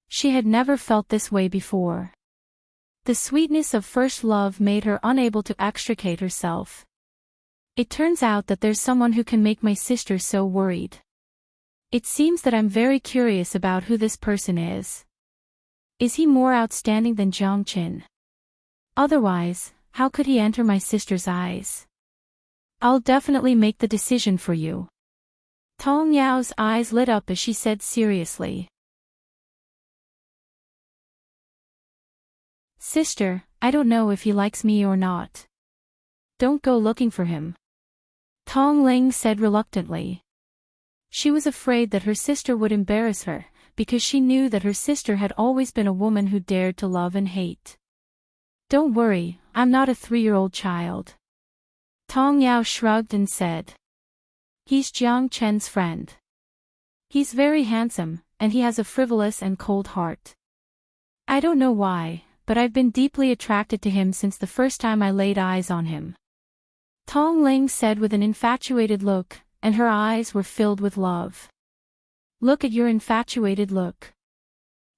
She had never felt this way before. The sweetness of first love made her unable to extricate herself. It turns out that there's someone who can make my sister so worried. It seems that I'm very curious about who this person is. Is he more outstanding than Jiang Qin? Otherwise, how could he enter my sister's eyes? I'll definitely make the decision for you. Tong Yao's eyes lit up as she said seriously. Sister, I don't know if he likes me or not. Don't go looking for him. Tong Ling said reluctantly. She was afraid that her sister would embarrass her, because she knew that her sister had always been a woman who dared to love and hate. Don't worry, I'm not a 3-year-old child. Tong Yao shrugged and said. He's Jiang Chen's friend. He's very handsome, and he has a frivolous and cold heart. I don't know why, but I've been deeply attracted to him since the first time I laid eyes on him. Tong Ling said with an infatuated look, and her eyes were filled with love. Look at your infatuated look.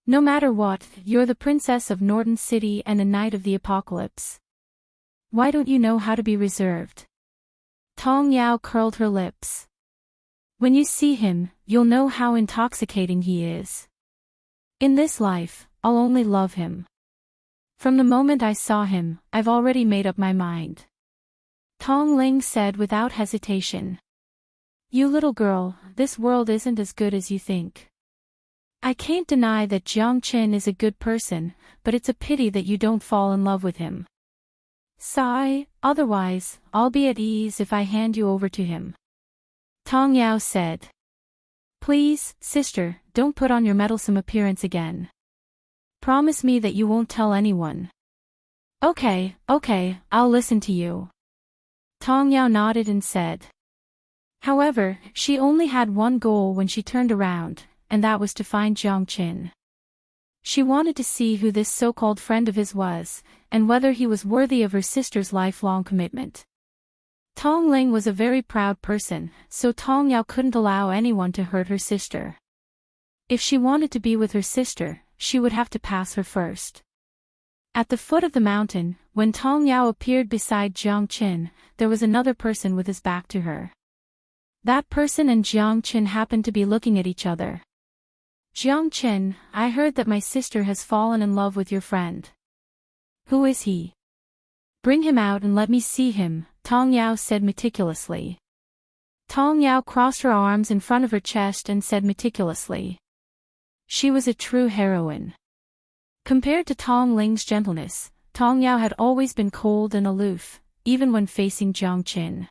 No matter what, you're the princess of Norton City and the knight of the apocalypse. Why don't you know how to be reserved? Tong Yao curled her lips. When you see him, you'll know how intoxicating he is. In this life, I'll only love him. From the moment I saw him, I've already made up my mind. Tong Ling said without hesitation. You little girl, this world isn't as good as you think. I can't deny that Jiang Chen is a good person, but it's a pity that you don't fall in love with him. Sigh, otherwise, I'll be at ease if I hand you over to him. Tong Yao said. Please, sister, don't put on your meddlesome appearance again. Promise me that you won't tell anyone. Okay, I'll listen to you. Tong Yao nodded and said. However, she only had one goal when she turned around, and that was to find Jiang Chen. She wanted to see who this so-called friend of his was, and whether he was worthy of her sister's lifelong commitment. Tong Ling was a very proud person, so Tong Yao couldn't allow anyone to hurt her sister. If she wanted to be with her sister, she would have to pass her first. At the foot of the mountain, when Tong Yao appeared beside Jiang Chen, there was another person with his back to her. That person and Jiang Chen happened to be looking at each other. Jiang Chen, I heard that my sister has fallen in love with your friend. Who is he? Bring him out and let me see him, Tong Yao said meticulously. Tong Yao crossed her arms in front of her chest and said meticulously. She was a true heroine. Compared to Tong Ling's gentleness, Tong Yao had always been cold and aloof, even when facing Jiang Chen.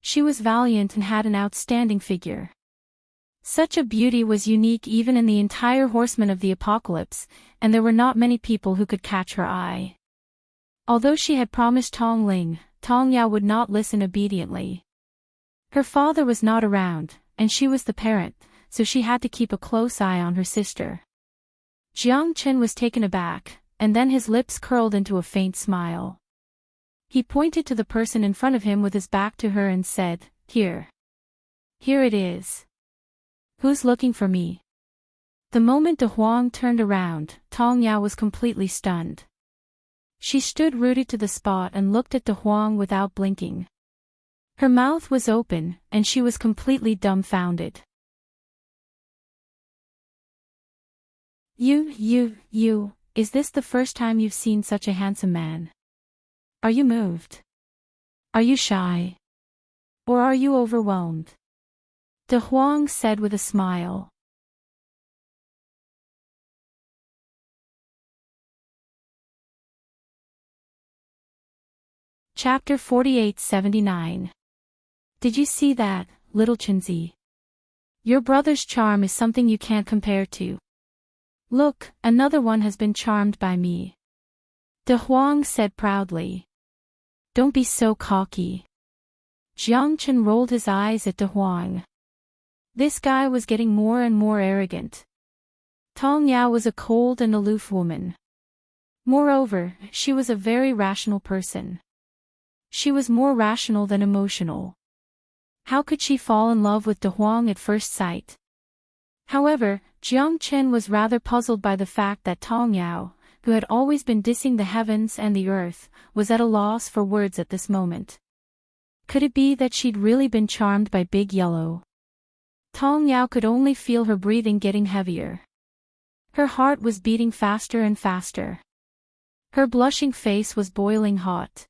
She was valiant and had an outstanding figure. Such a beauty was unique even in the entire horsemen of the apocalypse, and there were not many people who could catch her eye. Although she had promised Tong Ling, Tong Yao would not listen obediently. Her father was not around, and she was the parent, so she had to keep a close eye on her sister. Jiang Chen was taken aback, and then his lips curled into a faint smile. He pointed to the person in front of him with his back to her and said, Here. Here it is. Who's looking for me? The moment De Huang turned around, Tong Yao was completely stunned. She stood rooted to the spot and looked at De Huang without blinking. Her mouth was open, and she was completely dumbfounded. You, is this the first time you've seen such a handsome man? Are you moved? Are you shy? Or are you overwhelmed? De Huang said with a smile. Chapter 48-79. Did you see that, little Chenzi? Your brother's charm is something you can't compare to. Look, another one has been charmed by me. De Huang said proudly. Don't be so cocky. Jiang Chen rolled his eyes at De Huang. This guy was getting more and more arrogant. Tong Yao was a cold and aloof woman. Moreover, she was a very rational person. She was more rational than emotional. How could she fall in love with De Huang at first sight? However, Jiang Chen was rather puzzled by the fact that Tong Yao, who had always been dissing the heavens and the earth, was at a loss for words at this moment. Could it be that she'd really been charmed by Big Yellow? Tong Yao could only feel her breathing getting heavier. Her heart was beating faster and faster. Her blushing face was boiling hot.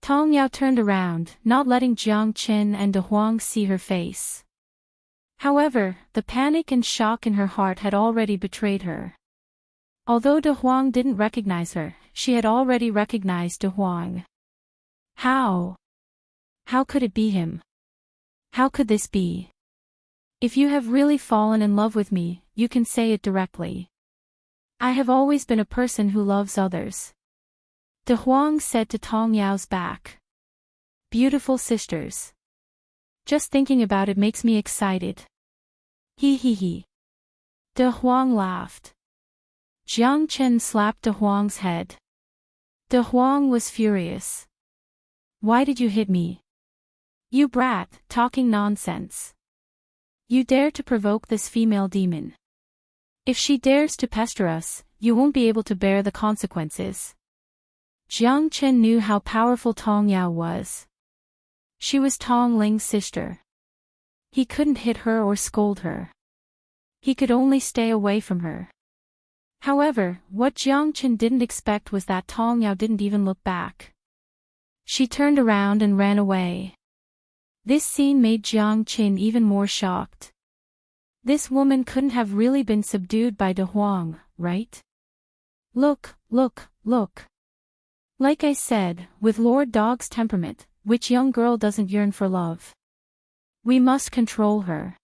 Tong Yao turned around, not letting Jiang Chen and De Huang see her face. However, the panic and shock in her heart had already betrayed her. Although De Huang didn't recognize her, she had already recognized De Huang. How? How could it be him? How could this be? If you have really fallen in love with me, you can say it directly. I have always been a person who loves others. De Huang said to Tong Yao's back. Beautiful sisters. Just thinking about it makes me excited. He. De Huang laughed. Jiang Chen slapped De Huang's head. De Huang was furious. Why did you hit me? You brat, talking nonsense. You dare to provoke this female demon. If she dares to pester us, you won't be able to bear the consequences. Jiang Chen knew how powerful Tong Yao was. She was Tong Ling's sister. He couldn't hit her or scold her. He could only stay away from her. However, what Jiang Chen didn't expect was that Tong Yao didn't even look back. She turned around and ran away. This scene made Jiang Chen even more shocked. This woman couldn't have really been subdued by De Huang, right? Look. Like I said, with Lord Dog's temperament, which young girl doesn't yearn for love? We must control her.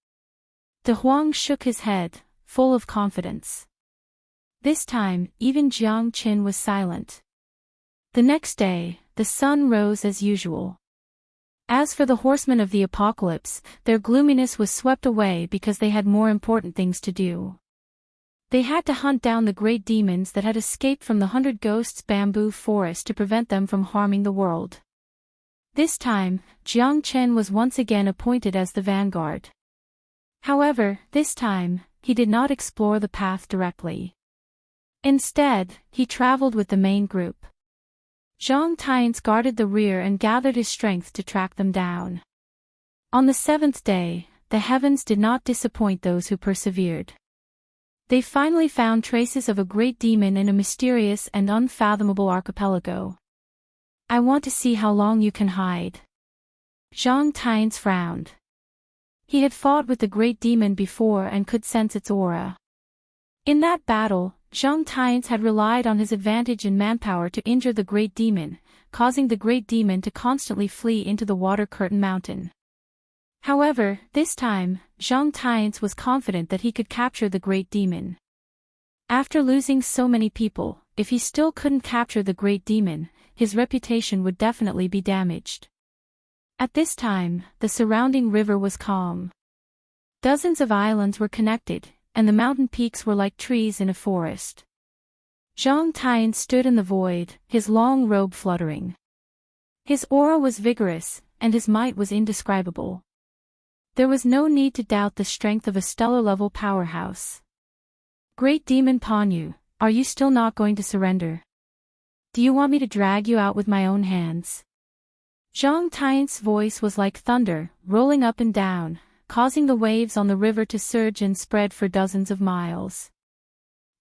De Huang shook his head, full of confidence. This time, even Jiang Chen was silent. The next day, the sun rose as usual. As for the horsemen of the apocalypse, their gloominess was swept away because they had more important things to do. They had to hunt down the great demons that had escaped from the 100 Ghosts bamboo forest to prevent them from harming the world. This time, Jiang Chen was once again appointed as the vanguard. However, this time, he did not explore the path directly. Instead, he traveled with the main group. Zhang Tian's guarded the rear and gathered his strength to track them down. On the 7th day, the heavens did not disappoint those who persevered. They finally found traces of a great demon in a mysterious and unfathomable archipelago. I want to see how long you can hide. Zhang Tian's frowned. He had fought with the great demon before and could sense its aura. In that battle, Zhang Tian's had relied on his advantage in manpower to injure the great demon, causing the great demon to constantly flee into the water curtain mountain. However, this time, Zhang Tian's was confident that he could capture the great demon. After losing so many people, if he still couldn't capture the great demon, his reputation would definitely be damaged. At this time, the surrounding river was calm. Dozens of islands were connected, and the mountain peaks were like trees in a forest. Zhang Tian stood in the void, his long robe fluttering. His aura was vigorous, and his might was indescribable. There was no need to doubt the strength of a stellar-level powerhouse. Great Demon Panyu, are you still not going to surrender? Do you want me to drag you out with my own hands? Zhang Tian's voice was like thunder, rolling up and down, causing the waves on the river to surge and spread for dozens of miles.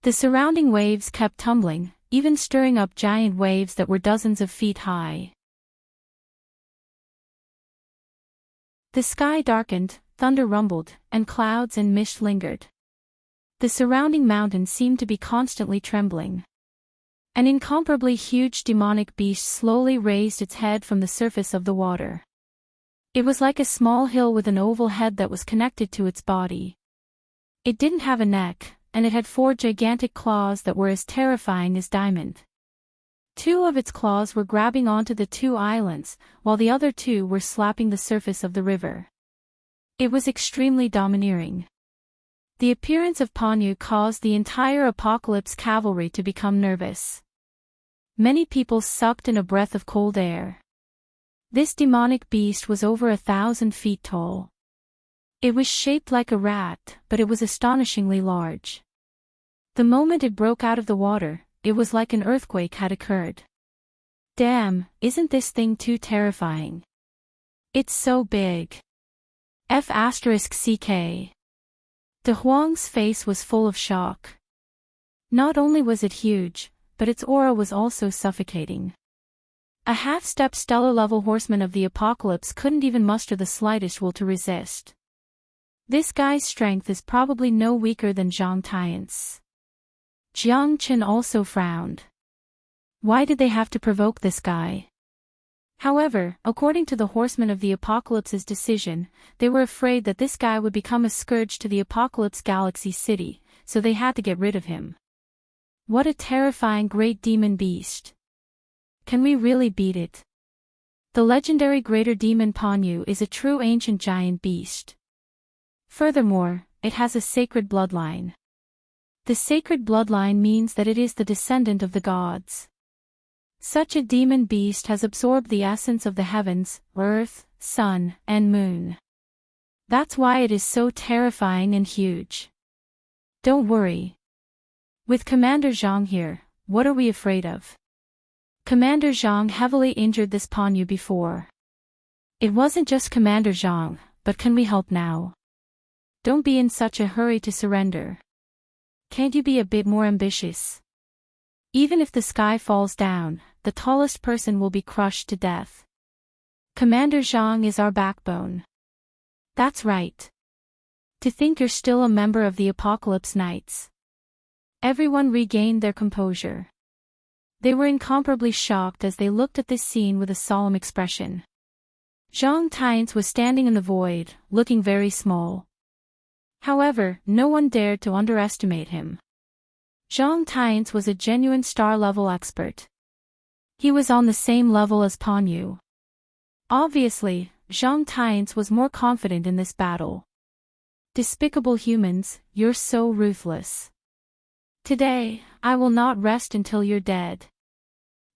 The surrounding waves kept tumbling, even stirring up giant waves that were dozens of feet high. The sky darkened, thunder rumbled, and clouds and mist lingered. The surrounding mountains seemed to be constantly trembling. An incomparably huge demonic beast slowly raised its head from the surface of the water. It was like a small hill with an oval head that was connected to its body. It didn't have a neck, and it had 4 gigantic claws that were as terrifying as diamond. 2 of its claws were grabbing onto the 2 islands, while the other 2 were slapping the surface of the river. It was extremely domineering. The appearance of Panyu caused the entire apocalypse cavalry to become nervous. Many people sucked in a breath of cold air. This demonic beast was over 1,000 feet tall. It was shaped like a rat, but it was astonishingly large. The moment it broke out of the water, it was like an earthquake had occurred. Damn, isn't this thing too terrifying? It's so big. F***ck. De Huang's face was full of shock. Not only was it huge, but its aura was also suffocating. A half-step stellar-level horseman of the apocalypse couldn't even muster the slightest will to resist. This guy's strength is probably no weaker than Zhang Tian's. Jiang Qin also frowned. Why did they have to provoke this guy? However, according to the horsemen of the Apocalypse's decision, they were afraid that this guy would become a scourge to the Apocalypse Galaxy City, so they had to get rid of him. What a terrifying great demon beast. Can we really beat it? The legendary greater demon Panyu is a true ancient giant beast. Furthermore, it has a sacred bloodline. The sacred bloodline means that it is the descendant of the gods. Such a demon beast has absorbed the essence of the heavens, earth, sun, and moon. That's why it is so terrifying and huge. Don't worry. With Commander Zhang here, what are we afraid of? Commander Zhang heavily injured this Panyu before. It wasn't just Commander Zhang, but can we help now? Don't be in such a hurry to surrender. Can't you be a bit more ambitious? Even if the sky falls down, the tallest person will be crushed to death. Commander Zhang is our backbone. That's right. To think you're still a member of the Apocalypse Knights. Everyone regained their composure. They were incomparably shocked as they looked at this scene with a solemn expression. Zhang Tian's was standing in the void, looking very small. However, no one dared to underestimate him. Zhang Tian's was a genuine star-level expert. He was on the same level as Panyu. Obviously, Zhang Tian's was more confident in this battle. Despicable humans, you're so ruthless. Today, I will not rest until you're dead.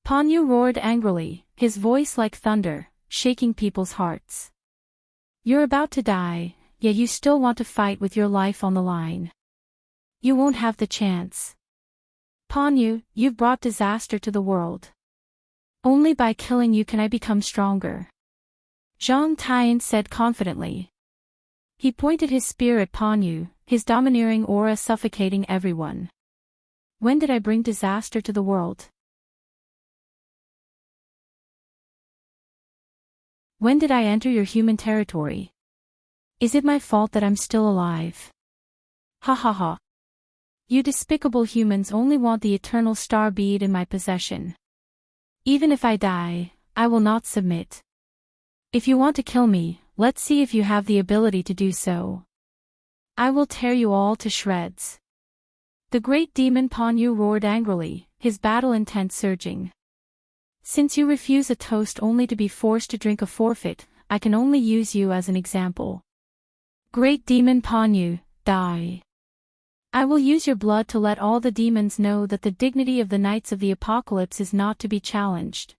Panyu roared angrily, his voice like thunder, shaking people's hearts. You're about to die, yet you still want to fight with your life on the line. You won't have the chance. Panyu, you've brought disaster to the world. Only by killing you can I become stronger. Zhang Tian said confidently. He pointed his spear at Panyu, his domineering aura suffocating everyone. When did I bring disaster to the world? When did I enter your human territory? Is it my fault that I'm still alive? Ha ha ha. You despicable humans only want the eternal star bead in my possession. Even if I die, I will not submit. If you want to kill me, let's see if you have the ability to do so. I will tear you all to shreds. The great demon Panyu roared angrily, his battle intent surging. Since you refuse a toast only to be forced to drink a forfeit, I can only use you as an example. Great demon Panyu, die. I will use your blood to let all the demons know that the dignity of the Knights of the Apocalypse is not to be challenged.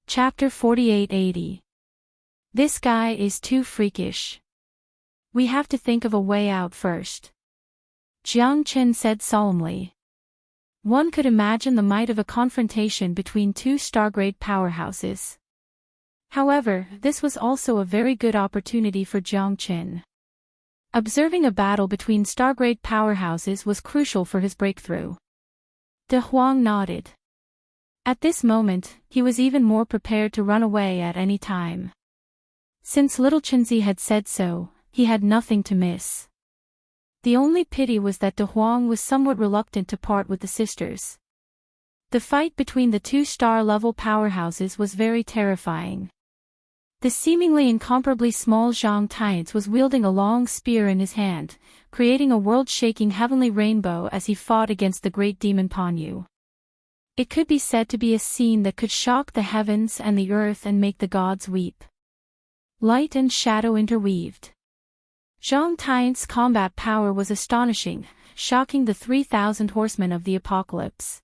Chapter 4880. This guy is too freakish. We have to think of a way out first. Jiang Qin said solemnly. One could imagine the might of a confrontation between two star-grade powerhouses. However, this was also a very good opportunity for Jiang Qin. Observing a battle between star-grade powerhouses was crucial for his breakthrough. De Huang nodded. At this moment, he was even more prepared to run away at any time. Since little Chenzi had said so, he had nothing to miss. The only pity was that De Huang was somewhat reluctant to part with the sisters. The fight between the two star-level powerhouses was very terrifying. The seemingly incomparably small Zhang Tian's was wielding a long spear in his hand, creating a world-shaking heavenly rainbow as he fought against the great demon Panyu. It could be said to be a scene that could shock the heavens and the earth and make the gods weep. Light and shadow interweaved. Zhang Tian's combat power was astonishing, shocking the 3,000 horsemen of the Apocalypse.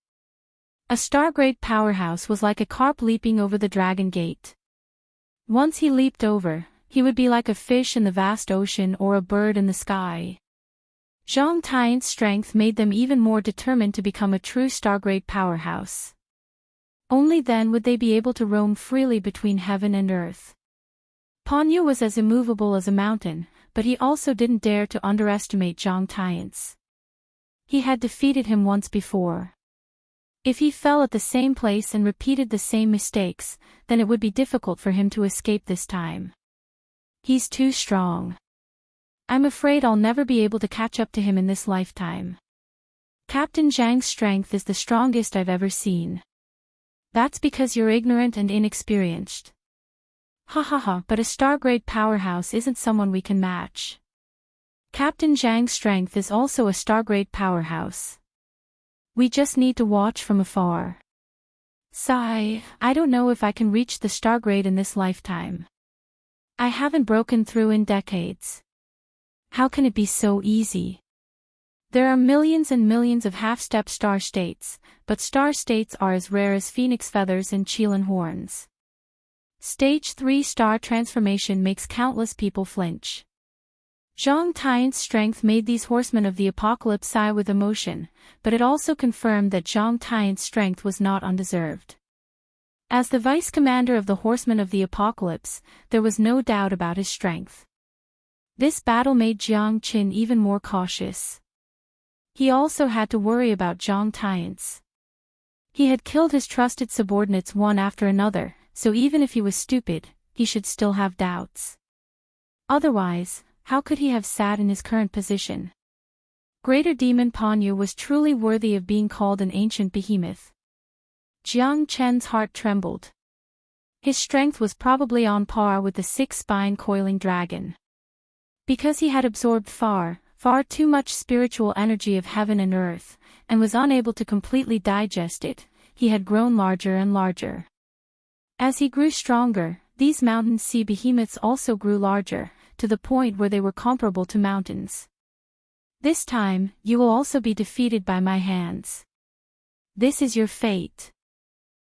A star-grade powerhouse was like a carp leaping over the Dragon Gate. Once he leaped over, he would be like a fish in the vast ocean or a bird in the sky. Zhang Tian's strength made them even more determined to become a true star-grade powerhouse. Only then would they be able to roam freely between heaven and earth. Panyu was as immovable as a mountain, but he also didn't dare to underestimate Zhang Tian's. He had defeated him once before. If he fell at the same place and repeated the same mistakes, then it would be difficult for him to escape this time. He's too strong. I'm afraid I'll never be able to catch up to him in this lifetime. Captain Zhang's strength is the strongest I've ever seen. That's because you're ignorant and inexperienced. Ha ha ha, but a star-grade powerhouse isn't someone we can match. Captain Zhang's strength is also a star-grade powerhouse. We just need to watch from afar. Sigh, I don't know if I can reach the star-grade in this lifetime. I haven't broken through in decades. How can it be so easy? There are millions and millions of half-step star states, but star states are as rare as phoenix feathers and Qilin horns. Stage 3 star transformation makes countless people flinch. Zhang Tian's strength made these horsemen of the apocalypse sigh with emotion, but it also confirmed that Zhang Tian's strength was not undeserved. As the vice commander of the horsemen of the apocalypse, there was no doubt about his strength. This battle made Jiang Qin even more cautious. He also had to worry about Zhang Tian's. He had killed his trusted subordinates one after another, so even if he was stupid, he should still have doubts. Otherwise, how could he have sat in his current position? Greater Demon Panyu was truly worthy of being called an ancient behemoth. Jiang Chen's heart trembled. His strength was probably on par with the six-spine coiling dragon. Because he had absorbed far too much spiritual energy of heaven and earth, and was unable to completely digest it, he had grown larger and larger. As he grew stronger, these mountain sea behemoths also grew larger, to the point where they were comparable to mountains. This time, you will also be defeated by my hands. This is your fate.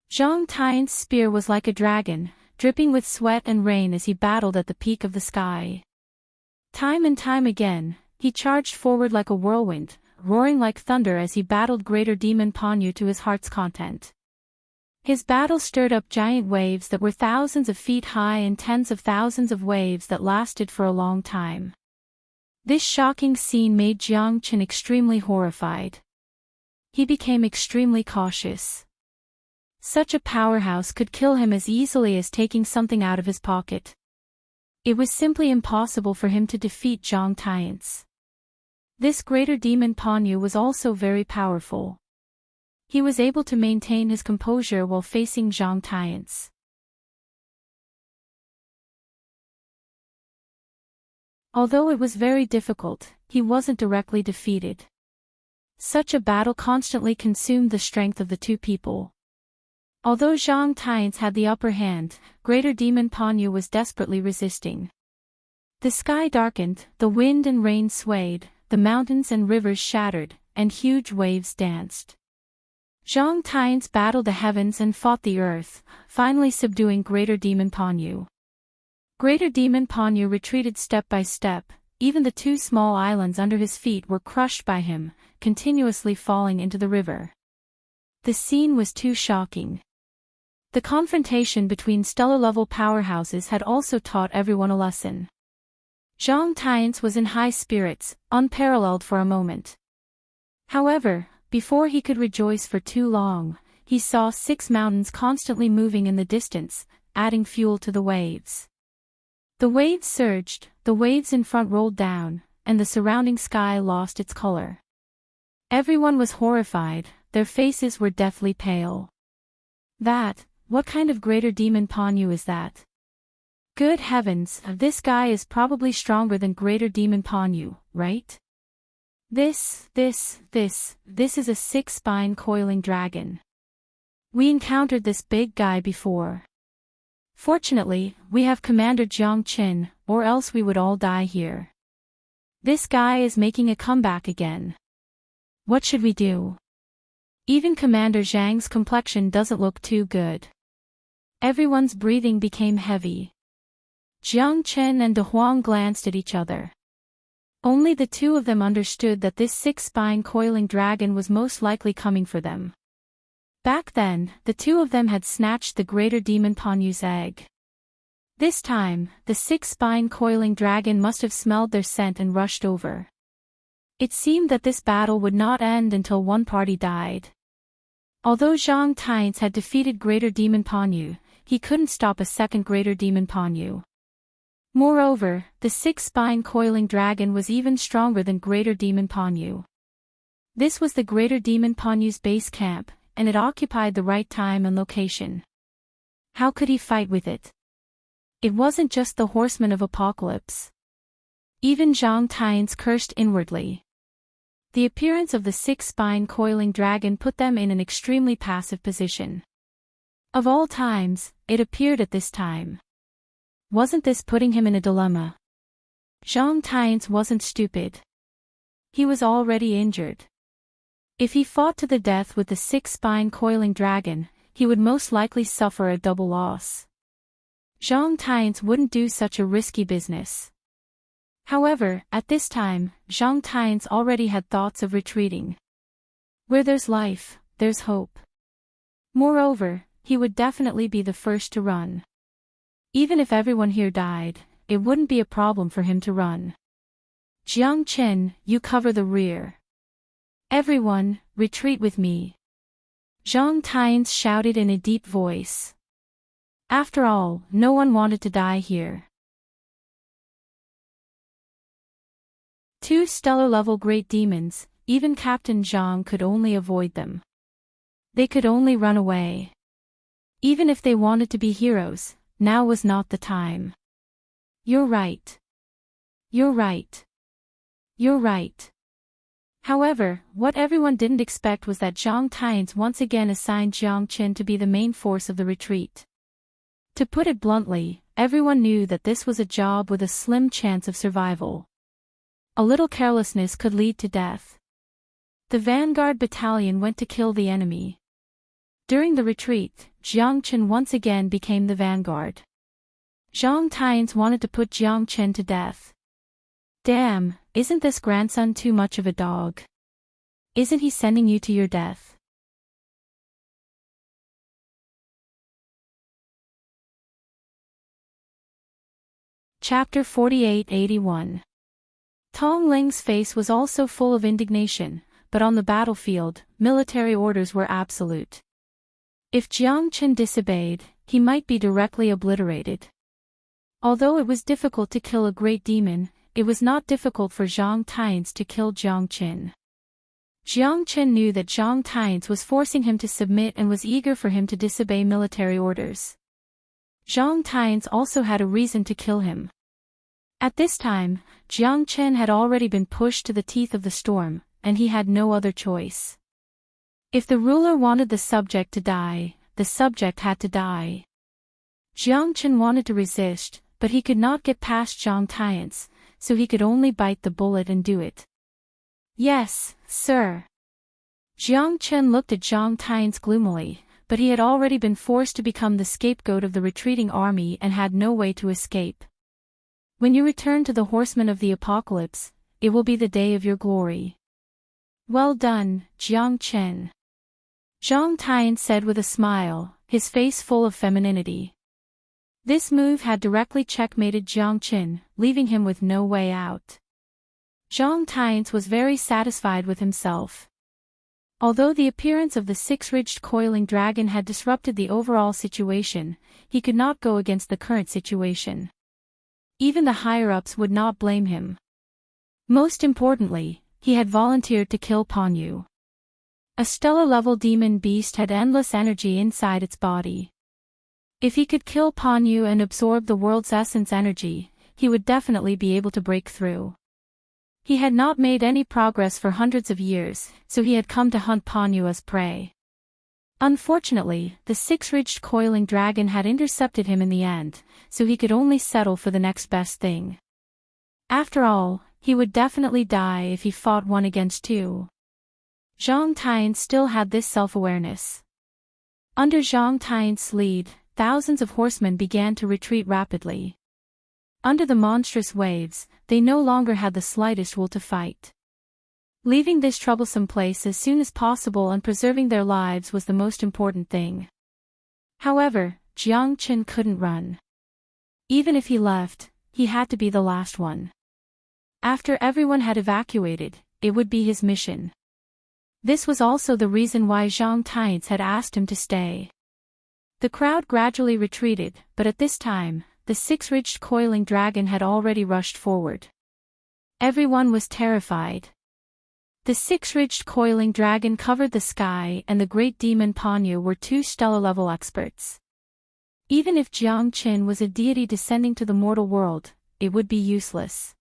Zhang Tian's spear was like a dragon, dripping with sweat and rain as he battled at the peak of the sky. Time and time again, he charged forward like a whirlwind, roaring like thunder as he battled Greater Demon Panyu to his heart's content. His battle stirred up giant waves that were thousands of feet high and tens of thousands of waves that lasted for a long time. This shocking scene made Jiang Qin extremely horrified. He became extremely cautious. Such a powerhouse could kill him as easily as taking something out of his pocket. It was simply impossible for him to defeat Zhang Tian's. This Greater Demon Panyu was also very powerful. He was able to maintain his composure while facing Zhang Tian's. Although it was very difficult, he wasn't directly defeated. Such a battle constantly consumed the strength of the two people. Although Zhang Tian's had the upper hand, Greater Demon Panyu was desperately resisting. The sky darkened, the wind and rain swayed, the mountains and rivers shattered, and huge waves danced. Zhang Tian's battled the heavens and fought the earth, finally subduing Greater Demon Panyu. Greater Demon Panyu retreated step by step, even the two small islands under his feet were crushed by him, continuously falling into the river. The scene was too shocking. The confrontation between stellar-level powerhouses had also taught everyone a lesson. Zhang Tian's was in high spirits, unparalleled for a moment. However, before he could rejoice for too long, he saw 6 mountains constantly moving in the distance, adding fuel to the waves. The waves surged, the waves in front rolled down, and the surrounding sky lost its color. Everyone was horrified, their faces were deathly pale. What kind of Greater Demon Panyu is that? Good heavens, this guy is probably stronger than Greater Demon Panyu, right? This is a 6-spine coiling dragon. We encountered this big guy before. Fortunately, we have Commander Jiang Qin, or else we would all die here. This guy is making a comeback again. What should we do? Even Commander Zhang's complexion doesn't look too good. Everyone's breathing became heavy. Jiang Qin and De Huang glanced at each other. Only the two of them understood that this 6-spine coiling dragon was most likely coming for them. Back then, the two of them had snatched the Greater Demon Panyu's egg. This time, the 6-spine coiling dragon must have smelled their scent and rushed over. It seemed that this battle would not end until one party died. Although Zhang Tian's had defeated Greater Demon Panyu, he couldn't stop a second Greater Demon Panyu. Moreover, the six-spine coiling dragon was even stronger than Greater Demon Panyu. This was the Greater Demon Panyu's base camp, and it occupied the right time and location. How could he fight with it? It wasn't just the horsemen of apocalypse. Even Zhang Tian's cursed inwardly. The appearance of the six-spine coiling dragon put them in an extremely passive position. Of all times, it appeared at this time. Wasn't this putting him in a dilemma? Zhang Tian's wasn't stupid. He was already injured. If he fought to the death with the six-spine coiling dragon, he would most likely suffer a double loss. Zhang Tian's wouldn't do such a risky business. However, at this time, Zhang Tian's already had thoughts of retreating. Where there's life, there's hope. Moreover, he would definitely be the first to run. Even if everyone here died, it wouldn't be a problem for him to run. Jiang Chen, you cover the rear. Everyone, retreat with me. Zhang Tian's shouted in a deep voice. After all, no one wanted to die here. Two stellar-level great demons, even Captain Zhang could only avoid them. They could only run away. Even if they wanted to be heroes, now was not the time. You're right. You're right. You're right. However, what everyone didn't expect was that Zhang Tian's once again assigned Jiang Chen to be the main force of the retreat. To put it bluntly, everyone knew that this was a job with a slim chance of survival. A little carelessness could lead to death. The vanguard battalion went to kill the enemy. During the retreat, Jiang Chen once again became the vanguard. Zhang Tian's wanted to put Jiang Chen to death. Damn, isn't this grandson too much of a dog? Isn't he sending you to your death? Chapter 48-81. Tong Ling's face was also full of indignation, but on the battlefield, military orders were absolute. If Jiang Chen disobeyed, he might be directly obliterated. Although it was difficult to kill a great demon, it was not difficult for Zhang Tian's to kill Jiang Chen. Jiang Chen knew that Zhang Tian's was forcing him to submit and was eager for him to disobey military orders. Zhang Tian's also had a reason to kill him. At this time, Jiang Chen had already been pushed to the teeth of the storm, and he had no other choice. If the ruler wanted the subject to die, the subject had to die. Jiang Chen wanted to resist, but he could not get past Zhang Tian's, so he could only bite the bullet and do it. Yes, sir. Jiang Chen looked at Zhang Tian's gloomily, but he had already been forced to become the scapegoat of the retreating army and had no way to escape. When you return to the horsemen of the apocalypse, it will be the day of your glory. Well done, Jiang Chen. Zhang Tian said with a smile, his face full of femininity. This move had directly checkmated Jiang Chen, leaving him with no way out. Zhang Tian was very satisfied with himself. Although the appearance of the six-ridged coiling dragon had disrupted the overall situation, he could not go against the current situation. Even the higher-ups would not blame him. Most importantly, he had volunteered to kill Panyu. A stellar-level demon beast had endless energy inside its body. If he could kill Panyu and absorb the world's essence energy, he would definitely be able to break through. He had not made any progress for hundreds of years, so he had come to hunt Panyu as prey. Unfortunately, the six-ridged coiling dragon had intercepted him in the end, so he could only settle for the next best thing. After all, he would definitely die if he fought one against two. Zhang Tian still had this self-awareness. Under Zhang Tian's lead, thousands of horsemen began to retreat rapidly. Under the monstrous waves, they no longer had the slightest will to fight. Leaving this troublesome place as soon as possible and preserving their lives was the most important thing. However, Jiang Chen couldn't run. Even if he left, he had to be the last one. After everyone had evacuated, it would be his mission. This was also the reason why Zhang Tian had asked him to stay. The crowd gradually retreated, but at this time, the six-ridged coiling dragon had already rushed forward. Everyone was terrified. The six-ridged coiling dragon covered the sky, and the great demon Panyu were two stellar-level experts. Even if Jiang Qin was a deity descending to the mortal world, it would be useless.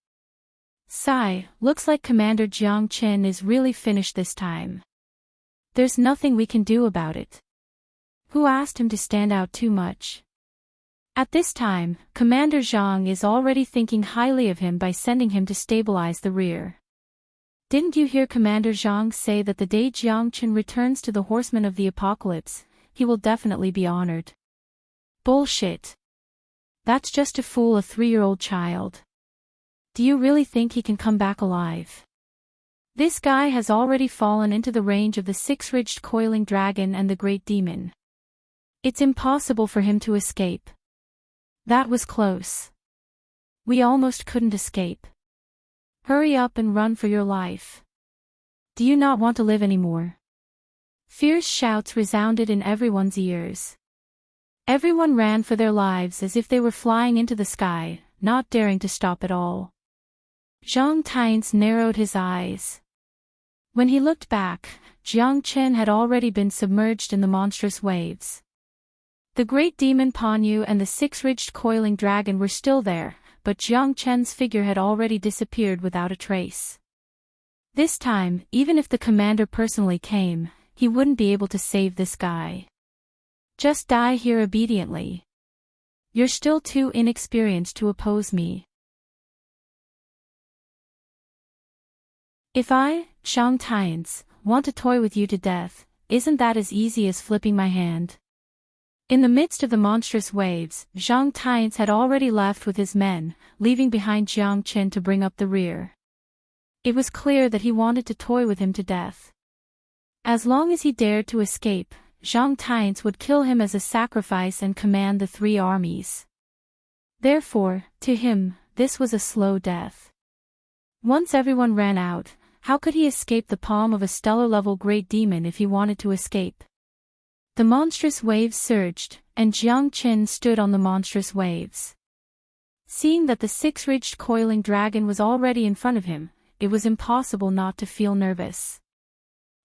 Sigh, looks like Commander Jiang Qin is really finished this time. There's nothing we can do about it. Who asked him to stand out too much? At this time, Commander Zhang is already thinking highly of him by sending him to stabilize the rear. Didn't you hear Commander Zhang say that the day Jiang Qin returns to the Horsemen of the Apocalypse, he will definitely be honored? Bullshit. That's just to fool a 3-year-old child. Do you really think he can come back alive? This guy has already fallen into the range of the six-ridged coiling dragon and the great demon. It's impossible for him to escape. That was close. We almost couldn't escape. Hurry up and run for your life. Do you not want to live anymore? Fierce shouts resounded in everyone's ears. Everyone ran for their lives as if they were flying into the sky, not daring to stop at all. Zhang Tain's narrowed his eyes. When he looked back, Jiang Qin had already been submerged in the monstrous waves. The great demon Panyu and the six-ridged coiling dragon were still there, but Jiang Qin's figure had already disappeared without a trace. This time, even if the commander personally came, he wouldn't be able to save this guy. Just die here obediently. You're still too inexperienced to oppose me. If I, Zhang Tains, want to toy with you to death, isn't that as easy as flipping my hand? In the midst of the monstrous waves, Zhang Tains had already left with his men, leaving behind Jiang Qin to bring up the rear. It was clear that he wanted to toy with him to death. As long as he dared to escape, Zhang Tains would kill him as a sacrifice and command the 3 armies. Therefore, to him, this was a slow death. Once everyone ran out, how could he escape the palm of a stellar-level great demon if he wanted to escape? The monstrous waves surged, and Jiang Qin stood on the monstrous waves. Seeing that the six-ridged coiling dragon was already in front of him, it was impossible not to feel nervous.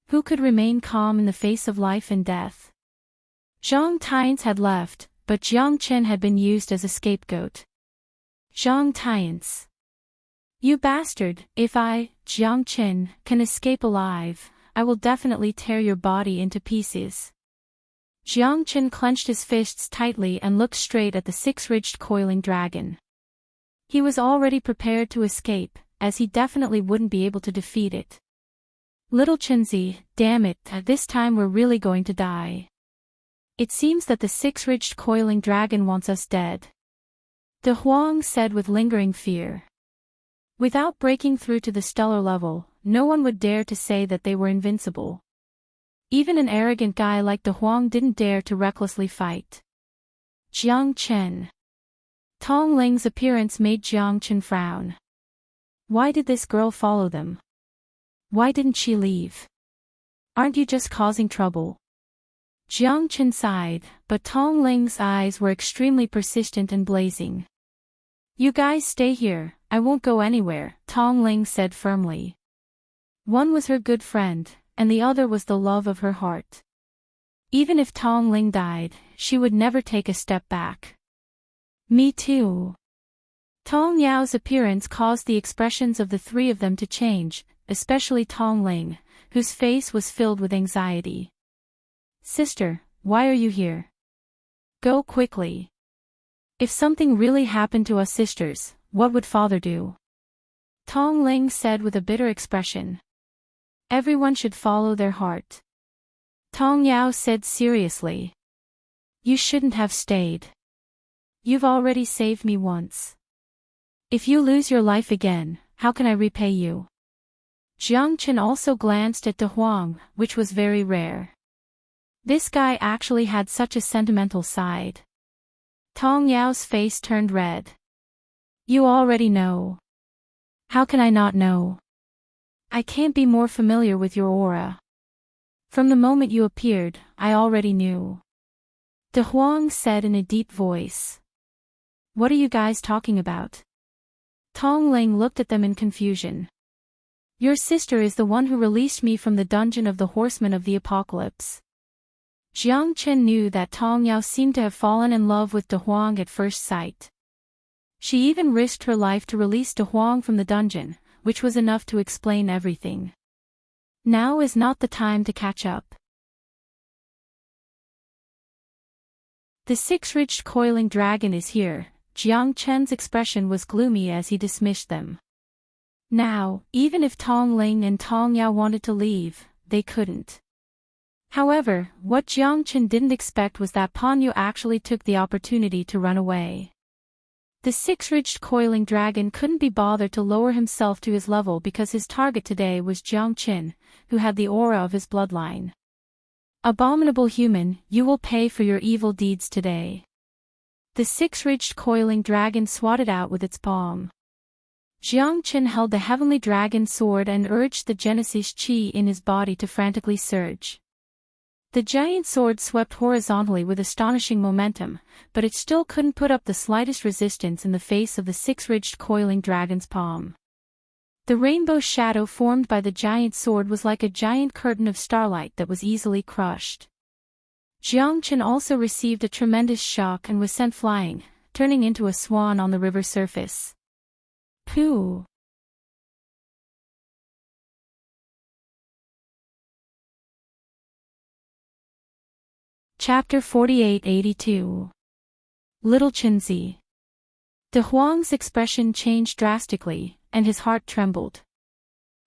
Who could remain calm in the face of life and death? Zhang Tains had left, but Jiang Qin had been used as a scapegoat. Zhang Tains. You bastard, if I, Jiang Qin, can escape alive, I will definitely tear your body into pieces. Jiang Qin clenched his fists tightly and looked straight at the six-ridged coiling dragon. He was already prepared to escape, as he definitely wouldn't be able to defeat it. Little Qinzi, damn it, this time we're really going to die. It seems that the six-ridged coiling dragon wants us dead. De Huang said with lingering fear. Without breaking through to the stellar level, no one would dare to say that they were invincible. Even an arrogant guy like De Huang didn't dare to recklessly fight. Jiang Qin. Tong Ling's appearance made Jiang Qin frown. Why did this girl follow them? Why didn't she leave? Aren't you just causing trouble? Jiang Qin sighed, but Tong Ling's eyes were extremely persistent and blazing. You guys stay here, I won't go anywhere, Tong Ling said firmly. One was her good friend, and the other was the love of her heart. Even if Tong Ling died, she would never take a step back. Me too. Tong Yao's appearance caused the expressions of the 3 of them to change, especially Tong Ling, whose face was filled with anxiety. Sister, why are you here? Go quickly. If something really happened to us sisters, what would father do? Tong Ling said with a bitter expression. Everyone should follow their heart. Tong Yao said seriously. You shouldn't have stayed. You've already saved me once. If you lose your life again, how can I repay you? Jiang Qin also glanced at De Huang, which was very rare. This guy actually had such a sentimental side. Tong Yao's face turned red. You already know. How can I not know? I can't be more familiar with your aura. From the moment you appeared, I already knew. De Huang said in a deep voice. What are you guys talking about? Tong Ling looked at them in confusion. Your sister is the one who released me from the dungeon of the horsemen of the apocalypse. Jiang Chen knew that Tong Yao seemed to have fallen in love with De Huang at first sight. She even risked her life to release De Huang from the dungeon, which was enough to explain everything. Now is not the time to catch up. The six-ridged coiling dragon is here. Jiang Chen's expression was gloomy as he dismissed them. Now, even if Tong Ling and Tong Yao wanted to leave, they couldn't. However, what Jiang Chen didn't expect was that Pan Yu actually took the opportunity to run away. The six-ridged coiling dragon couldn't be bothered to lower himself to his level because his target today was Jiang Chen, who had the aura of his bloodline. Abominable human, you will pay for your evil deeds today. The six-ridged coiling dragon swatted out with its palm. Jiang Chen held the heavenly dragon sword and urged the Genesis chi in his body to frantically surge. The giant sword swept horizontally with astonishing momentum, but it still couldn't put up the slightest resistance in the face of the six-ridged coiling dragon's palm. The rainbow shadow formed by the giant sword was like a giant curtain of starlight that was easily crushed. Jiang Chen also received a tremendous shock and was sent flying, turning into a swan on the river surface. Pooh! Chapter 4882. Little Chenzi. De Huang's expression changed drastically, and his heart trembled.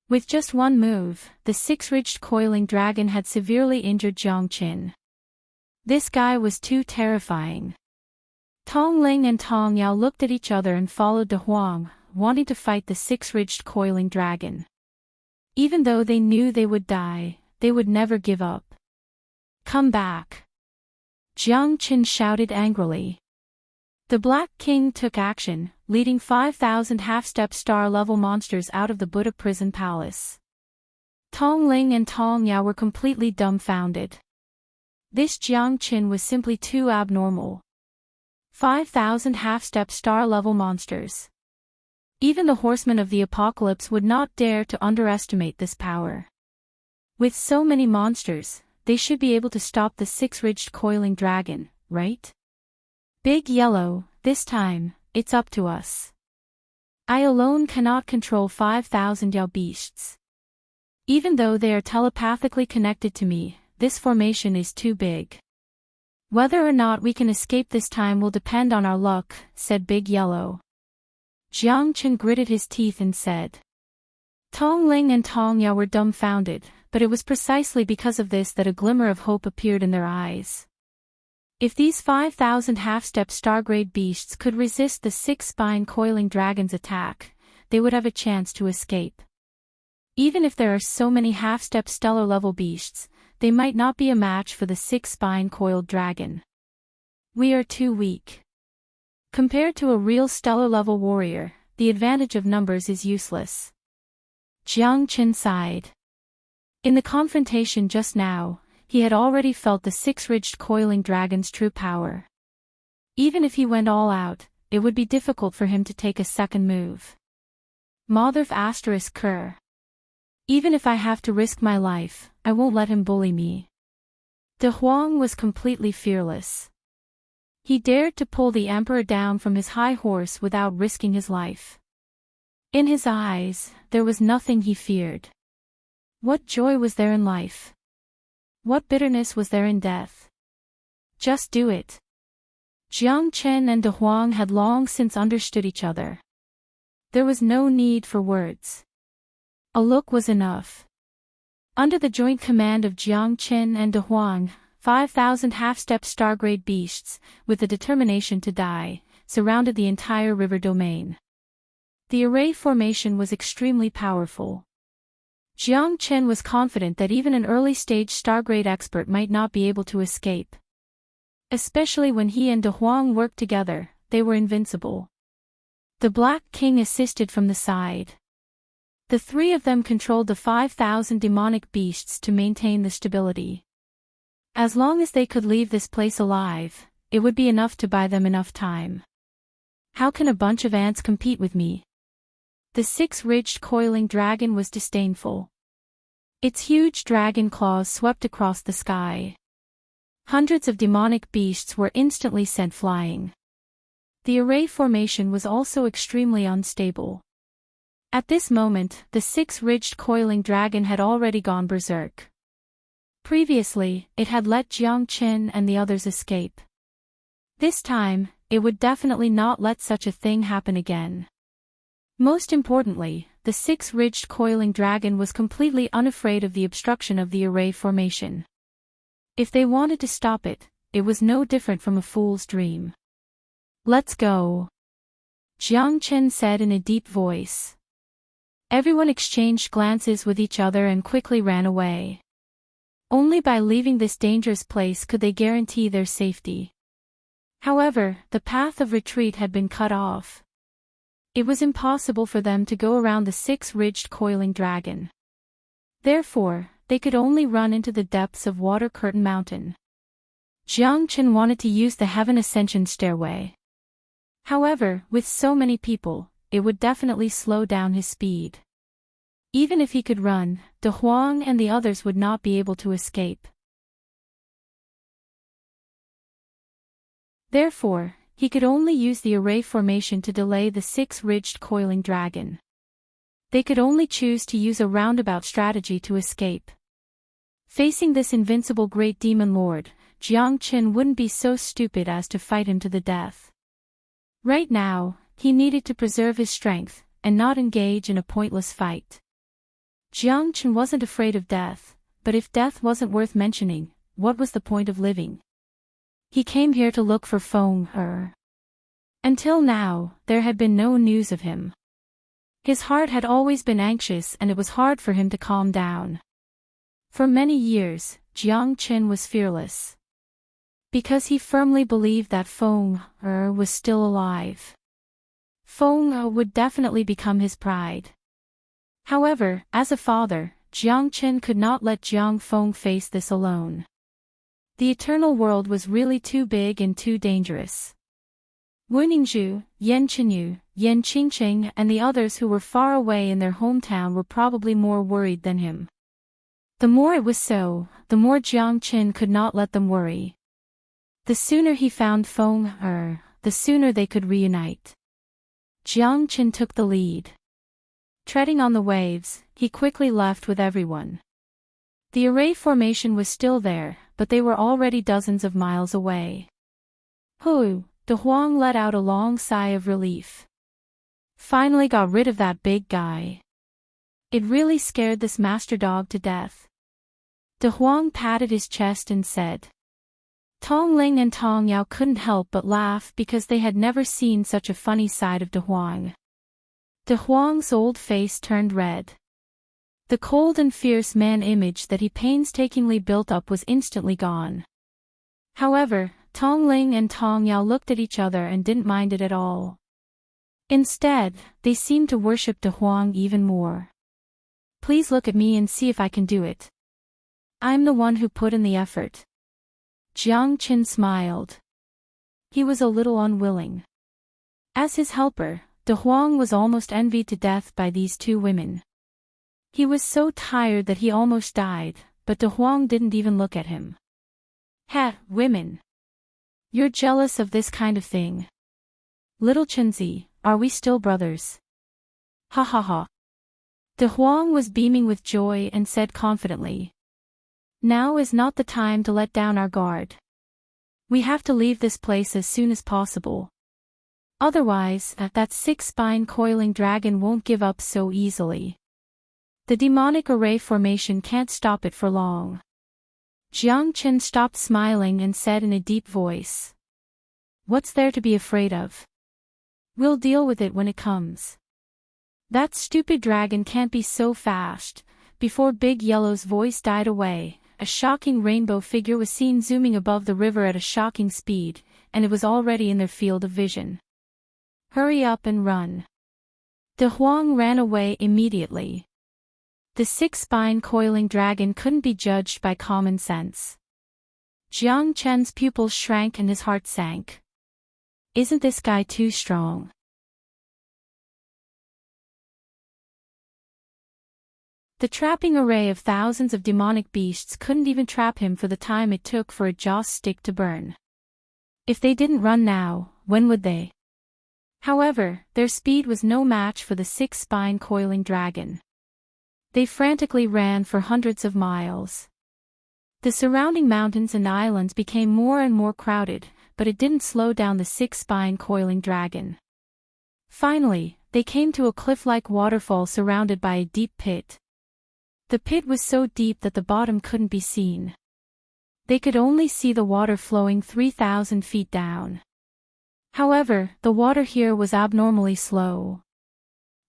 With just one move, the six-ridged coiling dragon had severely injured Jiang Chen. This guy was too terrifying. Tong Ling and Tong Yao looked at each other and followed De Huang, wanting to fight the six-ridged coiling dragon. Even though they knew they would die, they would never give up. Come back! Jiang Chen shouted angrily. The Black King took action, leading 5,000 half-step star-level monsters out of the Buddha prison palace. Tong Ling and Tong Yao were completely dumbfounded. This Jiang Chen was simply too abnormal. 5,000 half-step star-level monsters. Even the horsemen of the apocalypse would not dare to underestimate this power. With so many monsters, they should be able to stop the six-ridged coiling dragon, right? Big Yellow, this time, it's up to us. I alone cannot control 5,000 Yao beasts. Even though they are telepathically connected to me, this formation is too big. Whether or not we can escape this time will depend on our luck, said Big Yellow. Jiang Chen gritted his teeth and said. Tong Ling and Tong Yao were dumbfounded, but it was precisely because of this that a glimmer of hope appeared in their eyes. If these 5,000 half-step star-grade beasts could resist the six-spine coiling dragon's attack, they would have a chance to escape. Even if there are so many half-step stellar-level beasts, they might not be a match for the six-spine coiled dragon. We are too weak. Compared to a real stellar-level warrior, the advantage of numbers is useless. Jiang Chen sighed. In the confrontation just now, he had already felt the six-ridged coiling dragon's true power. Even if he went all out, it would be difficult for him to take a second move. Motherf ****. Even if I have to risk my life, I won't let him bully me. De Huang was completely fearless. He dared to pull the emperor down from his high horse without risking his life. In his eyes, there was nothing he feared. What joy was there in life? What bitterness was there in death? Just do it. Jiang Chen and De Huang had long since understood each other. There was no need for words. A look was enough. Under the joint command of Jiang Chen and De Huang, 5,000 half-step star-grade beasts, with the determination to die, surrounded the entire river domain. The array formation was extremely powerful. Jiang Chen was confident that even an early-stage star-grade expert might not be able to escape. Especially when he and De Huang worked together, they were invincible. The Black King assisted from the side. The three of them controlled the 5,000 demonic beasts to maintain the stability. As long as they could leave this place alive, it would be enough to buy them enough time. How can a bunch of ants compete with me? The six-ridged coiling dragon was disdainful. Its huge dragon claws swept across the sky. Hundreds of demonic beasts were instantly sent flying. The array formation was also extremely unstable. At this moment, the six-ridged coiling dragon had already gone berserk. Previously, it had let Jiang Qin and the others escape. This time, it would definitely not let such a thing happen again. Most importantly, the six-ridged coiling dragon was completely unafraid of the obstruction of the array formation. If they wanted to stop it, it was no different from a fool's dream. Let's go, Jiang Qin said in a deep voice. Everyone exchanged glances with each other and quickly ran away. Only by leaving this dangerous place could they guarantee their safety. However, the path of retreat had been cut off. It was impossible for them to go around the six-ridged coiling dragon. Therefore, they could only run into the depths of Water Curtain Mountain. Jiang Qin wanted to use the Heaven Ascension Stairway. However, with so many people, it would definitely slow down his speed. Even if he could run, De Huang and the others would not be able to escape. Therefore, he could only use the array formation to delay the six-ridged coiling dragon. They could only choose to use a roundabout strategy to escape. Facing this invincible great demon lord, Jiang Qin wouldn't be so stupid as to fight him to the death. Right now, he needed to preserve his strength, and not engage in a pointless fight. Jiang Qin wasn't afraid of death, but if death wasn't worth mentioning, what was the point of living? He came here to look for Feng Er. Until now, there had been no news of him. His heart had always been anxious and it was hard for him to calm down. For many years, Jiang Qin was fearless. Because he firmly believed that Feng Er was still alive. Feng Er would definitely become his pride. However, as a father, Jiang Qin could not let Jiang Feng face this alone. The eternal world was really too big and too dangerous. Wu Ningzhu, Yan Qinyu, Yan Qingqing and the others who were far away in their hometown were probably more worried than him. The more it was so, the more Jiang Qin could not let them worry. The sooner he found Feng Er, the sooner they could reunite. Jiang Qin took the lead. Treading on the waves, he quickly left with everyone. The array formation was still there, but they were already dozens of miles away. Hu, De Huang let out a long sigh of relief. Finally got rid of that big guy. It really scared this master dog to death. De Huang patted his chest and said. Tong Ling and Tong Yao couldn't help but laugh because they had never seen such a funny side of De Huang. De Huang's old face turned red. The cold and fierce man image that he painstakingly built up was instantly gone. However, Tong Ling and Tong Yao looked at each other and didn't mind it at all. Instead, they seemed to worship De Huang even more. Please look at me and see if I can do it. I'm the one who put in the effort. Jiang Qin smiled. He was a little unwilling. As his helper, De Huang was almost envied to death by these two women. He was so tired that he almost died, but De Huang didn't even look at him. Heh, women. You're jealous of this kind of thing. Little Chenzi, are we still brothers? Ha ha ha. De Huang was beaming with joy and said confidently. Now is not the time to let down our guard. We have to leave this place as soon as possible. Otherwise, that six-spine coiling dragon won't give up so easily. The demonic array formation can't stop it for long. Jiang Qin stopped smiling and said in a deep voice. What's there to be afraid of? We'll deal with it when it comes. That stupid dragon can't be so fast. Before Big Yellow's voice died away, a shocking rainbow figure was seen zooming above the river at a shocking speed, and it was already in their field of vision. Hurry up and run. De Huang ran away immediately. The six-spine coiling dragon couldn't be judged by common sense. Jiang Chen's pupils shrank and his heart sank. Isn't this guy too strong? The trapping array of thousands of demonic beasts couldn't even trap him for the time it took for a joss stick to burn. If they didn't run now, when would they? However, their speed was no match for the six-spine coiling dragon. They frantically ran for hundreds of miles. The surrounding mountains and islands became more and more crowded, but it didn't slow down the six-spine coiling dragon. Finally, they came to a cliff-like waterfall surrounded by a deep pit. The pit was so deep that the bottom couldn't be seen. They could only see the water flowing 3,000 feet down. However, the water here was abnormally slow.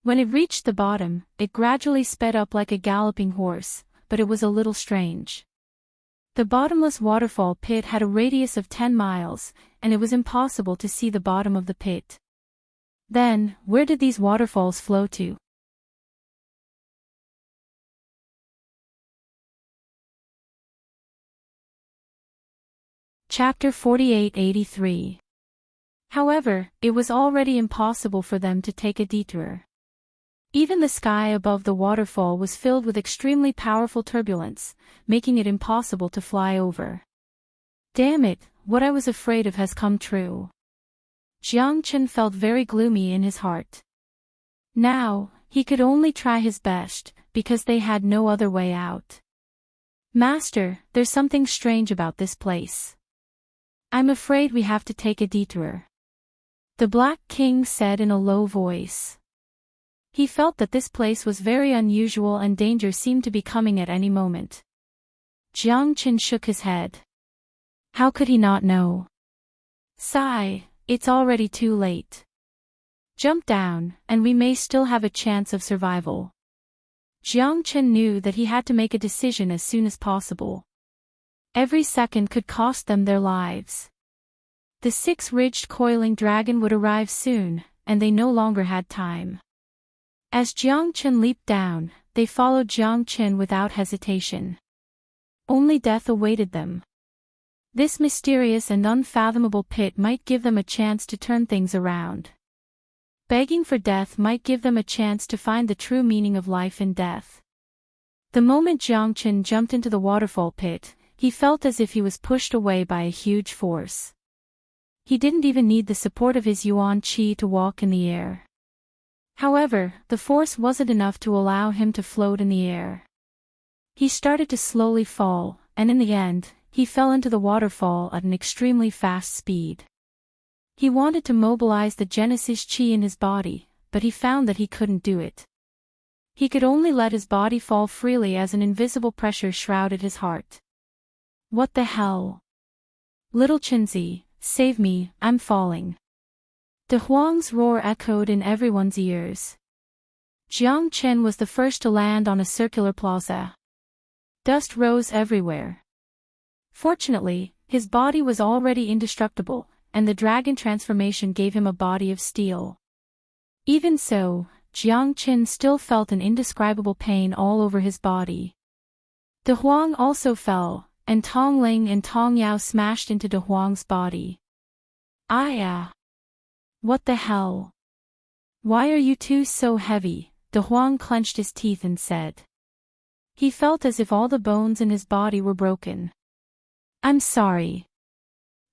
When it reached the bottom, it gradually sped up like a galloping horse, but it was a little strange. The bottomless waterfall pit had a radius of 10 miles, and it was impossible to see the bottom of the pit. Then, where did these waterfalls flow to? Chapter 4883. However, it was already impossible for them to take a detour. Even the sky above the waterfall was filled with extremely powerful turbulence, making it impossible to fly over. Damn it, what I was afraid of has come true. Jiang Chen felt very gloomy in his heart. Now, he could only try his best, because they had no other way out. Master, there's something strange about this place. I'm afraid we have to take a detour. The Black King said in a low voice. He felt that this place was very unusual and danger seemed to be coming at any moment. Jiang Chen shook his head. How could he not know? Sigh, it's already too late. Jump down, and we may still have a chance of survival. Jiang Chen knew that he had to make a decision as soon as possible. Every second could cost them their lives. The six-ridged coiling dragon would arrive soon, and they no longer had time. As Jiang Chen leaped down, they followed Jiang Chen without hesitation. Only death awaited them. This mysterious and unfathomable pit might give them a chance to turn things around. Begging for death might give them a chance to find the true meaning of life and death. The moment Jiang Chen jumped into the waterfall pit, he felt as if he was pushed away by a huge force. He didn't even need the support of his yuan qi to walk in the air. However, the force wasn't enough to allow him to float in the air. He started to slowly fall, and in the end, he fell into the waterfall at an extremely fast speed. He wanted to mobilize the Genesis chi in his body, but he found that he couldn't do it. He could only let his body fall freely as an invisible pressure shrouded his heart. What the hell? Little Chenzi, save me, I'm falling. De Huang's roar echoed in everyone's ears. Jiang Chen was the first to land on a circular plaza. Dust rose everywhere. Fortunately, his body was already indestructible, and the dragon transformation gave him a body of steel. Even so, Jiang Chen still felt an indescribable pain all over his body. De Huang also fell, and Tong Ling and Tong Yao smashed into De Huang's body. What the hell? Why are you two so heavy? De Huang clenched his teeth and said. He felt as if all the bones in his body were broken. I'm sorry.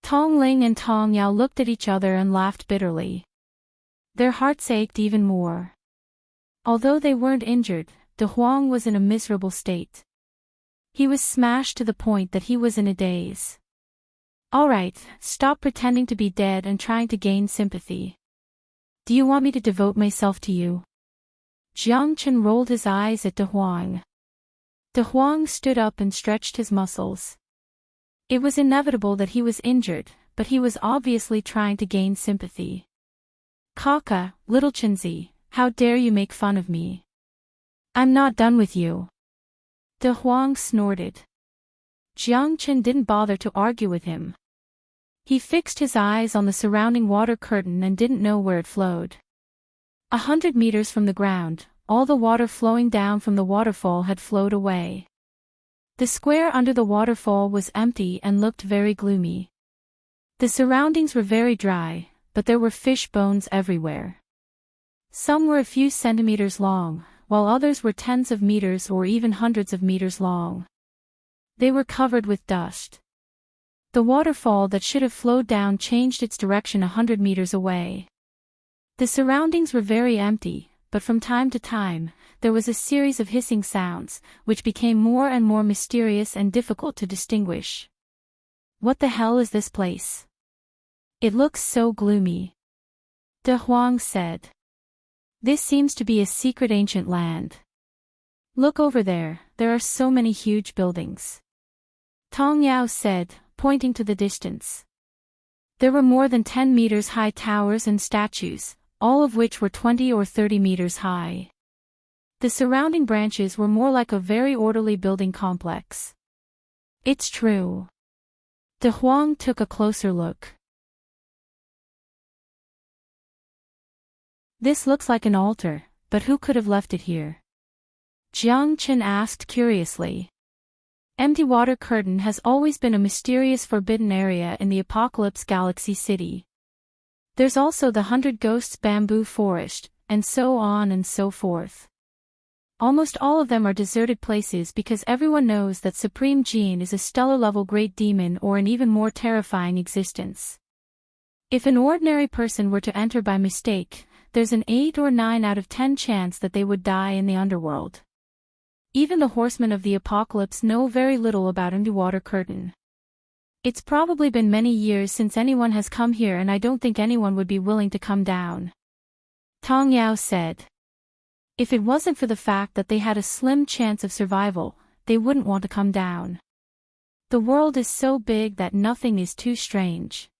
Tong Ling and Tong Yao looked at each other and laughed bitterly. Their hearts ached even more. Although they weren't injured, De Huang was in a miserable state. He was smashed to the point that he was in a daze. Alright, stop pretending to be dead and trying to gain sympathy. Do you want me to devote myself to you? Jiang Chen rolled his eyes at De Huang. De Huang stood up and stretched his muscles. It was inevitable that he was injured, but he was obviously trying to gain sympathy. Kaka, little Chenzi, how dare you make fun of me? I'm not done with you. De Huang snorted. Jiang Chen didn't bother to argue with him. He fixed his eyes on the surrounding water curtain and didn't know where it flowed. 100 meters from the ground, all the water flowing down from the waterfall had flowed away. The square under the waterfall was empty and looked very gloomy. The surroundings were very dry, but there were fish bones everywhere. Some were a few centimeters long, while others were tens of meters or even hundreds of meters long. They were covered with dust. The waterfall that should have flowed down changed its direction 100 meters away. The surroundings were very empty, but from time to time, there was a series of hissing sounds, which became more and more mysterious and difficult to distinguish. What the hell is this place? It looks so gloomy. De Huang said. This seems to be a secret ancient land. Look over there are so many huge buildings. Tong Yao said, pointing to the distance. There were more than 10 meters high towers and statues, all of which were 20 or 30 meters high. The surrounding branches were more like a very orderly building complex. It's true. De Huang took a closer look. This looks like an altar, but who could have left it here? Jiang Chen asked curiously. Empty water curtain has always been a mysterious forbidden area in the Apocalypse Galaxy City. There's also the 100 Ghosts bamboo forest, and so on and so forth. Almost all of them are deserted places because everyone knows that Supreme Jin is a stellar-level great demon or an even more terrifying existence. If an ordinary person were to enter by mistake, there's an 8 or 9 out of 10 chance that they would die in the underworld. Even the horsemen of the apocalypse know very little about underwater curtain. It's probably been many years since anyone has come here and I don't think anyone would be willing to come down. Tong Yao said. If it wasn't for the fact that they had a slim chance of survival, they wouldn't want to come down. The world is so big that nothing is too strange.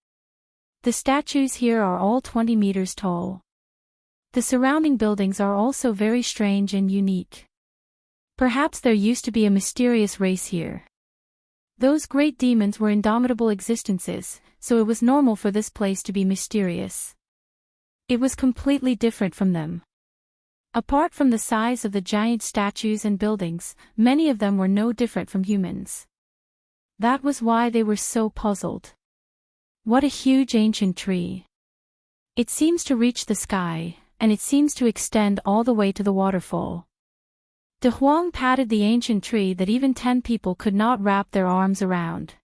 The statues here are all 20 meters tall. The surrounding buildings are also very strange and unique. Perhaps there used to be a mysterious race here. Those great demons were indomitable existences, so it was normal for this place to be mysterious. It was completely different from them. Apart from the size of the giant statues and buildings, many of them were no different from humans. That was why they were so puzzled. What a huge ancient tree. It seems to reach the sky, and it seems to extend all the way to the waterfall. De Huang patted the ancient tree that even 10 people could not wrap their arms around.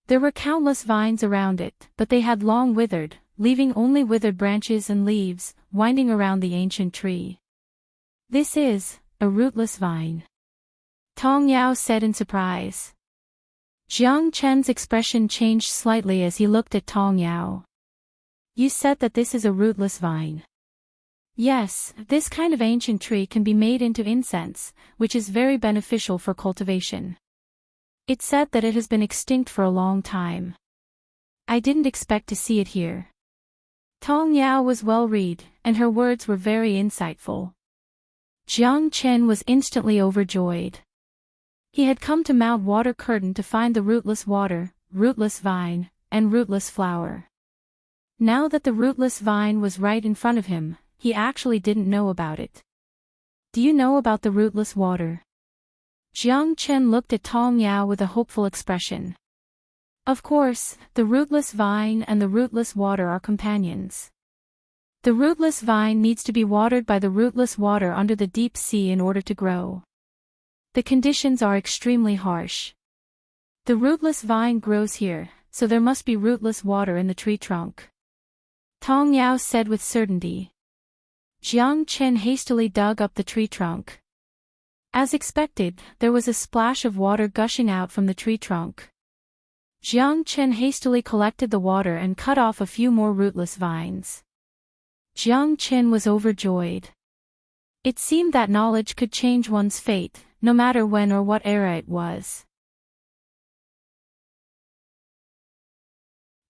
There were countless vines around it, but they had long withered, leaving only withered branches and leaves, winding around the ancient tree. This is a rootless vine. Tong Yao said in surprise. Jiang Chen's expression changed slightly as he looked at Tong Yao. You said that this is a rootless vine. Yes, this kind of ancient tree can be made into incense, which is very beneficial for cultivation. It said that it has been extinct for a long time. I didn't expect to see it here. Tong Yao was well-read, and her words were very insightful. Jiang Chen was instantly overjoyed. He had come to Mount Water Curtain to find the rootless water, rootless vine, and rootless flower. Now that the rootless vine was right in front of him, he actually didn't know about it. Do you know about the rootless water? Jiang Chen looked at Tong Yao with a hopeful expression. Of course, the rootless vine and the rootless water are companions. The rootless vine needs to be watered by the rootless water under the deep sea in order to grow. The conditions are extremely harsh. The rootless vine grows here, so there must be rootless water in the tree trunk. Tong Yao said with certainty. Jiang Chen hastily dug up the tree trunk. As expected, there was a splash of water gushing out from the tree trunk. Jiang Chen hastily collected the water and cut off a few more rootless vines. Jiang Chen was overjoyed. It seemed that knowledge could change one's fate, no matter when or what era it was.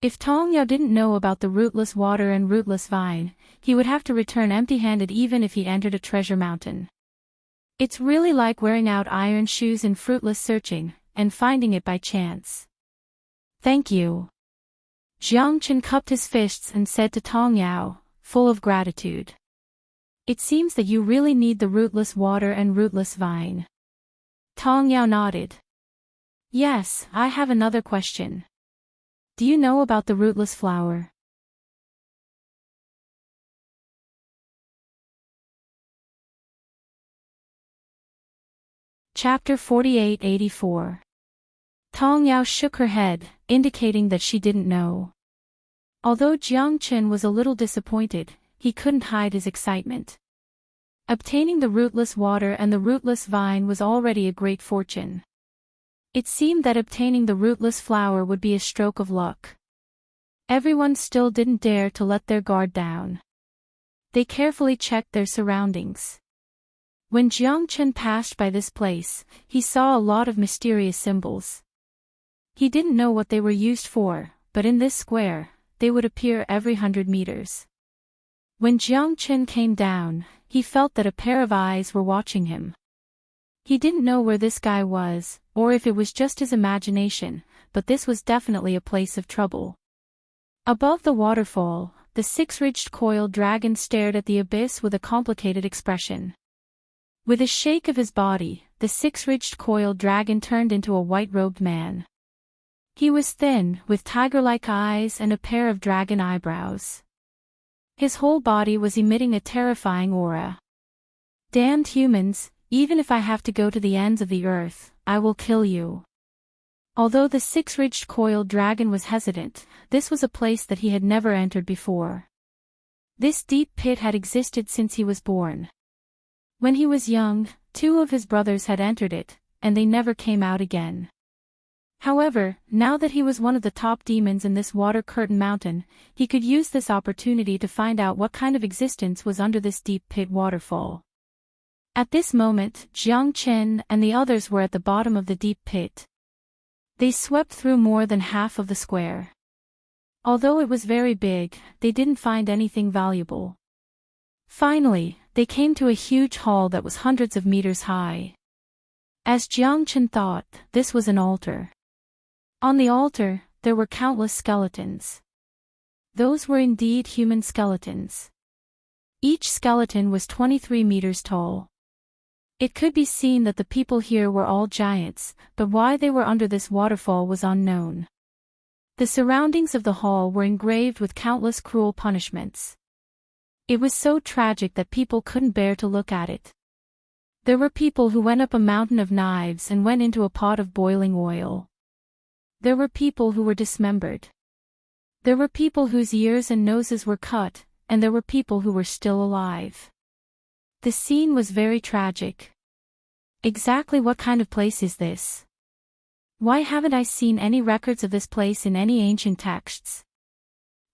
If Tong Yao didn't know about the rootless water and rootless vine, he would have to return empty-handed even if he entered a treasure mountain. It's really like wearing out iron shoes in fruitless searching, and finding it by chance. Thank you. Jiang Chen cupped his fists and said to Tong Yao, full of gratitude. It seems that you really need the rootless water and rootless vine. Tong Yao nodded. Yes, I have another question. Do you know about the rootless flower? Chapter 48-84. Tong Yao shook her head, indicating that she didn't know. Although Jiang Qin was a little disappointed, he couldn't hide his excitement. Obtaining the rootless water and the rootless vine was already a great fortune. It seemed that obtaining the rootless flower would be a stroke of luck. Everyone still didn't dare to let their guard down. They carefully checked their surroundings. When Jiang Qin passed by this place, he saw a lot of mysterious symbols. He didn't know what they were used for, but in this square, they would appear every 100 meters. When Jiang Qin came down, he felt that a pair of eyes were watching him. He didn't know where this guy was, or if it was just his imagination, but this was definitely a place of trouble. Above the waterfall, the six-ridged coiled dragon stared at the abyss with a complicated expression. With a shake of his body, the six-ridged coiled dragon turned into a white-robed man. He was thin, with tiger-like eyes and a pair of dragon eyebrows. His whole body was emitting a terrifying aura. Damned humans, even if I have to go to the ends of the earth, I will kill you. Although the six-ridged coiled dragon was hesitant, this was a place that he had never entered before. This deep pit had existed since he was born. When he was young, 2 of his brothers had entered it, and they never came out again. However, now that he was one of the top demons in this water curtain mountain, he could use this opportunity to find out what kind of existence was under this deep pit waterfall. At this moment, Jiang Qin and the others were at the bottom of the deep pit. They swept through more than half of the square. Although it was very big, they didn't find anything valuable. Finally, they came to a huge hall that was hundreds of meters high. As Jiang Qin thought, this was an altar. On the altar, there were countless skeletons. Those were indeed human skeletons. Each skeleton was 23 meters tall. It could be seen that the people here were all giants, but why they were under this waterfall was unknown. The surroundings of the hall were engraved with countless cruel punishments. It was so tragic that people couldn't bear to look at it. There were people who went up a mountain of knives and went into a pot of boiling oil. There were people who were dismembered. There were people whose ears and noses were cut, and there were people who were still alive. The scene was very tragic. Exactly what kind of place is this? Why haven't I seen any records of this place in any ancient texts?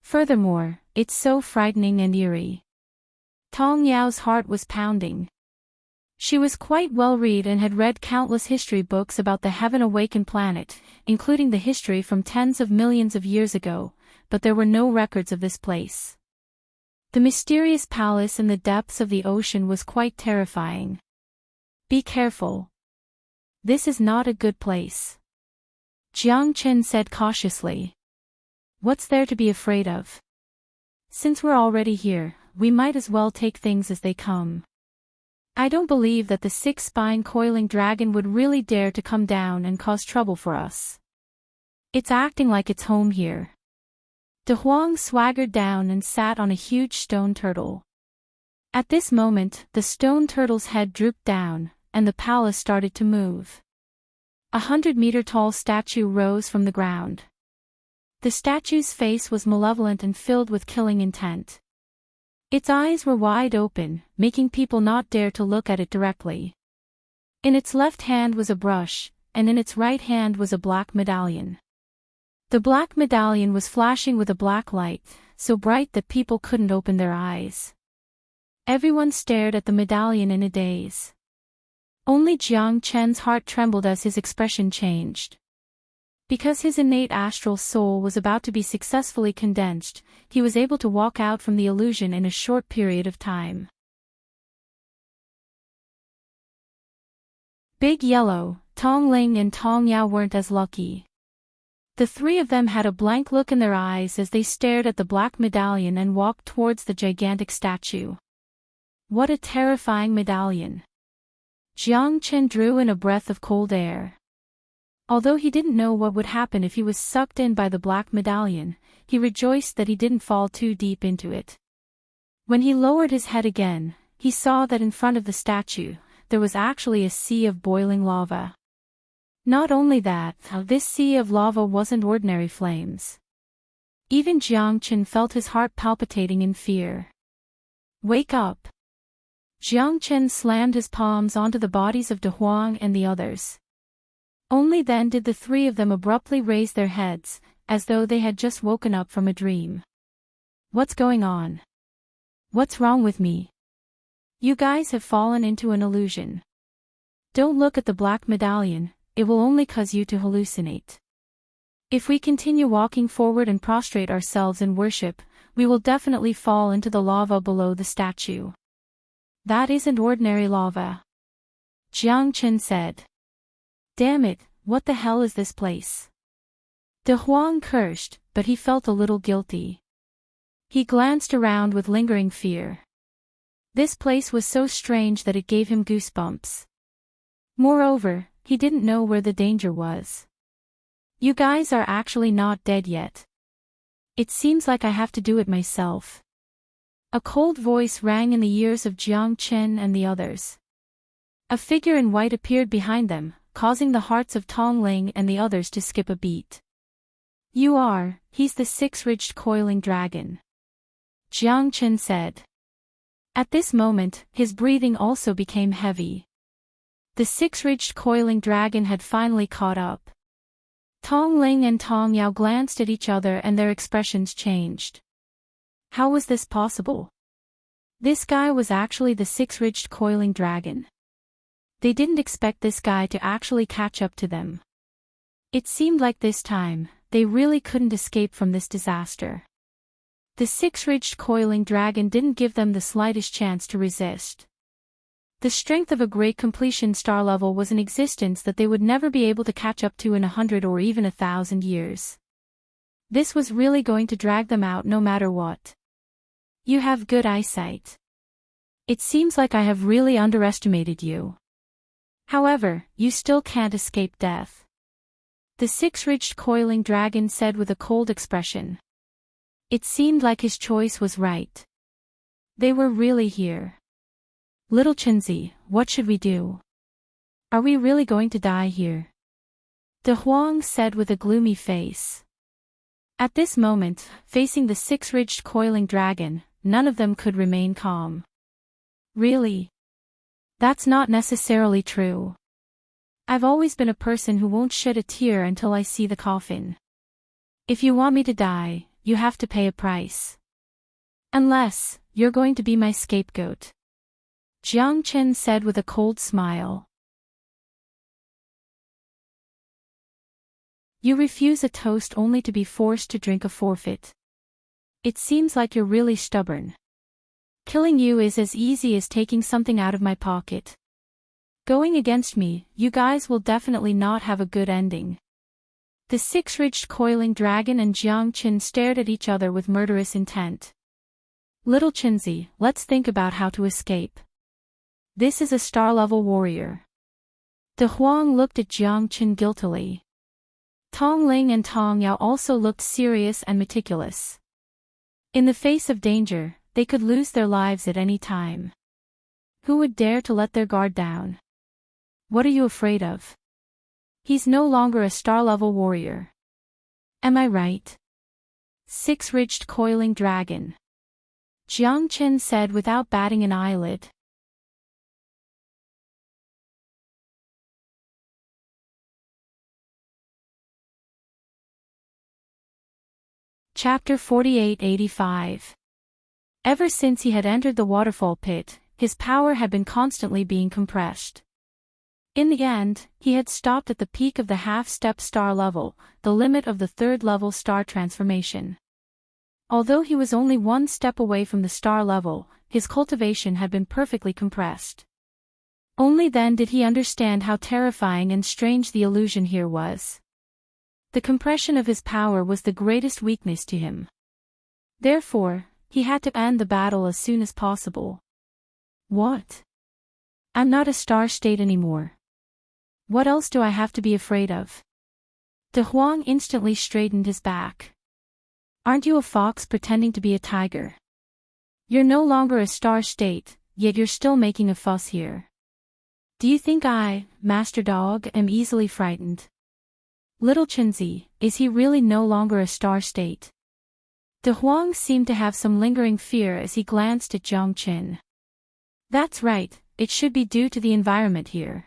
Furthermore, it's so frightening and eerie. Tong Yao's heart was pounding. She was quite well-read and had read countless history books about the heaven-awakened planet, including the history from tens of millions of years ago, but there were no records of this place. The mysterious palace in the depths of the ocean was quite terrifying. Be careful. This is not a good place. Jiang Qin said cautiously. What's there to be afraid of? Since we're already here, we might as well take things as they come. I don't believe that the six-spine coiling dragon would really dare to come down and cause trouble for us. It's acting like it's home here. De Huang swaggered down and sat on a huge stone turtle. At this moment, the stone turtle's head drooped down, and the palace started to move. 100-meter-tall statue rose from the ground. The statue's face was malevolent and filled with killing intent. Its eyes were wide open, making people not dare to look at it directly. In its left hand was a brush, and in its right hand was a black medallion. The black medallion was flashing with a black light, so bright that people couldn't open their eyes. Everyone stared at the medallion in a daze. Only Jiang Qin's heart trembled as his expression changed. Because his innate astral soul was about to be successfully condensed, he was able to walk out from the illusion in a short period of time. Big Yellow, Tong Ling and Tong Yao weren't as lucky. The 3 of them had a blank look in their eyes as they stared at the black medallion and walked towards the gigantic statue. What a terrifying medallion! Jiang Qin drew in a breath of cold air. Although he didn't know what would happen if he was sucked in by the black medallion, he rejoiced that he didn't fall too deep into it. When he lowered his head again, he saw that in front of the statue, there was actually a sea of boiling lava. Not only that, this sea of lava wasn't ordinary flames. Even Jiang Chen felt his heart palpitating in fear. Wake up! Jiang Chen slammed his palms onto the bodies of De Huang and the others. Only then did the three of them abruptly raise their heads, as though they had just woken up from a dream. What's going on? What's wrong with me? You guys have fallen into an illusion. Don't look at the black medallion, it will only cause you to hallucinate. If we continue walking forward and prostrate ourselves in worship, we will definitely fall into the lava below the statue. That isn't ordinary lava. Jiang Chen said. Damn it, what the hell is this place? De Huang cursed, but he felt a little guilty. He glanced around with lingering fear. This place was so strange that it gave him goosebumps. Moreover, he didn't know where the danger was. You guys are actually not dead yet. It seems like I have to do it myself. A cold voice rang in the ears of Jiang Chen and the others. A figure in white appeared behind them, causing the hearts of Tong Ling and the others to skip a beat. He's the six-ridged coiling dragon. Jiang Chen said. At this moment, his breathing also became heavy. The six-ridged coiling dragon had finally caught up. Tong Ling and Tong Yao glanced at each other and their expressions changed. How was this possible? This guy was actually the six-ridged coiling dragon. They didn't expect this guy to actually catch up to them. It seemed like this time, they really couldn't escape from this disaster. The six-ridged coiling dragon didn't give them the slightest chance to resist. The strength of a great completion star level was an existence that they would never be able to catch up to in 100 or even 1,000 years. This was really going to drag them out no matter what. You have good eyesight. It seems like I have really underestimated you. However, you still can't escape death. The six-ridged coiling dragon said with a cold expression. It seemed like his choice was right. They were really here. Little Chenzi, what should we do? Are we really going to die here? De Huang said with a gloomy face. At this moment, facing the six-ridged coiling dragon, none of them could remain calm. Really? That's not necessarily true. I've always been a person who won't shed a tear until I see the coffin. If you want me to die, you have to pay a price. Unless, you're going to be my scapegoat. Jiang Chen said with a cold smile. You refuse a toast only to be forced to drink a forfeit. It seems like you're really stubborn. Killing you is as easy as taking something out of my pocket. Going against me, you guys will definitely not have a good ending. The six-ridged coiling dragon and Jiang Chen stared at each other with murderous intent. Little Chenzi, let's think about how to escape. This is a star-level warrior. De Huang looked at Jiang Chen guiltily. Tong Ling and Tong Yao also looked serious and meticulous. In the face of danger, they could lose their lives at any time. Who would dare to let their guard down? What are you afraid of? He's no longer a star-level warrior. Am I right? Six-ridged coiling dragon. Jiang Chen said without batting an eyelid. Chapter 4885. Ever since he had entered the waterfall pit, his power had been constantly being compressed. In the end, he had stopped at the peak of the half-step star level, the limit of the third-level star transformation. Although he was only one step away from the star level, his cultivation had been perfectly compressed. Only then did he understand how terrifying and strange the illusion here was. The compression of his power was the greatest weakness to him. Therefore, he had to end the battle as soon as possible. What? I'm not a star state anymore. What else do I have to be afraid of? De Huang instantly straightened his back. Aren't you a fox pretending to be a tiger? You're no longer a star state, yet you're still making a fuss here. Do you think I, Master Dog, am easily frightened? Little Chinzi, is he really no longer a star state? De Huang seemed to have some lingering fear as he glanced at Jiang Qin. That's right, it should be due to the environment here.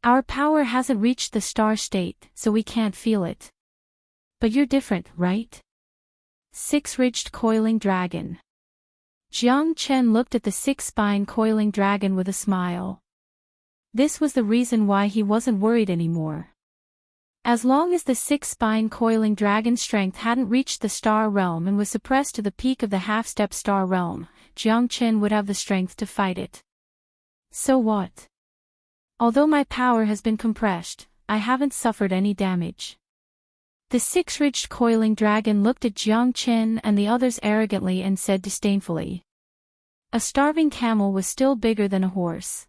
Our power hasn't reached the star state, so we can't feel it. But you're different, right? Six-ridged coiling dragon. Jiang Chen looked at the six-spine coiling dragon with a smile. This was the reason why he wasn't worried anymore. As long as the six-spine coiling dragon's strength hadn't reached the star realm and was suppressed to the peak of the half-step star realm, Jiang Chen would have the strength to fight it. So what? Although my power has been compressed, I haven't suffered any damage. The six-ridged coiling dragon looked at Jiang Chen and the others arrogantly and said disdainfully. A starving camel was still bigger than a horse.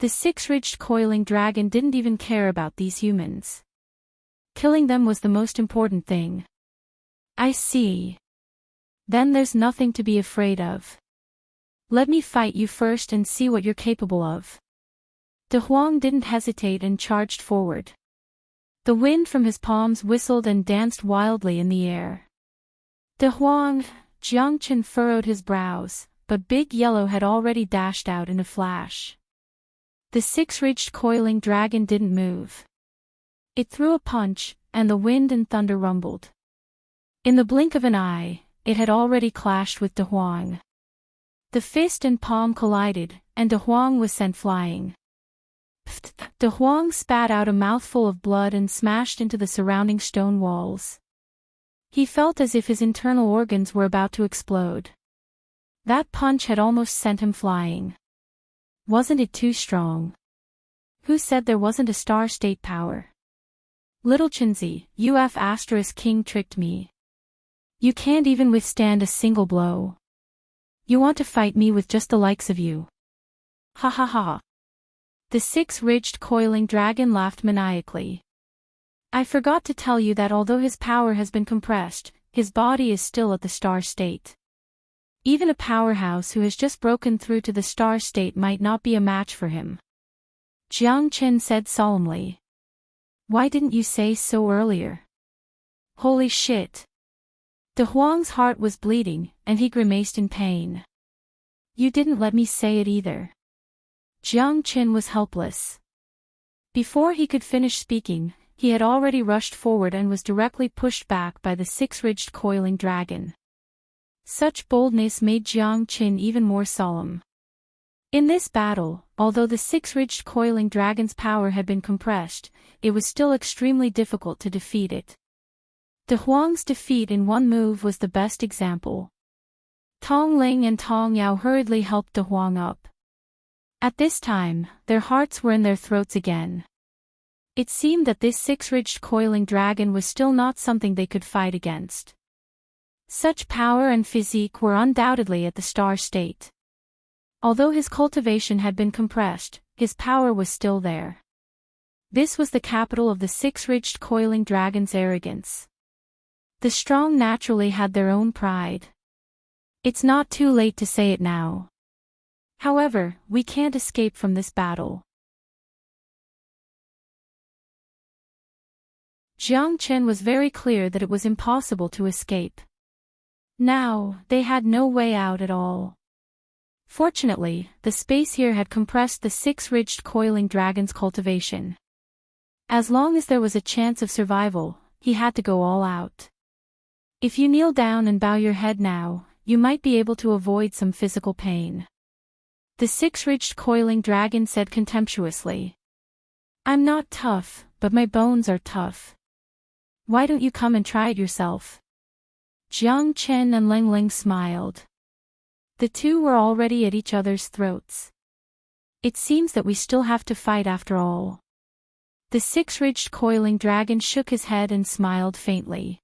The six-ridged coiling dragon didn't even care about these humans. Killing them was the most important thing. I see. Then there's nothing to be afraid of. Let me fight you first and see what you're capable of. De Huang didn't hesitate and charged forward. The wind from his palms whistled and danced wildly in the air. De Huang, Jiang Chen furrowed his brows, but Big Yellow had already dashed out in a flash. The six-ridged coiling dragon didn't move. It threw a punch, and the wind and thunder rumbled. In the blink of an eye, it had already clashed with De Huang. The fist and palm collided, and De Huang was sent flying. De Huang spat out a mouthful of blood and smashed into the surrounding stone walls. He felt as if his internal organs were about to explode. That punch had almost sent him flying. Wasn't it too strong? Who said there wasn't a star state power? Little Chinzi, UF** King tricked me. You can't even withstand a single blow. You want to fight me with just the likes of you. Ha ha ha. The six-ridged coiling dragon laughed maniacally. I forgot to tell you that although his power has been compressed, his body is still at the star state. Even a powerhouse who has just broken through to the star state might not be a match for him. Jiang Chen said solemnly. Why didn't you say so earlier? Holy shit. De Huang's heart was bleeding, and he grimaced in pain. You didn't let me say it either. Jiang Chen was helpless. Before he could finish speaking, he had already rushed forward and was directly pushed back by the six-ridged coiling dragon. Such boldness made Jiang Chen even more solemn. In this battle, although the six-ridged coiling dragon's power had been compressed, it was still extremely difficult to defeat it. De Huang's defeat in one move was the best example. Tong Ling and Tong Yao hurriedly helped De Huang up. At this time, their hearts were in their throats again. It seemed that this six-ridged coiling dragon was still not something they could fight against. Such power and physique were undoubtedly at the star state. Although his cultivation had been compressed, his power was still there. This was the capital of the six-ridged coiling dragon's arrogance. The strong naturally had their own pride. It's not too late to say it now. However, we can't escape from this battle. Jiang Chen was very clear that it was impossible to escape. Now, they had no way out at all. Fortunately, the space here had compressed the six-ridged coiling dragon's cultivation. As long as there was a chance of survival, he had to go all out. If you kneel down and bow your head now, you might be able to avoid some physical pain. The six-ridged coiling dragon said contemptuously. I'm not tough, but my bones are tough. Why don't you come and try it yourself? Jiang Chen and Ling Ling smiled. The two were already at each other's throats. It seems that we still have to fight after all. The six-ridged coiling dragon shook his head and smiled faintly.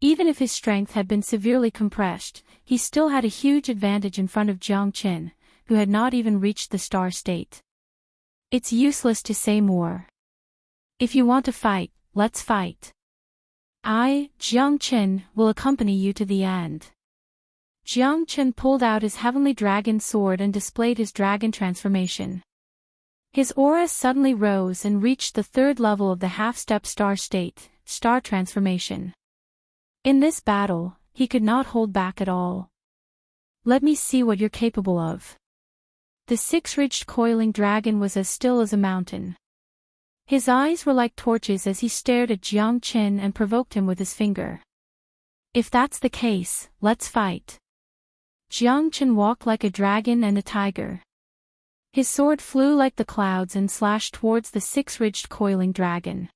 Even if his strength had been severely compressed, he still had a huge advantage in front of Jiang Chen, who had not even reached the star state. It's useless to say more. If you want to fight, let's fight. I, Jiang Chen, will accompany you to the end. Jiang Chen pulled out his heavenly dragon sword and displayed his dragon transformation. His aura suddenly rose and reached the third level of the half-step star state, star transformation. In this battle, he could not hold back at all. Let me see what you're capable of. The six-ridged coiling dragon was as still as a mountain. His eyes were like torches as he stared at Jiang Qin and provoked him with his finger. If that's the case, let's fight. Jiang Qin walked like a dragon and a tiger. His sword flew like the clouds and slashed towards the six-ridged coiling dragon.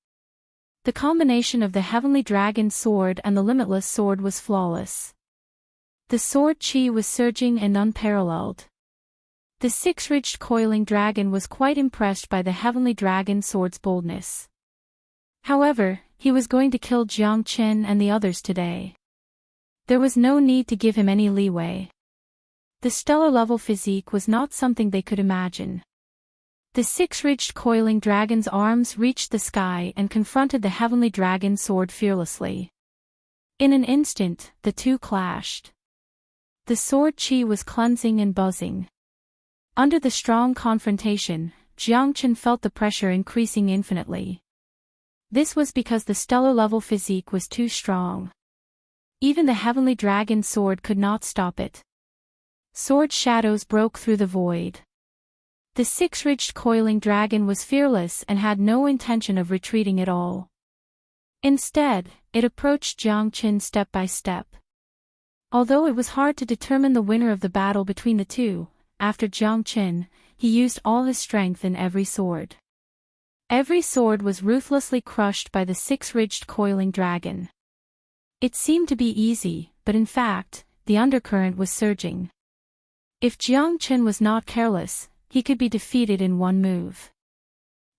The combination of the heavenly dragon sword and the limitless sword was flawless. The sword chi was surging and unparalleled. The six-ridged coiling dragon was quite impressed by the heavenly dragon sword's boldness. However, he was going to kill Jiang Qin and the others today. There was no need to give him any leeway. The stellar-level physique was not something they could imagine. The six-ridged coiling dragon's arms reached the sky and confronted the heavenly dragon sword fearlessly. In an instant, the two clashed. The sword chi was cleansing and buzzing. Under the strong confrontation, Jiang Qin felt the pressure increasing infinitely. This was because the stellar-level physique was too strong. Even the heavenly dragon sword could not stop it. Sword shadows broke through the void. The six-ridged coiling dragon was fearless and had no intention of retreating at all. Instead, it approached Jiang Qin step by step. Although it was hard to determine the winner of the battle between the two, after Jiang Qin, he used all his strength in every sword. Every sword was ruthlessly crushed by the six-ridged coiling dragon. It seemed to be easy, but in fact, the undercurrent was surging. If Jiang Qin was not careless, he could be defeated in one move.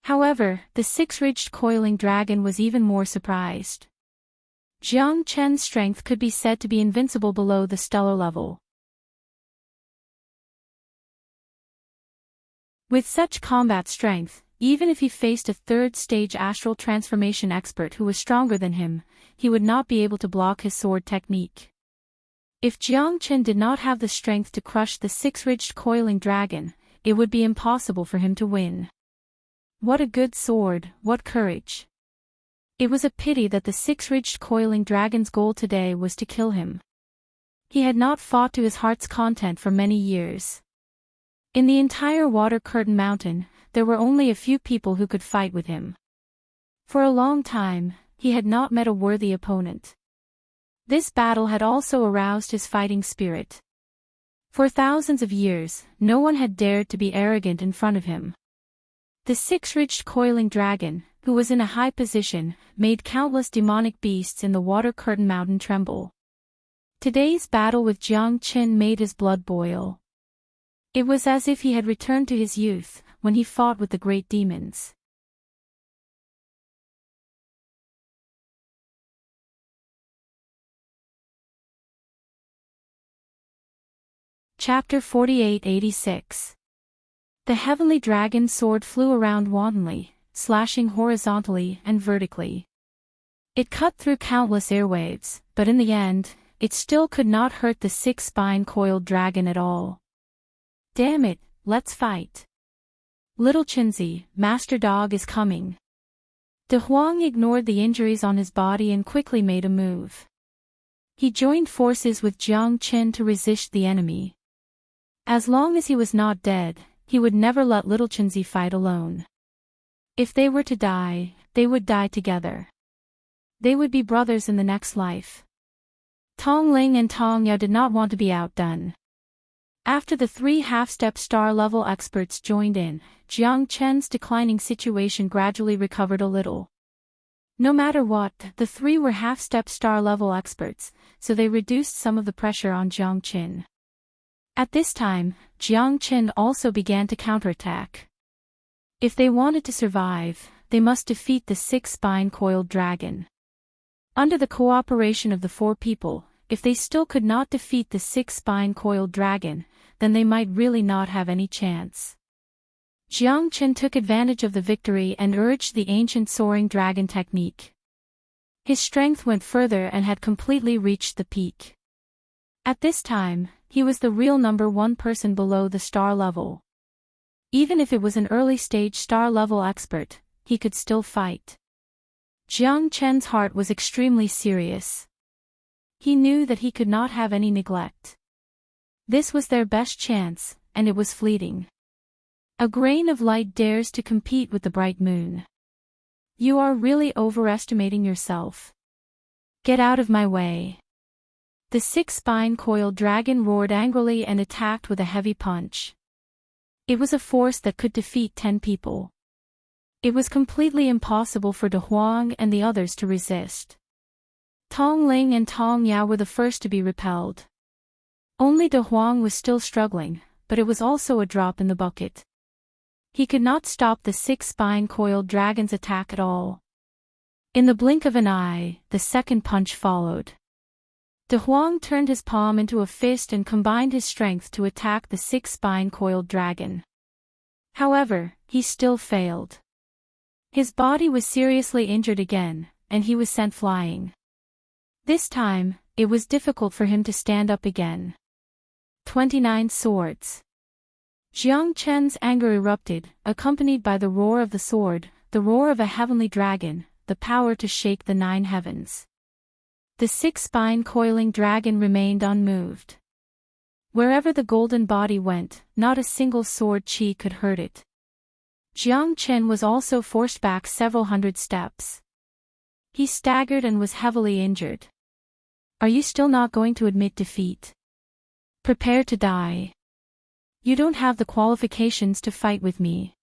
However, the six-ridged coiling dragon was even more surprised. Jiang Qin's strength could be said to be invincible below the stellar level. With such combat strength, even if he faced a third-stage astral transformation expert who was stronger than him, he would not be able to block his sword technique. If Jiang Qin did not have the strength to crush the six-ridged coiling dragon, it would be impossible for him to win. What a good sword, what courage! It was a pity that the six-ridged coiling dragon's goal today was to kill him. He had not fought to his heart's content for many years. In the entire Water Curtain Mountain, there were only a few people who could fight with him. For a long time, he had not met a worthy opponent. This battle had also aroused his fighting spirit. For thousands of years, no one had dared to be arrogant in front of him. The six-ridged coiling dragon, who was in a high position, made countless demonic beasts in the Water Curtain Mountain tremble. Today's battle with Jiang Qin made his blood boil. It was as if he had returned to his youth, when he fought with the great demons. Chapter 48-86. The heavenly dragon's sword flew around wantonly, slashing horizontally and vertically. It cut through countless airwaves, but in the end, it still could not hurt the six-spine coiled dragon at all. Damn it, let's fight. Little Qinzi, Master Dog is coming. De Huang ignored the injuries on his body and quickly made a move. He joined forces with Jiang Qin to resist the enemy. As long as he was not dead, he would never let little Qinzi fight alone. If they were to die, they would die together. They would be brothers in the next life. Tong Ling and Tong Yao did not want to be outdone. After the three half-step star-level experts joined in, Jiang Qin's declining situation gradually recovered a little. No matter what, the three were half-step star-level experts, so they reduced some of the pressure on Jiang Qin. At this time, Jiang Qin also began to counterattack. If they wanted to survive, they must defeat the six-spine coiled dragon. Under the cooperation of the four people, if they still could not defeat the six-spine coiled dragon, then they might really not have any chance. Jiang Qin took advantage of the victory and urged the ancient soaring dragon technique. His strength went further and had completely reached the peak. At this time, he was the real number one person below the star level. Even if it was an early-stage star-level expert, he could still fight. Jiang Chen's heart was extremely serious. He knew that he could not have any neglect. This was their best chance, and it was fleeting. A grain of light dares to compete with the bright moon. You are really overestimating yourself. Get out of my way. The six-spine-coiled dragon roared angrily and attacked with a heavy punch. It was a force that could defeat 10 people. It was completely impossible for De Huang and the others to resist. Tong Ling and Tong Yao were the first to be repelled. Only De Huang was still struggling, but it was also a drop in the bucket. He could not stop the six-spine-coiled dragon's attack at all. In the blink of an eye, the second punch followed. De Huang turned his palm into a fist and combined his strength to attack the six-spine-coiled dragon. However, he still failed. His body was seriously injured again, and he was sent flying. This time, it was difficult for him to stand up again. 29 swords. Jiang Chen's anger erupted, accompanied by the roar of the sword, the roar of a heavenly dragon, the power to shake the 9 heavens. The six-spine-coiling dragon remained unmoved. Wherever the golden body went, not a single sword chi could hurt it. Jiang Chen was also forced back several hundred steps. He staggered and was heavily injured. Are you still not going to admit defeat? Prepare to die. You don't have the qualifications to fight with me.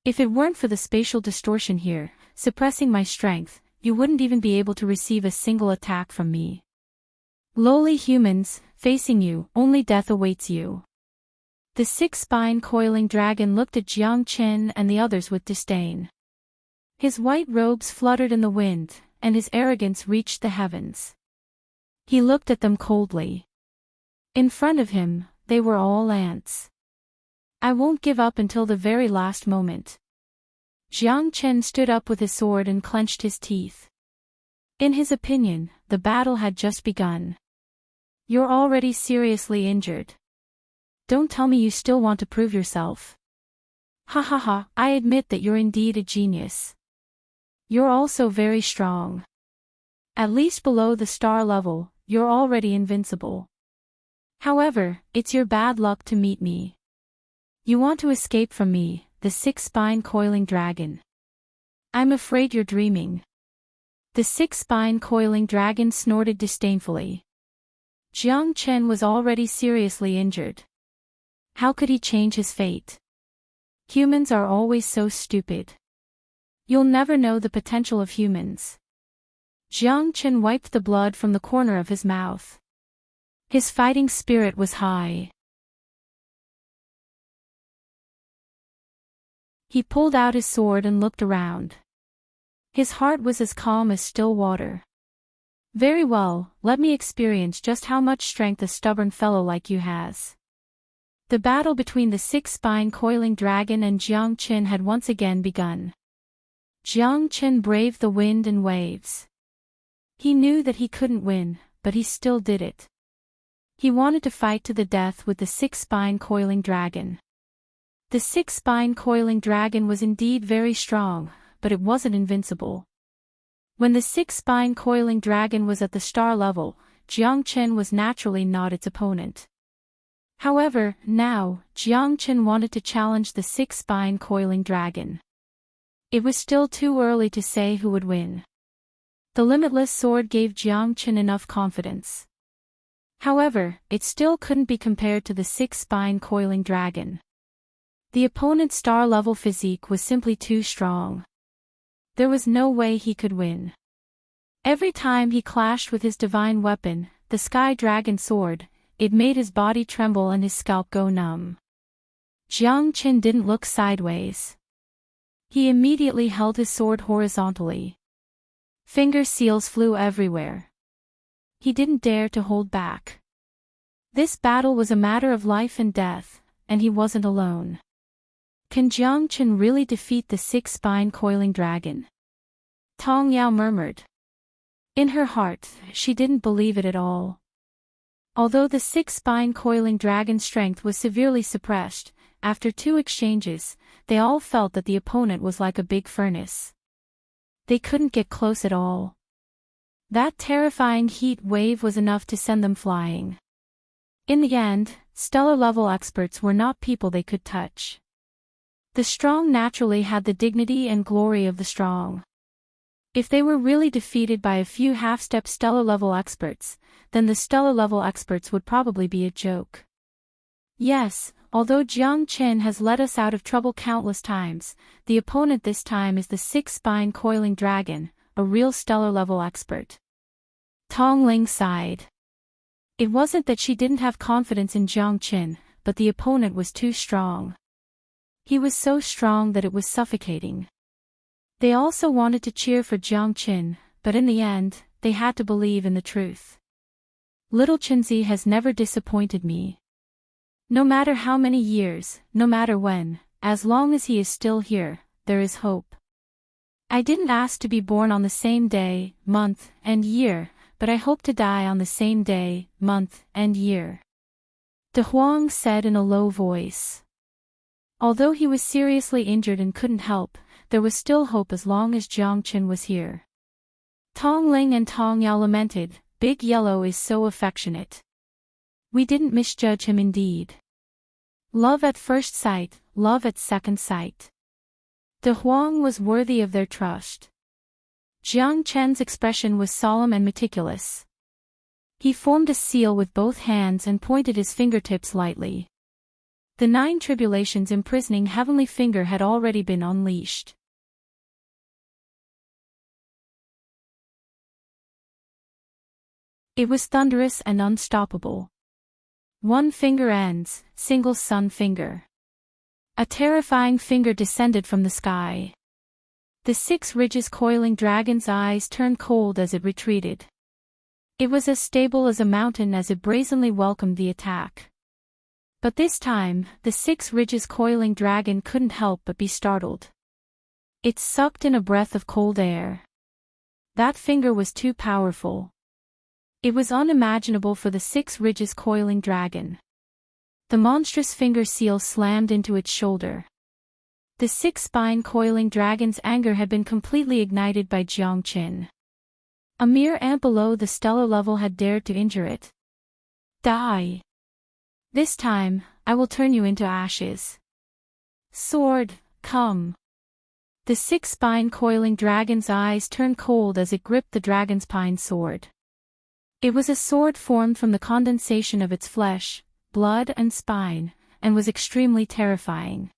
If it weren't for the spatial distortion here, suppressing my strength, you wouldn't even be able to receive a single attack from me. Lowly humans, facing you, only death awaits you. The six-spine-coiling dragon looked at Jiang Chen and the others with disdain. His white robes fluttered in the wind, and his arrogance reached the heavens. He looked at them coldly. In front of him, they were all ants. I won't give up until the very last moment. Jiang Chen stood up with his sword and clenched his teeth. In his opinion, the battle had just begun. You're already seriously injured. Don't tell me you still want to prove yourself. Ha ha ha, I admit that you're indeed a genius. You're also very strong. At least below the star level, you're already invincible. However, it's your bad luck to meet me. You want to escape from me, the six-spine-coiling dragon. I'm afraid you're dreaming. The six-spine-coiling dragon snorted disdainfully. Jiang Chen was already seriously injured. How could he change his fate? Humans are always so stupid. You'll never know the potential of humans. Jiang Chen wiped the blood from the corner of his mouth. His fighting spirit was high. He pulled out his sword and looked around. His heart was as calm as still water. Very well, let me experience just how much strength a stubborn fellow like you has. The battle between the six-spine-coiling dragon and Jiang Chen had once again begun. Jiang Chen braved the wind and waves. He knew that he couldn't win, but he still did it. He wanted to fight to the death with the six-spine-coiling dragon. The six-spine-coiling dragon was indeed very strong, but it wasn't invincible. When the six-spine-coiling dragon was at the star level, Jiang Chen was naturally not its opponent. However, now, Jiang Chen wanted to challenge the six-spine-coiling dragon. It was still too early to say who would win. The limitless sword gave Jiang Chen enough confidence. However, it still couldn't be compared to the six-spine-coiling dragon. The opponent's star-level physique was simply too strong. There was no way he could win. Every time he clashed with his divine weapon, the Sky Dragon sword, it made his body tremble and his scalp go numb. Jiang Chen didn't look sideways. He immediately held his sword horizontally. Finger seals flew everywhere. He didn't dare to hold back. This battle was a matter of life and death, and he wasn't alone. Can Jiang Chen really defeat the six-spine-coiling dragon? Tong Yao murmured. In her heart, she didn't believe it at all. Although the six-spine-coiling dragon's strength was severely suppressed, after 2 exchanges, they all felt that the opponent was like a big furnace. They couldn't get close at all. That terrifying heat wave was enough to send them flying. In the end, stellar-level experts were not people they could touch. The strong naturally had the dignity and glory of the strong. If they were really defeated by a few half-step stellar-level experts, then the stellar-level experts would probably be a joke. Yes, although Jiang Qin has led us out of trouble countless times, the opponent this time is the 6-spine coiling dragon, a real stellar-level expert. Tong Ling sighed. It wasn't that she didn't have confidence in Jiang Qin, but the opponent was too strong. He was so strong that it was suffocating. They also wanted to cheer for Jiang Qin, but in the end, they had to believe in the truth. Little Qinzi has never disappointed me. No matter how many years, no matter when, as long as he is still here, there is hope. I didn't ask to be born on the same day, month, and year, but I hope to die on the same day, month, and year. De Huang said in a low voice. Although he was seriously injured and couldn't help, there was still hope as long as Jiang Qin was here. Tong Ling and Tong Yao lamented, Big Yellow is so affectionate. We didn't misjudge him indeed. Love at first sight, love at second sight. De Huang was worthy of their trust. Jiang Chen's expression was solemn and meticulous. He formed a seal with both hands and pointed his fingertips lightly. The 9 tribulations imprisoning heavenly finger had already been unleashed. It was thunderous and unstoppable. 1 finger ends, single sun finger. A terrifying finger descended from the sky. The 6 ridges coiling dragon's eyes turned cold as it retreated. It was as stable as a mountain as it brazenly welcomed the attack. But this time, the 6 ridges coiling dragon couldn't help but be startled. It sucked in a breath of cold air. That finger was too powerful. It was unimaginable for the 6 ridges coiling dragon. The monstrous finger seal slammed into its shoulder. The 6-spine coiling dragon's anger had been completely ignited by Jiang Qin. A mere ant below the stellar level had dared to injure it. Die! This time, I will turn you into ashes. Sword, come! The 6-spine coiling dragon's eyes turned cold as it gripped the dragon's pine sword. It was a sword formed from the condensation of its flesh, blood and spine, and was extremely terrifying.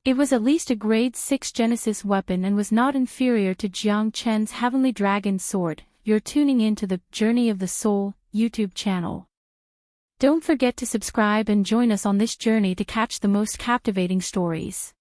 It was at least a grade 6 Genesis weapon and was not inferior to Jiang Chen's Heavenly Dragon Sword. You're tuning in to the Journey of the Soul YouTube channel. Don't forget to subscribe and join us on this journey to catch the most captivating stories.